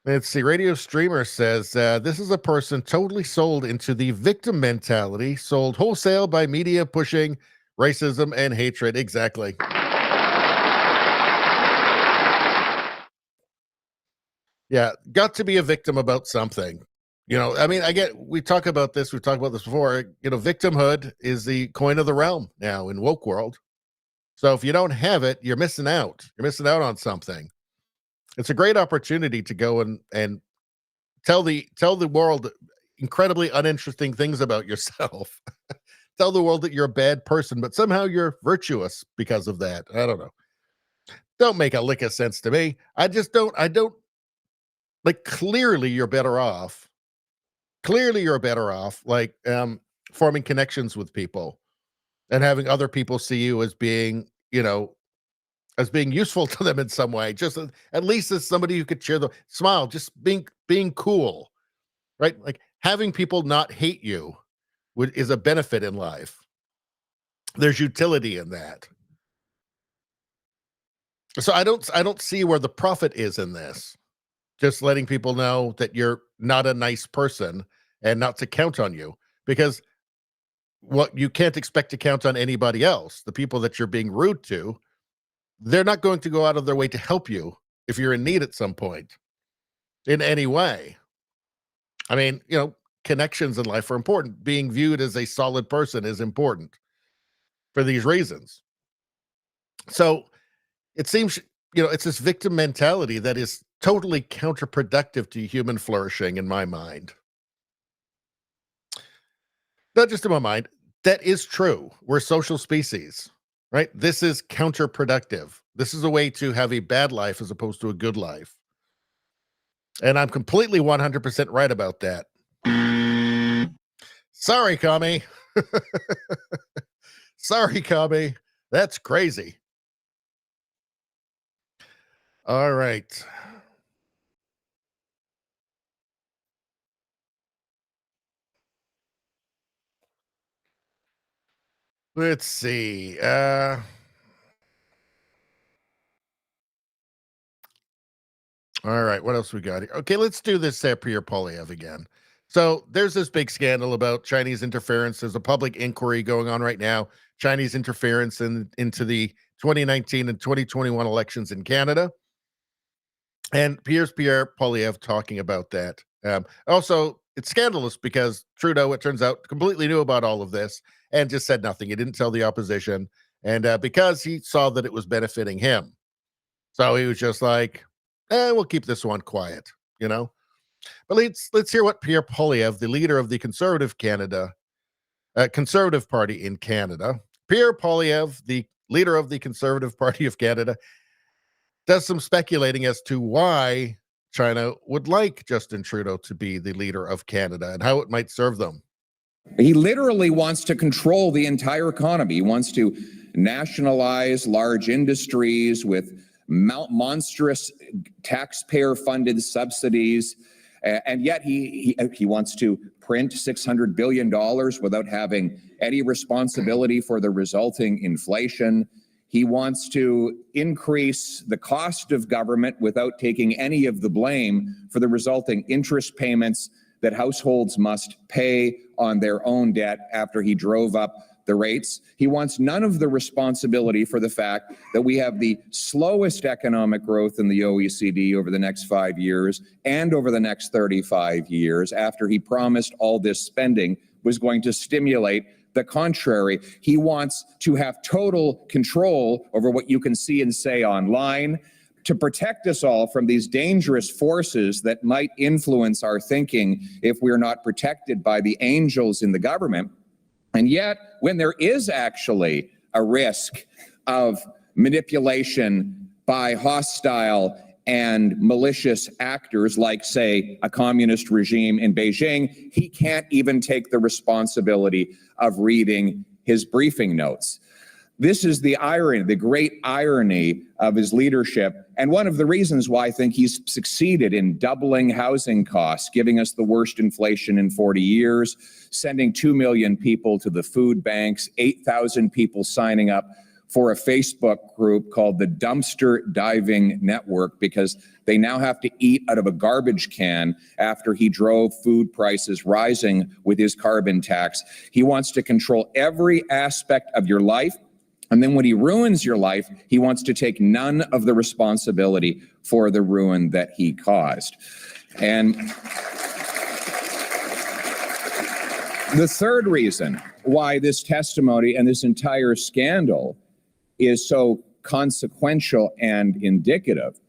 S2: Let's see. Radio Streamer says, this is a person totally sold into the victim mentality, sold wholesale by media pushing racism and hatred. Exactly. Yeah, got to be a victim about something. You know, I mean, we talk about this, we've talked about this before. You know, victimhood is the coin of the realm now in woke world. So if you don't have it, you're missing out. You're missing out on something. It's a great opportunity to go and tell the world incredibly uninteresting things about yourself. Tell the world that you're a bad person, but somehow you're virtuous because of that. I don't know. Don't make a lick of sense to me. I don't like, clearly you're better off. Clearly you're better off like forming connections with people and having other people see you as being, you know, as being useful to them in some way, just at least as somebody who could cheer them, smile, just being cool, right? Like having people not hate you is a benefit in life. There's utility in that. So I don't see where the profit is in this. Just letting people know that you're not a nice person and not to count on you, because what you can't expect to count on anybody else. The people that you're being rude to, they're not going to go out of their way to help you if you're in need at some point in any way. I mean, you know, connections in life are important. Being viewed as a solid person is important for these reasons. So it seems, you know, it's this victim mentality that is totally counterproductive to human flourishing in my mind. Not just in my mind, that is true. We're social species, right? This is counterproductive. This is a way to have a bad life as opposed to a good life. And I'm completely 100% right about that. Sorry, Kami. Sorry, Kami. That's crazy. All right. Let's see. All right, what else we got here? Okay, let's do this Pierre Poilievre again. So there's this big scandal about Chinese interference. There's a public inquiry going on right now. Chinese interference into the 2019 and 2021 elections in Canada. And here's Pierre Poilievre talking about that. Also, it's scandalous because Trudeau, it turns out, completely knew about all of this and just said nothing. He didn't tell the opposition. And because he saw that it was benefiting him. So he was just like, we'll keep this one quiet, you know. But let's hear what Pierre Poilievre, the leader of the Conservative Party in Canada, Pierre Poilievre, the leader of the Conservative Party of Canada, does some speculating as to why China would like Justin Trudeau to be the leader of Canada and how it might serve them.
S19: He literally wants to control the entire economy. He wants to nationalize large industries with monstrous taxpayer-funded subsidies, and yet he wants to print $600 billion without having any responsibility for the resulting inflation. He wants to increase the cost of government without taking any of the blame for the resulting interest payments that households must pay on their own debt after he drove up the rates. He wants none of the responsibility for the fact that we have the slowest economic growth in the OECD over the next 5 years and over the next 35 years after he promised all this spending was going to stimulate the contrary. He wants to have total control over what you can see and say online to protect us all from these dangerous forces that might influence our thinking if we're not protected by the angels in the government. And yet, when there is actually a risk of manipulation by hostile and malicious actors, like, say, a communist regime in Beijing, he can't even take the responsibility of reading his briefing notes. This is the irony, the great irony of his leadership, and one of the reasons why I think he's succeeded in doubling housing costs, giving us the worst inflation in 40 years, sending 2 million people to the food banks, 8,000 people signing up for a Facebook group called the Dumpster Diving Network because they now have to eat out of a garbage can after he drove food prices rising with his carbon tax. He wants to control every aspect of your life. And then when he ruins your life, he wants to take none of the responsibility for the ruin that he caused. And the third reason why this testimony and this entire scandal is so consequential and indicative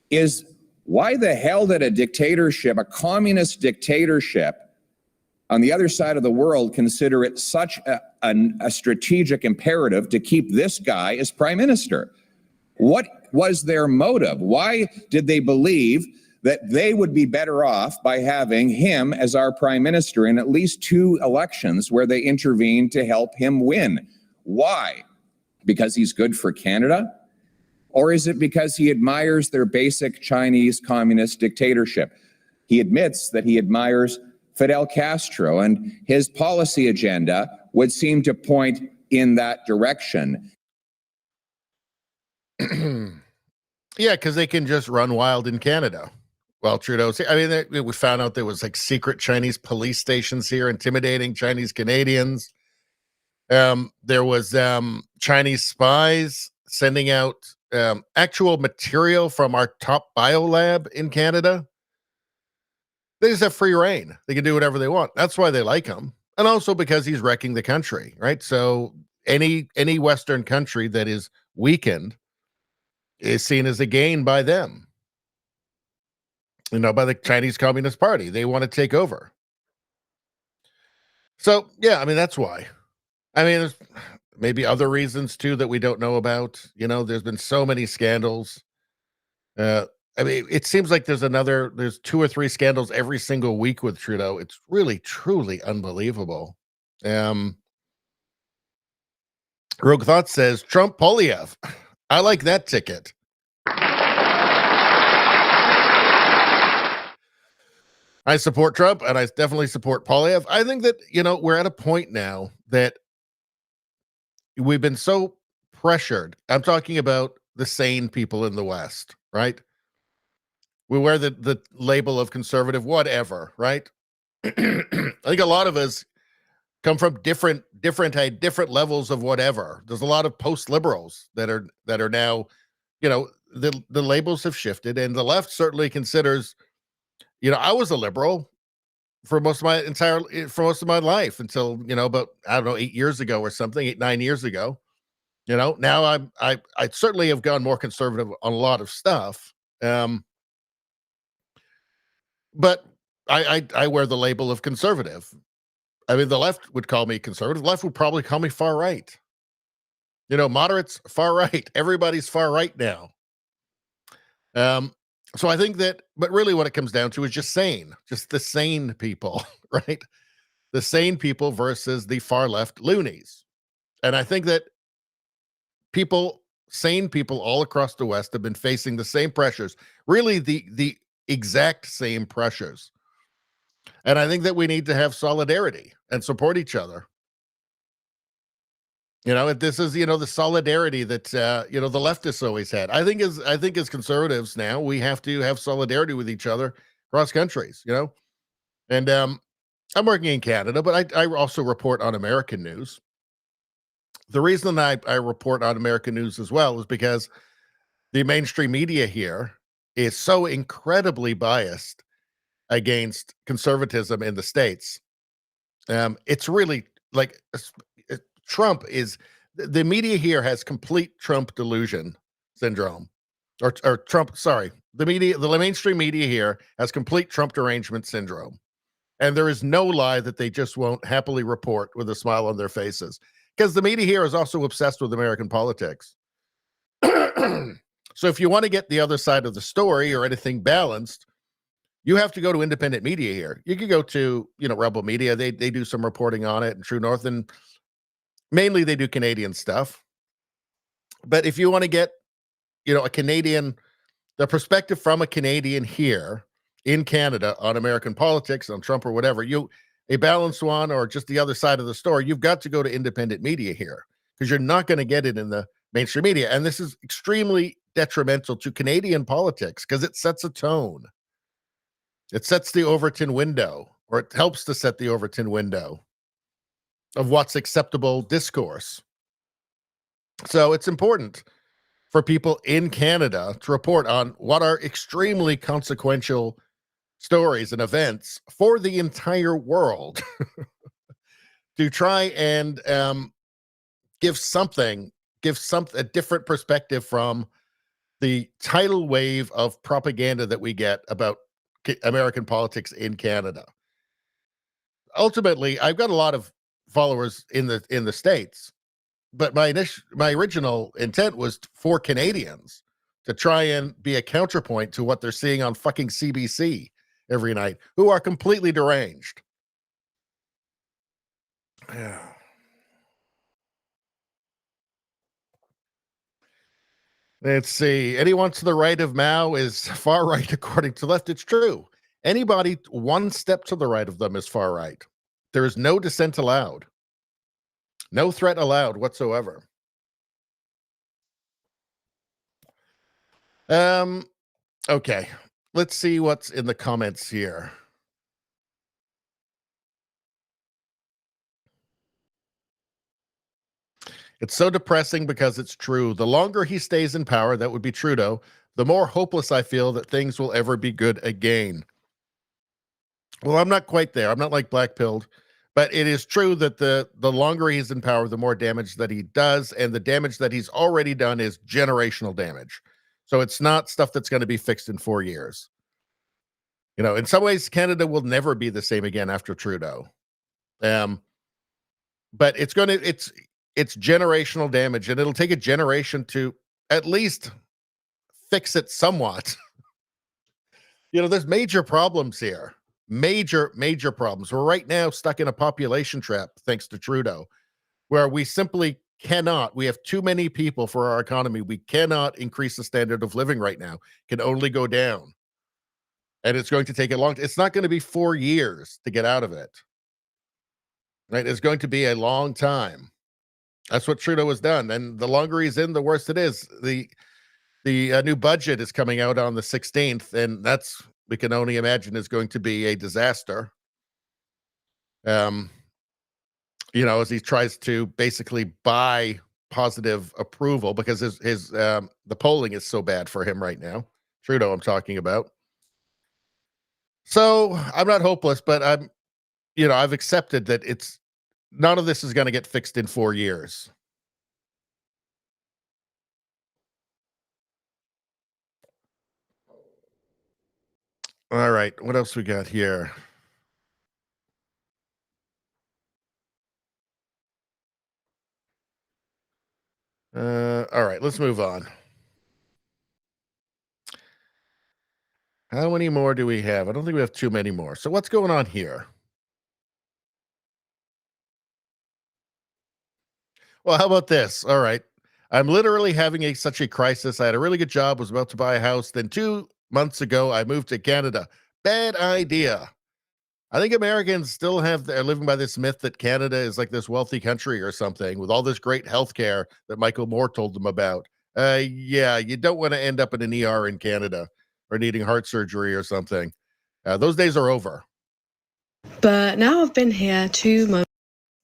S19: is why the hell did a dictatorship, a communist dictatorship on the other side of the world, consider it such a strategic imperative to keep this guy as prime minister? What was their motive? Why did they believe that they would be better off by having him as our prime minister in at least 2 elections where they intervened to help him win? Why? Because he's good for Canada? Or is it because he admires their basic Chinese communist dictatorship? He admits that he admires Fidel Castro, and his policy agenda would seem to point in that direction.
S2: Yeah, because they can just run wild in Canada. Well, Trudeau's, I mean, we found out there was like secret Chinese police stations here intimidating Chinese Canadians. There was Chinese spies sending out actual material from our top biolab in Canada. They just have free reign. They can do whatever they want. That's why they like him. And also because he's wrecking the country, right? So any Western country that is weakened is seen as a gain by them. You know, by the Chinese Communist Party. They want to take over. So, yeah, I mean, that's why. I mean, there's maybe other reasons, too, that we don't know about. You know, there's been so many scandals. I mean, it seems like there's 2 or 3 scandals every single week with Trudeau. It's really, truly unbelievable. Rogue Thought says, Trump Poilievre. I like that ticket. I support Trump, and I definitely support Poilievre. I think that, you know, we're at a point now that we've been so pressured. I'm talking about the sane people in the West, right? We wear the label of conservative, whatever, right? I think a lot of us come from different levels of whatever. There's a lot of post-liberals that are now, you know, the labels have shifted, and the left certainly considers. You know, I was a liberal for most of my life until, you know, about, I don't know, 8 years ago or something, 9 years ago. You know, now I certainly have gone more conservative on a lot of stuff. But I wear the label of conservative. I mean, the left would call me conservative. The left would probably call me far right. You know, moderates, far right. Everybody's far right now. So I think that, but really what it comes down to is just the sane people, right? The sane people versus the far left loonies. And I think that sane people all across the West have been facing the same pressures, really the exact same pressures. And I think that we need to have solidarity and support each other. You know, this is, you know, the solidarity that, you know, the leftists always had. I think as conservatives now, we have to have solidarity with each other across countries, you know? And I'm working in Canada, but I also report on American news. The reason I report on American news as well is because the mainstream media here is so incredibly biased against conservatism in the States. It's really like Trump is the media here has complete Trump delusion syndrome or Trump. Sorry. The mainstream media here has complete Trump derangement syndrome. And there is no lie that they just won't happily report with a smile on their faces because the media here is also obsessed with American politics. So if you want to get the other side of the story or anything balanced, you have to go to independent media here. You could go to, you know, Rebel Media. They do some reporting on it, and True North, and mainly they do Canadian stuff. But if you want to get, you know, the perspective from a Canadian here in Canada on American politics, on Trump or whatever, a balanced one or just the other side of the story, you've got to go to independent media here because you're not going to get it in the mainstream media. And this is extremely detrimental to Canadian politics because it sets a tone. It sets the Overton window, or it helps to set the Overton window of what's acceptable discourse. So it's important for people in Canada to report on what are extremely consequential stories and events for the entire world to try and give a different perspective from the tidal wave of propaganda that we get about American politics in Canada. Ultimately, I've got a lot of followers in the States, but my original intent was for Canadians to try and be a counterpoint to what they're seeing on fucking CBC every night, who are completely deranged. Let's see. Anyone to the right of Mao is far right, according to left. It's true. Anybody one step to the right of them is far right. There is no dissent allowed. No threat allowed whatsoever. Okay. Let's see what's in the comments here. It's so depressing because it's true. The longer he stays in power, that would be Trudeau, the more hopeless I feel that things will ever be good again. Well, I'm not quite there. I'm not like black-pilled, but it is true that the longer he's in power, the more damage that he does, and the damage that he's already done is generational damage. So it's not stuff that's going to be fixed in 4 years. You know, in some ways, Canada will never be the same again after Trudeau. But it's generational damage, and it'll take a generation to at least fix it somewhat. You know, there's major problems here. Major problems. We're right now stuck in a population trap, thanks to Trudeau, where we simply cannot. We have too many people for our economy. We cannot increase the standard of living right now. It can only go down. And it's going to take a long time. It's not going to be 4 years to get out of it. Right? It's going to be a long time. That's what Trudeau has done. And the longer he's in, the worse it is. The new budget is coming out on the 16th, and that's, we can only imagine, is going to be a disaster. You know, as he tries to basically buy positive approval because the polling is so bad for him right now. Trudeau, I'm talking about. So I'm not hopeless, but I've accepted that none of this is going to get fixed in 4 years. All right, what else we got here? All right, let's move on. How many more do we have? I don't think we have too many more. So what's going on here? Well, how about this? All right. I'm literally having such a crisis. I had a really good job, was about to buy a house. Then 2 months ago, I moved to Canada. Bad idea. I think Americans still are living by this myth that Canada is like this wealthy country or something with all this great health care that Michael Moore told them about. Yeah, you don't want to end up in an ER in Canada or needing heart surgery or something. Those days are over.
S20: But now I've been here 2 months.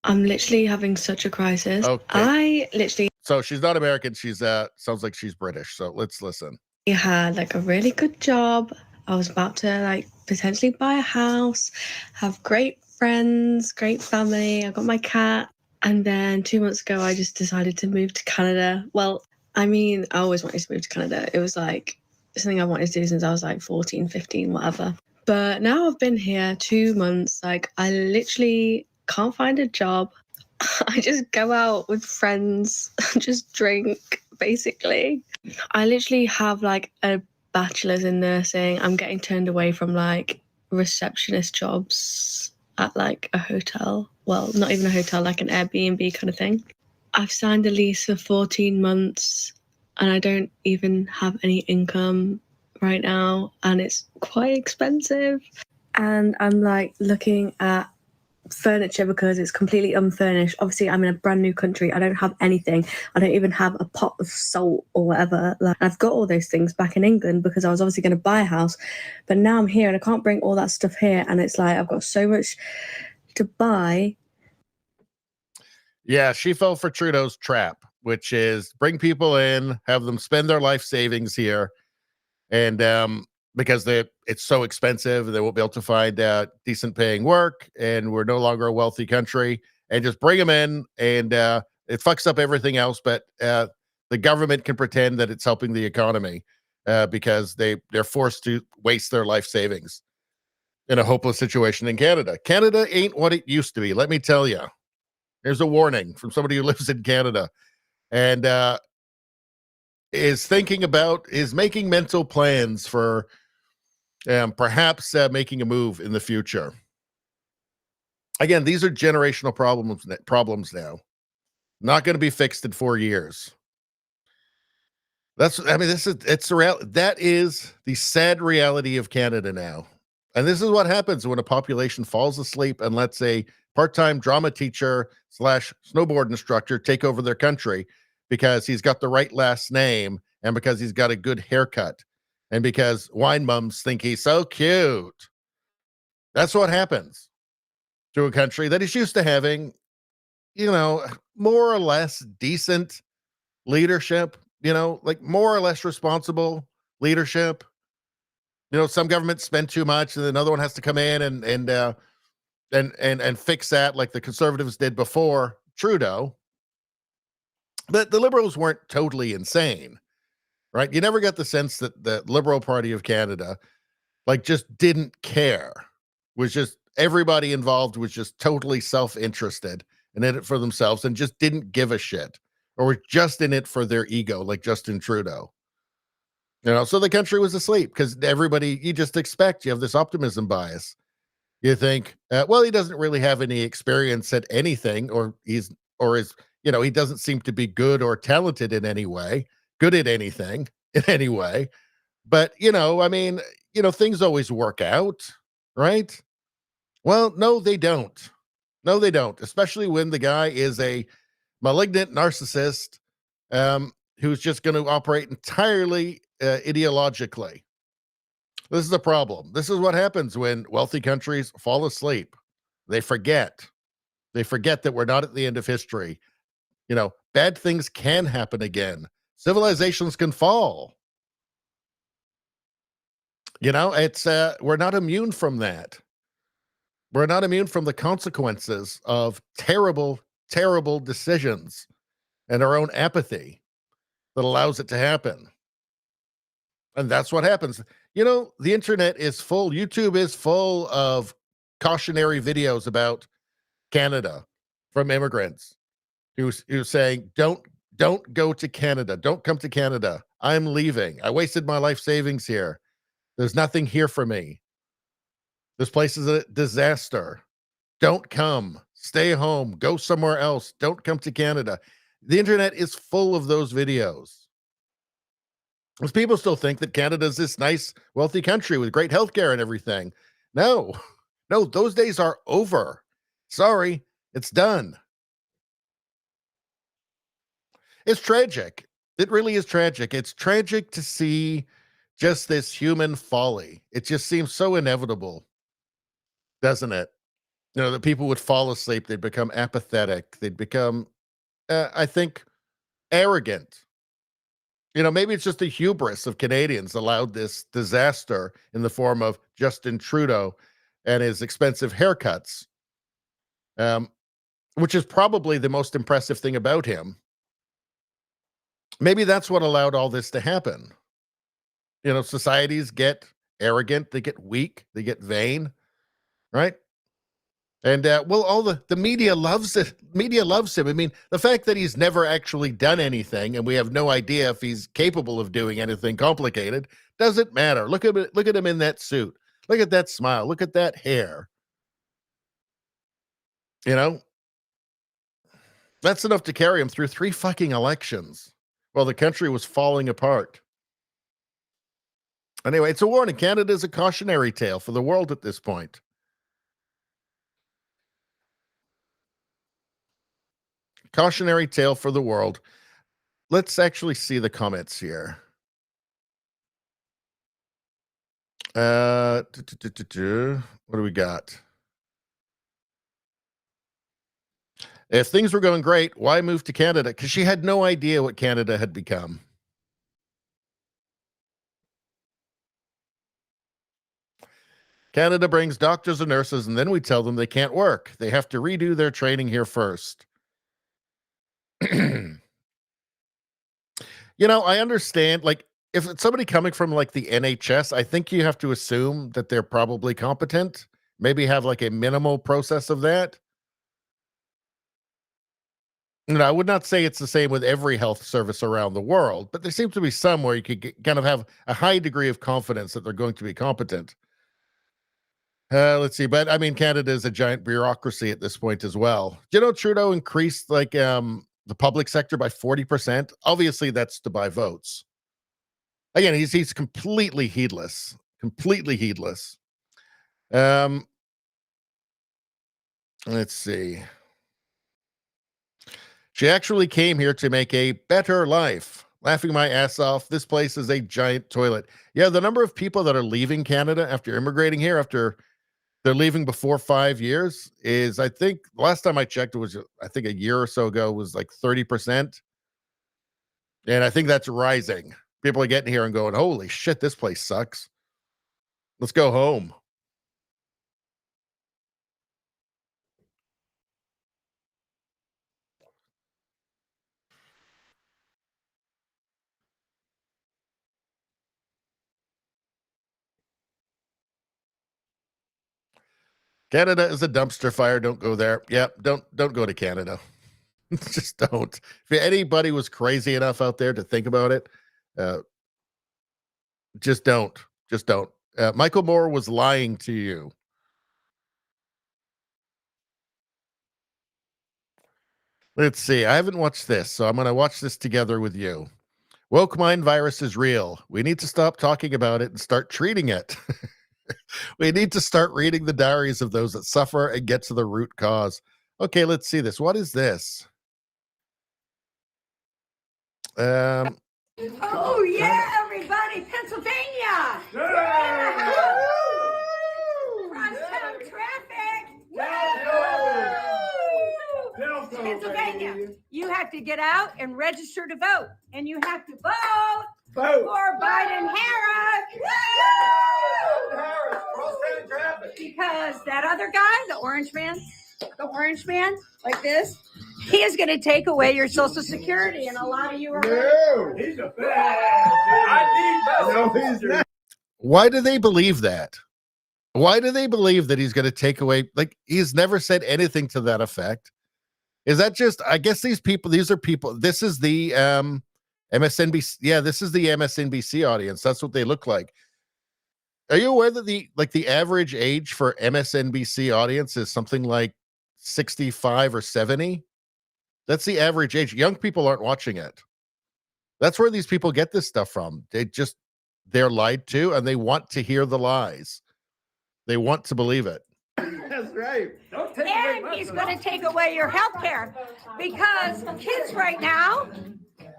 S20: I'm literally having such a crisis.
S2: Okay. So she's not American. She's sounds like she's British. So let's listen.
S20: I had like a really good job. I was about to like potentially buy a house, have great friends, great family. I got my cat. And then 2 months ago, I just decided to move to Canada. Well, I mean, I always wanted to move to Canada. It was like something I wanted to do since I was like 14, 15, whatever. But now I've been here 2 months. Like I literally can't find a job. I just go out with friends, just drink, basically. I literally have like a bachelor's in nursing. I'm getting turned away from like receptionist jobs at like a hotel. Well, not even a hotel, like an Airbnb kind of thing. I've signed a lease for 14 months and I don't even have any income right now, and it's quite expensive. And I'm like looking at furniture because it's completely unfurnished. Obviously, I'm in a brand new country. I don't have anything. I don't even have a pot of salt or whatever. Like, I've got all those things back in England because I was obviously going to buy a house, but now I'm here and I can't bring all that stuff here. And it's like I've got so much to buy.
S2: Yeah, she fell for Trudeau's trap, which is bring people in, have them spend their life savings here, and because it's so expensive, they won't be able to find decent paying work, and we're no longer a wealthy country, and just bring them in, and it fucks up everything else, but the government can pretend that it's helping the economy because they're forced to waste their life savings in a hopeless situation in Canada. Canada ain't what it used to be, let me tell you. Here's a warning from somebody who lives in Canada and is making mental plans for perhaps making a move in the future. Again, these are generational problems now. Not going to be fixed in 4 years. It's real. That is the sad reality of Canada now. And this is what happens when a population falls asleep and lets a part-time drama teacher / snowboard instructor take over their country because he's got the right last name and because he's got a good haircut and because wine mums think he's so cute. That's what happens to a country that is used to having, more or less decent leadership, like more or less responsible leadership. Some governments spend too much and another one has to come in and fix that, like the Conservatives did before Trudeau. But the Liberals weren't totally insane, right? You never got the sense that the Liberal Party of Canada just didn't care. Was just everybody involved was just totally self-interested and in it for themselves and just didn't give a shit, or were just in it for their ego, like Justin Trudeau. So the country was asleep because everybody, you just expect, you have this optimism bias. You think, well, he doesn't really have any experience at anything, or he doesn't seem to be good or talented in any way, good at anything in any way. But, things always work out, right? Well, no, they don't. No, they don't, especially when the guy is a malignant narcissist who's just going to operate entirely ideologically. This is a problem. This is what happens when wealthy countries fall asleep. They forget. They forget that we're not at the end of history. Bad things can happen again. Civilizations can fall. It's we're not immune from that. We're not immune from the consequences of terrible, terrible decisions and our own apathy that allows it to happen. And that's what happens. The internet is full. YouTube is full of cautionary videos about Canada from immigrants who's saying, don't go to Canada. Don't come to Canada. I'm leaving. I wasted my life savings here. There's nothing here for me. This place is a disaster. Don't come. Stay home. Go somewhere else. Don't come to Canada. The internet is full of those videos. Because people still think that Canada is this nice, wealthy country with great healthcare and everything. No, those days are over. Sorry, it's done. It's tragic. It really is tragic. It's tragic to see just this human folly. It just seems so inevitable, doesn't it? That people would fall asleep. They'd become apathetic. They'd become, I think, arrogant. Maybe it's just the hubris of Canadians allowed this disaster in the form of Justin Trudeau and his expensive haircuts, which is probably the most impressive thing about him. Maybe that's what allowed all this to happen. Societies get arrogant, they get weak, they get vain, right? And all the media loves it. Media loves him. I mean, the fact that he's never actually done anything, and we have no idea if he's capable of doing anything complicated, doesn't matter. Look at him in that suit. Look at that smile. Look at that hair. That's enough to carry him through 3 fucking elections while the country was falling apart. Anyway, it's a warning. Canada is a cautionary tale for the world at this point. Cautionary tale for the world. Let's actually see the comments here. What do we got? If things were going great, why move to Canada? Because she had no idea what Canada had become. Canada brings doctors and nurses, and then we tell them they can't work. They have to redo their training here first. I understand, if it's somebody coming from the NHS, I think you have to assume that they're probably competent, maybe have a minimal process of that. I would not say it's the same with every health service around the world, but there seems to be some where you could kind of have a high degree of confidence that they're going to be competent. Let's see, but I mean, Canada is a giant bureaucracy at this point as well. Trudeau increased the public sector by 40%. Obviously, that's to buy votes, Again, he's completely heedless. Completely heedless. Let's see. She actually came here to make a better life. Laughing my ass off. This place is a giant toilet. Yeah, the number of people that are leaving Canada after immigrating here, after they're leaving before 5 years, is, I think, last time I checked, it was, I think a year or so ago, was like 30%. And I think that's rising. People are getting here and going, holy shit, this place sucks. Let's go home. Canada is a dumpster fire. Don't go there. Yep, don't go to Canada. Just don't. If anybody was crazy enough out there to think about it, just don't. Just don't. Michael Moore was lying to you. Let's see. I haven't watched this, so I'm going to watch this together with you. Woke mind virus is real. We need to stop talking about it and start treating it. We need to start reading the diaries of those that suffer and get to the root cause. Okay, let's see this. What is this?
S4: Oh yeah, everybody, Pennsylvania! Yeah. Crosstown traffic! Pennsylvania, you have to get out and register to vote, and you have to vote for Biden-Harris. Because that other guy, the orange man, like this, he is going to take away your Social Security, and a lot of you are.
S25: No, he's a bad. No, he's not.
S2: Why do they believe that? Why do they believe that he's going to take away? Like, he's never said anything to that effect. Is that just? I guess these are people. This is the MSNBC. Yeah, this is the MSNBC audience. That's what they look like. Are you aware that the average age for MSNBC audience is something like 65 or 70? That's the average age. Young people aren't watching it. That's where these people get this stuff from. They're lied to, and they want to hear the lies. They want to believe it.
S4: That's right. And he's going to take away your health care, because kids right now,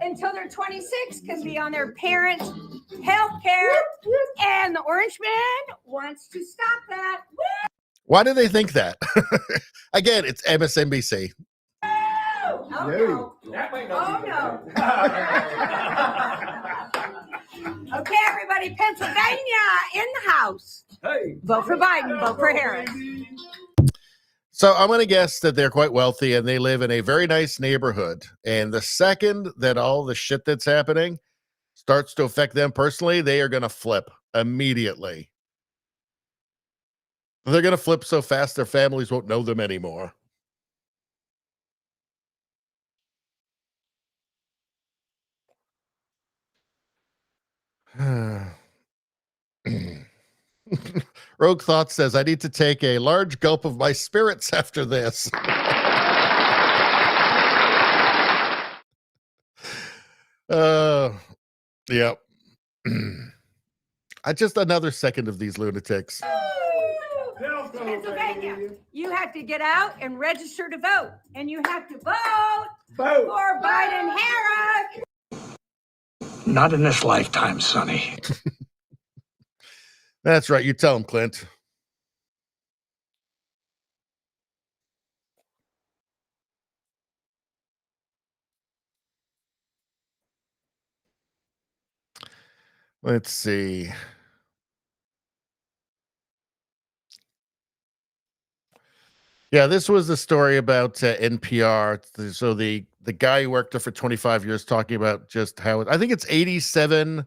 S4: until they're 26, can be on their parents' health care, and the orange man wants to stop that.
S2: Why do they think that? Again, it's MSNBC.
S4: Oh no. Okay, everybody, Pennsylvania in the house. Hey. Vote for Biden, vote for Harris.
S2: So I'm going to guess that they're quite wealthy and they live in a very nice neighborhood. And the second that all the shit that's happening starts to affect them personally, they are going to flip immediately. They're going to flip so fast their families won't know them anymore. Rogue Thought says, I need to take a large gulp of my spirits after this. Yep. Just another second of these lunatics.
S4: Pennsylvania, you have to get out and register to vote, and you have to vote for Biden-Harris.
S25: Not in this lifetime, Sonny.
S2: That's right. You tell him, Clint. Let's see. Yeah, this was a story about NPR. So the guy who worked there for 25 years talking about just how I think it's 87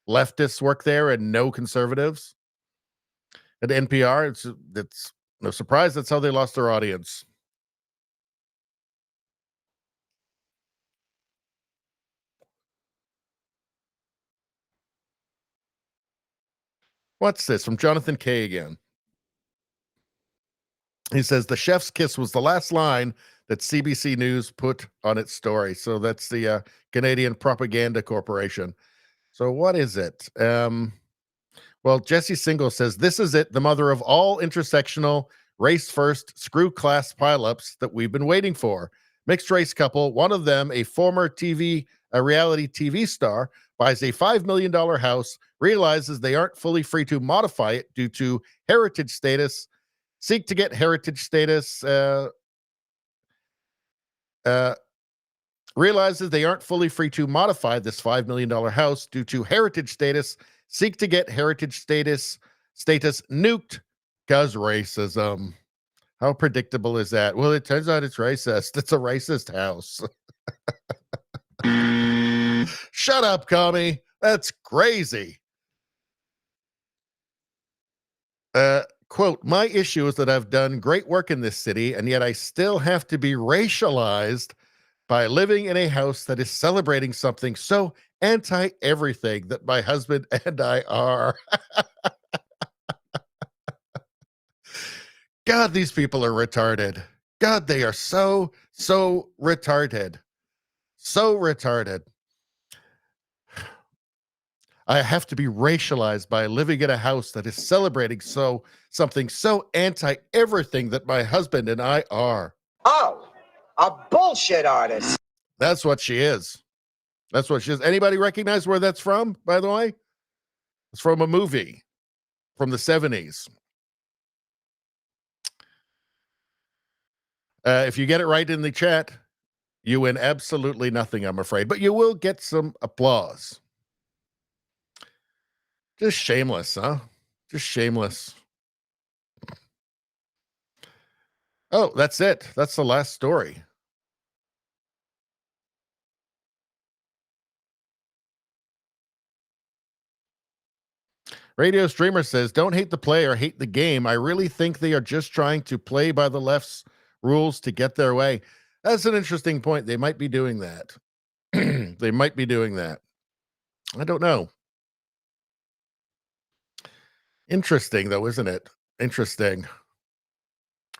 S2: leftists work there and no conservatives at NPR. It's no surprise that's how they lost their audience. What's this from Jonathan Kay again? He says the chef's kiss was the last line that CBC News put on its story. So that's the Canadian Propaganda Corporation. So what is it? Well, Jesse Single says, this is it, the mother of all intersectional, race-first, screw-class pileups that we've been waiting for. Mixed-race couple, one of them a former reality TV star, buys a $5 million house, realizes they aren't fully free to modify it due to heritage status, seek to get heritage status, realizes they aren't fully free to modify this $5 million house due to heritage status, seek to get heritage status nuked because racism. How predictable is that? Well, it turns out it's racist. It's a racist house. Shut up, commie. That's crazy. Quote, my issue is that I've done great work in this city, and yet I still have to be racialized by living in a house that is celebrating something so anti-everything that my husband and I are. God, these people are retarded. God, they are so retarded. So retarded. I have to be racialized by living in a house that is celebrating something so anti-everything that my husband and I are.
S13: Oh, a bullshit artist.
S2: That's what she is. That's what she is. Anybody recognize where that's from, by the way? It's from a movie from the 70s. If you get it right in the chat, you win absolutely nothing, I'm afraid. But you will get some applause. Just shameless, huh? Just shameless. Oh, that's it. That's the last story. Radio Streamer says, don't hate the player, hate the game. I really think they are just trying to play by the left's rules to get their way. That's an interesting point. They might be doing that. They might be doing that. I don't know. Interesting, though, isn't it? Interesting.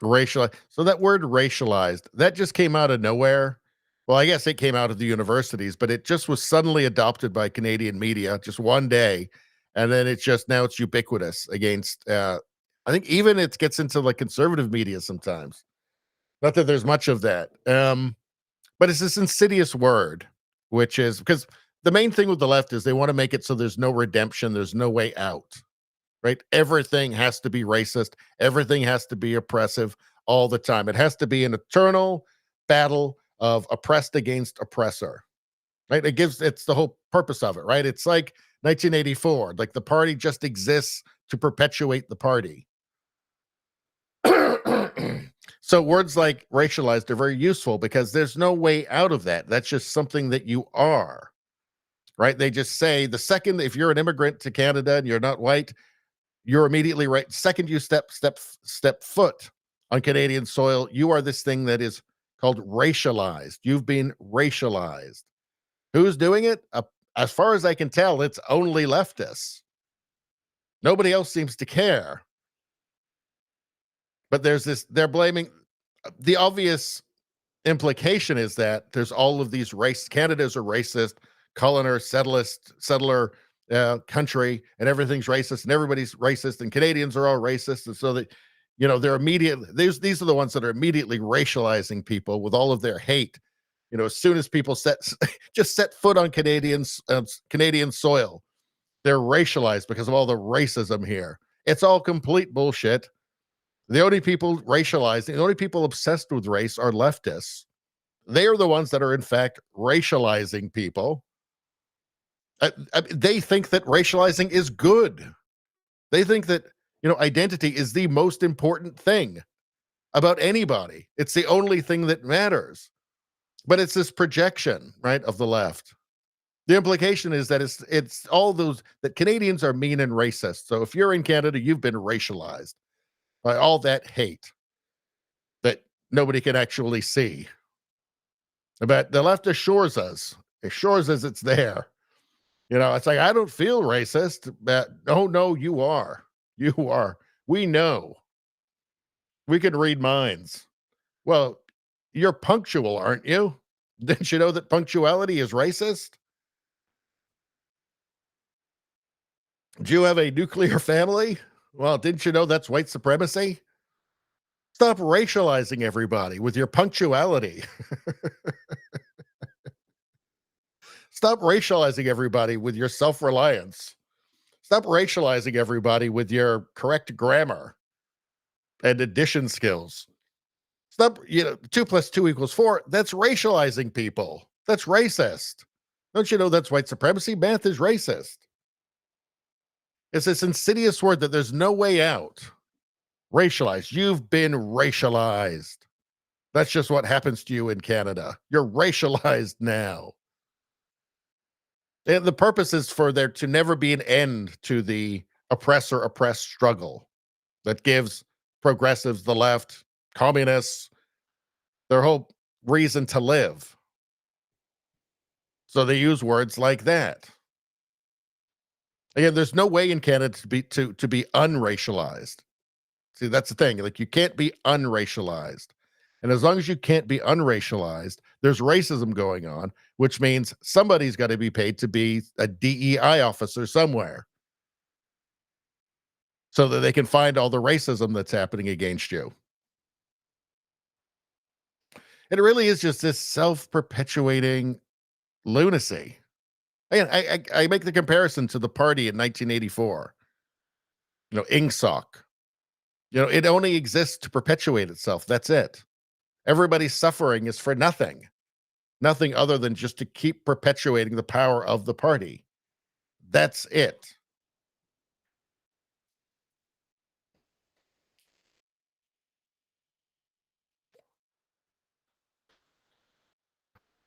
S2: Racialized. So that word racialized, that just came out of nowhere. Well, I guess it came out of the universities, but it just was suddenly adopted by Canadian media just one day. And then now it's ubiquitous against, I think even it gets into like conservative media sometimes. Not that there's much of that. But it's this insidious word, which is because the main thing with the left is they want to make it so there's no redemption, there's no way out, right? Everything has to be racist. Everything has to be oppressive all the time. It has to be an eternal battle of oppressed against oppressor, right? It's the whole purpose of it, right? It's like 1984, like the party just exists to perpetuate the party. So words like racialized are very useful because there's no way out of that. That's just something that you are, right? They just say the second, if you're an immigrant to Canada and you're not white, you're immediately right. Second you step foot on Canadian soil, you are this thing that is called racialized. You've been racialized. Who's doing it? As far as I can tell, it's only leftists. Nobody else seems to care. But they're blaming, the obvious implication is that there's all of these Canada's a racist, colonizer, settler country, and everything's racist, and everybody's racist, and Canadians are all racist, and so that, they're these are the ones that are immediately racializing people with all of their hate. As soon as people set foot on Canadian soil, they're racialized because of all the racism here. It's all complete bullshit. The only people racialized, the only people obsessed with race are leftists. They are the ones that are, in fact, racializing people. They think that racializing is good. They think that, identity is the most important thing about anybody. It's the only thing that matters. But it's this projection, right, of the left. The implication is that it's all those, that Canadians are mean and racist. So if you're in Canada, you've been racialized by all that hate that nobody can actually see. But the left assures us it's there. It's like, I don't feel racist. But, oh, no, you are. You are. We know. We can read minds. Well, you're punctual, aren't you? Didn't you know that punctuality is racist? Do you have a nuclear family? Well, didn't you know that's white supremacy? Stop racializing everybody with your punctuality. Stop racializing everybody with your self-reliance. Stop racializing everybody with your correct grammar and addition skills. Stop, 2 + 2 = 4. That's racializing people. That's racist. Don't you know that's white supremacy? Math is racist. It's this insidious word that there's no way out. Racialized. You've been racialized. That's just what happens to you in Canada. You're racialized now. And the purpose is for there to never be an end to the oppressor-oppressed struggle that gives progressives, the left, communists, their whole reason to live. So they use words like that. Again, there's no way in Canada to be unracialized. See, that's the thing. Like, you can't be unracialized. And as long as you can't be unracialized, there's racism going on, which means somebody's got to be paid to be a DEI officer somewhere so that they can find all the racism that's happening against you. It really is just this self-perpetuating lunacy. Again, I make the comparison to the party in 1984. INGSOC. It only exists to perpetuate itself. That's it. Everybody's suffering is for nothing. Nothing other than just to keep perpetuating the power of the party. That's it.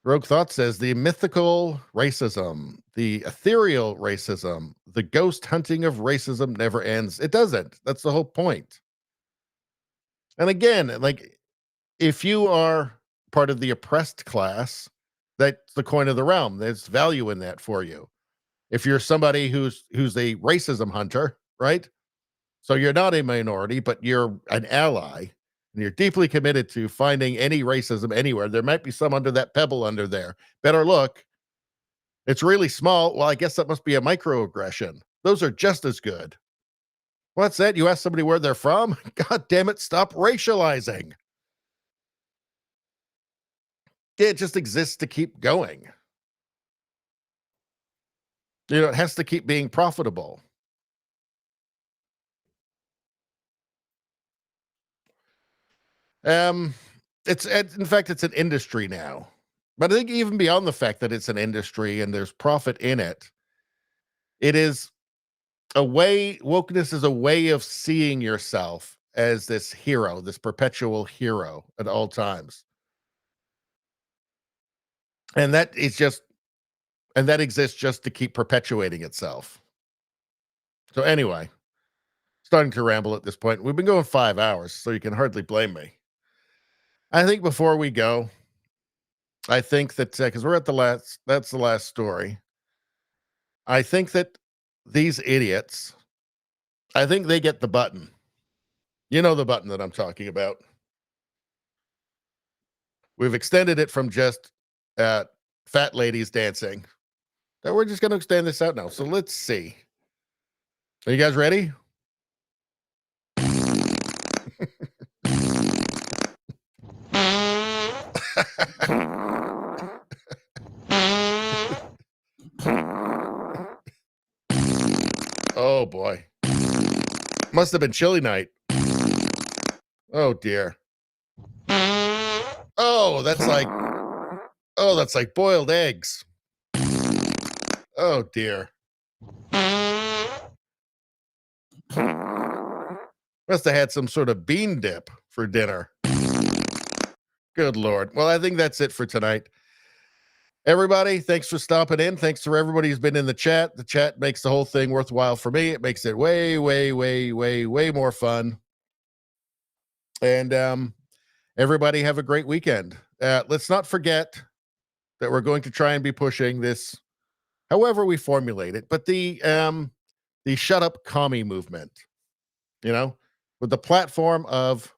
S2: Rogue Thought says the mythical racism, the ethereal racism, the ghost hunting of racism never ends. It doesn't. That's the whole point. And again, like, if you are part of the oppressed class, that's the coin of the realm. There's value in that for you. If you're somebody who's a racism hunter, right? So you're not a minority, but you're an ally, and you're deeply committed to finding any racism anywhere. There might be some under that pebble under there. Better look. It's really small. Well, I guess that must be a microaggression. Those are just as good. What's that? You ask somebody where they're from? God damn it, stop racializing. It just exists to keep going. It has to keep being profitable. It's in fact, it's an industry now. But I think even beyond the fact that it's an industry and there's profit in it, it is wokeness is a way of seeing yourself as this hero, this perpetual hero at all times. And that exists just to keep perpetuating itself. So anyway, starting to ramble at this point. We've been going 5 hours, so you can hardly blame me. I think before we go, I think that because we're at that's the last story. I think that these idiots, I think they get the button. You know the button that I'm talking about. We've extended it from just fat ladies dancing. Now we're just going to extend this out now. So let's see. Are you guys ready? Oh boy. Must have been chilly night. Oh dear. Oh, that's like boiled eggs. Oh dear. Must have had some sort of bean dip for dinner. Good Lord. Well, I think that's it for tonight. Everybody, thanks for stopping in. Thanks to everybody who's been in the chat. The chat makes the whole thing worthwhile for me. It makes it way, way, way, way, way more fun. And everybody have a great weekend. Let's not forget that we're going to try and be pushing this, however we formulate it, but the shut up commie movement, with the platform of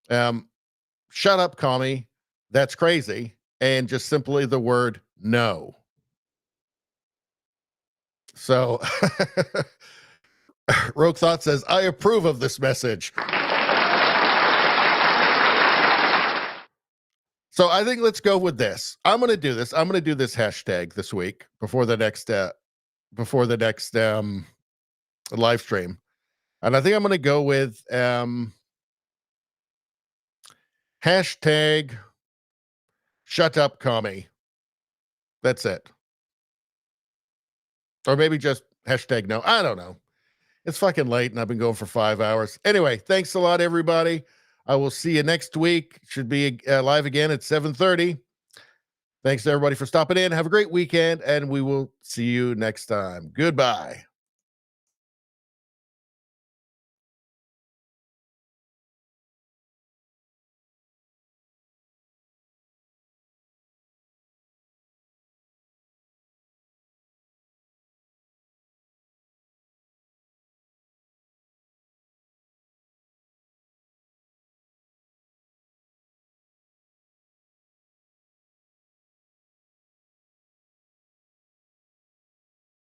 S2: shut up commie, that's crazy, and just simply the word no. So Rogue Thought says, I approve of this message. So I think let's go with this. I'm going to do this. I'm going to do this hashtag this week before the next live stream. And I think I'm going to go with hashtag shut up commie. That's it. Or maybe just hashtag no. I don't know. It's fucking late and I've been going for 5 hours. Anyway, thanks a lot, everybody. I will see you next week. Should be live again at 7:30. Thanks to everybody for stopping in. Have a great weekend, and we will see you next time. Goodbye.